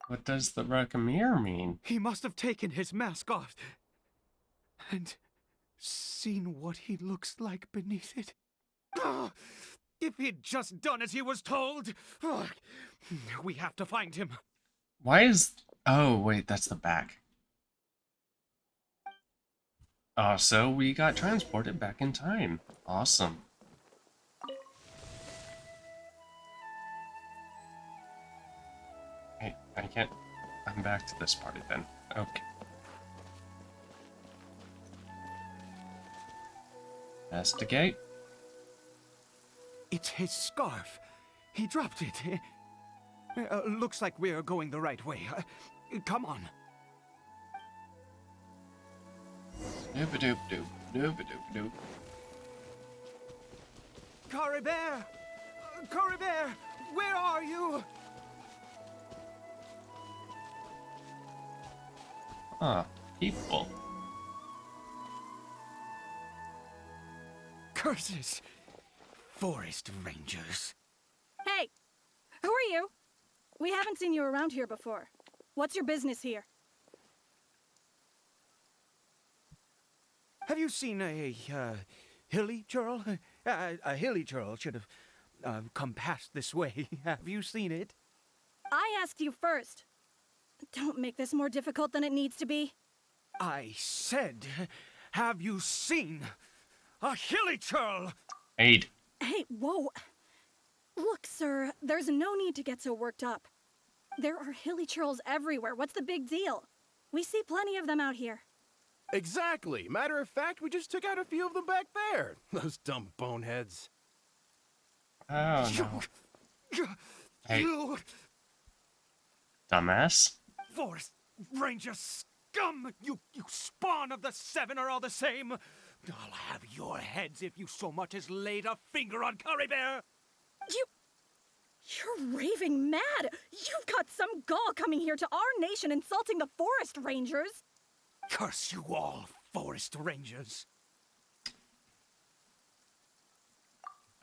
S1: What does the broken mirror mean?
S16: He must have taken his mask off and seen what he looks like beneath it. Ah, if he'd just done as he was told! Ah, we have to find him.
S1: Why is... Oh, wait, that's the back. Oh, so we got transported back in time. Awesome. I can't. I'm back to this party then. Okay. Investigate.
S16: It's his scarf. He dropped it. Looks like we're going the right way. Come on.
S1: Doop-a-doop-doop. Doop-a-doop-doop.
S16: Caribert! Caribert! Where are you?
S1: Ah, people.
S16: Curses! Forest Rangers.
S13: Hey! Who are you? We haven't seen you around here before. What's your business here?
S16: Have you seen a hilly churl? A hilly churl should have come past this way. Have you seen it?
S13: I asked you first. Don't make this more difficult than it needs to be.
S16: I said, have you seen a hilly churl?
S1: Aid.
S13: Hey, whoa. Look, sir, there's no need to get so worked up. There are hilly churls everywhere. What's the big deal? We see plenty of them out here.
S19: Exactly. Matter of fact, we just took out a few of them back there. Those dumb boneheads.
S1: Oh, no. Hey. Dumbass.
S16: Forest Ranger scum! You spawn of the Seven are all the same! I'll have your heads if you so much as laid a finger on Caribert!
S13: You're raving mad! You've got some gall coming here to our nation insulting the Forest Rangers!
S16: Curse you all, Forest Rangers!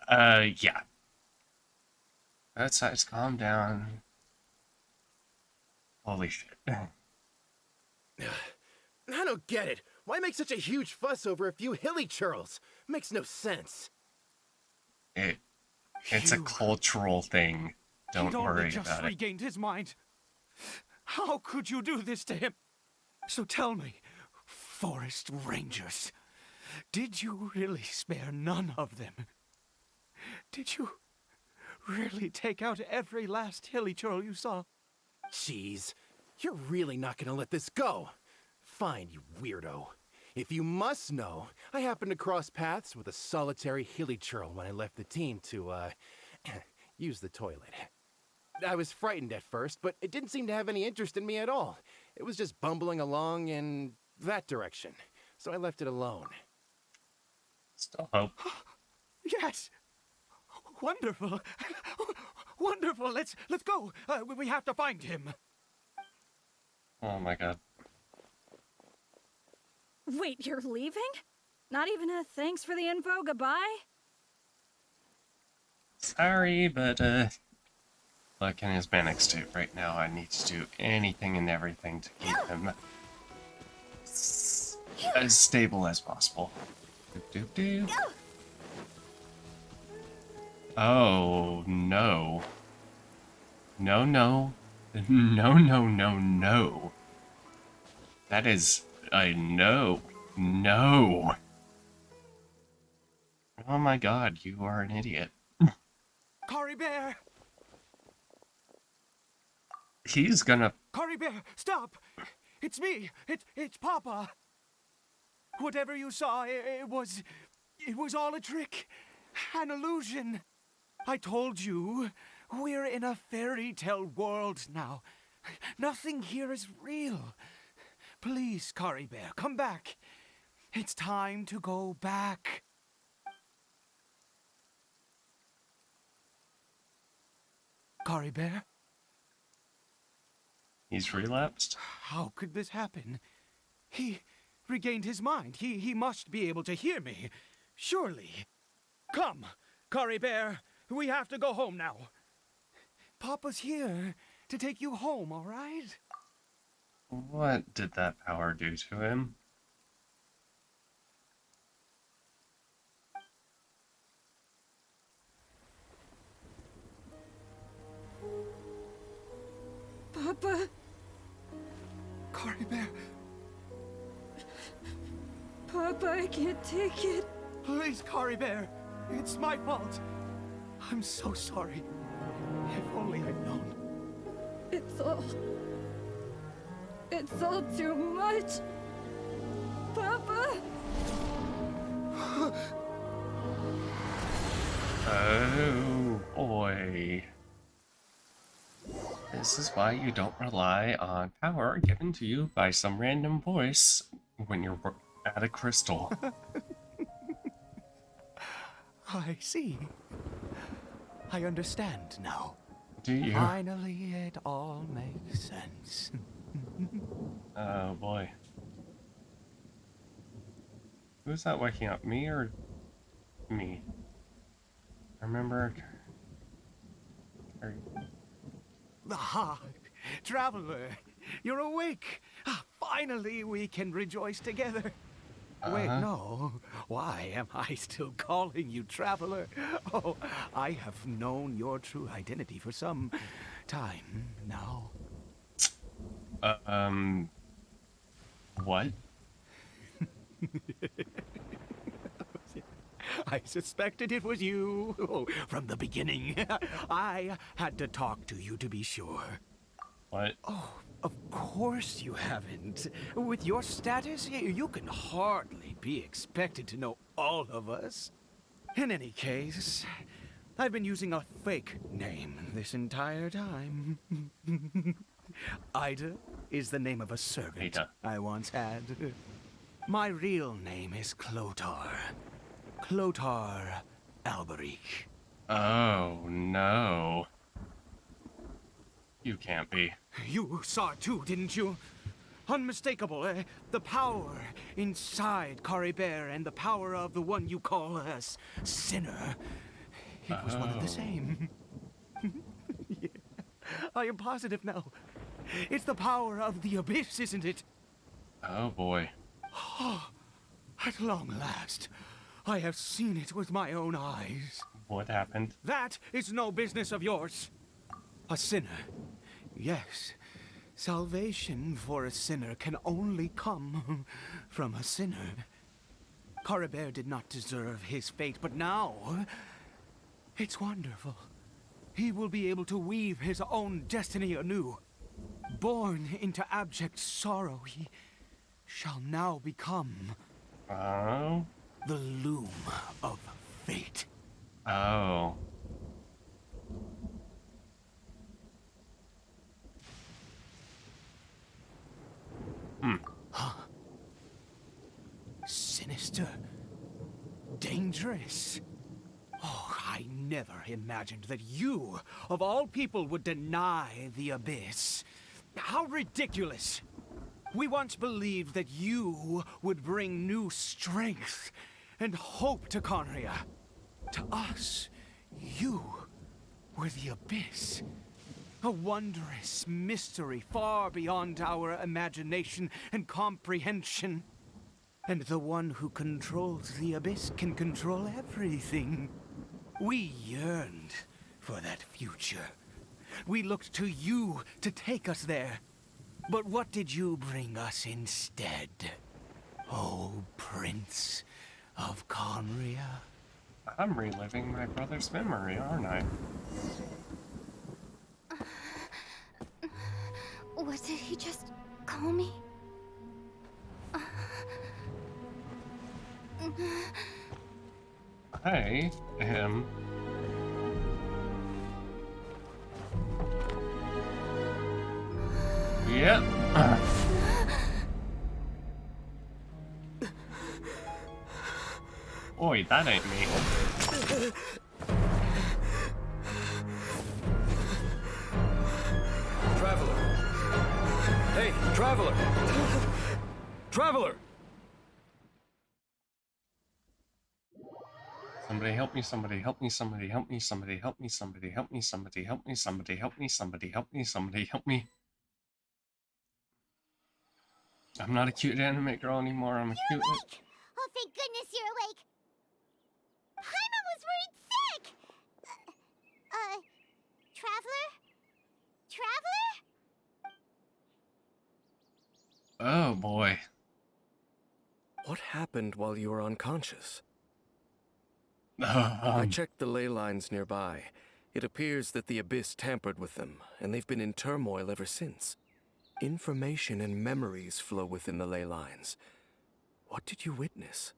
S1: Yeah. Both sides, calm down. Holy shit.
S19: I don't get it. Why make such a huge fuss over a few hilly churls? Makes no sense.
S1: It's a cultural thing. Don't worry
S16: just
S1: about it.
S16: regained his mind. How could you do this to him? So tell me, Forest Rangers, did you really spare none of them? Did you really take out every last hilly churl you saw?
S19: Jeez, you're really not gonna let this go. Fine, you weirdo. If you must know, I happened to cross paths with a solitary hilly churl when I left the team to, use the toilet. I was frightened at first, but it didn't seem to have any interest in me at all. It was just bumbling along in that direction, so I left it alone.
S1: Still hope.
S16: Yes! Wonderful! Wonderful! Let's go! We have to find him!
S1: Oh my god.
S13: Wait, you're leaving? Not even a thanks for the info, goodbye?
S1: Sorry, but, look, in his manic state right now, I need to do anything and everything to keep him as stable as possible. Doop, doop, doop. Oh, no. No, no. No, no, no, no. That is a no. No. Oh my god, you are an idiot.
S16: Caribert!
S1: He's gonna...
S16: Caribert, stop! It's me! It's Papa! Whatever you saw, it was all a trick. An illusion. I told you, we're in a fairy tale world now. Nothing here is real. Please, Caribert, come back. It's time to go back. Caribert?
S1: He's relapsed?
S16: How could this happen? He regained his mind. He must be able to hear me. Surely. Come, Caribert. We have to go home now. Papa's here to take you home, all right?
S1: What did that power do to him?
S13: Papa?
S16: Caribert.
S13: Papa, I can't take it.
S16: Please, Caribert. It's my fault. I'm so sorry. If only I'd known.
S13: It's all too much. Papa!
S1: Oh boy. This is why you don't rely on power given to you by some random voice when you're at a crystal.
S16: I see. I understand now.
S1: Do you?
S16: Finally, it all makes sense.
S1: Oh boy. Who's that waking up? Me or me? Remember?
S16: Ah, Traveler, you're awake. Ah, finally, we can rejoice together. Wait, no. Why am I still calling you Traveler? Oh, I have known your true identity for some time now.
S1: What?
S16: I suspected it was you. Oh, from the beginning. I had to talk to you to be sure.
S1: What?
S16: Oh, of course you haven't. With your status, you can hardly be expected to know all of us. In any case, I've been using a fake name this entire time. Ida is the name of a servant I once had. My real name is Clotar. Clotar Alberic.
S1: Oh no. You can't be.
S16: You saw it too, didn't you? Unmistakable, eh? The power inside Caribert and the power of the one you call us Sinner. It was one and the same. Yeah. I am positive now. It's the power of the Abyss, isn't it?
S1: Oh boy.
S16: At long last, I have seen it with my own eyes.
S1: What happened?
S16: That is no business of yours. A sinner. Yes. Salvation for a sinner can only come from a sinner. Caribert did not deserve his fate, but now it's wonderful. He will be able to weave his own destiny anew. Born into abject sorrow, he shall now become the loom of fate.
S1: Oh.
S16: Sinister. Dangerous. Oh, I never imagined that you, of all people, would deny the Abyss. How ridiculous! We once believed that you would bring new strength and hope to Conria. To us, you were the Abyss. A wondrous mystery far beyond our imagination and comprehension. And the one who controls the Abyss can control everything. We yearned for that future. We looked to you to take us there. But what did you bring us instead? Oh, Prince of Conria?
S1: I'm reliving my brother's memory, aren't I?
S6: What did he just call me?
S1: I am... Yep. Oi, that ain't me.
S9: Traveler! Hey, Traveler! Traveler!
S1: Somebody help me, somebody help me, somebody help me, somebody help me, somebody help me, somebody help me, somebody help me, somebody help me, somebody help me. I'm not a cute anime girl anymore, I'm a cute...
S2: Awake! Oh, thank goodness you're awake! Paimon was worried sick! Traveler? Traveler?
S1: Oh boy.
S5: What happened while you were unconscious? I checked the ley lines nearby. It appears that the Abyss tampered with them, and they've been in turmoil ever since. Information and memories flow within the ley lines. What did you witness?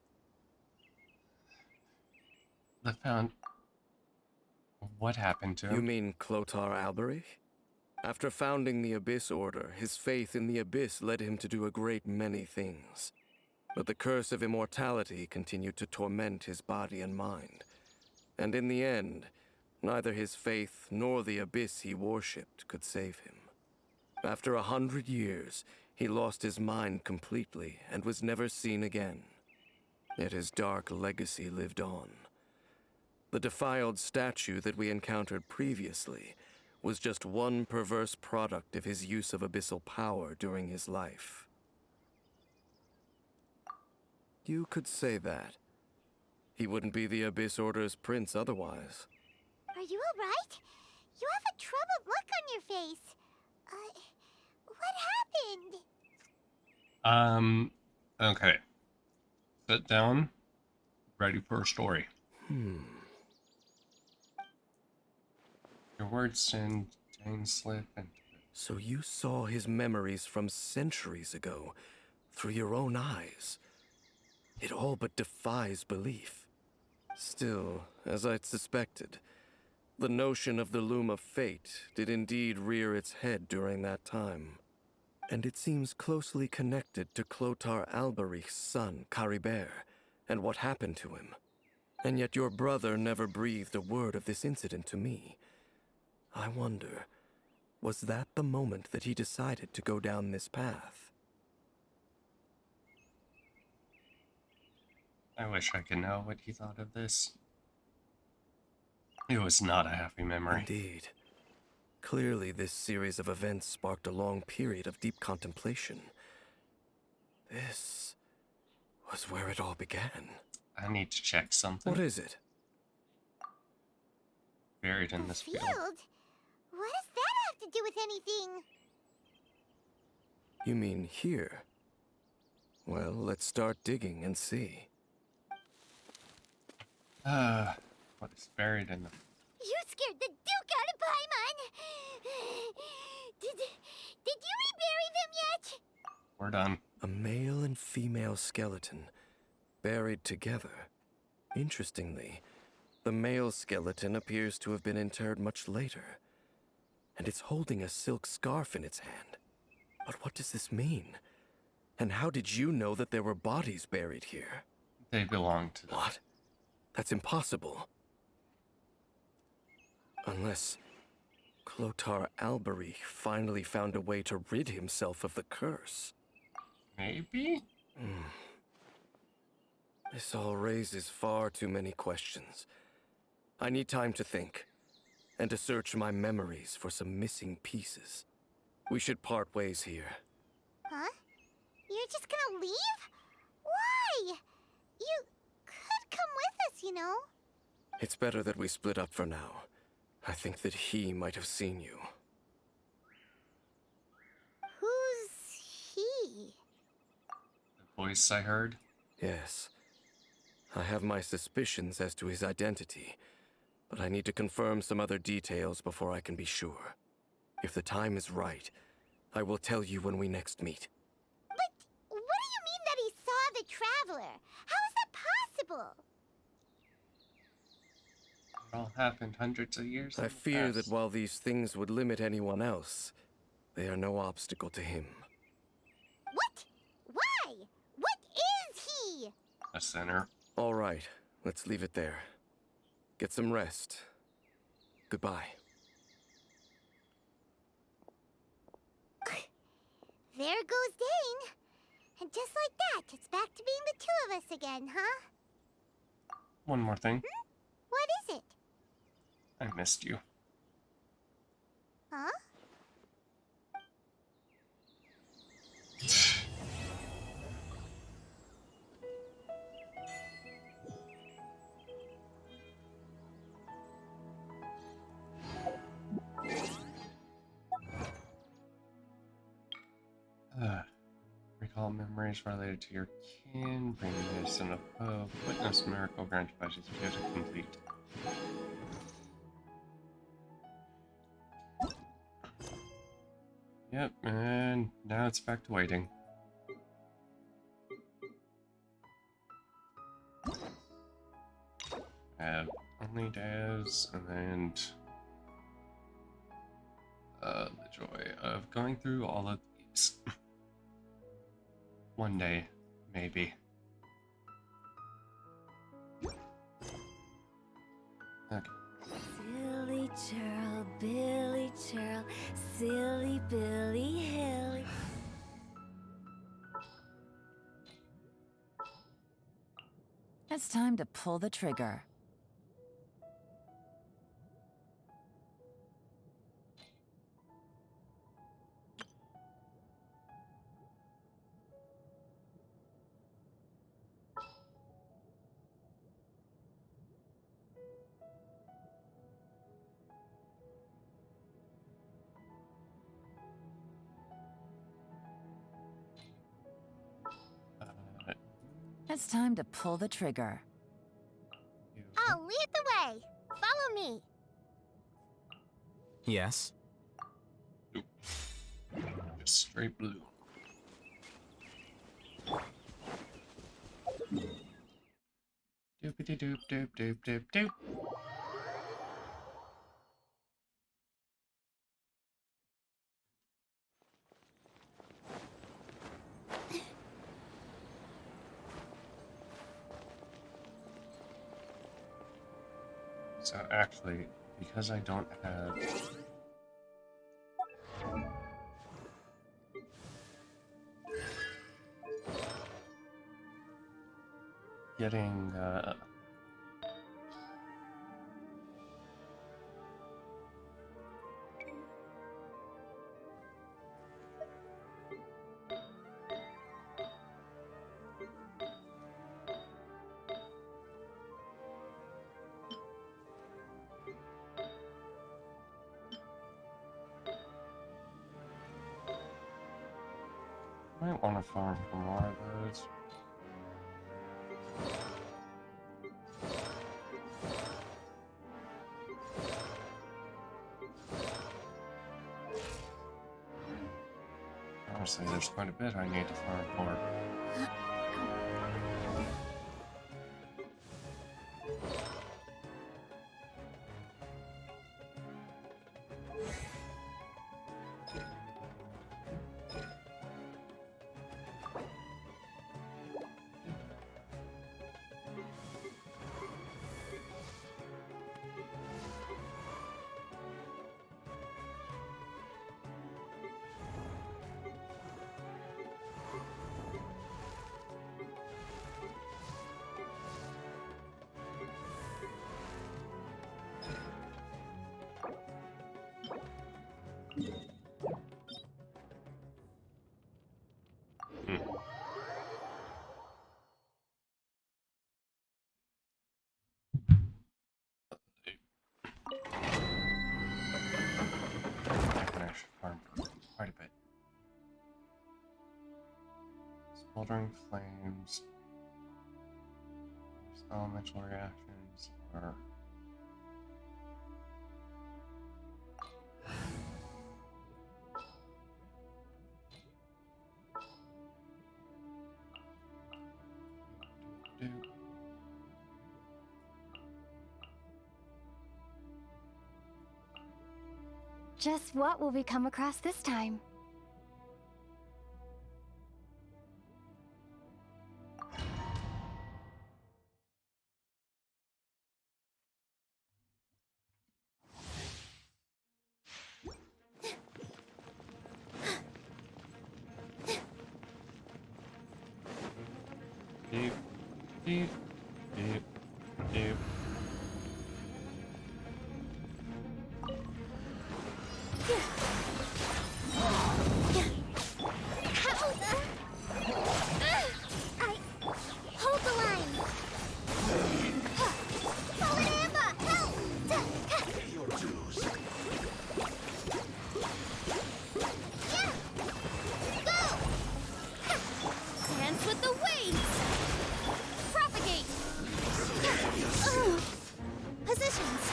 S1: The found. What happened to him?
S5: You mean Clotar Alberich? After founding the Abyss Order, his faith in the Abyss led him to do a great many things. But the curse of immortality continued to torment his body and mind. And in the end, neither his faith nor the Abyss he worshipped could save him. After 100 years, he lost his mind completely and was never seen again. Yet his dark legacy lived on. The defiled statue that we encountered previously was just one perverse product of his use of abyssal power during his life. You could say that. He wouldn't be the Abyss Order's prince otherwise.
S2: Are you alright? You have a troubled look on your face. What happened?
S1: Okay. Sit down. Ready for a story. Your words contain slip and...
S5: So you saw his memories from centuries ago, through your own eyes. It all but defies belief. Still, as I'd suspected, the notion of the Loom of Fate did indeed rear its head during that time. And it seems closely connected to Clotar Alberich's son, Caribert, and what happened to him. And yet your brother never breathed a word of this incident to me. I wonder, was that the moment that he decided to go down this path?
S1: I wish I could know what he thought of this. It was not a happy memory.
S5: Indeed. Clearly, this series of events sparked a long period of deep contemplation. This was where it all began.
S1: I need to check something.
S5: What is it?
S1: Buried in this field.
S2: What does that have to do with anything?
S5: You mean here? Well, let's start digging and see.
S1: What is buried in the...
S2: You scared the Duke out of Paimon! Did you rebury them yet?
S1: We're done.
S5: A male and female skeleton, buried together. Interestingly, the male skeleton appears to have been interred much later, and it's holding a silk scarf in its hand. But what does this mean? And how did you know that there were bodies buried here?
S1: They belong to them.
S5: What? That's impossible. Unless Clotar Alberich finally found a way to rid himself of the curse.
S1: Maybe?
S5: This all raises far too many questions. I need time to think, and to search my memories for some missing pieces. We should part ways here.
S2: Huh? You're just gonna leave? Why? You could come with us, you know.
S5: It's better that we split up for now. I think that he might have seen you.
S2: Who's he?
S1: The voice I heard?
S5: Yes. I have my suspicions as to his identity, but I need to confirm some other details before I can be sure. If the time is right, I will tell you when we next meet.
S2: But what do you mean that he saw the Traveler? How is that possible?
S1: It all happened hundreds of years
S5: I fear that while these things would limit anyone else, they are no obstacle to him.
S2: What? Why? What is he?
S1: A sinner.
S5: All right, let's leave it there. Get some rest. Goodbye.
S2: There goes Dane. And just like that, it's back to being the two of us again, huh?
S1: One more thing.
S2: What is it?
S1: I missed you.
S2: Huh?
S1: Recall memories related to your kin, bring medicine of hope, witness miracle granted by Jesus to complete. Yep, and now it's back to waiting. Have only days, and then the joy of going through all of these. One day, maybe. Okay.
S6: Silly churl, Billy churl, silly Billy Hilly.
S14: It's time to pull the trigger. It's time to pull the trigger.
S2: I'll lead the way. Follow me.
S9: Yes.
S1: Just straight blue. Doopity doop doop doop doop doop. So actually, because I don't have getting might want to farm for more of those. Honestly, there's quite a bit I need to farm for. I can actually farm for quite a bit. Smoldering flames, elemental reactions, or
S11: Just what will we come across this time?
S1: deep, deep, deep, deep.
S2: Hold the line. Hold it, Emma. Help.
S17: Pay your dues.
S2: Yeah. Go.
S6: Dance with the waves! Propagate! Positions!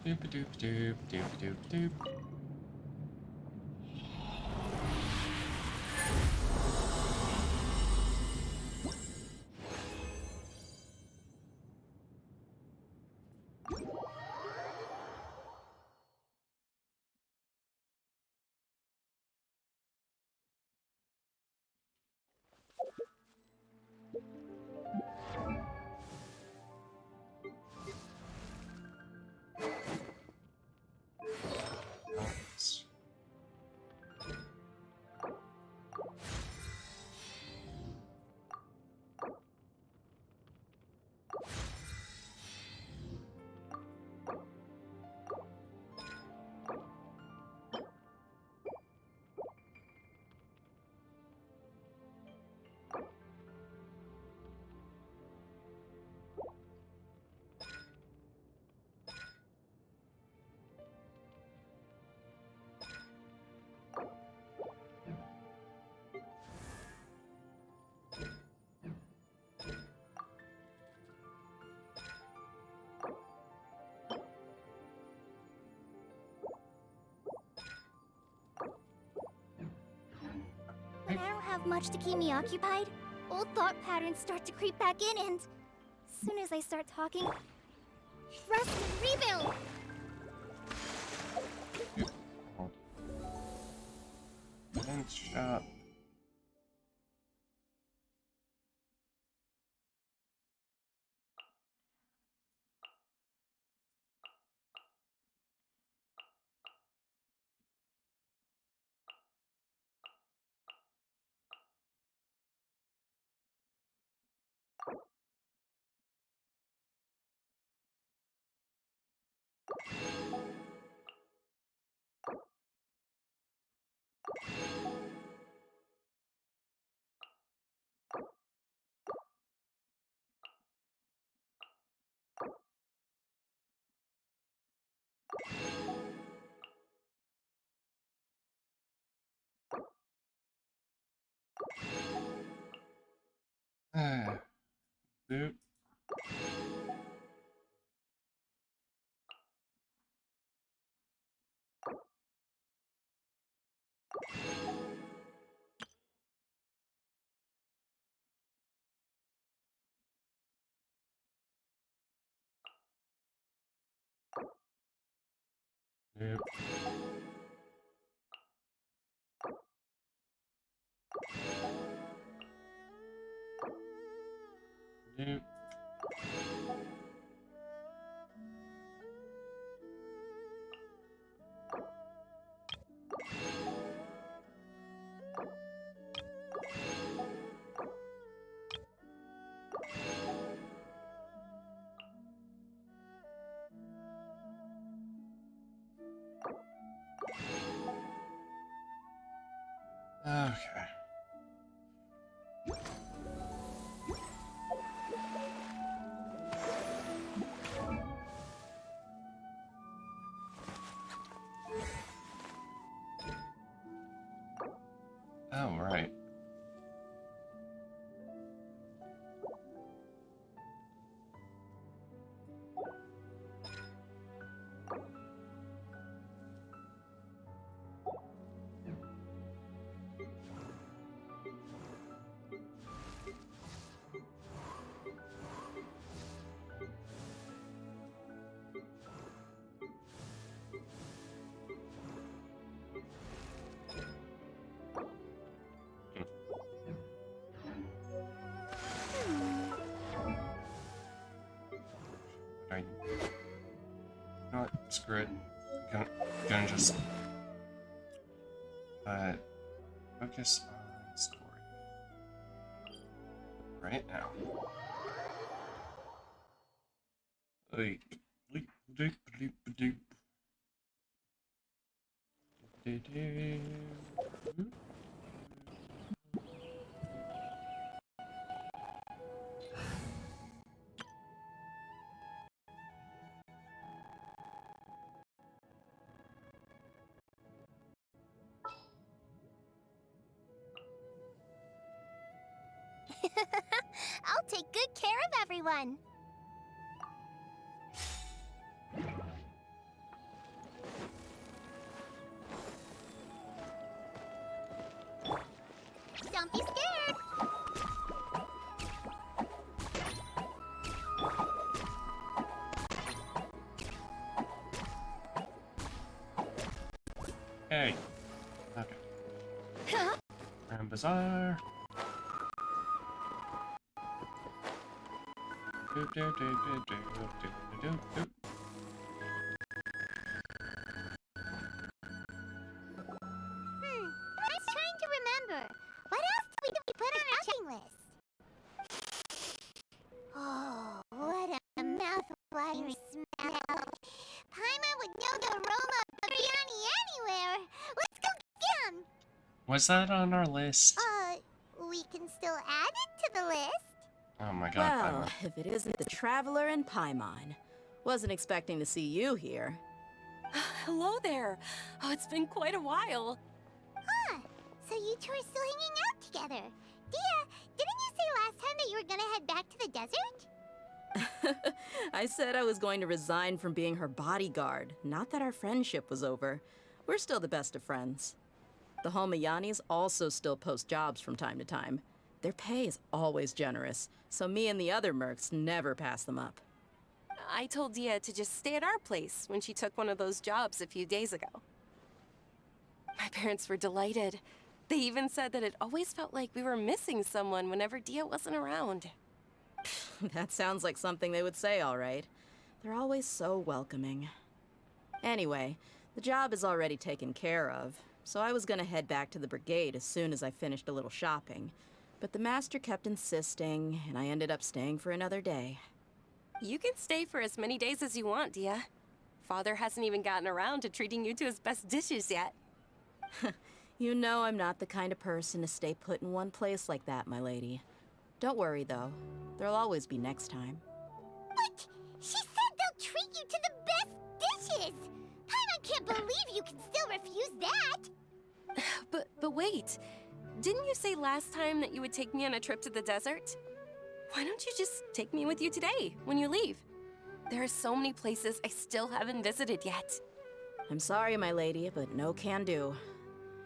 S1: Doop doop doop doop doop doop.
S2: When I don't have much to keep me occupied, old thought patterns start to creep back in, and as soon as I start talking, rest and rebuild!
S1: Bench shop. Boop. Boop. Boop. Okay. Oh, right. I, you know what? Screw it. Gonna just focus on story right now. Doop, doop, doop, doop, doop. Doop.
S2: I'll take good care of everyone. Don't be scared.
S1: Hey. Okay. Grand Bazaar. Do, do, do, do, do, do, do, do.
S2: I was trying to remember. What else did we put on our shopping list? Oh, what a mouth-watering smell. Paimon would know the aroma of biryani anywhere. Let's go get him.
S1: Was that on our list?
S2: We can still add it to the list.
S1: Oh my god.
S3: Well, if it isn't the Traveler and Paimon. Wasn't expecting to see you here.
S14: Hello there. Oh, it's been quite a while.
S2: Huh. So you two are still hanging out together. Dia, didn't you say last time that you were gonna head back to the desert?
S3: I said I was going to resign from being her bodyguard, not that our friendship was over. We're still the best of friends. The Holmayanis also still post jobs from time to time. Their pay is always generous, so me and the other mercs never pass them up.
S14: I told Dia to just stay at our place when she took one of those jobs a few days ago. My parents were delighted. They even said that it always felt like we were missing someone whenever Dia wasn't around.
S3: That sounds like something they would say, all right. They're always so welcoming. Anyway, the job is already taken care of, so I was gonna head back to the brigade as soon as I finished a little shopping. But the master kept insisting, and I ended up staying for another day.
S14: You can stay for as many days as you want, Dia. Father hasn't even gotten around to treating you to his best dishes yet.
S3: You know I'm not the kind of person to stay put in one place like that, my lady. Don't worry, though. There'll always be next time.
S2: What? She said they'll treat you to the best dishes! Paimon can't believe you can still refuse that!
S14: But wait. Didn't you say last time that you would take me on a trip to the desert? Why don't you just take me with you today, when you leave? There are so many places I still haven't visited yet.
S3: I'm sorry, my lady, but no can do.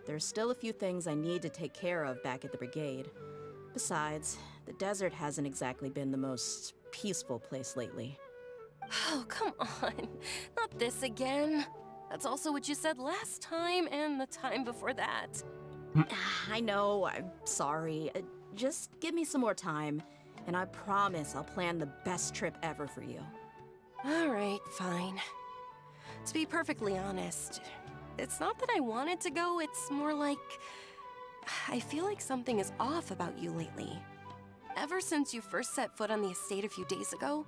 S3: There's still a few things I need to take care of back at the brigade. Besides, the desert hasn't exactly been the most peaceful place lately.
S14: Oh, come on. Not this again. That's also what you said last time and the time before that.
S3: I know, I'm sorry. Just give me some more time, and I promise I'll plan the best trip ever for you.
S14: All right, fine. To be perfectly honest, it's not that I wanted to go, it's more like I feel like something is off about you lately. Ever since you first set foot on the estate a few days ago,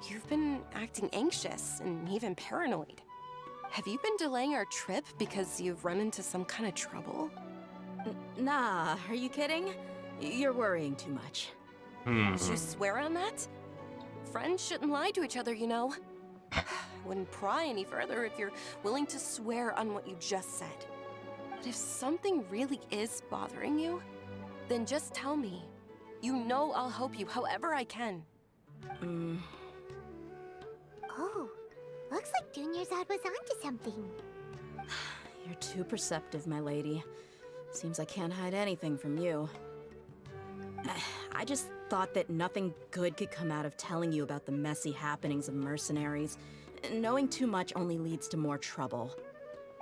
S14: you've been acting anxious and even paranoid. Have you been delaying our trip because you've run into some kind of trouble?
S3: Nah, are you kidding? You're worrying too much.
S14: Would you swear on that? Friends shouldn't lie to each other, you know. I wouldn't pry any further if you're willing to swear on what you just said. But if something really is bothering you, then just tell me. You know I'll help you however I can.
S2: Oh, looks like Dunyarzad was onto something.
S3: You're too perceptive, my lady. Seems I can't hide anything from you. I just thought that nothing good could come out of telling you about the messy happenings of mercenaries. Knowing too much only leads to more trouble.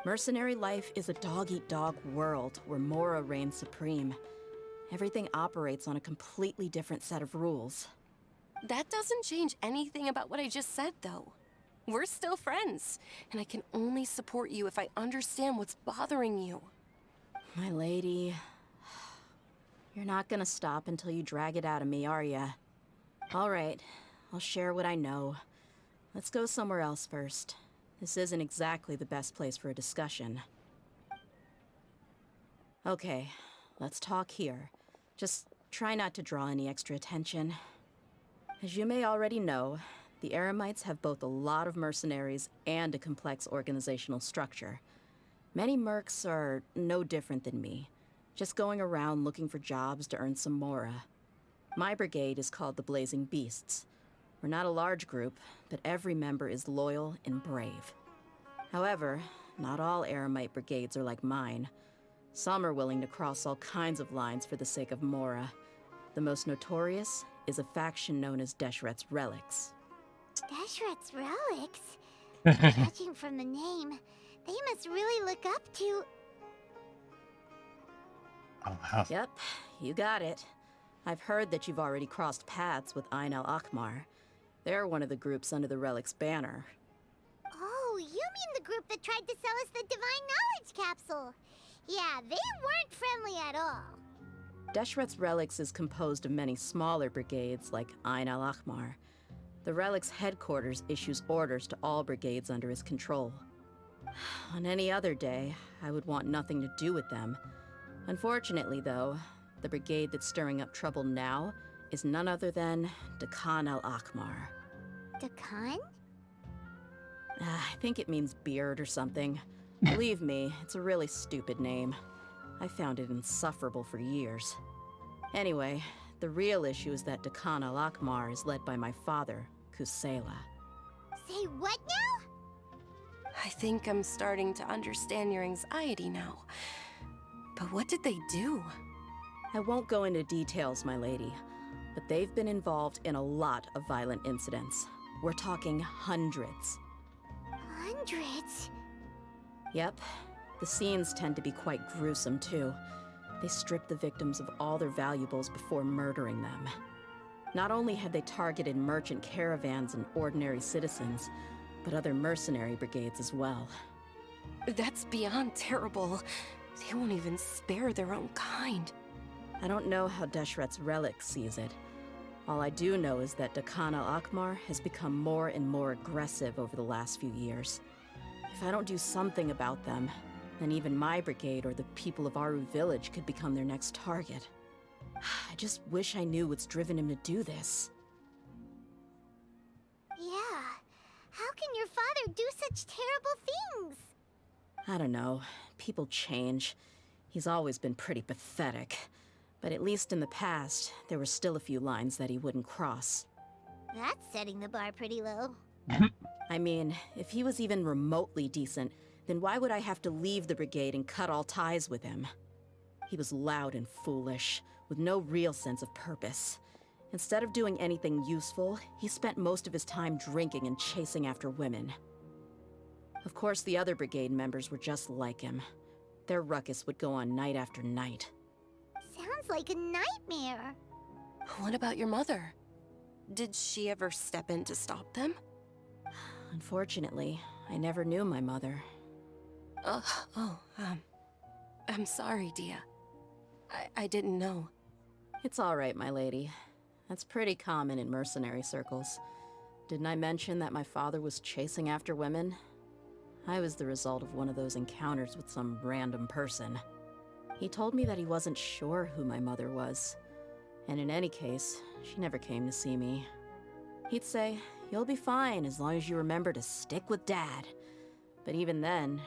S3: Mercenary life is a dog-eat-dog world where Mora reigns supreme. Everything operates on a completely different set of rules.
S14: That doesn't change anything about what I just said, though. We're still friends, and I can only support you if I understand what's bothering you.
S3: My lady, you're not gonna stop until you drag it out of me, are ya? All right, I'll share what I know. Let's go somewhere else first. This isn't exactly the best place for a discussion. Okay, let's talk here. Just try not to draw any extra attention. As you may already know, the Eremites have both a lot of mercenaries and a complex organizational structure. Many mercs are no different than me, just going around looking for jobs to earn some mora. My brigade is called the Blazing Beasts. We're not a large group, but every member is loyal and brave. However, not all Eremite brigades are like mine. Some are willing to cross all kinds of lines for the sake of Mora. The most notorious is a faction known as Deshret's Relics.
S2: Deshret's Relics? Judging from the name, they must really look up to...
S1: Oh, wow.
S3: Yep, you got it. I've heard that you've already crossed paths with Ain al-Akmar. They're one of the groups under the Relic's banner.
S2: Oh, you mean the group that tried to sell us the Divine Knowledge Capsule? Yeah, they weren't friendly at all.
S3: Deshret's Relics is composed of many smaller brigades like Ain al-Akmar. The Relic's headquarters issues orders to all brigades under his control. On any other day, I would want nothing to do with them. Unfortunately, though, the brigade that's stirring up trouble now is none other than Dakan al-Akmar.
S2: Dakan?
S3: I think it means beard or something. Believe me, it's a really stupid name. I found it insufferable for years. Anyway, the real issue is that Dakan al-Akmar is led by my father, Kusela.
S2: Say what now?
S14: I think I'm starting to understand your anxiety now. But what did they do?
S3: I won't go into details, my lady, but they've been involved in a lot of violent incidents. We're talking hundreds.
S2: Hundreds?
S3: Yep. The scenes tend to be quite gruesome, too. They strip the victims of all their valuables before murdering them. Not only had they targeted merchant caravans and ordinary citizens, but other mercenary brigades as well.
S14: That's beyond terrible. They won't even spare their own kind.
S3: I don't know how Deshret's Relic sees it. All I do know is that Dakan al-Akmar has become more and more aggressive over the last few years. If I don't do something about them, then even my brigade or the people of Aru Village could become their next target. I just wish I knew what's driven him to do this.
S2: Yeah. How can your father do such terrible things?
S3: I don't know. People change. He's always been pretty pathetic. But at least in the past, there were still a few lines that he wouldn't cross.
S2: That's setting the bar pretty low.
S3: I mean, if he was even remotely decent, then why would I have to leave the brigade and cut all ties with him? He was loud and foolish, with no real sense of purpose. Instead of doing anything useful, he spent most of his time drinking and chasing after women. Of course, the other brigade members were just like him. Their ruckus would go on night after night.
S2: Sounds like a nightmare.
S14: What about your mother? Did she ever step in to stop them?
S3: Unfortunately, I never knew my mother.
S14: I'm sorry, Dia. I didn't know.
S3: It's all right, my lady. That's pretty common in mercenary circles. Didn't I mention that my father was chasing after women? I was the result of one of those encounters with some random person. He told me that he wasn't sure who my mother was. And in any case, she never came to see me. He'd say, "You'll be fine as long as you remember to stick with Dad." But even then,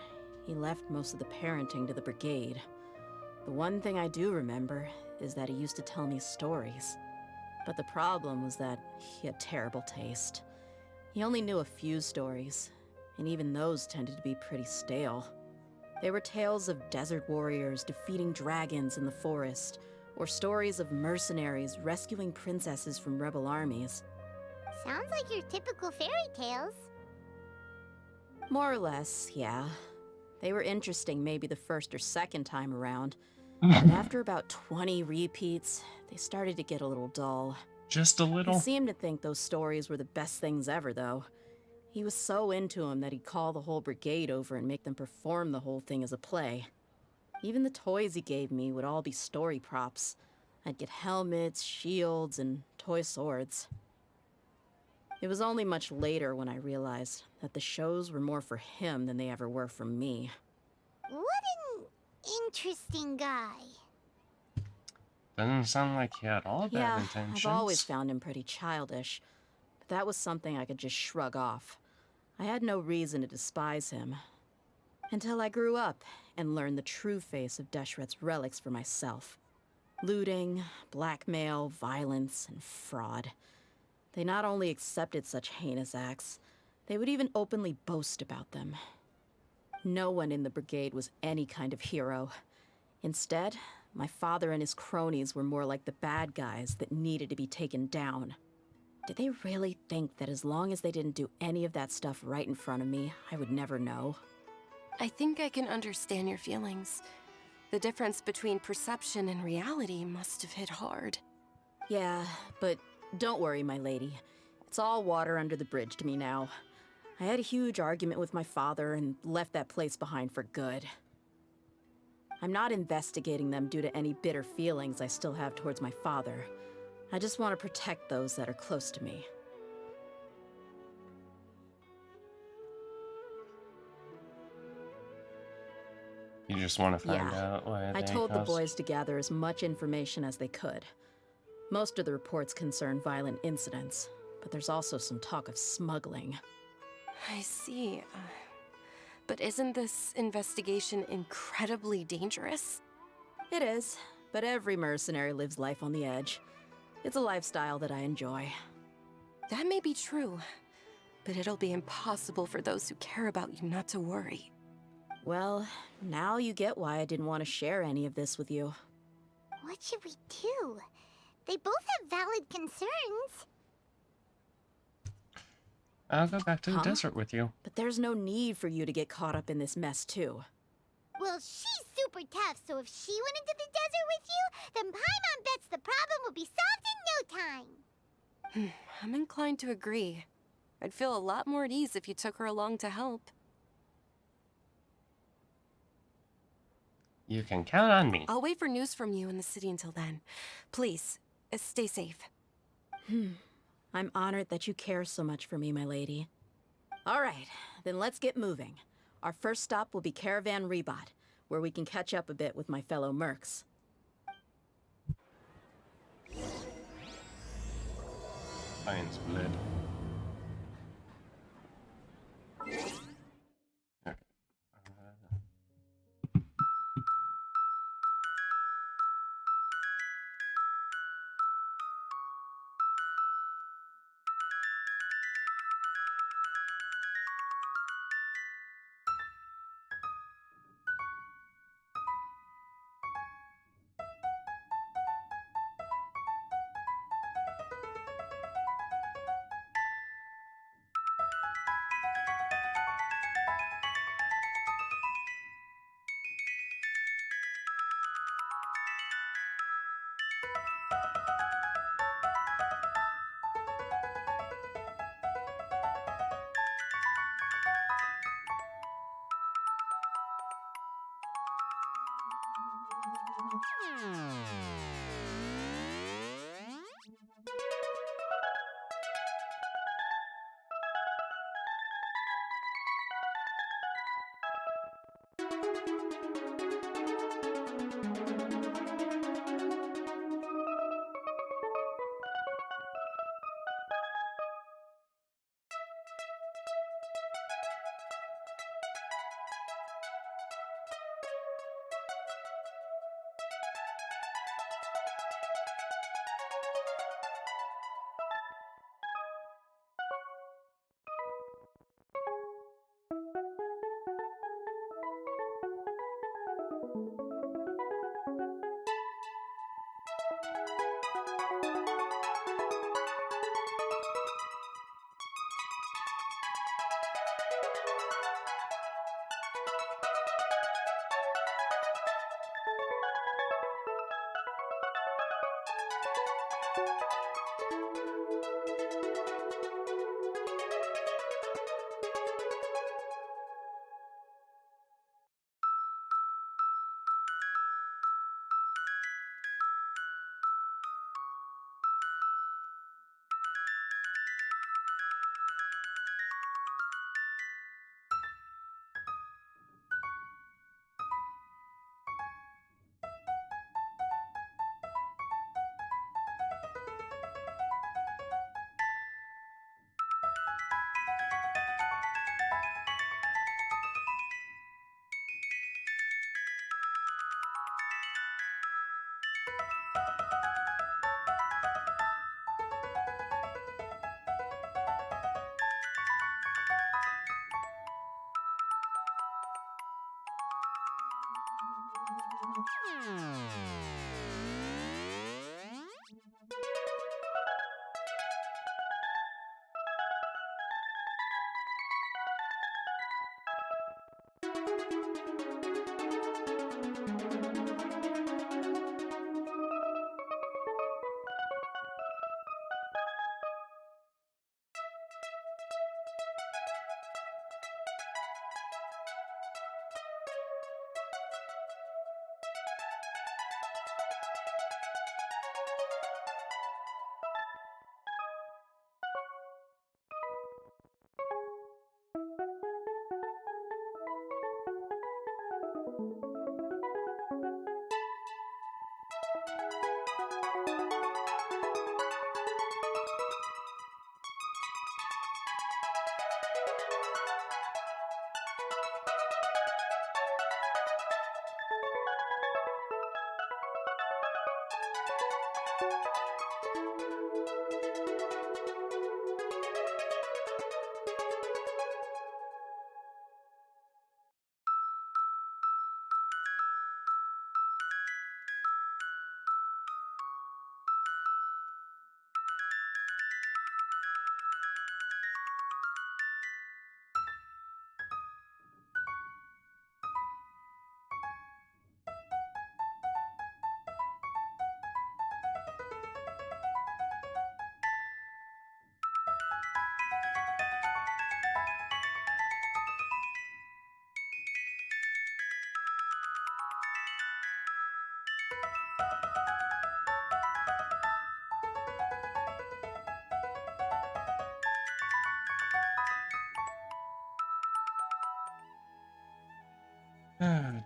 S3: he left most of the parenting to the brigade. The one thing I do remember is that he used to tell me stories. But the problem was that he had terrible taste. He only knew a few stories, and even those tended to be pretty stale. They were tales of desert warriors defeating dragons in the forest, or stories of mercenaries rescuing princesses from rebel armies.
S2: Sounds like your typical fairy tales.
S3: More or less, yeah. They were interesting maybe the first or second time around, but after about 20 repeats, they started to get a little dull.
S1: Just a little?
S3: He seemed to think those stories were the best things ever, though. He was so into them that he'd call the whole brigade over and make them perform the whole thing as a play. Even the toys he gave me would all be story props. I'd get helmets, shields, and toy swords. It was only much later when I realized that the shows were more for him than they ever were for me.
S2: What an interesting guy.
S1: Doesn't sound like he had all bad intentions.
S3: I've always found him pretty childish, but that was something I could just shrug off. I had no reason to despise him. Until I grew up and learned the true face of Deshret's Relics for myself. Looting, blackmail, violence, and fraud. They not only accepted such heinous acts, they would even openly boast about them. No one in the brigade was any kind of hero. Instead, my father and his cronies were more like the bad guys that needed to be taken down. Did they really think that as long as they didn't do any of that stuff right in front of me, I would never know?
S14: I think I can understand your feelings. The difference between perception and reality must have hit hard.
S3: Yeah, but don't worry, my lady. It's all water under the bridge to me now. I had a huge argument with my father and left that place behind for good. I'm not investigating them due to any bitter feelings I still have towards my father. I just want to protect those that are close to me.
S1: You just want to find out why
S3: I
S1: they
S3: told the
S1: caused-
S3: boys to gather as much information as they could. Most of the reports concern violent incidents, but there's also some talk of smuggling.
S14: I see. But isn't this investigation incredibly dangerous?
S3: It is, but every mercenary lives life on the edge. It's a lifestyle that I enjoy.
S14: That may be true, but it'll be impossible for those who care about you not to worry.
S3: Well, now you get why I didn't want to share any of this with you.
S2: What should we do? They both have valid concerns.
S1: I'll go back to the
S3: Huh?
S1: desert with you.
S3: But there's no need for you to get caught up in this mess, too.
S2: Well, she's super tough, so if she went into the desert with you, then Paimon bets the problem will be solved in no time.
S14: I'm inclined to agree. I'd feel a lot more at ease if you took her along to help.
S1: You can count on me.
S14: I'll wait for news from you in the city until then. Please, stay safe.
S3: I'm honored that you care so much for me, my lady. All right, then let's get moving. Our first stop will be Caravan Rebot, where we can catch up a bit with my fellow mercs.
S1: Lion's blood. Okay.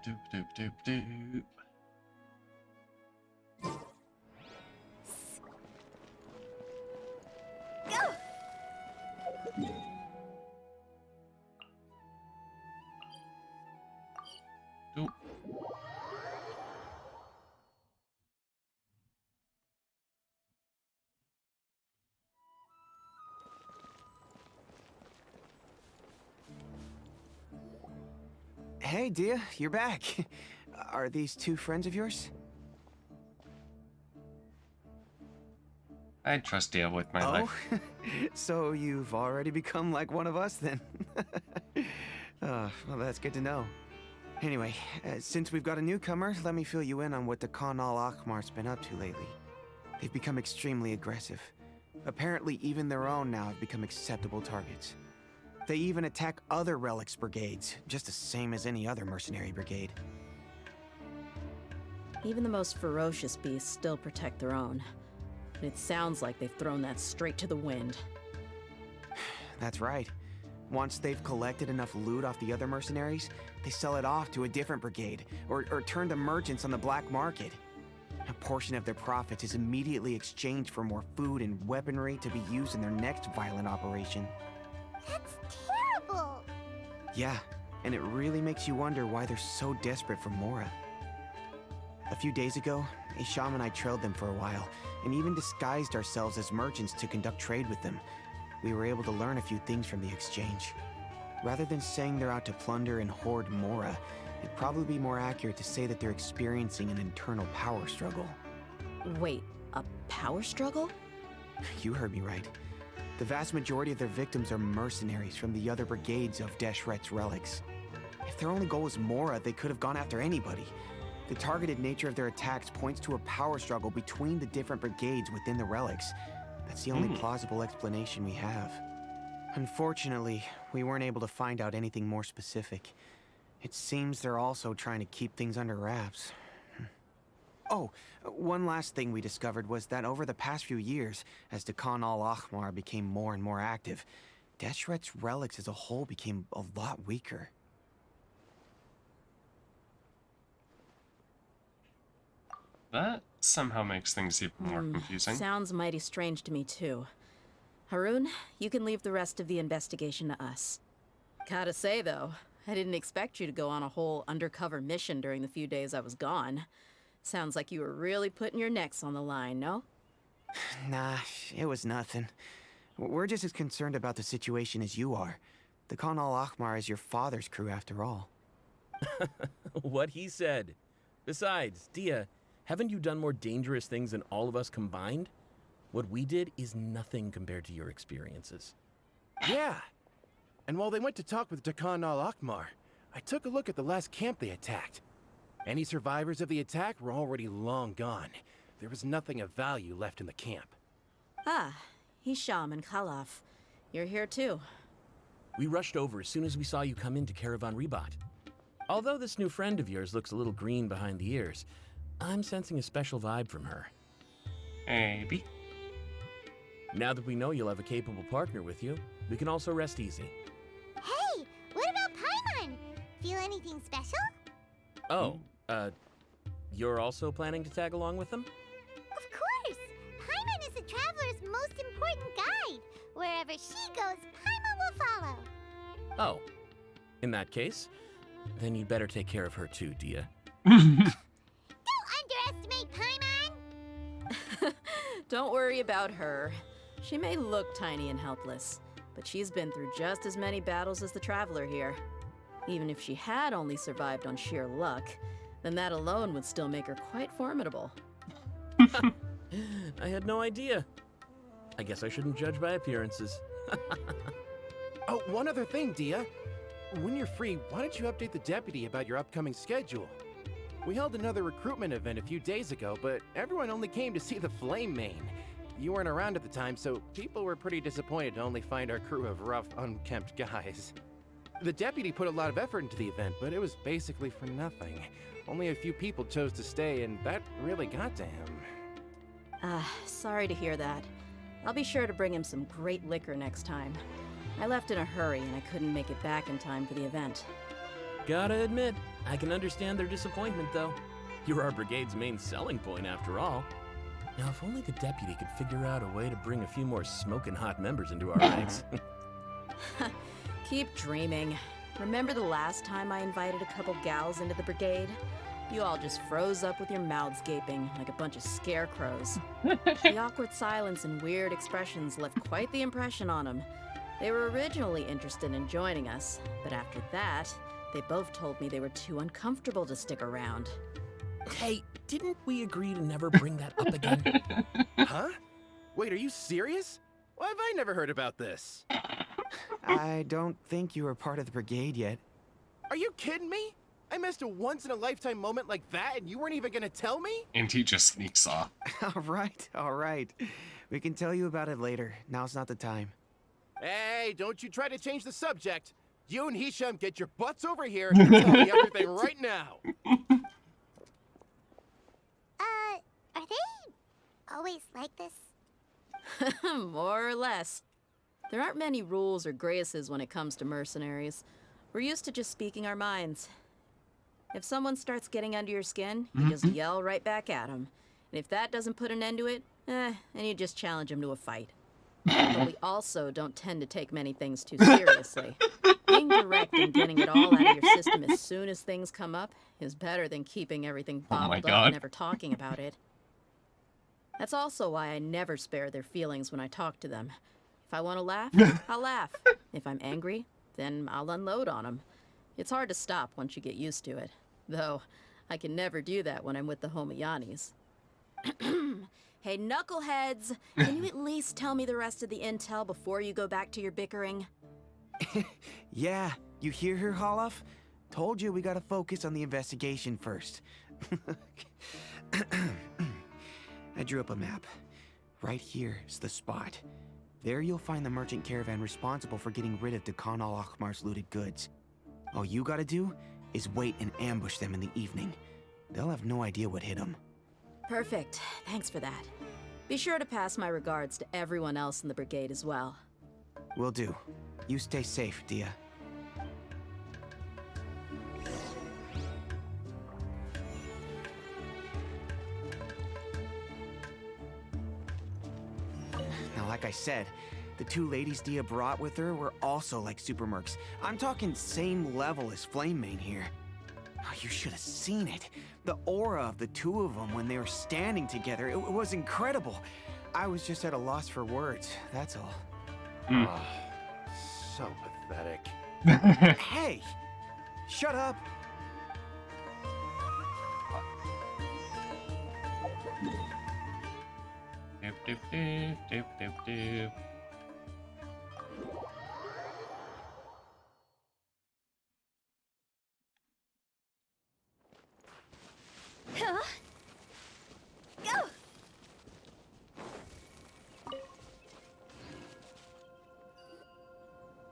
S1: Doop doop doop doop.
S2: Go!
S1: Doop.
S16: Hey, Dia, you're back. Are these two friends of yours?
S1: I trust Dia with my life.
S16: So you've already become like one of us then? Well, that's good to know. Anyway, since we've got a newcomer, let me fill you in on what the Khan al-Ahmar's been up to lately. They've become extremely aggressive. Apparently, even their own now have become acceptable targets. They even attack other relics brigades, just the same as any other mercenary brigade.
S3: Even the most ferocious beasts still protect their own. But it sounds like they've thrown that straight to the wind.
S16: That's right. Once they've collected enough loot off the other mercenaries, they sell it off to a different brigade, or turn to merchants on the black market. A portion of their profits is immediately exchanged for more food and weaponry to be used in their next violent operation.
S2: That's terrible!
S16: Yeah, and it really makes you wonder why they're so desperate for Mora. A few days ago, Isham and I trailed them for a while, and even disguised ourselves as merchants to conduct trade with them. We were able to learn a few things from the exchange. Rather than saying they're out to plunder and hoard Mora, it'd probably be more accurate to say that they're experiencing an internal power struggle.
S3: Wait, a power struggle?
S16: You heard me right. The vast majority of their victims are mercenaries from the other brigades of Deshret's relics. If their only goal was Mora, they could have gone after anybody. The targeted nature of their attacks points to a power struggle between the different brigades within the relics. That's the only plausible explanation we have. Unfortunately, we weren't able to find out anything more specific. It seems they're also trying to keep things under wraps. Oh, one last thing we discovered was that over the past few years, as the Khan al-Ahmar became more and more active, Deshret's relics as a whole became a lot weaker.
S1: That somehow makes things even more confusing.
S3: Sounds mighty strange to me, too. Harun, you can leave the rest of the investigation to us. Gotta say, though, I didn't expect you to go on a whole undercover mission during the few days I was gone. Sounds like you were really putting your necks on the line, no?
S16: Nah, it was nothing. We're just as concerned about the situation as you are. The Khan al-Ahmar is your father's crew, after all.
S9: What he said. Besides, Dia, haven't you done more dangerous things than all of us combined? What we did is nothing compared to your experiences.
S19: Yeah. And while they went to talk with Dakan al-Akmar, I took a look at the last camp they attacked. Any survivors of the attack were already long gone. There was nothing of value left in the camp.
S3: Ah, Hisham and Khalaf. You're here too.
S9: We rushed over as soon as we saw you come into Caravan Ribat. Although this new friend of yours looks a little green behind the ears, I'm sensing a special vibe from her.
S1: Maybe.
S9: Now that we know you'll have a capable partner with you, we can also rest easy.
S2: Hey, what about Paimon? Feel anything special?
S9: Oh, you're also planning to tag along with them?
S2: Of course! Paimon is the traveler's most important guide. Wherever she goes, Paimon will follow.
S9: Oh. In that case, then you'd better take care of her too, Dia.
S2: Don't underestimate Paimon!
S3: Don't worry about her. She may look tiny and helpless, but she's been through just as many battles as the traveler here. Even if she had only survived on sheer luck, then that alone would still make her quite formidable.
S9: I had no idea. I guess I shouldn't judge by appearances.
S19: Oh, one other thing, Dia. When you're free, why don't you update the deputy about your upcoming schedule? We held another recruitment event a few days ago, but everyone only came to see the Flame Mane. You weren't around at the time, so people were pretty disappointed to only find our crew of rough, unkempt guys. The deputy put a lot of effort into the event, but it was basically for nothing. Only a few people chose to stay, and that really got to him.
S3: Sorry to hear that. I'll be sure to bring him some great liquor next time. I left in a hurry and I couldn't make it back in time for the event.
S9: Gotta admit, I can understand their disappointment though. You're our brigade's main selling point after all. Now if only the deputy could figure out a way to bring a few more smoking hot members into our ranks.
S3: Keep dreaming. Remember the last time I invited a couple gals into the brigade? You all just froze up with your mouths gaping like a bunch of scarecrows. The awkward silence and weird expressions left quite the impression on them. They were originally interested in joining us, but after that, they both told me they were too uncomfortable to stick around.
S9: Hey, didn't we agree to never bring that up again?
S19: Huh? Wait, are you serious? Why have I never heard about this?
S16: I don't think you were part of the brigade yet.
S19: Are you kidding me? I missed a once-in-a-lifetime moment like that and you weren't even gonna tell me?
S1: And he just sneaks off.
S16: All right. We can tell you about it later. Now's not the time.
S19: Hey, don't you try to change the subject. You and Hisham get your butts over here and tell me everything right now.
S2: Are they always like this?
S3: More or less. There aren't many rules or graces when it comes to mercenaries. We're used to just speaking our minds. If someone starts getting under your skin, you just yell right back at them. And if that doesn't put an end to it, then you just challenge them to a fight. But we also don't tend to take many things too seriously. Being direct and getting it all out of your system as soon as things come up is better than keeping everything bottled up and never talking about it. That's also why I never spare their feelings when I talk to them. If I want to laugh, I'll laugh. If I'm angry, then I'll unload on them. It's hard to stop once you get used to it. Though, I can never do that when I'm with the Homiyanis. Hey, knuckleheads! Can you at least tell me the rest of the intel before you go back to your bickering?
S16: Yeah, you hear her, Khalaf? Told you we gotta focus on the investigation first. I drew up a map. Right here is the spot. There you'll find the merchant caravan responsible for getting rid of Dakan al-Akmar's looted goods. All you gotta do is wait and ambush them in the evening. They'll have no idea what hit them.
S3: Perfect. Thanks for that. Be sure to pass my regards to everyone else in the brigade as well.
S16: Will do. You stay safe, Dia. Now, like I said, the two ladies Dia brought with her were also like super mercs. I'm talking same level as Flame Mane here. Oh, you should have seen it. The aura of the two of them when they were standing together, it was incredible. I was just at a loss for words, that's all.
S19: Oh, so pathetic.
S16: Hey! Shut up!
S1: Doop doop doop doop doop doop.
S6: Huh? Go!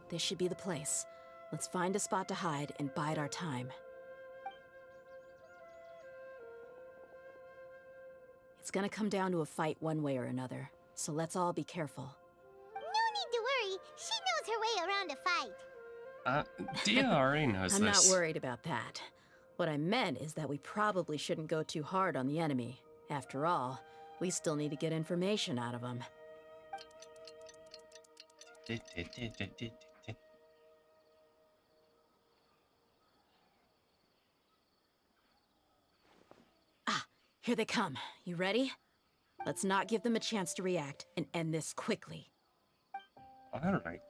S3: This should be the place. Let's find a spot to hide and bide our time. It's gonna come down to a fight one way or another, so let's all be careful.
S2: No need to worry. She knows her way around a fight.
S1: Dia already knows
S3: I'm
S1: this.
S3: not worried about that. What I meant is that we probably shouldn't go too hard on the enemy. After all, we still need to get information out of them. Here they come. You ready? Let's not give them a chance to react and end this quickly.
S1: Alright.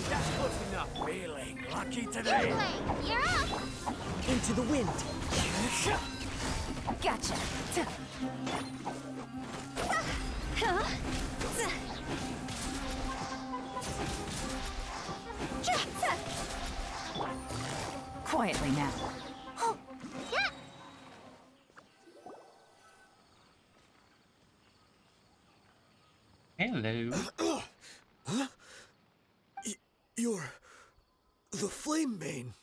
S15: That's close enough. Feeling lucky today.
S2: You're up!
S15: Into the wind.
S8: Gotcha.
S6: Huh?
S8: Quietly now.
S1: Hello.
S15: You're the Flame Mane.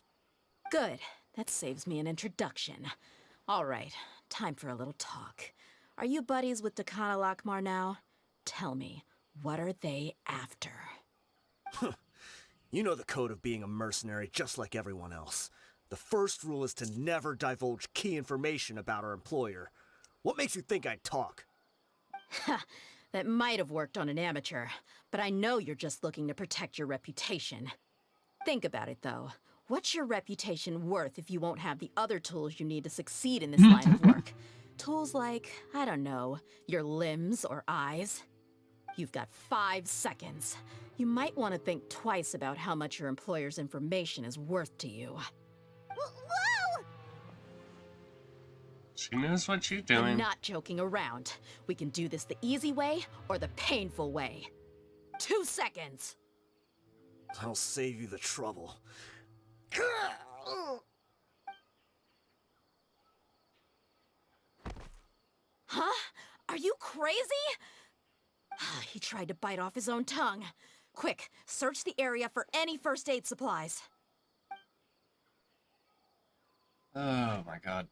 S3: Good. That saves me an introduction. All right, time for a little talk. Are you buddies with Dakana Lakmar now? Tell me, what are they after?
S12: You know the code of being a mercenary just like everyone else. The first rule is to never divulge key information about our employer. What makes you think I'd talk?
S3: That might have worked on an amateur, but I know you're just looking to protect your reputation. Think about it, though. What's your reputation worth if you won't have the other tools you need to succeed in this line of work? Tools like, I don't know, your limbs or eyes? You've got 5 seconds. You might want to think twice about how much your employer's information is worth to you.
S2: Whoa!
S1: She knows what she's doing.
S3: I'm not joking around. We can do this the easy way or the painful way. 2 seconds.
S12: I'll save you the trouble.
S3: Huh? Are you crazy? He tried to bite off his own tongue. Quick, search the area for any first aid supplies.
S1: Oh my god.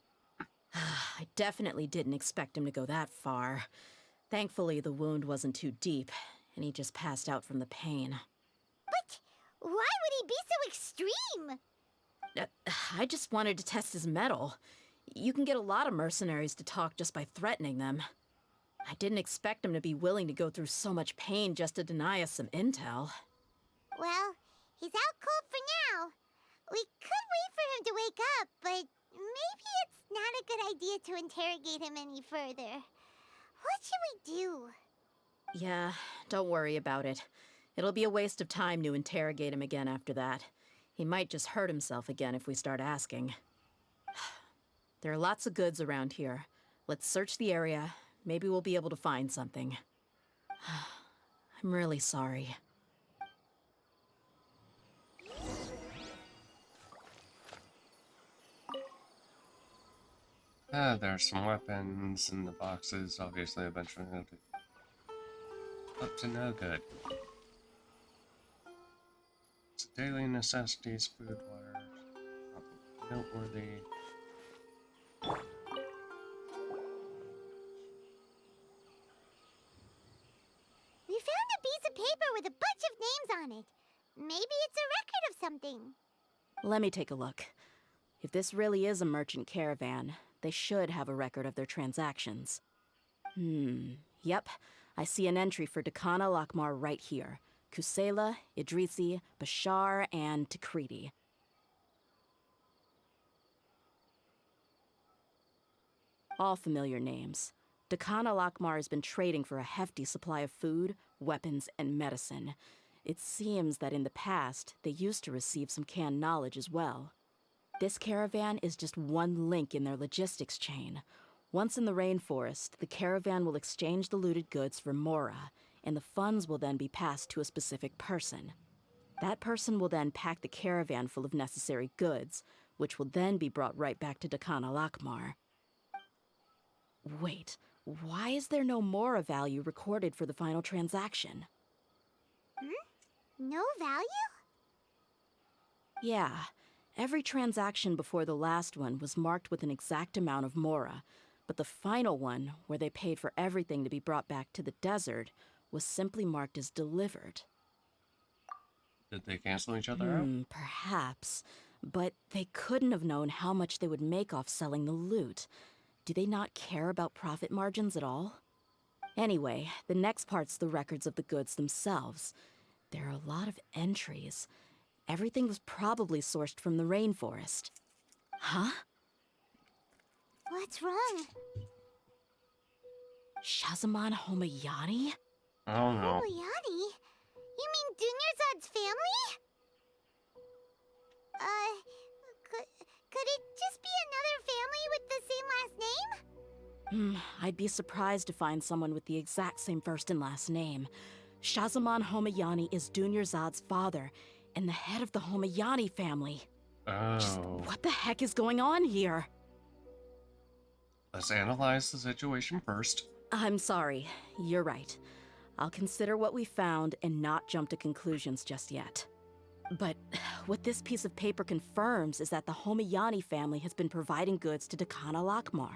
S3: I definitely didn't expect him to go that far. Thankfully, the wound wasn't too deep, and he just passed out from the pain.
S2: But why would he be so extreme?
S3: I just wanted to test his mettle. You can get a lot of mercenaries to talk just by threatening them. I didn't expect him to be willing to go through so much pain just to deny us some intel.
S2: Well, he's out cold for now. We could wait for him to wake up, but maybe it's not a good idea to interrogate him any further. What should we do?
S3: Yeah, don't worry about it. It'll be a waste of time to interrogate him again after that. He might just hurt himself again if we start asking. There are lots of goods around here. Let's search the area. Maybe we'll be able to find something. I'm really sorry.
S1: There's some weapons in the boxes. Obviously, eventually it'll be up to no good. It's daily necessities, food, water, nothing noteworthy.
S2: We found a piece of paper with a bunch of names on it. Maybe it's a record of something.
S3: Let me take a look. If this really is a merchant caravan, they should have a record of their transactions. Yep. I see an entry for Dakana Lakmar right here. Kusela, Idrisi, Bashar, and Takriti. All familiar names. Dakana Lakmar has been trading for a hefty supply of food, weapons, and medicine. It seems that in the past, they used to receive some canned knowledge as well. This caravan is just one link in their logistics chain. Once in the rainforest, the caravan will exchange the looted goods for Mora, and the funds will then be passed to a specific person. That person will then pack the caravan full of necessary goods, which will then be brought right back to Dakan al-Akmar. Wait, why is there no Mora value recorded for the final transaction?
S2: No value?
S3: Yeah, every transaction before the last one was marked with an exact amount of Mora, but the final one, where they paid for everything to be brought back to the desert, was simply marked as delivered.
S1: Did they cancel each other out?
S3: Perhaps. But they couldn't have known how much they would make off selling the loot. Do they not care about profit margins at all? Anyway, the next part's the records of the goods themselves. There are a lot of entries. Everything was probably sourced from the rainforest. Huh?
S2: What's wrong?
S3: Shazamon Homayani?
S1: Oh no.
S2: Homayani? You mean Dunyarzad's family? Could it just be another family with the same last name?
S3: I'd be surprised to find someone with the exact same first and last name. Shazamon Homayani is Dunyarzad's father, and the head of the Homayani family.
S1: Oh.
S3: Just what the heck is going on here?
S1: Let's analyze the situation first.
S3: I'm sorry, you're right. I'll consider what we found and not jump to conclusions just yet. But what this piece of paper confirms is that the Homayani family has been providing goods to Dakan al-Akmar.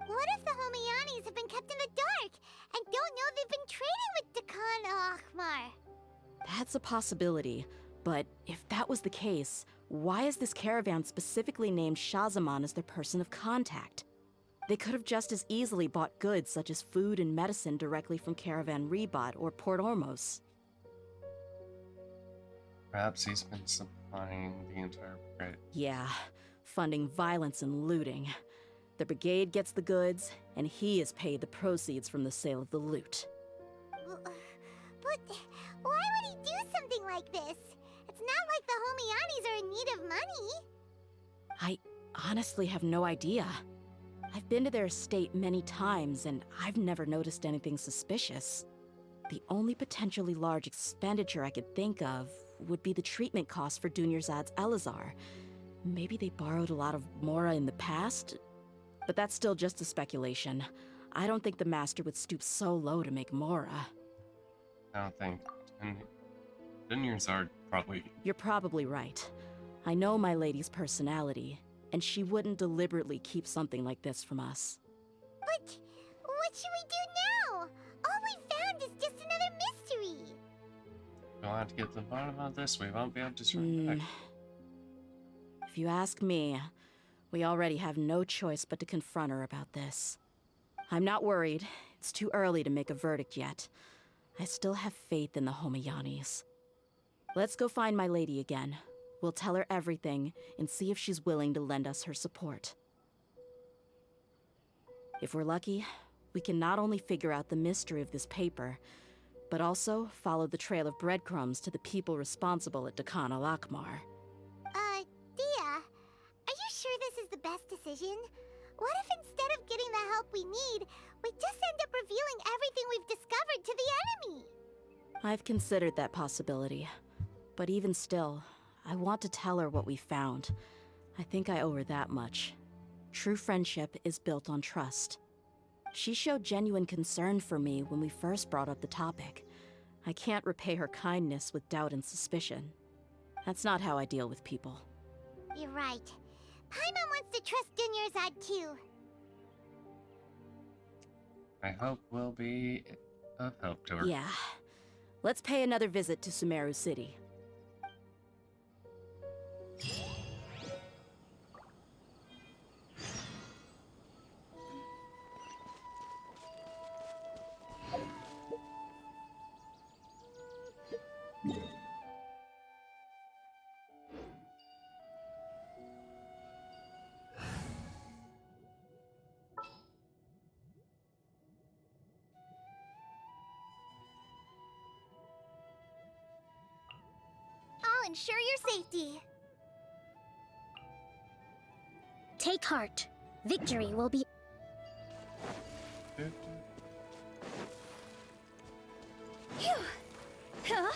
S2: What if the Homayanis have been kept in the dark and don't know they've been trading with Dakan al-Akmar?
S3: That's a possibility, but if that was the case, why is this caravan specifically named Shazamon as their person of contact? They could have just as easily bought goods such as food and medicine directly from Caravan Rebot or Port Ormos.
S1: Perhaps he's been supplying the entire brigade.
S3: Yeah, funding violence and looting. The brigade gets the goods, and he is paid the proceeds from the sale of the loot.
S2: But why would he do something like this? It's not like the Homayanis are in need of money.
S3: I honestly have no idea. I've been to their estate many times, and I've never noticed anything suspicious. The only potentially large expenditure I could think of would be the treatment costs for Dunyarzad's Elazar. Maybe they borrowed a lot of Mora in the past? But that's still just a speculation. I don't think the Master would stoop so low to make Mora.
S1: I don't think. Dunyarzad probably.
S3: You're probably right. I know my lady's personality, and she wouldn't deliberately keep something like this from us.
S2: But what should we do now? All we found is just another mystery.
S1: We'll have to get to the bottom of this. We won't be able to survive.
S3: If you ask me, we already have no choice but to confront her about this. I'm not worried. It's too early to make a verdict yet. I still have faith in the Homayanis. Let's go find my lady again. We'll tell her everything and see if she's willing to lend us her support. If we're lucky, we can not only figure out the mystery of this paper, but also follow the trail of breadcrumbs to the people responsible at Dakan al-Akmar.
S2: Dia, are you sure this is the best decision? What if instead of getting the help we need, we just end up revealing everything we've discovered to the enemy?
S3: I've considered that possibility, but even still, I want to tell her what we found. I think I owe her that much. True friendship is built on trust. She showed genuine concern for me when we first brought up the topic. I can't repay her kindness with doubt and suspicion. That's not how I deal with people.
S2: You're right. Paimon wants to trust Dunyarzad too.
S1: I hope we'll be of help to her.
S3: Yeah. Let's pay another visit to Sumeru City.
S11: ensure your safety. Take heart. Victory will be... Phew. Huh?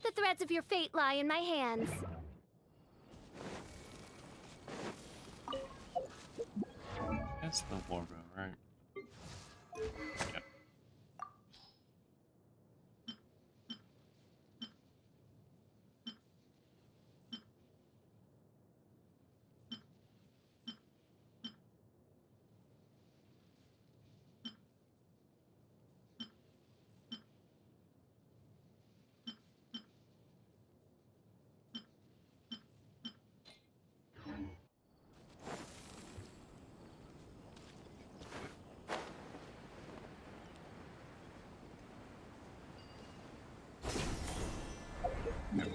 S11: The threads of your fate lie in my hands.
S1: That's the Warbo, right? Yep.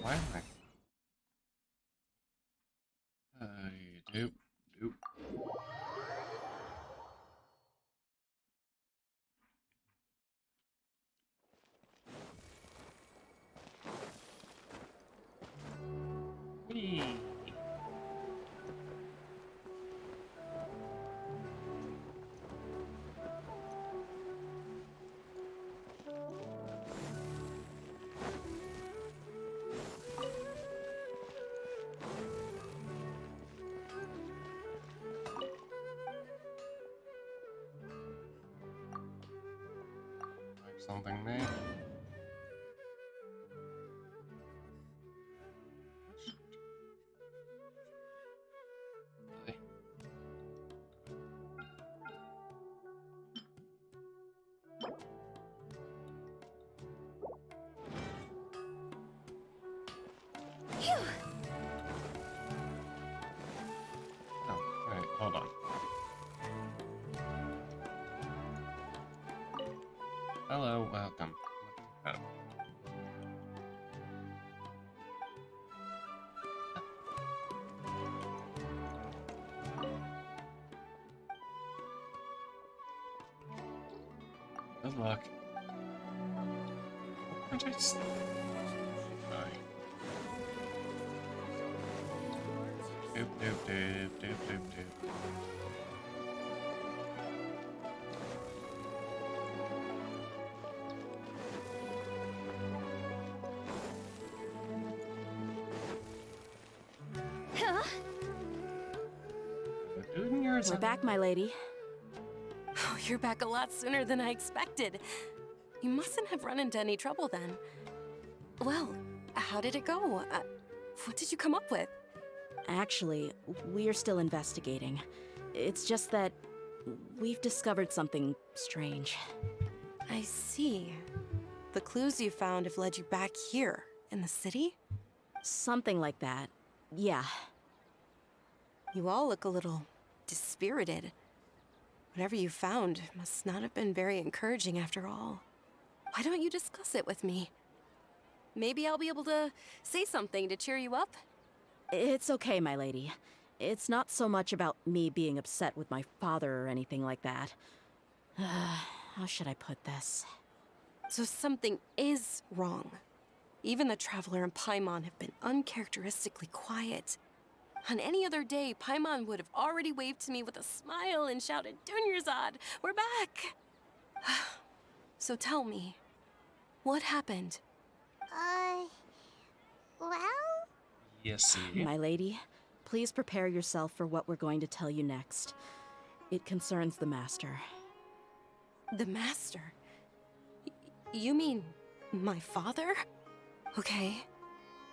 S1: Why am I? Doop, doop. Whee! Something made. Really? Oh, wait, hold on. Hello, welcome. Oh. Good luck. I just... Doop, doop, doop, doop, doop, doop.
S3: We're back, my lady.
S14: Oh, you're back a lot sooner than I expected. You mustn't have run into any trouble then. Well, how did it go? What did you come up with?
S3: Actually, we're still investigating. It's just that we've discovered something strange.
S14: I see. The clues you found have led you back here, in the city?
S3: Something like that, yeah.
S14: You all look a little dispirited. Whatever you found must not have been very encouraging after all. Why don't you discuss it with me? Maybe I'll be able to say something to cheer you up?
S3: It's okay, my lady. It's not so much about me being upset with my father or anything like that. How should I put this?
S14: So something is wrong. Even the Traveler and Paimon have been uncharacteristically quiet. On any other day, Paimon would have already waved to me with a smile and shouted, "Dunyarzad, we're back!" So tell me, what happened?
S2: Well?
S1: Yes,
S3: my lady, please prepare yourself for what we're going to tell you next. It concerns the Master.
S14: The Master? You mean my father? Okay,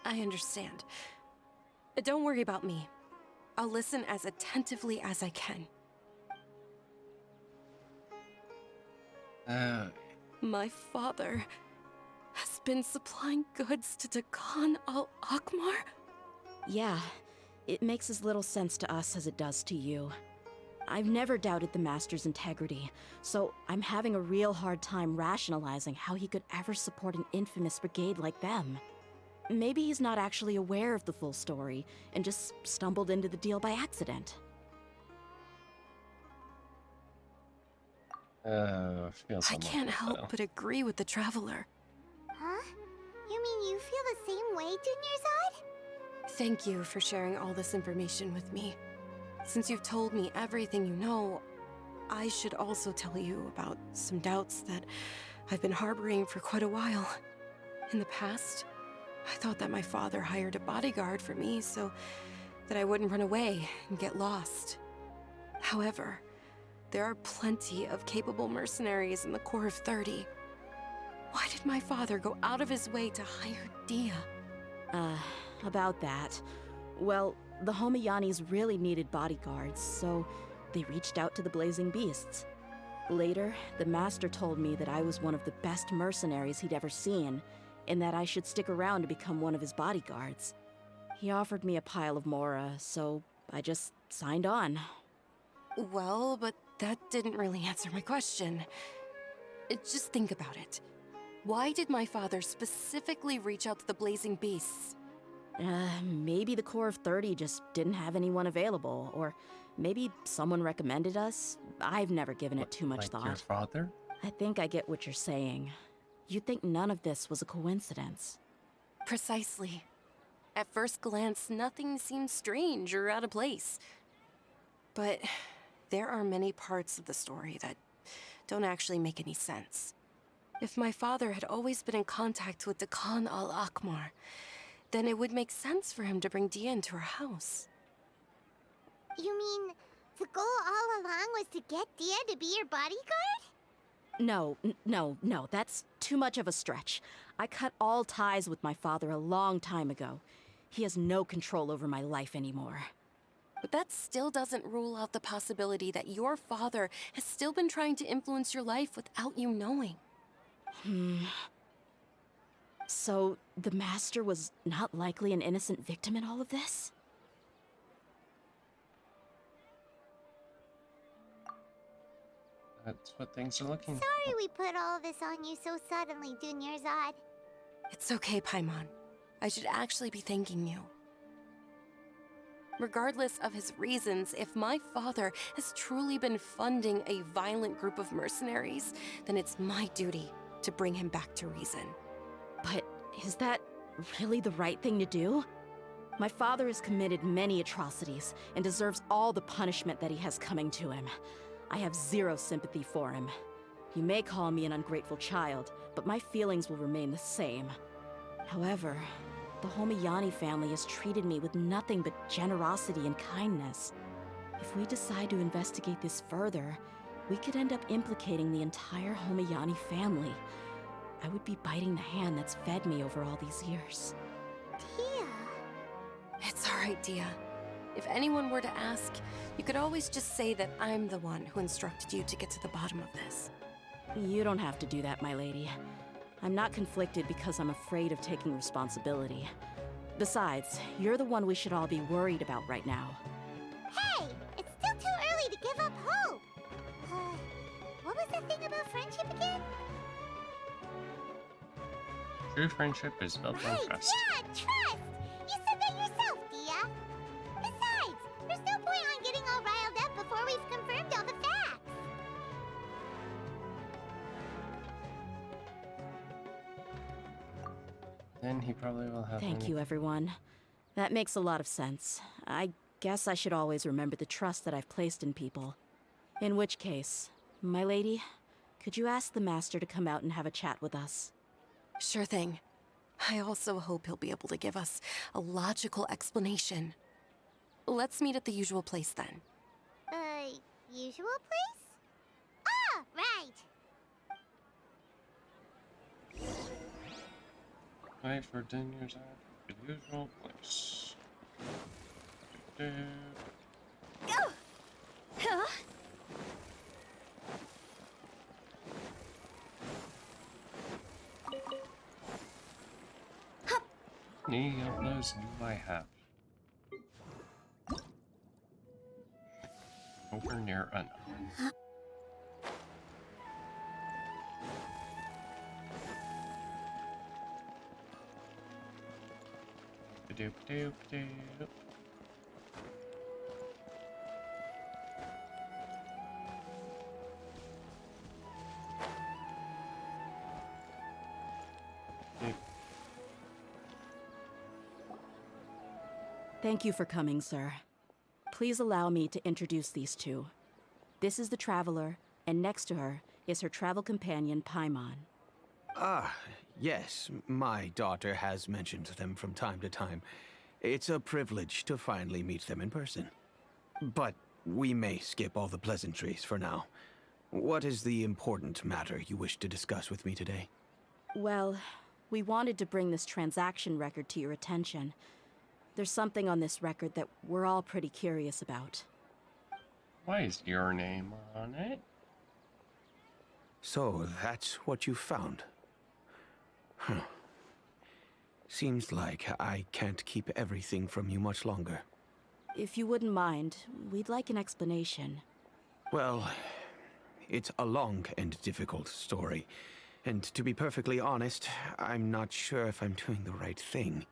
S14: I understand. Don't worry about me. I'll listen as attentively as I can. My father has been supplying goods to Dagan al-Akmar?
S3: Yeah, it makes as little sense to us as it does to you. I've never doubted the Master's integrity, so I'm having a real hard time rationalizing how he could ever support an infamous brigade like them. Maybe he's not actually aware of the full story and just stumbled into the deal by accident.
S14: I can't help but agree with the Traveler.
S2: Huh? You mean you feel the same way, Dunyarzad?
S14: Thank you for sharing all this information with me. Since you've told me everything you know, I should also tell you about some doubts that I've been harboring for quite a while. In the past, I thought that my father hired a bodyguard for me so that I wouldn't run away and get lost. However, there are plenty of capable mercenaries in the Corps of 30. Why did my father go out of his way to hire Dia?
S3: About that. Well, the Homayanis really needed bodyguards, so they reached out to the Blazing Beasts. Later, the Master told me that I was one of the best mercenaries he'd ever seen, and that I should stick around to become one of his bodyguards. He offered me a pile of Mora, so I just signed on.
S14: Well, but that didn't really answer my question. Just think about it. Why did my father specifically reach out to the Blazing Beasts?
S3: Maybe the Corps of 30 just didn't have anyone available, or maybe someone recommended us. I've never given it too much thought.
S1: Your father?
S3: I think I get what you're saying. You'd think none of this was a coincidence.
S14: Precisely. At first glance, nothing seems strange or out of place. But there are many parts of the story that don't actually make any sense. If my father had always been in contact with Dakan al-Akmar, then it would make sense for him to bring Dia into our house.
S2: You mean the goal all along was to get Dia to be your bodyguard?
S3: No, that's too much of a stretch. I cut all ties with my father a long time ago. He has no control over my life anymore.
S14: But that still doesn't rule out the possibility that your father has still been trying to influence your life without you knowing.
S3: So, the Master was not likely an innocent victim in all of this?
S1: That's what things are looking for.
S2: Sorry we put all this on you so suddenly, Dunyarzad.
S14: It's okay, Paimon. I should actually be thanking you. Regardless of his reasons, if my father has truly been funding a violent group of mercenaries, then it's my duty to bring him back to reason.
S3: But is that really the right thing to do? My father has committed many atrocities and deserves all the punishment that he has coming to him. I have zero sympathy for him. You may call me an ungrateful child, but my feelings will remain the same. However, the Homayani family has treated me with nothing but generosity and kindness. If we decide to investigate this further, we could end up implicating the entire Homayani family. I would be biting the hand that's fed me over all these years.
S2: Dia.
S14: It's all right, Dia. If anyone were to ask, you could always just say that I'm the one who instructed you to get to the bottom of this.
S3: You don't have to do that, my lady. I'm not conflicted because I'm afraid of taking responsibility. Besides, you're the one we should all be worried about right now.
S2: Hey! It's still too early to give up hope! What was the thing about friendship again?
S1: True friendship is built on trust.
S2: Yeah, trust! You said that yourself, Dia! Besides, there's no point on getting all riled up before we've confirmed all the facts!
S1: Then he probably will have...
S3: Thank you, everyone. That makes a lot of sense. I guess I should always remember the trust that I've placed in people. In which case, my lady, could you ask the Master to come out and have a chat with us?
S14: Sure thing. I also hope he'll be able to give us a logical explanation. Let's meet at the usual place then.
S2: Usual place? Ah, right!
S1: Wait for Dunyarzad at the usual place. Any of those do I have? Over near enough. Doop doop doop.
S3: Thank you for coming, sir. Please allow me to introduce these two. This is the Traveler, and next to her is her travel companion, Paimon.
S16: Ah, yes. My daughter has mentioned them from time to time. It's a privilege to finally meet them in person. But we may skip all the pleasantries for now. What is the important matter you wish to discuss with me today?
S3: Well, we wanted to bring this transaction record to your attention. There's something on this record that we're all pretty curious about.
S1: Why is your name on it?
S16: So, that's what you found? Huh. Seems like I can't keep everything from you much longer.
S3: If you wouldn't mind, we'd like an explanation.
S16: Well, it's a long and difficult story. And to be perfectly honest, I'm not sure if I'm doing the right thing.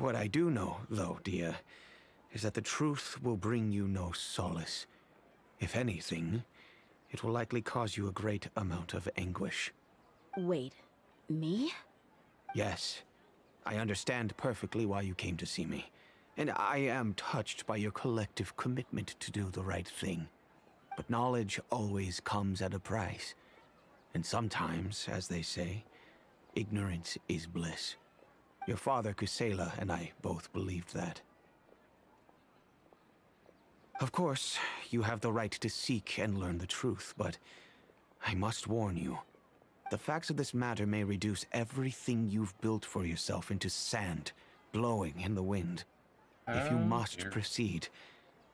S16: What I do know, though, dear, is that the truth will bring you no solace. If anything, it will likely cause you a great amount of anguish.
S3: Wait, me?
S16: Yes. I understand perfectly why you came to see me, and I am touched by your collective commitment to do the right thing. But knowledge always comes at a price. And sometimes, as they say, ignorance is bliss. Your father, Kusela, and I both believed that. Of course, you have the right to seek and learn the truth, but I must warn you. The facts of this matter may reduce everything you've built for yourself into sand, blowing in the wind. If you must proceed,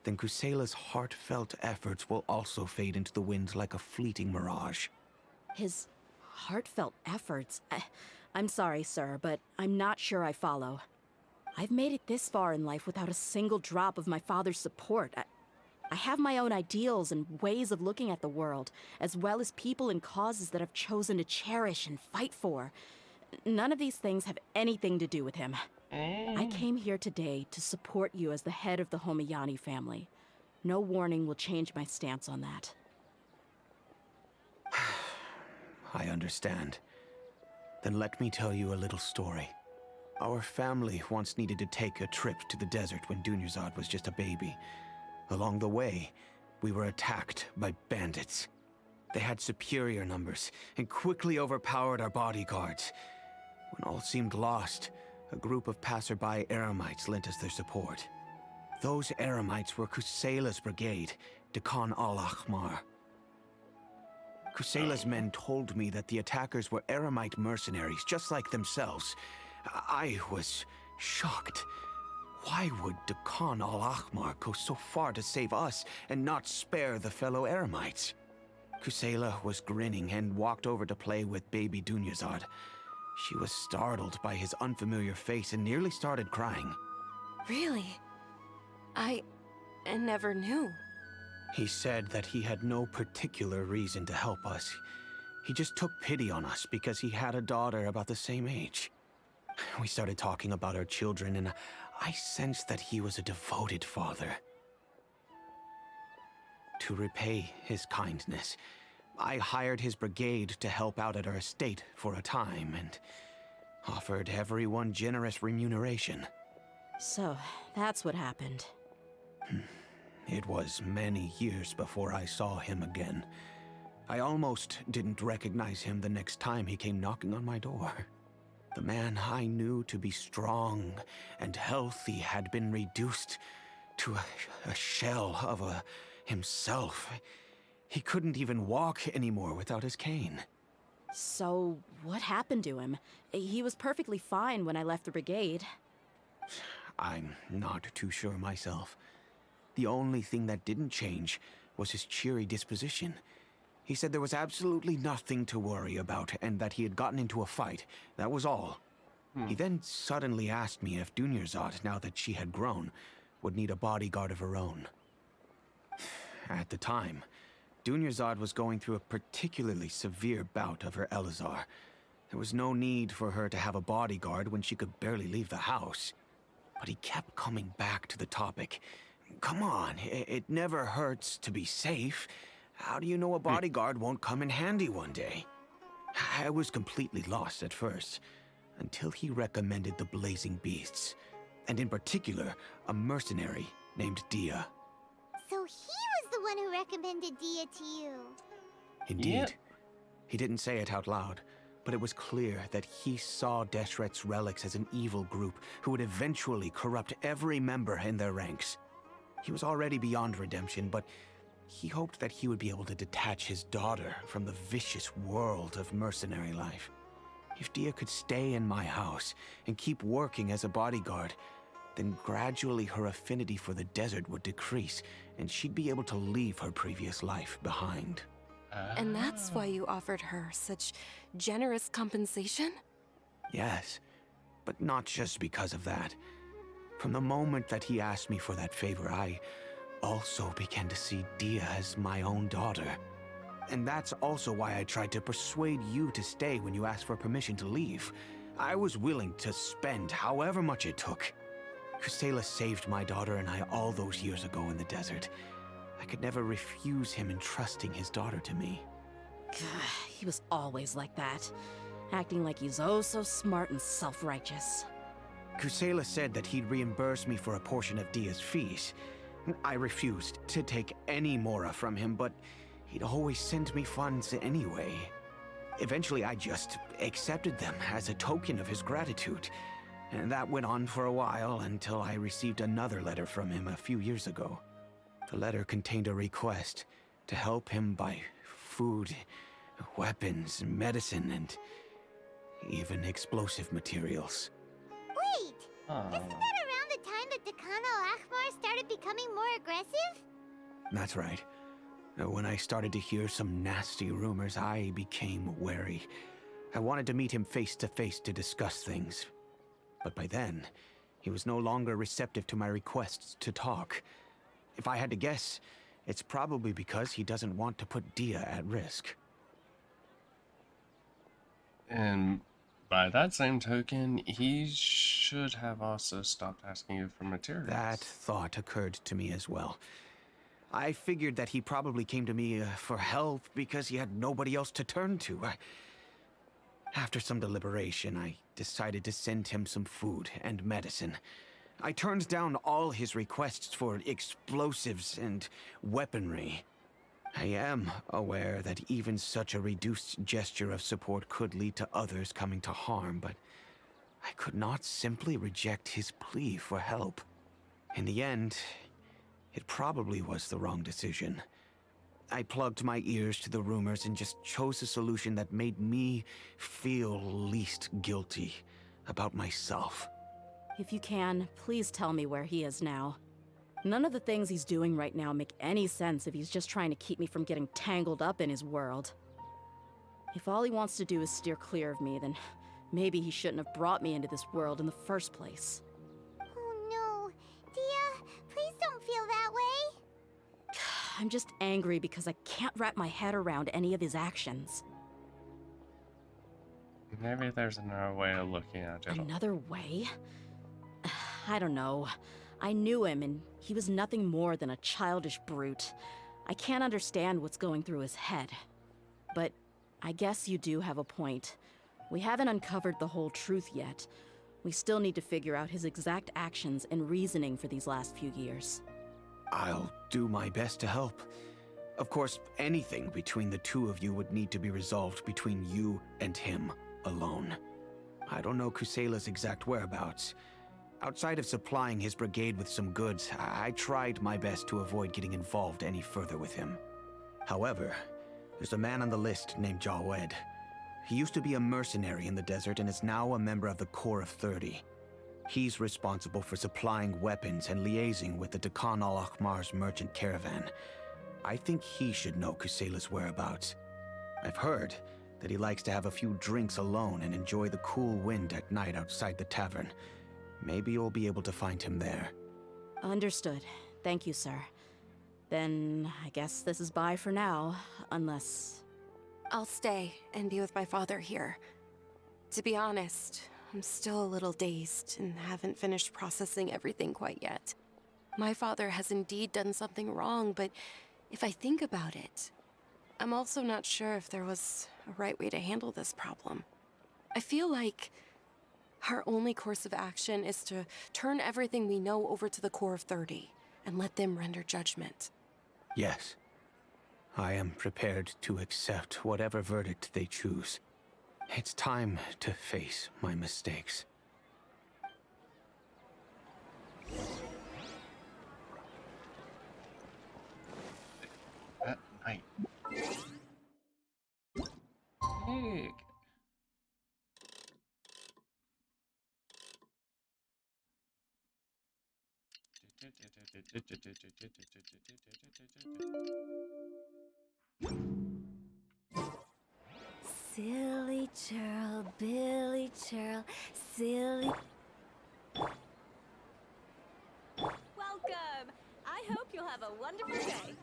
S16: then Kusela's heartfelt efforts will also fade into the wind like a fleeting mirage.
S3: His heartfelt efforts? I'm sorry, sir, but I'm not sure I follow. I've made it this far in life without a single drop of my father's support. I have my own ideals and ways of looking at the world, as well as people and causes that I've chosen to cherish and fight for. None of these things have anything to do with him. I came here today to support you as the head of the Homayani family. No warning will change my stance on that.
S16: I understand. Then let me tell you a little story. Our family once needed to take a trip to the desert when Dunyarzad was just a baby. Along the way, we were attacked by bandits. They had superior numbers and quickly overpowered our bodyguards. When all seemed lost, a group of passerby Eremites lent us their support. Those Eremites were Kusela's brigade, Dekhan al-Ahmar. Kusela's men told me that the attackers were Eremite mercenaries, just like themselves. I was shocked. Why would Dekhan al-Ahmar go so far to save us and not spare the fellow Eremites? Kusela was grinning and walked over to play with baby Dunyarzad. She was startled by his unfamiliar face and nearly started crying.
S14: Really? I never knew.
S16: He said that he had no particular reason to help us. He just took pity on us because he had a daughter about the same age. We started talking about our children, and I sensed that he was a devoted father. To repay his kindness, I hired his brigade to help out at our estate for a time, and offered everyone generous remuneration.
S3: So, that's what happened.
S16: It was many years before I saw him again. I almost didn't recognize him the next time he came knocking on my door. The man I knew to be strong and healthy had been reduced to a shell of himself. He couldn't even walk anymore without his cane.
S3: So, what happened to him? He was perfectly fine when I left the brigade.
S16: I'm not too sure myself. The only thing that didn't change was his cheery disposition. He said there was absolutely nothing to worry about and that he had gotten into a fight. That was all. He then suddenly asked me if Dunyarzad, now that she had grown, would need a bodyguard of her own. At the time, Dunyarzad was going through a particularly severe bout of her Elazar. There was no need for her to have a bodyguard when she could barely leave the house. But he kept coming back to the topic. Come on, it never hurts to be safe. How do you know a bodyguard won't come in handy one day? I was completely lost at first, until he recommended the Blazing Beasts, and in particular, a mercenary named Dia.
S2: So he was the one who recommended Dia to you.
S16: Indeed.
S1: Yeah.
S16: He didn't say it out loud, but it was clear that he saw Deshret's relics as an evil group who would eventually corrupt every member in their ranks. He was already beyond redemption, but he hoped that he would be able to detach his daughter from the vicious world of mercenary life. If Dia could stay in my house and keep working as a bodyguard, then gradually her affinity for the desert would decrease, and she'd be able to leave her previous life behind.
S14: And that's why you offered her such generous compensation?
S16: Yes, but not just because of that. From the moment that he asked me for that favor, I also began to see Dia as my own daughter. And that's also why I tried to persuade you to stay when you asked for permission to leave. I was willing to spend however much it took. Kusela saved my daughter and I all those years ago in the desert. I could never refuse him entrusting his daughter to me.
S3: He was always like that, acting like he's oh so smart and self-righteous.
S16: Kusela said that he'd reimburse me for a portion of Dia's fees. I refused to take any Mora from him, but he'd always send me funds anyway. Eventually, I just accepted them as a token of his gratitude. And that went on for a while until I received another letter from him a few years ago. The letter contained a request to help him buy food, weapons, medicine, and even explosive materials.
S2: Wait! Isn't that around the time that Dakan al-Ahmar started becoming more aggressive?
S16: That's right. When I started to hear some nasty rumors, I became wary. I wanted to meet him face to face to discuss things. But by then, he was no longer receptive to my requests to talk. If I had to guess, it's probably because he doesn't want to put Dia at risk.
S1: And by that same token, he should have also stopped asking you for materials.
S16: That thought occurred to me as well. I figured that he probably came to me for help because he had nobody else to turn to. After some deliberation, I decided to send him some food and medicine. I turned down all his requests for explosives and weaponry. I am aware that even such a reduced gesture of support could lead to others coming to harm, but I could not simply reject his plea for help. In the end, it probably was the wrong decision. I plugged my ears to the rumors and just chose a solution that made me feel least guilty about myself.
S3: If you can, please tell me where he is now. None of the things he's doing right now make any sense if he's just trying to keep me from getting tangled up in his world. If all he wants to do is steer clear of me, then maybe he shouldn't have brought me into this world in the first place.
S2: Oh no. Dia, please don't feel that way.
S3: I'm just angry because I can't wrap my head around any of his actions.
S1: Maybe there's another way of looking at it.
S3: Another way? I don't know. I knew him, and he was nothing more than a childish brute. I can't understand what's going through his head. But I guess you do have a point. We haven't uncovered the whole truth yet. We still need to figure out his exact actions and reasoning for these last few years.
S16: I'll do my best to help. Of course, anything between the two of you would need to be resolved between you and him alone. I don't know Kusela's exact whereabouts. Outside of supplying his brigade with some goods, I tried my best to avoid getting involved any further with him. However, there's a man on the list named Jawed. He used to be a mercenary in the desert and is now a member of the Corps of 30. He's responsible for supplying weapons and liaising with the Dakan al-Ahmar's merchant caravan. I think he should know Kusela's whereabouts. I've heard that he likes to have a few drinks alone and enjoy the cool wind at night outside the tavern. Maybe you'll be able to find him there.
S3: Understood. Thank you, sir. Then I guess this is bye for now, unless...
S14: I'll stay and be with my father here. To be honest, I'm still a little dazed and haven't finished processing everything quite yet. My father has indeed done something wrong, but if I think about it, I'm also not sure if there was a right way to handle this problem. I feel like our only course of action is to turn everything we know over to the Core of 30 and let them render judgment.
S16: Yes. I am prepared to accept whatever verdict they choose. It's time to face my mistakes.
S1: At night. Egg.
S6: Silly churl, Billy churl, silly...
S4: Welcome! I hope you'll have a wonderful day.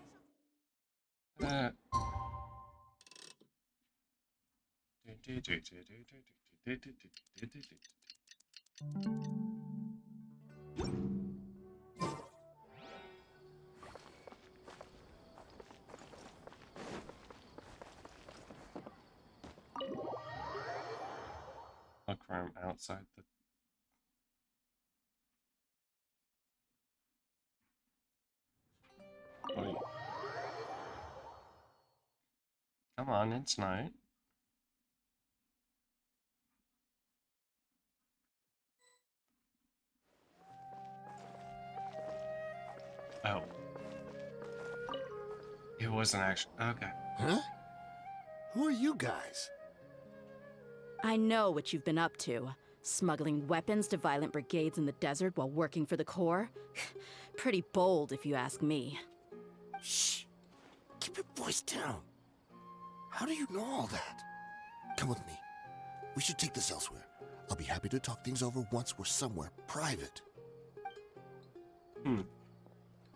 S1: Look from outside the... Wait. Come on, it's night. Oh. It wasn't actually... Okay.
S18: Huh? Who are you guys?
S3: I know what you've been up to. Smuggling weapons to violent brigades in the desert while working for the Corps? Pretty bold, if you ask me.
S18: Shh! Keep your voice down. How do you know all that? Come with me. We should take this elsewhere. I'll be happy to talk things over once we're somewhere private.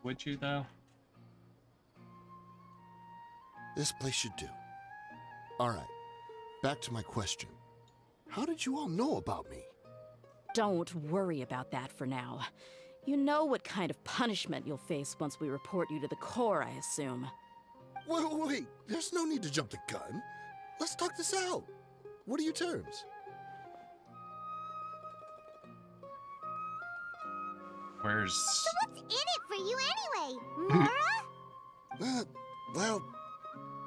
S1: Would you, though?
S18: This place should do. Alright, back to my question. How did you all know about me?
S3: Don't worry about that for now. You know what kind of punishment you'll face once we report you to the Corps, I assume.
S18: Wait, there's no need to jump the gun. Let's talk this out. What are your terms?
S1: Where's...
S2: So what's in it for you anyway, Mora?
S18: Well,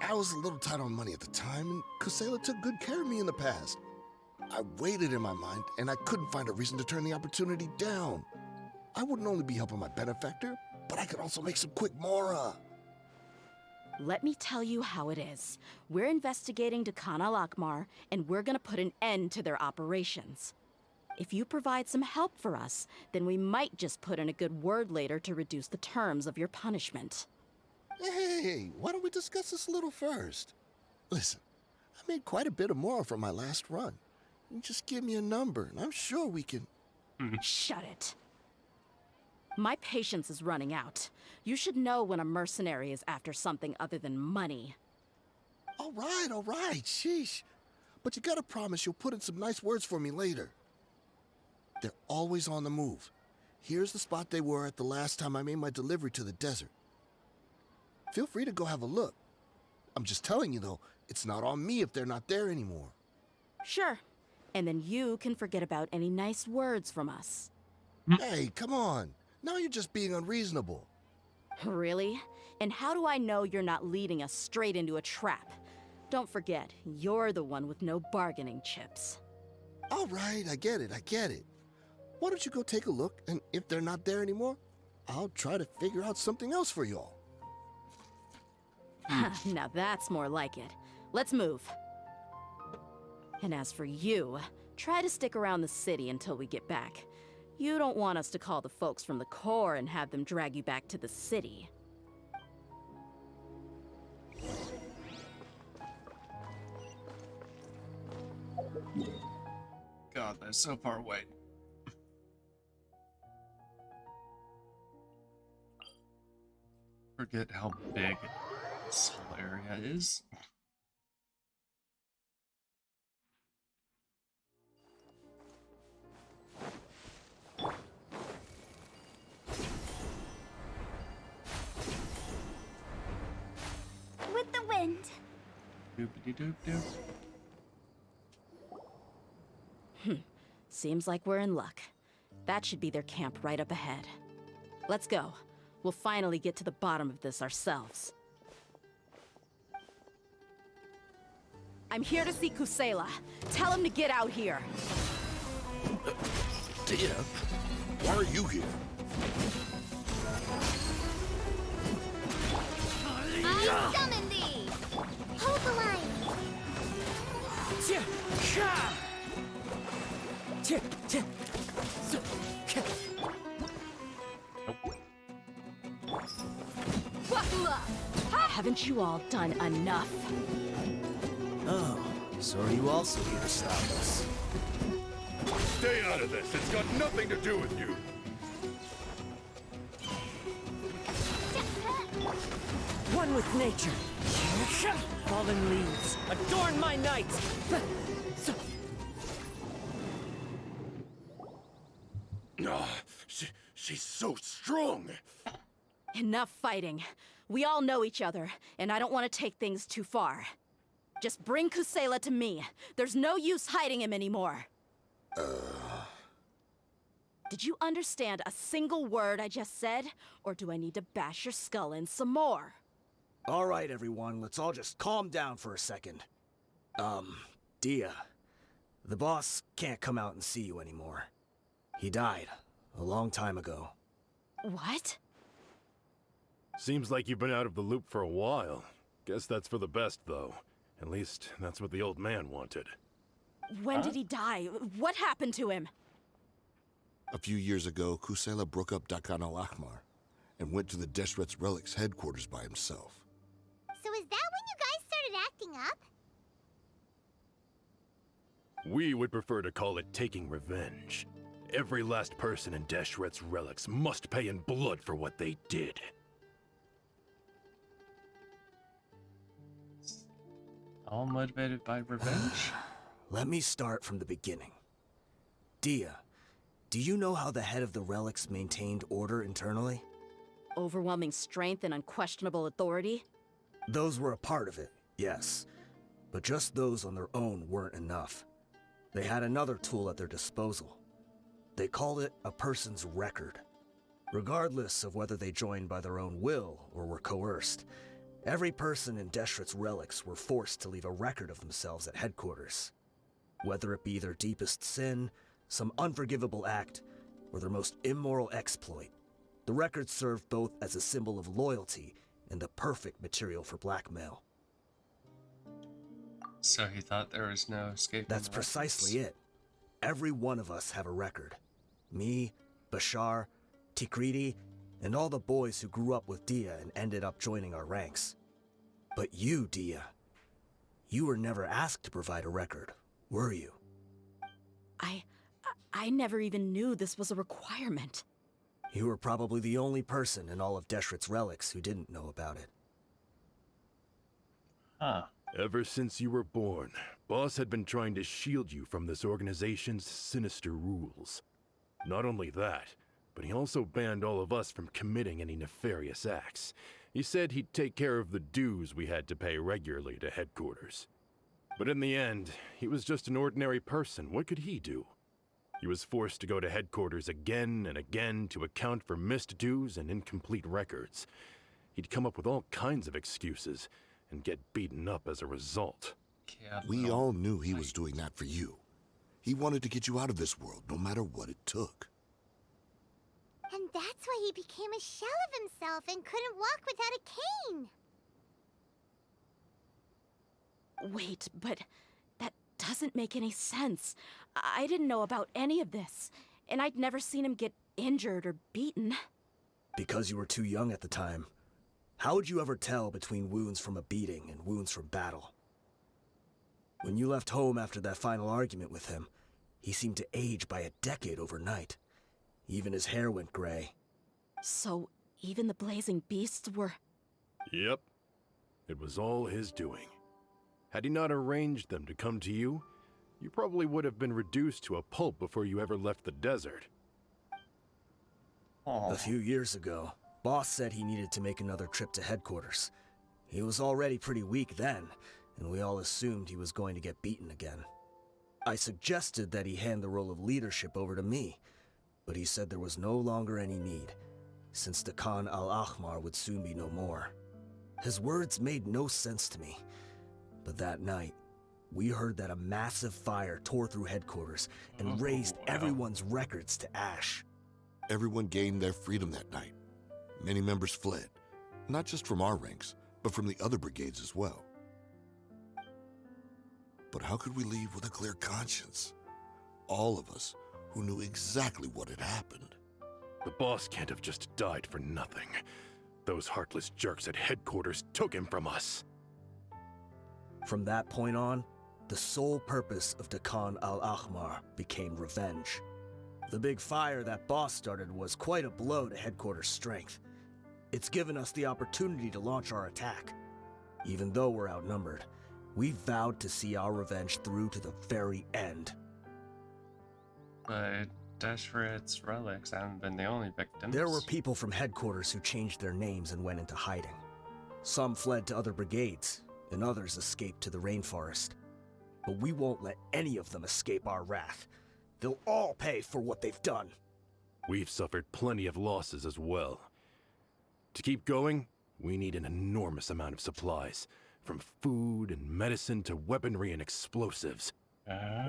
S18: I was a little tight on money at the time, and Kusela took good care of me in the past. I waited in my mind, and I couldn't find a reason to turn the opportunity down. I wouldn't only be helping my benefactor, but I could also make some quick Mora.
S3: Let me tell you how it is. We're investigating Dekhan al-Akmar, and we're gonna put an end to their operations. If you provide some help for us, then we might just put in a good word later to reduce the terms of your punishment.
S18: Hey, why don't we discuss this a little first? Listen, I made quite a bit of Mora from my last run. You just give me a number, and I'm sure we can...
S3: Shut it. My patience is running out. You should know when a mercenary is after something other than money.
S18: All right, sheesh. But you gotta promise you'll put in some nice words for me later. They're always on the move. Here's the spot they were at the last time I made my delivery to the desert. Feel free to go have a look. I'm just telling you, though, it's not on me if they're not there anymore.
S3: Sure. And then you can forget about any nice words from us.
S18: Hey, come on. Now you're just being unreasonable.
S3: Really? And how do I know you're not leading us straight into a trap? Don't forget, you're the one with no bargaining chips.
S18: All right, I get it. Why don't you go take a look, and if they're not there anymore, I'll try to figure out something else for y'all.
S3: Now that's more like it. Let's move. And as for you, try to stick around the city until we get back. You don't want us to call the folks from the Corps and have them drag you back to the city.
S1: God, they're so far away. forget how big this whole area is.
S2: With the wind.
S1: Doopity doop doop.
S3: Seems like we're in luck. That should be their camp right up ahead. Let's go. We'll finally get to the bottom of this ourselves. I'm here to see Kusela. Tell him to get out here.
S18: Dia, why are you here?
S2: I summon thee! Hold the line!
S3: Haven't you all done enough?
S12: Oh, so are you also here to stop us?
S7: Stay out of this. It's got nothing to do with you.
S15: One with nature. Fallen leaves, adorn my night.
S7: She's so strong.
S3: Enough fighting. We all know each other, and I don't want to take things too far. Just bring Kusela to me. There's no use hiding him anymore. Did you understand a single word I just said? Or do I need to bash your skull in some more?
S12: All right, everyone, let's all just calm down for a second. Dia, the boss can't come out and see you anymore. He died a long time ago.
S3: What?
S19: Seems like you've been out of the loop for a while. Guess that's for the best, though. At least, that's what the old man wanted.
S3: When did he die? What happened to him?
S18: A few years ago, Kusela broke up Dakan al-Ahmar and went to the Deshret's Relics headquarters by himself.
S2: So is that when you guys started acting up?
S19: We would prefer to call it taking revenge. Every last person in Deshret's Relics must pay in blood for what they did.
S1: All motivated by revenge?
S12: Let me start from the beginning. Dia, do you know how the head of the Relics maintained order internally?
S3: Overwhelming strength and unquestionable authority?
S12: Those were a part of it, yes. But just those on their own weren't enough. They had another tool at their disposal. They called it a person's record. Regardless of whether they joined by their own will or were coerced, every person in Deshret's Relics were forced to leave a record of themselves at headquarters. Whether it be their deepest sin, some unforgivable act, or their most immoral exploit, the record served both as a symbol of loyalty and the perfect material for blackmail.
S1: So he thought there was no escape.
S12: That's precisely it. Every one of us have a record. Me, Bashar, Tikriti, and all the boys who grew up with Dia and ended up joining our ranks. But you, Dia, you were never asked to provide a record, were you?
S3: I never even knew this was a requirement.
S12: You were probably the only person in all of Deshret's Relics who didn't know about it.
S1: Huh.
S19: Ever since you were born, Boss had been trying to shield you from this organization's sinister rules. Not only that, but he also banned all of us from committing any nefarious acts. He said he'd take care of the dues we had to pay regularly to headquarters. But in the end, he was just an ordinary person. What could he do? He was forced to go to headquarters again and again to account for missed dues and incomplete records. He'd come up with all kinds of excuses and get beaten up as a result.
S18: We all knew he was doing that for you. He wanted to get you out of this world, no matter what it took.
S2: And that's why he became a shell of himself and couldn't walk without a cane.
S3: Wait, but that doesn't make any sense. I didn't know about any of this, and I'd never seen him get injured or beaten.
S12: Because you were too young at the time. How would you ever tell between wounds from a beating and wounds from battle? When you left home after that final argument with him, he seemed to age by a decade overnight. Even his hair went gray.
S3: So, even the blazing beasts were...
S19: Yep. It was all his doing. Had he not arranged them to come to you, you probably would have been reduced to a pulp before you ever left the desert.
S12: A few years ago, Boss said he needed to make another trip to headquarters. He was already pretty weak then, and we all assumed he was going to get beaten again. I suggested that he hand the role of leadership over to me, but he said there was no longer any need, since the Khan al-Ahmar would soon be no more. His words made no sense to me, but that night, we heard that a massive fire tore through headquarters and razed everyone's records to ash.
S18: Everyone gained their freedom that night. Many members fled, not just from our ranks, but from the other brigades as well. But how could we leave with a clear conscience? All of us who knew exactly what had happened.
S19: The boss can't have just died for nothing. Those heartless jerks at headquarters took him from us.
S12: From that point on, the sole purpose of the Khan al-Ahmar became revenge. The big fire that Boss started was quite a blow to headquarters' strength. It's given us the opportunity to launch our attack. Even though we're outnumbered, we vowed to see our revenge through to the very end.
S1: But Deshret's relics haven't been the only victims.
S12: There were people from headquarters who changed their names and went into hiding. Some fled to other brigades, and others escaped to the rainforest. But we won't let any of them escape our wrath. They'll all pay for what they've done.
S19: We've suffered plenty of losses as well. To keep going, we need an enormous amount of supplies, from food and medicine to weaponry and explosives.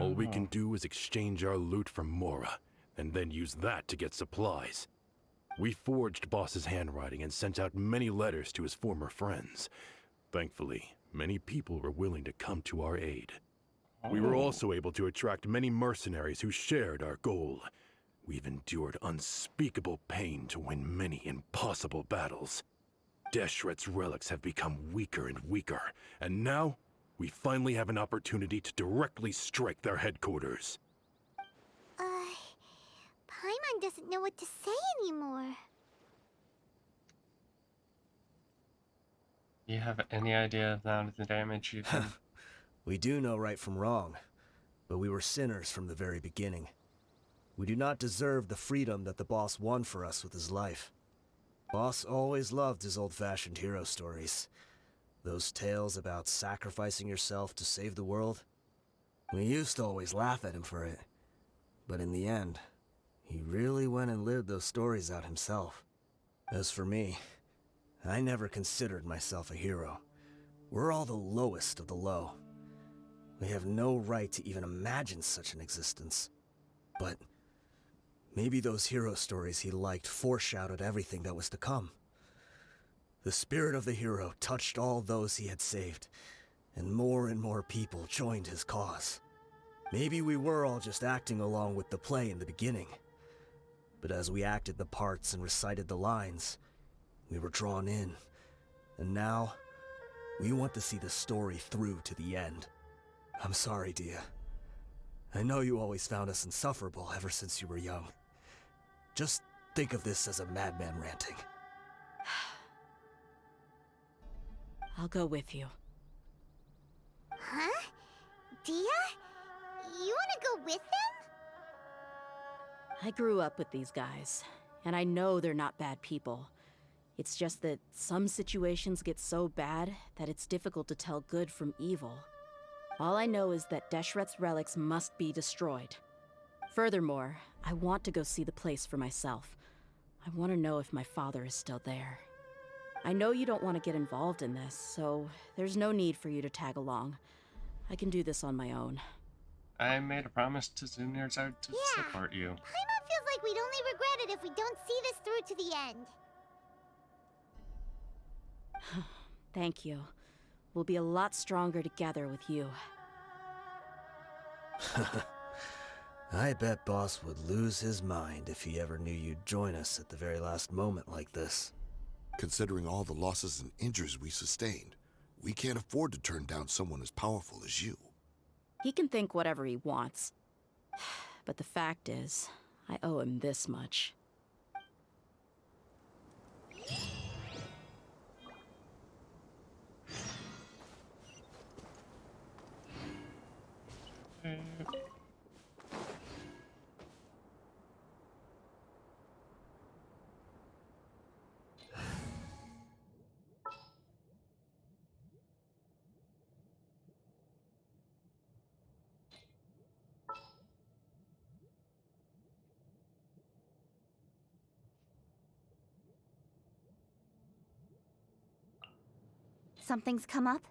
S19: All we can do is exchange our loot from Mora, and then use that to get supplies. We forged Boss's handwriting and sent out many letters to his former friends. Thankfully, many people were willing to come to our aid. We were also able to attract many mercenaries who shared our goal. We've endured unspeakable pain to win many impossible battles. Deshret's relics have become weaker and weaker, and now we finally have an opportunity to directly strike their headquarters.
S2: Paimon doesn't know what to say anymore.
S1: Do you have any idea of the damage you've done?
S12: We do know right from wrong, but we were sinners from the very beginning. We do not deserve the freedom that the boss won for us with his life. Boss always loved his old-fashioned hero stories. Those tales about sacrificing yourself to save the world. We used to always laugh at him for it. But in the end, he really went and lived those stories out himself. As for me, I never considered myself a hero. We're all the lowest of the low. We have no right to even imagine such an existence. But maybe those hero stories he liked foreshadowed everything that was to come. The spirit of the hero touched all those he had saved, and more people joined his cause. Maybe we were all just acting along with the play in the beginning. But as we acted the parts and recited the lines, we were drawn in. And now, we want to see the story through to the end. I'm sorry, Dia. I know you always found us insufferable ever since you were young. Just think of this as a madman ranting.
S3: I'll go with you.
S2: Huh? Dia? You wanna go with them?
S3: I grew up with these guys, and I know they're not bad people. It's just that some situations get so bad that it's difficult to tell good from evil. All I know is that Deshret's relics must be destroyed. Furthermore, I want to go see the place for myself. I want to know if my father is still there. I know you don't want to get involved in this, so there's no need for you to tag along. I can do this on my own.
S1: I made a promise to Zunir's out to support you.
S2: Paimon feels like we'd only regret it if we don't see this through to the end.
S3: Thank you. We'll be a lot stronger together with you.
S12: I bet Boss would lose his mind if he ever knew you'd join us at the very last moment like this.
S18: Considering all the losses and injuries we sustained, we can't afford to turn down someone as powerful as you.
S3: He can think whatever he wants. But the fact is, I owe him this much.
S2: something's come up?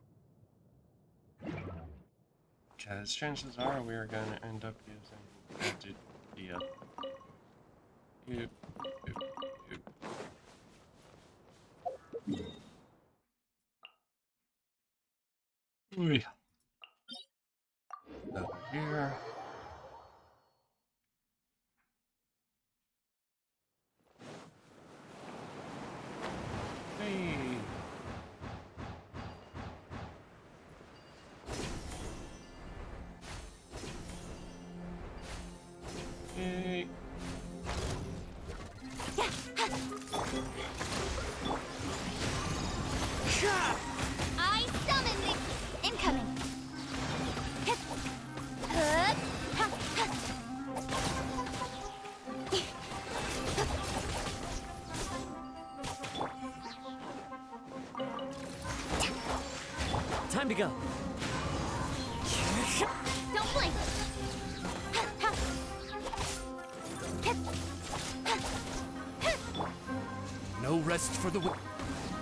S1: Because chances are we are going to end up using the Ooh. Over here. Hey. Hey.
S2: I summon the incoming.
S15: Time to go.
S2: Don't blink.
S15: No rest for the wind.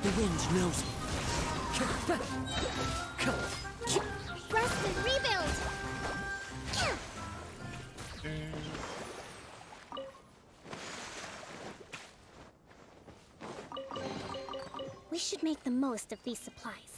S15: The wind knows me.
S2: Rest and rebuild. We should make the most of these supplies.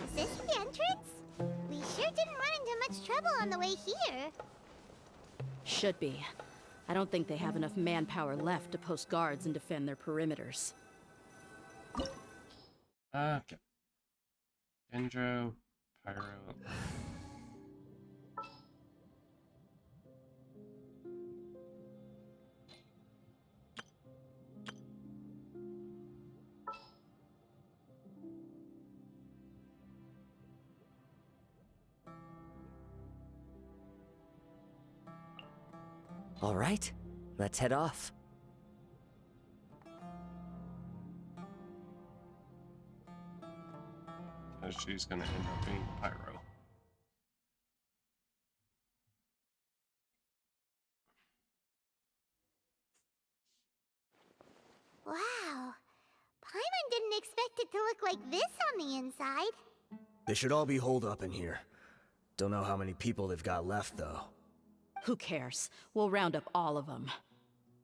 S2: Is this the entrance? We sure didn't run into much trouble on the way here.
S3: Should be. I don't think they have enough manpower left to post guards and defend their perimeters.
S1: Okay. Dendro, Pyro.
S15: All right, let's head off.
S1: She's gonna end up being Pyro.
S2: Wow. Paimon didn't expect it to look like this on the inside.
S12: They should all be holed up in here. Don't know how many people they've got left, though.
S3: Who cares? We'll round up all of them.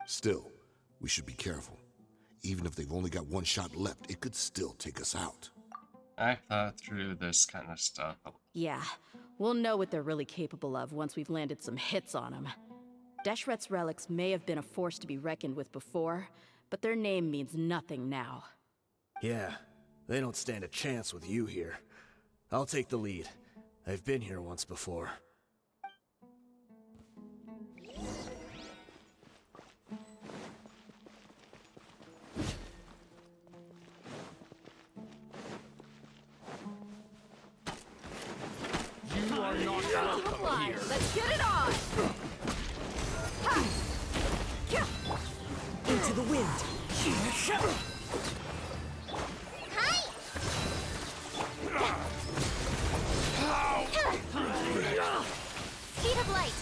S18: Still, we should be careful. Even if they've only got one shot left, it could still take us out.
S1: I thought through this kind of stuff.
S3: Yeah, we'll know what they're really capable of once we've landed some hits on them. Deshret's relics may have been a force to be reckoned with before, but their name means nothing now.
S12: Yeah, they don't stand a chance with you here. I'll take the lead. I've been here once before.
S15: You are not welcome here.
S4: Let's get it on!
S15: Into the wind.
S2: Hi! Speed of light!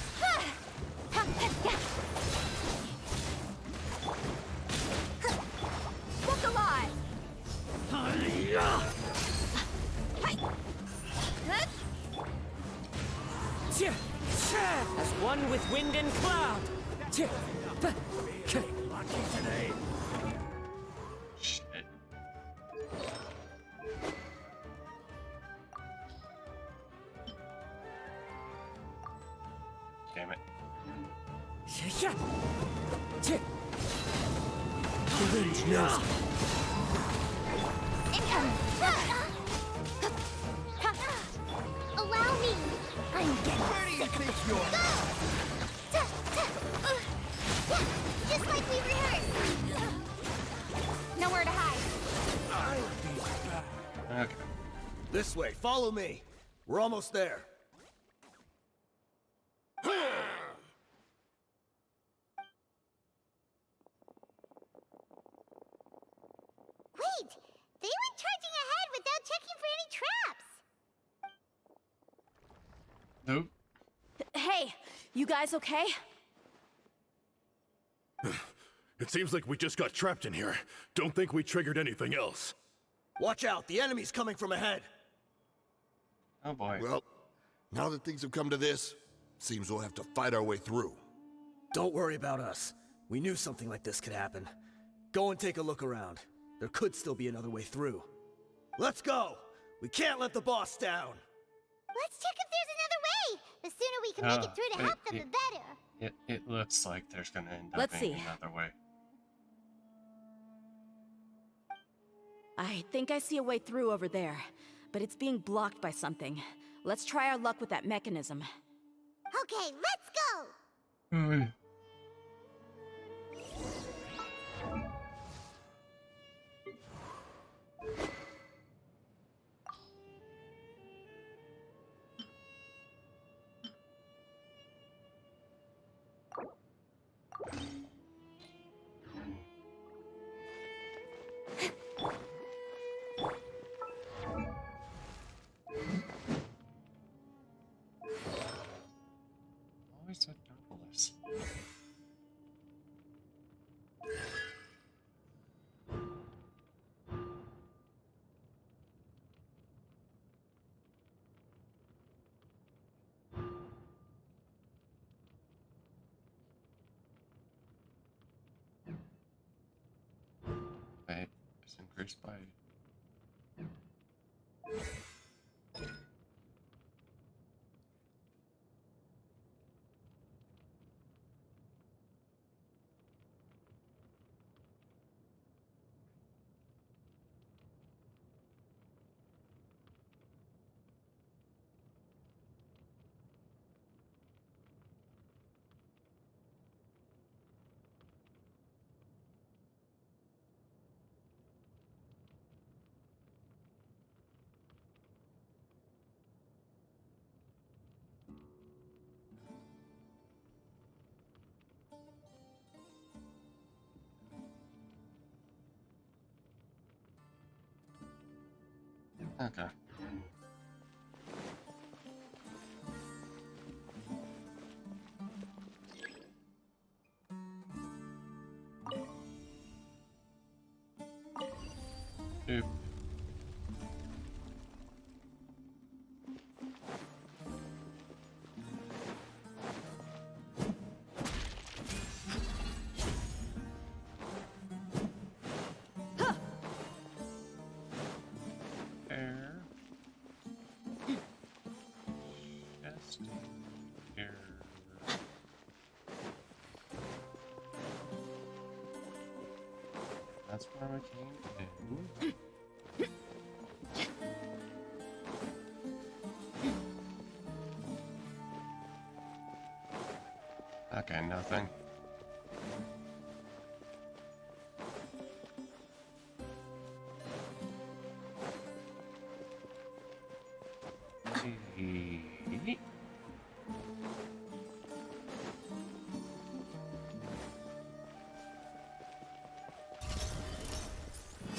S4: Look alive!
S15: As one with wind and cloud. Lucky today.
S1: Shit. Damn it.
S15: The wind knows me.
S2: Incoming! Allow me! I'm getting
S7: Where do you think you're?
S2: Just like we rehearsed! Nowhere to hide.
S1: Okay.
S12: This way, follow me. We're almost there.
S2: Wait! They went charging ahead without checking for any traps!
S1: Nope.
S3: Hey, you guys okay?
S7: It seems like we just got trapped in here. Don't think we triggered anything else.
S12: Watch out, the enemy's coming from ahead.
S1: Oh boy.
S18: Well, now that things have come to this, seems we'll have to fight our way through.
S12: Don't worry about us. We knew something like this could happen. Go and take a look around. There could still be another way through. Let's go! We can't let the boss down!
S2: Let's check if there's another way! The sooner we can make it through to help them, the better!
S1: It looks like there's gonna end up
S3: Let's
S1: being
S3: see.
S1: another way.
S3: I think I see a way through over there, but it's being blocked by something. Let's try our luck with that mechanism.
S2: Okay, let's go!
S1: Oh, always so nervous. Wait, it's increased by. Okay. Oop. Air. Just here. That's where I came in. Okay, nothing.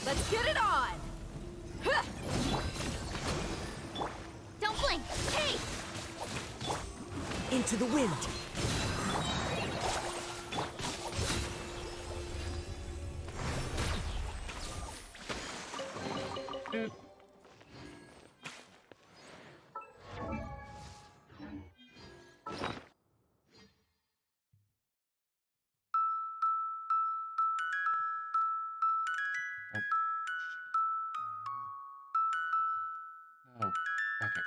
S3: Let's get it on! Huh.
S2: Don't blink! Hey!
S15: Into the wind.
S1: Oop. Oh, okay.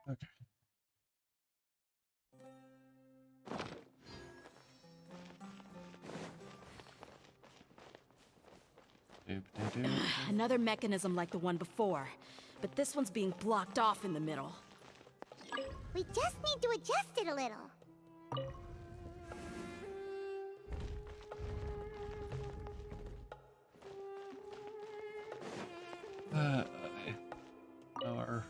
S1: Okay.
S3: Another mechanism like the one before, but this one's being blocked off in the middle.
S2: We just need to adjust it a little.
S1: Or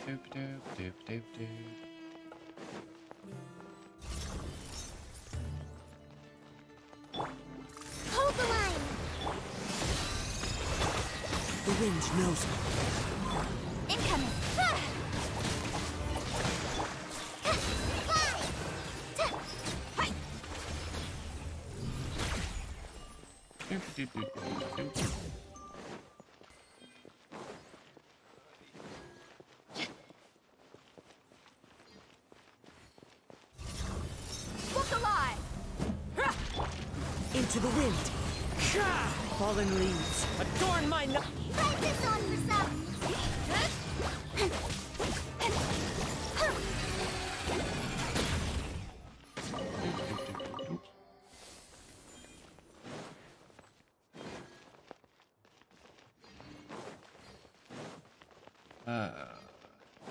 S1: doop doop doop doop doop.
S2: Hold the line.
S15: The wind knows me.
S2: Incoming.
S1: Doop doop doop doop doop.
S4: Look alive!
S15: Into the wind. Fallen leaves. Adorn my no-
S2: Try this on for some.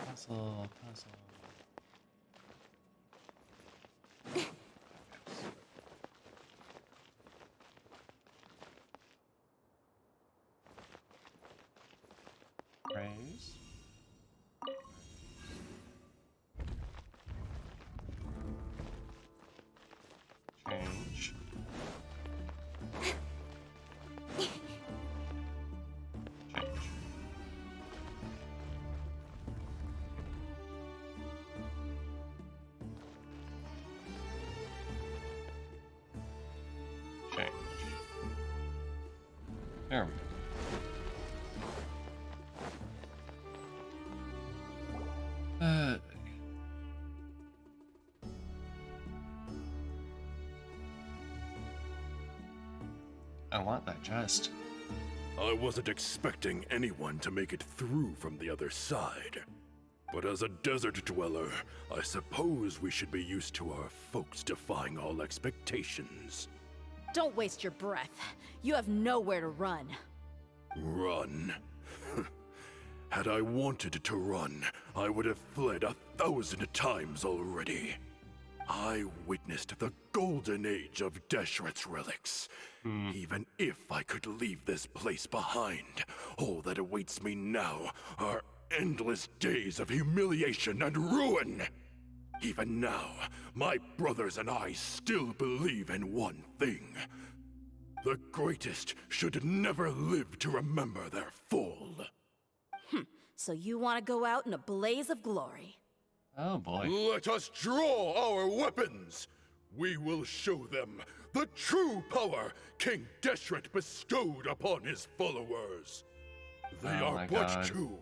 S1: Puzzle, puzzle. Raise. Change. Change. Change. There we go. I want that chest.
S7: I wasn't expecting anyone to make it through from the other side. But as a desert dweller, I suppose we should be used to our folks defying all expectations.
S3: Don't waste your breath. You have nowhere to run.
S7: Run. Had I wanted to run, I would have fled 1,000 times already. I witnessed the golden age of Deshret's relics. Even if I could leave this place behind, all that awaits me now are endless days of humiliation and ruin. Even now, my brothers and I still believe in one thing. The greatest should never live to remember their fall.
S3: So you want to go out in a blaze of glory?
S1: Oh boy.
S7: Let us draw our weapons! We will show them the true power King Deshret bestowed upon his followers. They are but two,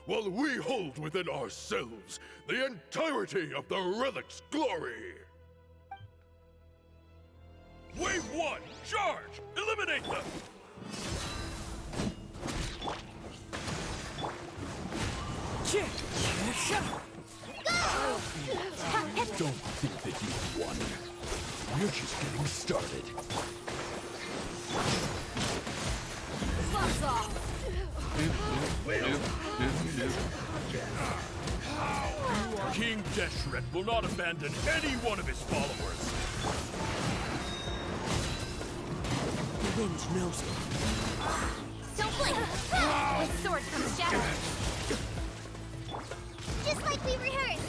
S7: while we hold within ourselves the entirety of the relic's glory. Wave 1, charge! Eliminate them!
S19: Don't think that you've won. We're just getting started.
S4: Gloves off!
S7: King Deshret will not abandon any one of his followers.
S15: The wind knows it.
S11: Don't blink! My sword comes shattered.
S2: Just like we rehearsed.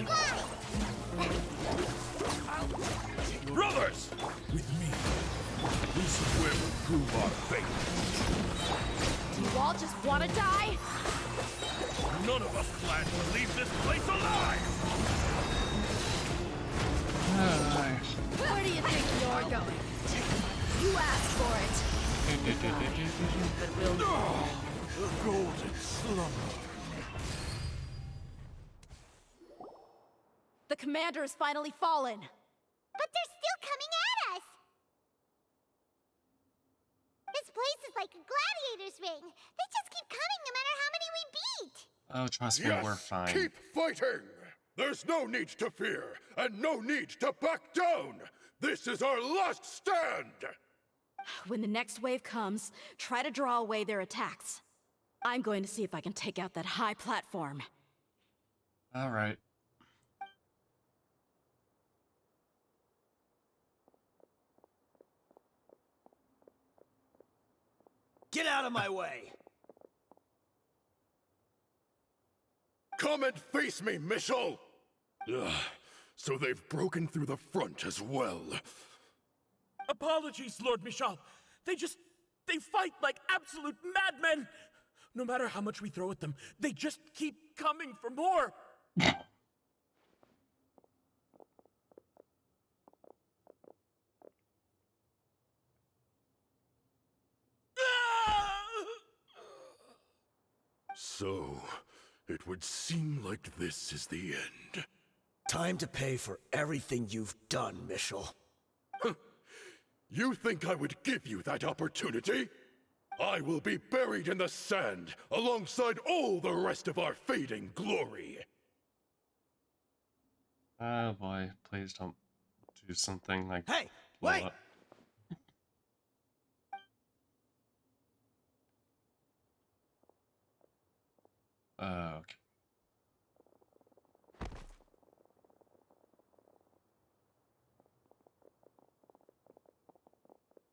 S2: Fly!
S7: Brothers!
S19: With me, this will prove our fate.
S4: Do you all just want to die?
S7: None of us plan to leave this place alive!
S4: Where do you think you're going? You asked for it. But we'll...
S7: The golden slumber.
S3: The commander has finally fallen.
S2: But they're still coming at us! This place is like a gladiator's ring. They just keep coming no matter how many we beat.
S1: Oh, trust me, we're fine.
S7: Keep fighting! There's no need to fear, and no need to back down! This is our last stand!
S3: When the next wave comes, try to draw away their attacks. I'm going to see if I can take out that high platform.
S1: All right.
S12: Get out of my way!
S7: Come and face me, Michel! Ugh, so they've broken through the front as well.
S9: Apologies, Lord Michal. They fight like absolute madmen. No matter how much we throw at them, they just keep coming for more.
S7: So, it would seem like this is the end.
S12: Time to pay for everything you've done, Michel.
S7: You think I would give you that opportunity? I will be buried in the sand alongside all the rest of our fading glory.
S1: Oh boy, please don't do something like...
S12: Hey,
S1: blow
S12: wait!
S1: up. Okay.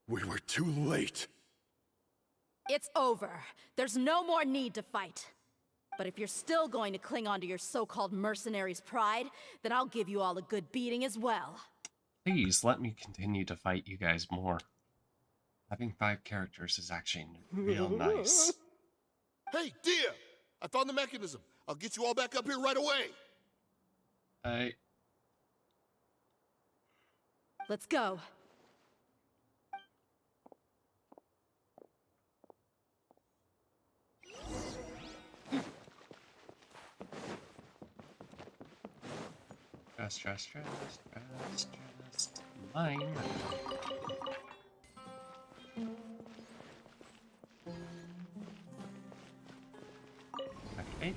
S7: We were too late.
S3: It's over. There's no more need to fight. But if you're still going to cling on to your so-called mercenary's pride, then I'll give you all a good beating as well.
S1: Please let me continue to fight you guys more. Having 5 characters is actually real nice.
S18: Hey, Dia! I found the mechanism. I'll get you all back up here right away.
S3: Let's go.
S1: Just mine. Okay.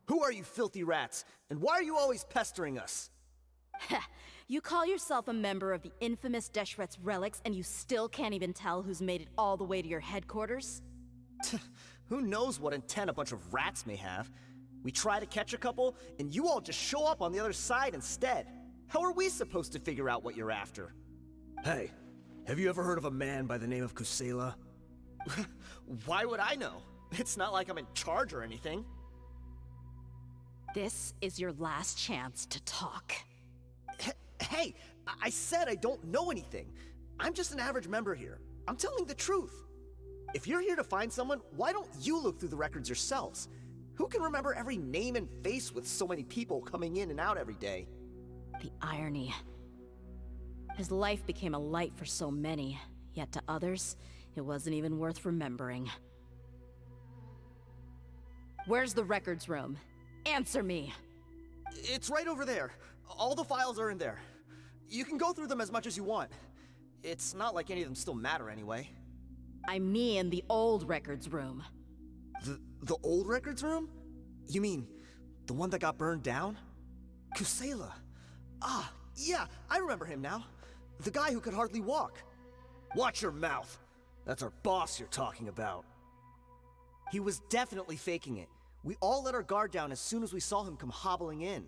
S12: Who are you filthy rats? And why are you always pestering us?
S3: You call yourself a member of the infamous Deshret's relics, and you still can't even tell who's made it all the way to your headquarters?
S12: Who knows what intent a bunch of rats may have? We try to catch a couple, and you all just show up on the other side instead. How are we supposed to figure out what you're after? Hey, have you ever heard of a man by the name of Kusela? Why would I know? It's not like I'm in charge or anything.
S3: This is your last chance to talk.
S12: Hey, I said I don't know anything. I'm just an average member here. I'm telling the truth. If you're here to find someone, why don't you look through the records yourselves? Who can remember every name and face with so many people coming in and out every day?
S3: The irony. His life became a light for so many, yet to others, it wasn't even worth remembering. Where's the records room? Answer me!
S12: It's right over there. All the files are in there. You can go through them as much as you want. It's not like any of them still matter anyway.
S3: I mean the old records room.
S12: The old records room? You mean, the one that got burned down? Kusela. Ah, yeah, I remember him now. The guy who could hardly walk. Watch your mouth. That's our boss you're talking about. He was definitely faking it. We all let our guard down as soon as we saw him come hobbling in.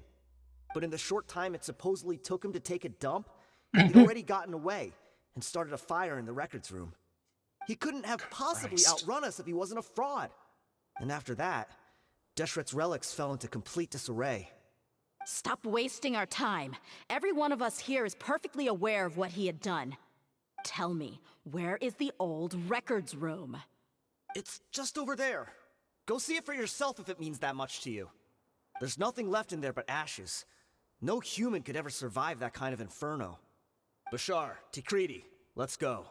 S12: But in the short time it supposedly took him to take a dump, he'd already gotten away and started a fire in the records room. He couldn't have possibly outrun us if he wasn't a fraud. And after that, Deshret's relics fell into complete disarray.
S3: Stop wasting our time. Every one of us here is perfectly aware of what he had done. Tell me, where is the old records room?
S12: It's just over there. Go see it for yourself if it means that much to you. There's nothing left in there but ashes. No human could ever survive that kind of inferno. Bashar, Tikriti, let's go.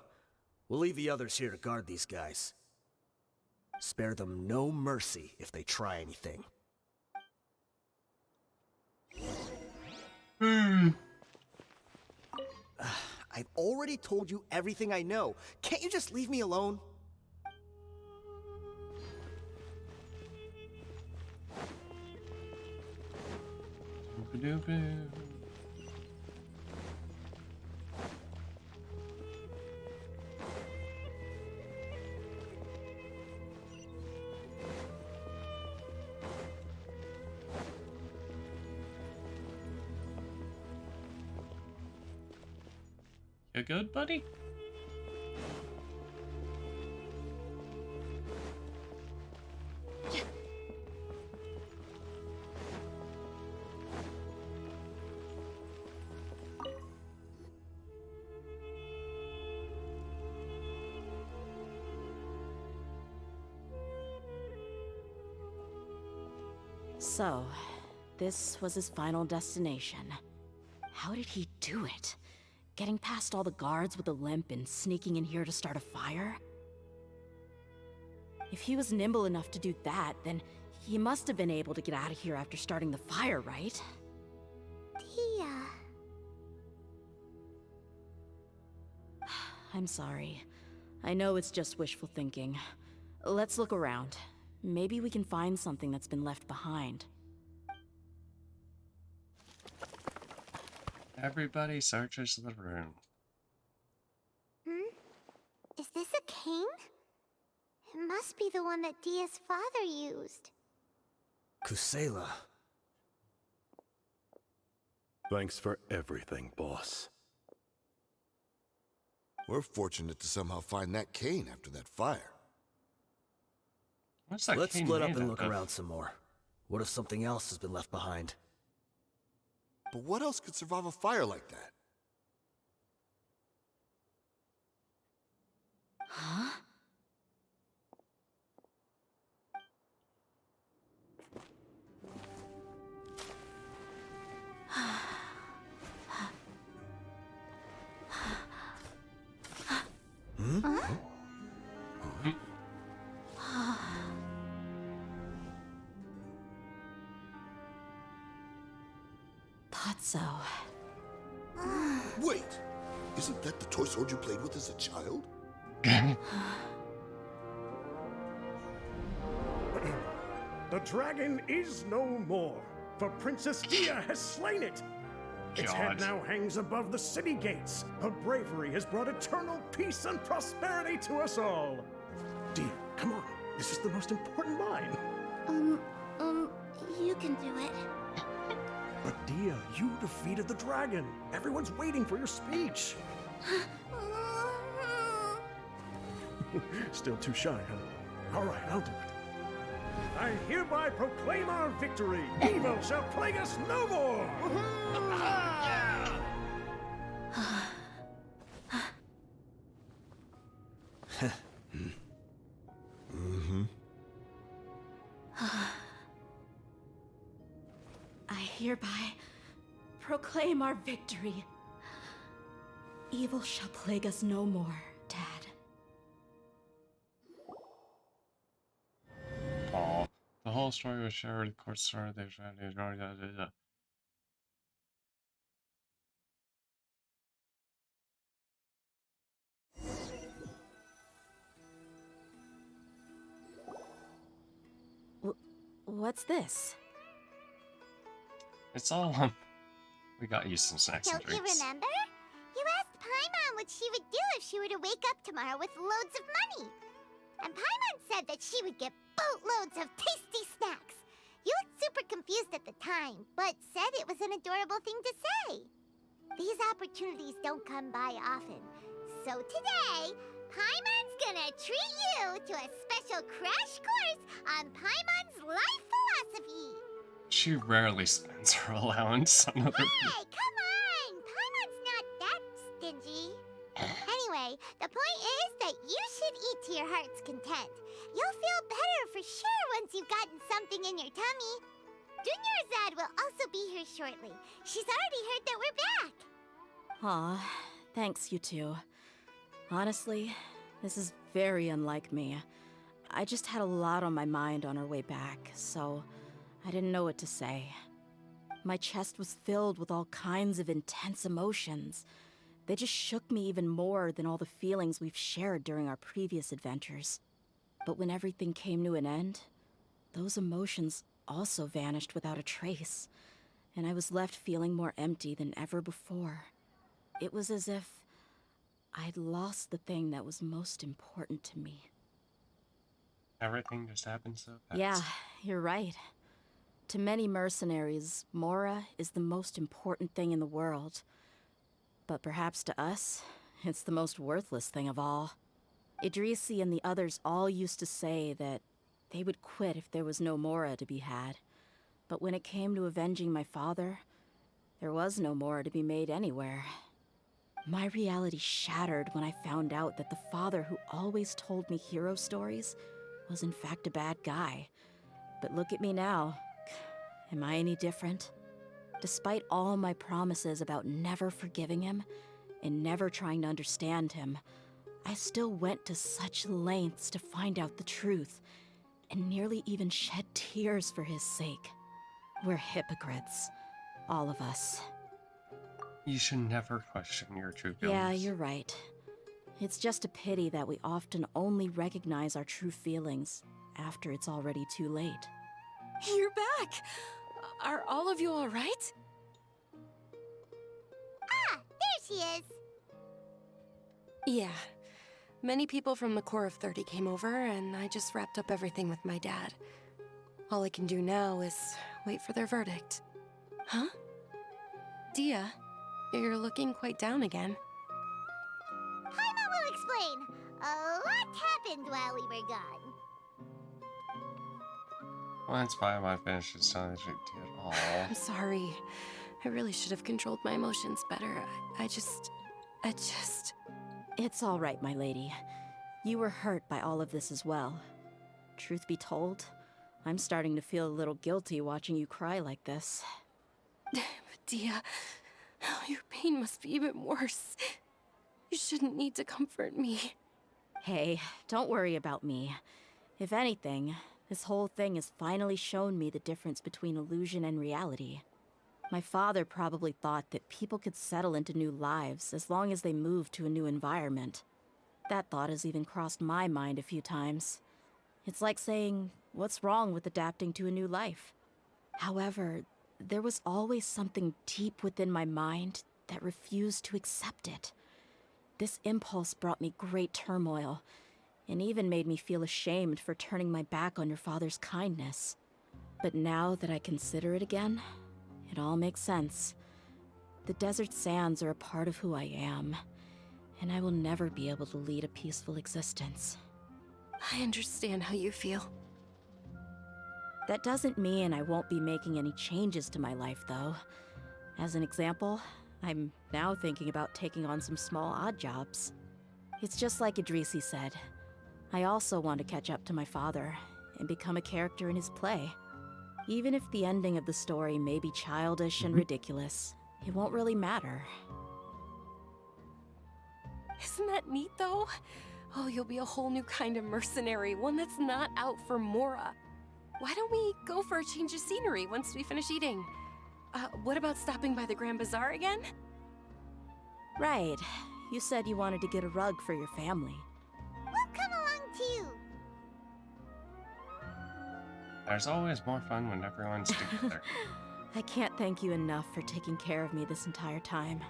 S12: We'll leave the others here to guard these guys. Spare them no mercy if they try anything. I've already told you everything I know. Can't you just leave me alone?
S1: You good, buddy?
S3: So, this was his final destination. How did he do it? Getting past all the guards with a limp and sneaking in here to start a fire? If he was nimble enough to do that, then he must have been able to get out of here after starting the fire, right?
S2: Tia...
S3: I'm sorry. I know it's just wishful thinking. Let's look around. Maybe we can find something that's been left behind.
S1: Everybody searches the room.
S2: Is this a cane? It must be the one that Dia's father used.
S12: Kusela.
S7: Thanks for everything, boss.
S18: We're fortunate to somehow find that cane after that fire.
S1: What's that
S12: Let's
S1: cane
S12: split up
S1: made
S12: and
S1: out
S12: look
S1: of?
S12: around some more. What if something else has been left behind?
S18: But what else could survive a fire like that?
S3: Huh? Thought so.
S18: Wait! Isn't that the toy sword you played with as a child?
S20: The dragon is no more, for Princess Dia has slain it. Its head
S1: God.
S20: now hangs above the city gates. Her bravery has brought eternal peace and prosperity to us all. Dia, come on. This is the most important line.
S2: You can do it.
S20: But Dia, you defeated the dragon. Everyone's waiting for your speech. Still too shy, huh? All right, I'll do it. I hereby proclaim our victory. Evil shall plague us no more.
S3: I hereby proclaim our victory. Evil shall plague us no more, Dad.
S1: Oh, the whole story was shared. Of course, story.
S3: What's this?
S1: It's all we got you some snacks and
S2: Don't you
S1: drinks.
S2: remember? You asked Paimon what she would do if she were to wake up tomorrow with loads of money. And Paimon said that she would get boatloads of tasty snacks. You looked super confused at the time, but said it was an adorable thing to say. These opportunities don't come by often. So today, Paimon's gonna treat you to a special crash course on Paimon's life philosophy.
S1: She rarely spends her allowance on other people.
S2: Hey, come on! Paimon's not that stingy. Anyway, the point is that you should eat to your heart's content. You'll feel better for sure once you've gotten something in your tummy. Dunyarzad will also be here shortly. She's already heard that we're back.
S3: Aw, thanks, you two. Honestly, this is very unlike me. I just had a lot on my mind on our way back, so I didn't know what to say. My chest was filled with all kinds of intense emotions. They just shook me even more than all the feelings we've shared during our previous adventures. But when everything came to an end, those emotions also vanished without a trace, and I was left feeling more empty than ever before. It was as if I'd lost the thing that was most important to me.
S1: Everything just happened so fast.
S3: Yeah, you're right. To many mercenaries, Mora is the most important thing in the world. But perhaps to us, it's the most worthless thing of all. Idrisi and the others all used to say that they would quit if there was no Mora to be had. But when it came to avenging my father, there was no Mora to be made anywhere. My reality shattered when I found out that the father who always told me hero stories was in fact a bad guy. But look at me now. Am I any different? Despite all my promises about never forgiving him and never trying to understand him, I still went to such lengths to find out the truth and nearly even shed tears for his sake. We're hypocrites, all of us.
S1: You should never question your true feelings.
S3: Yeah, you're right. It's just a pity that we often only recognize our true feelings after it's already too late.
S14: You're back! Are all of you alright?
S2: Ah, there she is.
S14: Yeah. Many people from the Corps of 30 came over, and I just wrapped up everything with my dad. All I can do now is wait for their verdict. Huh? Dia, you're looking quite down again.
S2: Paimon will explain. A lot happened while we were gone.
S1: Once Paimon finishes telling the truth, Aw.
S14: I'm sorry. I really should have controlled my emotions better. I just...
S3: It's all right, my lady. You were hurt by all of this as well. Truth be told, I'm starting to feel a little guilty watching you cry like this.
S14: Dia, your pain must be even worse. You shouldn't need to comfort me.
S3: Hey, don't worry about me. If anything, this whole thing has finally shown me the difference between illusion and reality. My father probably thought that people could settle into new lives as long as they moved to a new environment. That thought has even crossed my mind a few times. It's like saying, what's wrong with adapting to a new life? However, there was always something deep within my mind that refused to accept it. This impulse brought me great turmoil, and even made me feel ashamed for turning my back on your father's kindness. But now that I consider it again, it all makes sense. The desert sands are a part of who I am, and I will never be able to lead a peaceful existence.
S14: I understand how you feel.
S3: That doesn't mean I won't be making any changes to my life, though. As an example, I'm now thinking about taking on some small odd jobs. It's just like Idrisi said. I also want to catch up to my father and become a character in his play. Even if the ending of the story may be childish and ridiculous, it won't really matter.
S14: Isn't that neat, though? Oh, you'll be a whole new kind of mercenary, one that's not out for Mora. Why don't we go for a change of scenery once we finish eating? What about stopping by the Grand Bazaar again?
S3: Right. You said you wanted to get a rug for your family.
S2: We'll come along too.
S1: There's always more fun when everyone's together.
S3: I can't thank you enough for taking care of me this entire time.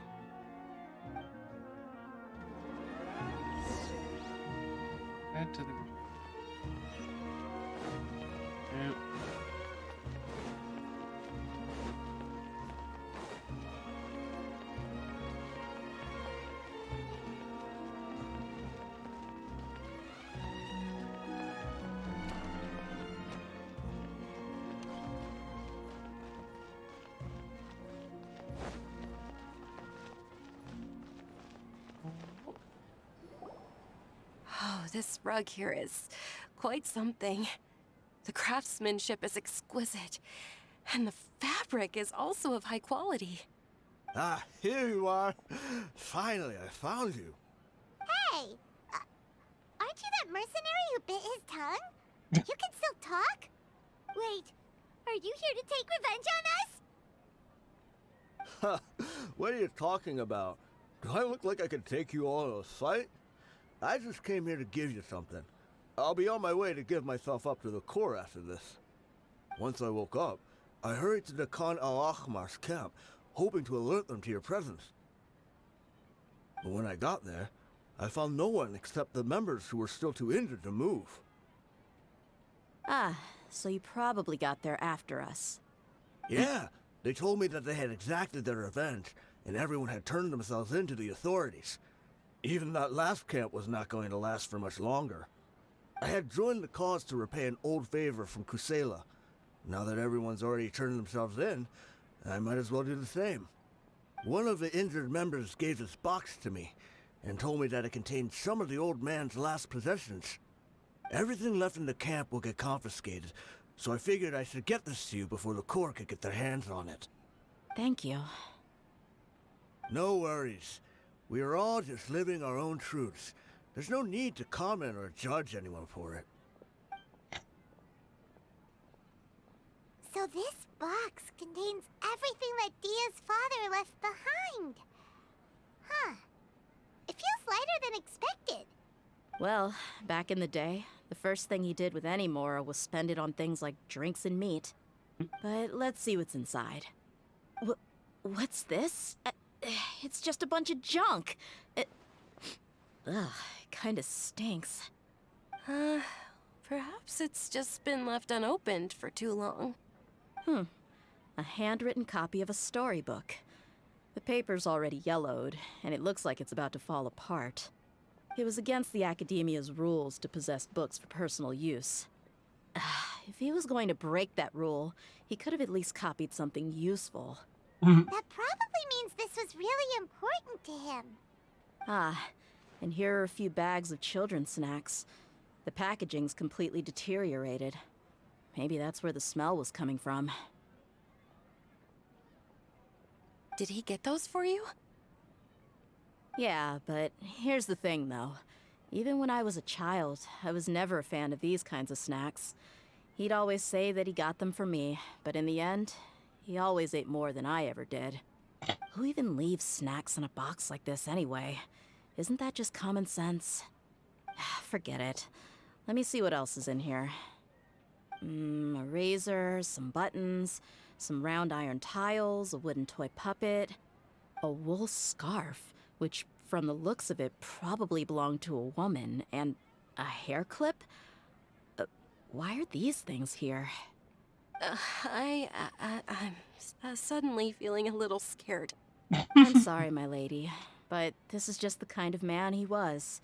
S1: Head to the... Yep.
S14: Oh, this rug here is quite something. The craftsmanship is exquisite, and the fabric is also of high quality.
S12: Ah, here you are. Finally, I found you.
S2: Hey! Aren't you that mercenary who bit his tongue? You can still talk? Wait, are you here to take revenge on us?
S12: What are you talking about? Do I look like I can take you all in a fight? I just came here to give you something. I'll be on my way to give myself up to the Corps after this. Once I woke up, I hurried to the Khan al-Ahmar's camp, hoping to alert them to your presence. But when I got there, I found no one except the members who were still too injured to move.
S3: Ah, so you probably got there after us.
S12: Yeah, they told me that they had exacted their revenge, and everyone had turned themselves in to the authorities. Even that last camp was not going to last for much longer. I had joined the cause to repay an old favor from Kusela. Now that everyone's already turned themselves in, I might as well do the same. One of the injured members gave this box to me, and told me that it contained some of the old man's last possessions. Everything left in the camp will get confiscated, so I figured I should get this to you before the Corps could get their hands on it.
S3: Thank you.
S12: No worries. We are all just living our own truths. There's no need to comment or judge anyone for it.
S2: So this box contains everything that Dia's father left behind. Huh. It feels lighter than expected.
S3: Well, back in the day, the first thing he did with any Mora was spend it on things like drinks and meat. But let's see what's inside. What's this? It's just a bunch of junk. Ugh, it kinda stinks.
S14: Perhaps it's just been left unopened for too long.
S3: A handwritten copy of a storybook. The paper's already yellowed, and it looks like it's about to fall apart. It was against the Academia's rules to possess books for personal use. If he was going to break that rule, he could have at least copied something useful.
S2: That probably means this was really important to him.
S3: Ah, and here are a few bags of children's snacks. The packaging's completely deteriorated. Maybe that's where the smell was coming from.
S14: Did he get those for you?
S3: Yeah, but here's the thing, though. Even when I was a child, I was never a fan of these kinds of snacks. He'd always say that he got them for me, but in the end, he always ate more than I ever did. Who even leaves snacks in a box like this anyway? Isn't that just common sense? Forget it. Let me see what else is in here. A razor, some buttons, some round iron tiles, a wooden toy puppet, a wool scarf, which from the looks of it probably belonged to a woman, and a hair clip? Why are these things here?
S14: I'm suddenly feeling a little scared.
S3: I'm sorry, my lady, but this is just the kind of man he was.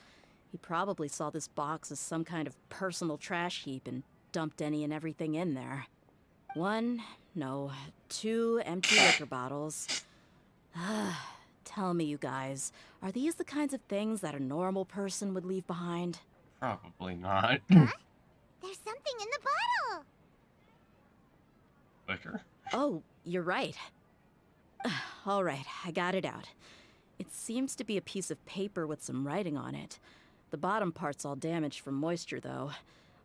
S3: He probably saw this box as some kind of personal trash heap and dumped any and everything in there. 2 empty liquor bottles. Tell me, you guys, are these the kinds of things that a normal person would leave behind?
S1: Probably not.
S2: There's something in the bottle!
S1: Liquor.
S3: Oh, you're right. All right, I got it out. It seems to be a piece of paper with some writing on it. The bottom part's all damaged from moisture, though.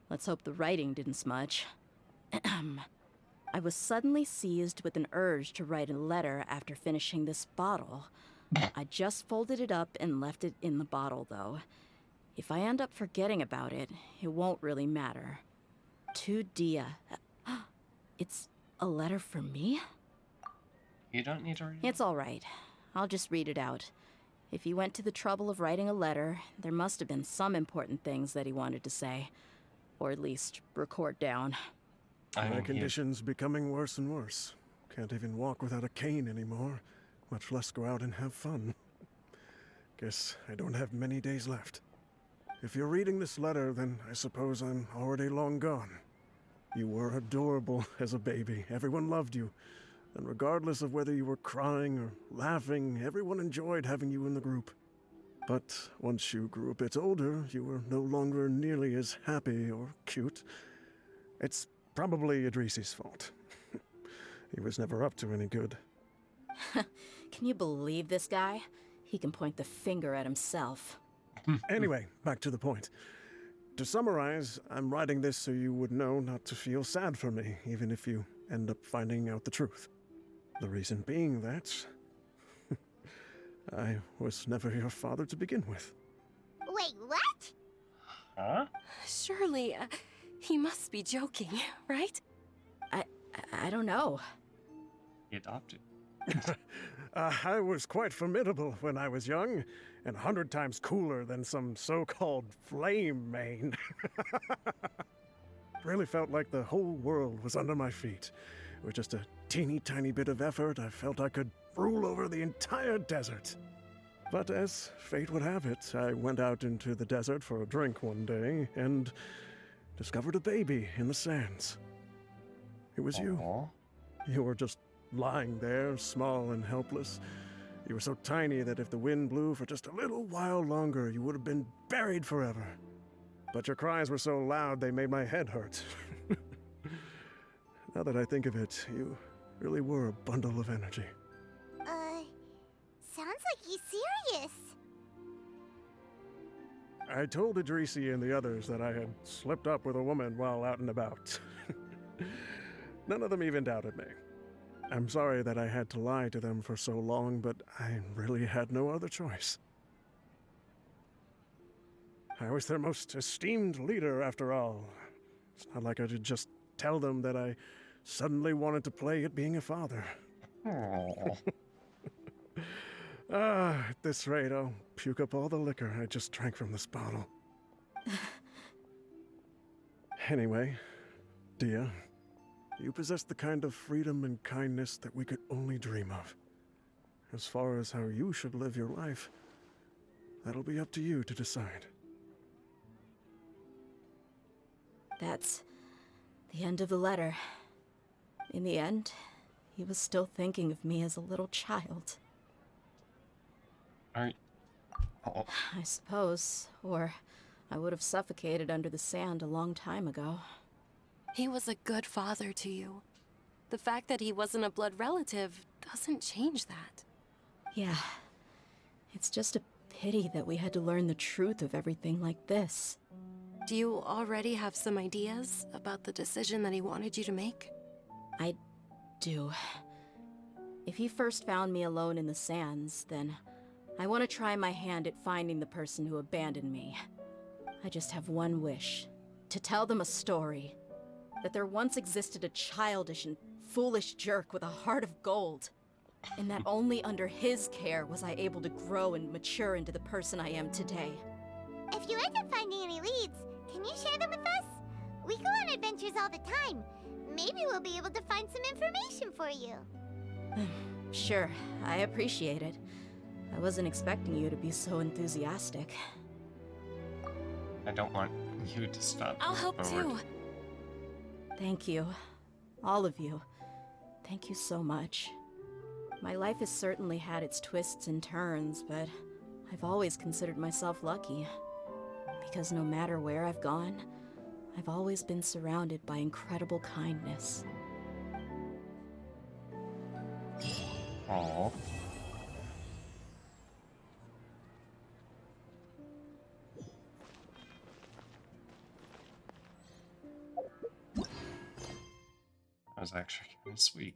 S3: Let's hope the writing didn't smudge. I was suddenly seized with an urge to write a letter after finishing this bottle. I just folded it up and left it in the bottle, though. If I end up forgetting about it, it won't really matter. To Dia. It's a letter for me?
S1: You don't need to read it?
S3: It's all right. I'll just read it out. If he went to the trouble of writing a letter, there must have been some important things that he wanted to say. Or at least record down.
S20: My condition's becoming worse and worse. Can't even walk without a cane anymore, much less go out and have fun. Guess I don't have many days left. If you're reading this letter, then I suppose I'm already long gone. You were adorable as a baby. Everyone loved you. And regardless of whether you were crying or laughing, everyone enjoyed having you in the group. But once you grew a bit older, you were no longer nearly as happy or cute. It's probably Idrisi's fault. He was never up to any good.
S3: Can you believe this guy? He can point the finger at himself.
S20: Anyway, back to the point. To summarize, I'm writing this so you would know not to feel sad for me, even if you end up finding out the truth. The reason being that I was never your father to begin with.
S2: Wait, what?
S1: Huh?
S14: Surely, he must be joking, right?
S3: I don't know.
S1: He adopted.
S20: I was quite formidable when I was young, and 100 times cooler than some so-called flame main. Really felt like the whole world was under my feet. With just a teeny tiny bit of effort, I felt I could rule over the entire desert. But as fate would have it, I went out into the desert for a drink one day and discovered a baby in the sands. It was you. You were just lying there, small and helpless. You were so tiny that if the wind blew for just a little while longer, you would have been buried forever. But your cries were so loud they made my head hurt. Now that I think of it, you really were a bundle of energy.
S2: Sounds like he's serious.
S20: I told Idrisi and the others that I had slipped up with a woman while out and about. None of them even doubted me. I'm sorry that I had to lie to them for so long, but I really had no other choice. I was their most esteemed leader, after all. It's not like I could just tell them that I suddenly wanted to play at being a father. At this rate, I'll puke up all the liquor I just drank from this bottle. Anyway, Dia, you possess the kind of freedom and kindness that we could only dream of. As far as how you should live your life, that'll be up to you to decide.
S3: That's the end of the letter. In the end, he was still thinking of me as a little child.
S1: I
S3: suppose, or I would have suffocated under the sand a long time ago.
S14: He was a good father to you. The fact that he wasn't a blood relative doesn't change that.
S3: Yeah. It's just a pity that we had to learn the truth of everything like this.
S14: Do you already have some ideas about the decision that he wanted you to make?
S3: I do. If he first found me alone in the sands, then I want to try my hand at finding the person who abandoned me. I just have one wish. To tell them a story. that there once existed a childish and foolish jerk with a heart of gold, and that only under his care was I able to grow and mature into the person I am today.
S2: If you end up finding any leads, can you share them with us? We go on adventures all the time. Maybe we'll be able to find some information for you.
S3: Sure, I appreciate it. I wasn't expecting you to be so enthusiastic.
S1: I don't want you to stop.
S14: I'll help
S1: forward.
S14: too.
S3: Thank you. All of you. Thank you so much. My life has certainly had its twists and turns, but I've always considered myself lucky. Because no matter where I've gone, I've always been surrounded by incredible kindness.
S1: Aww. That was actually kind of sweet.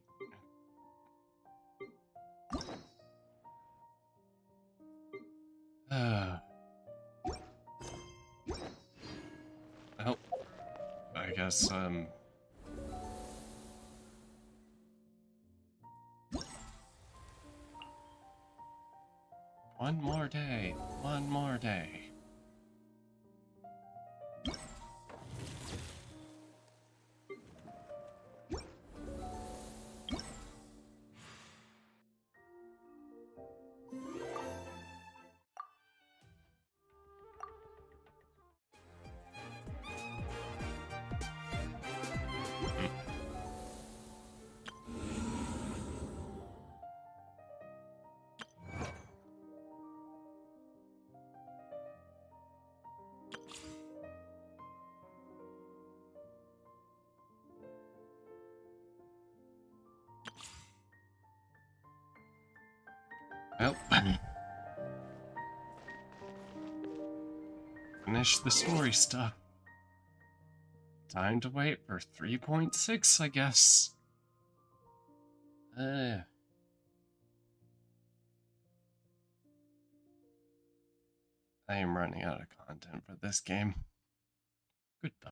S1: Well, I guess, one more day, one more day. Well, finish the story stuff. Time to wait for 3.6, I guess. I am running out of content for this game. Goodbye.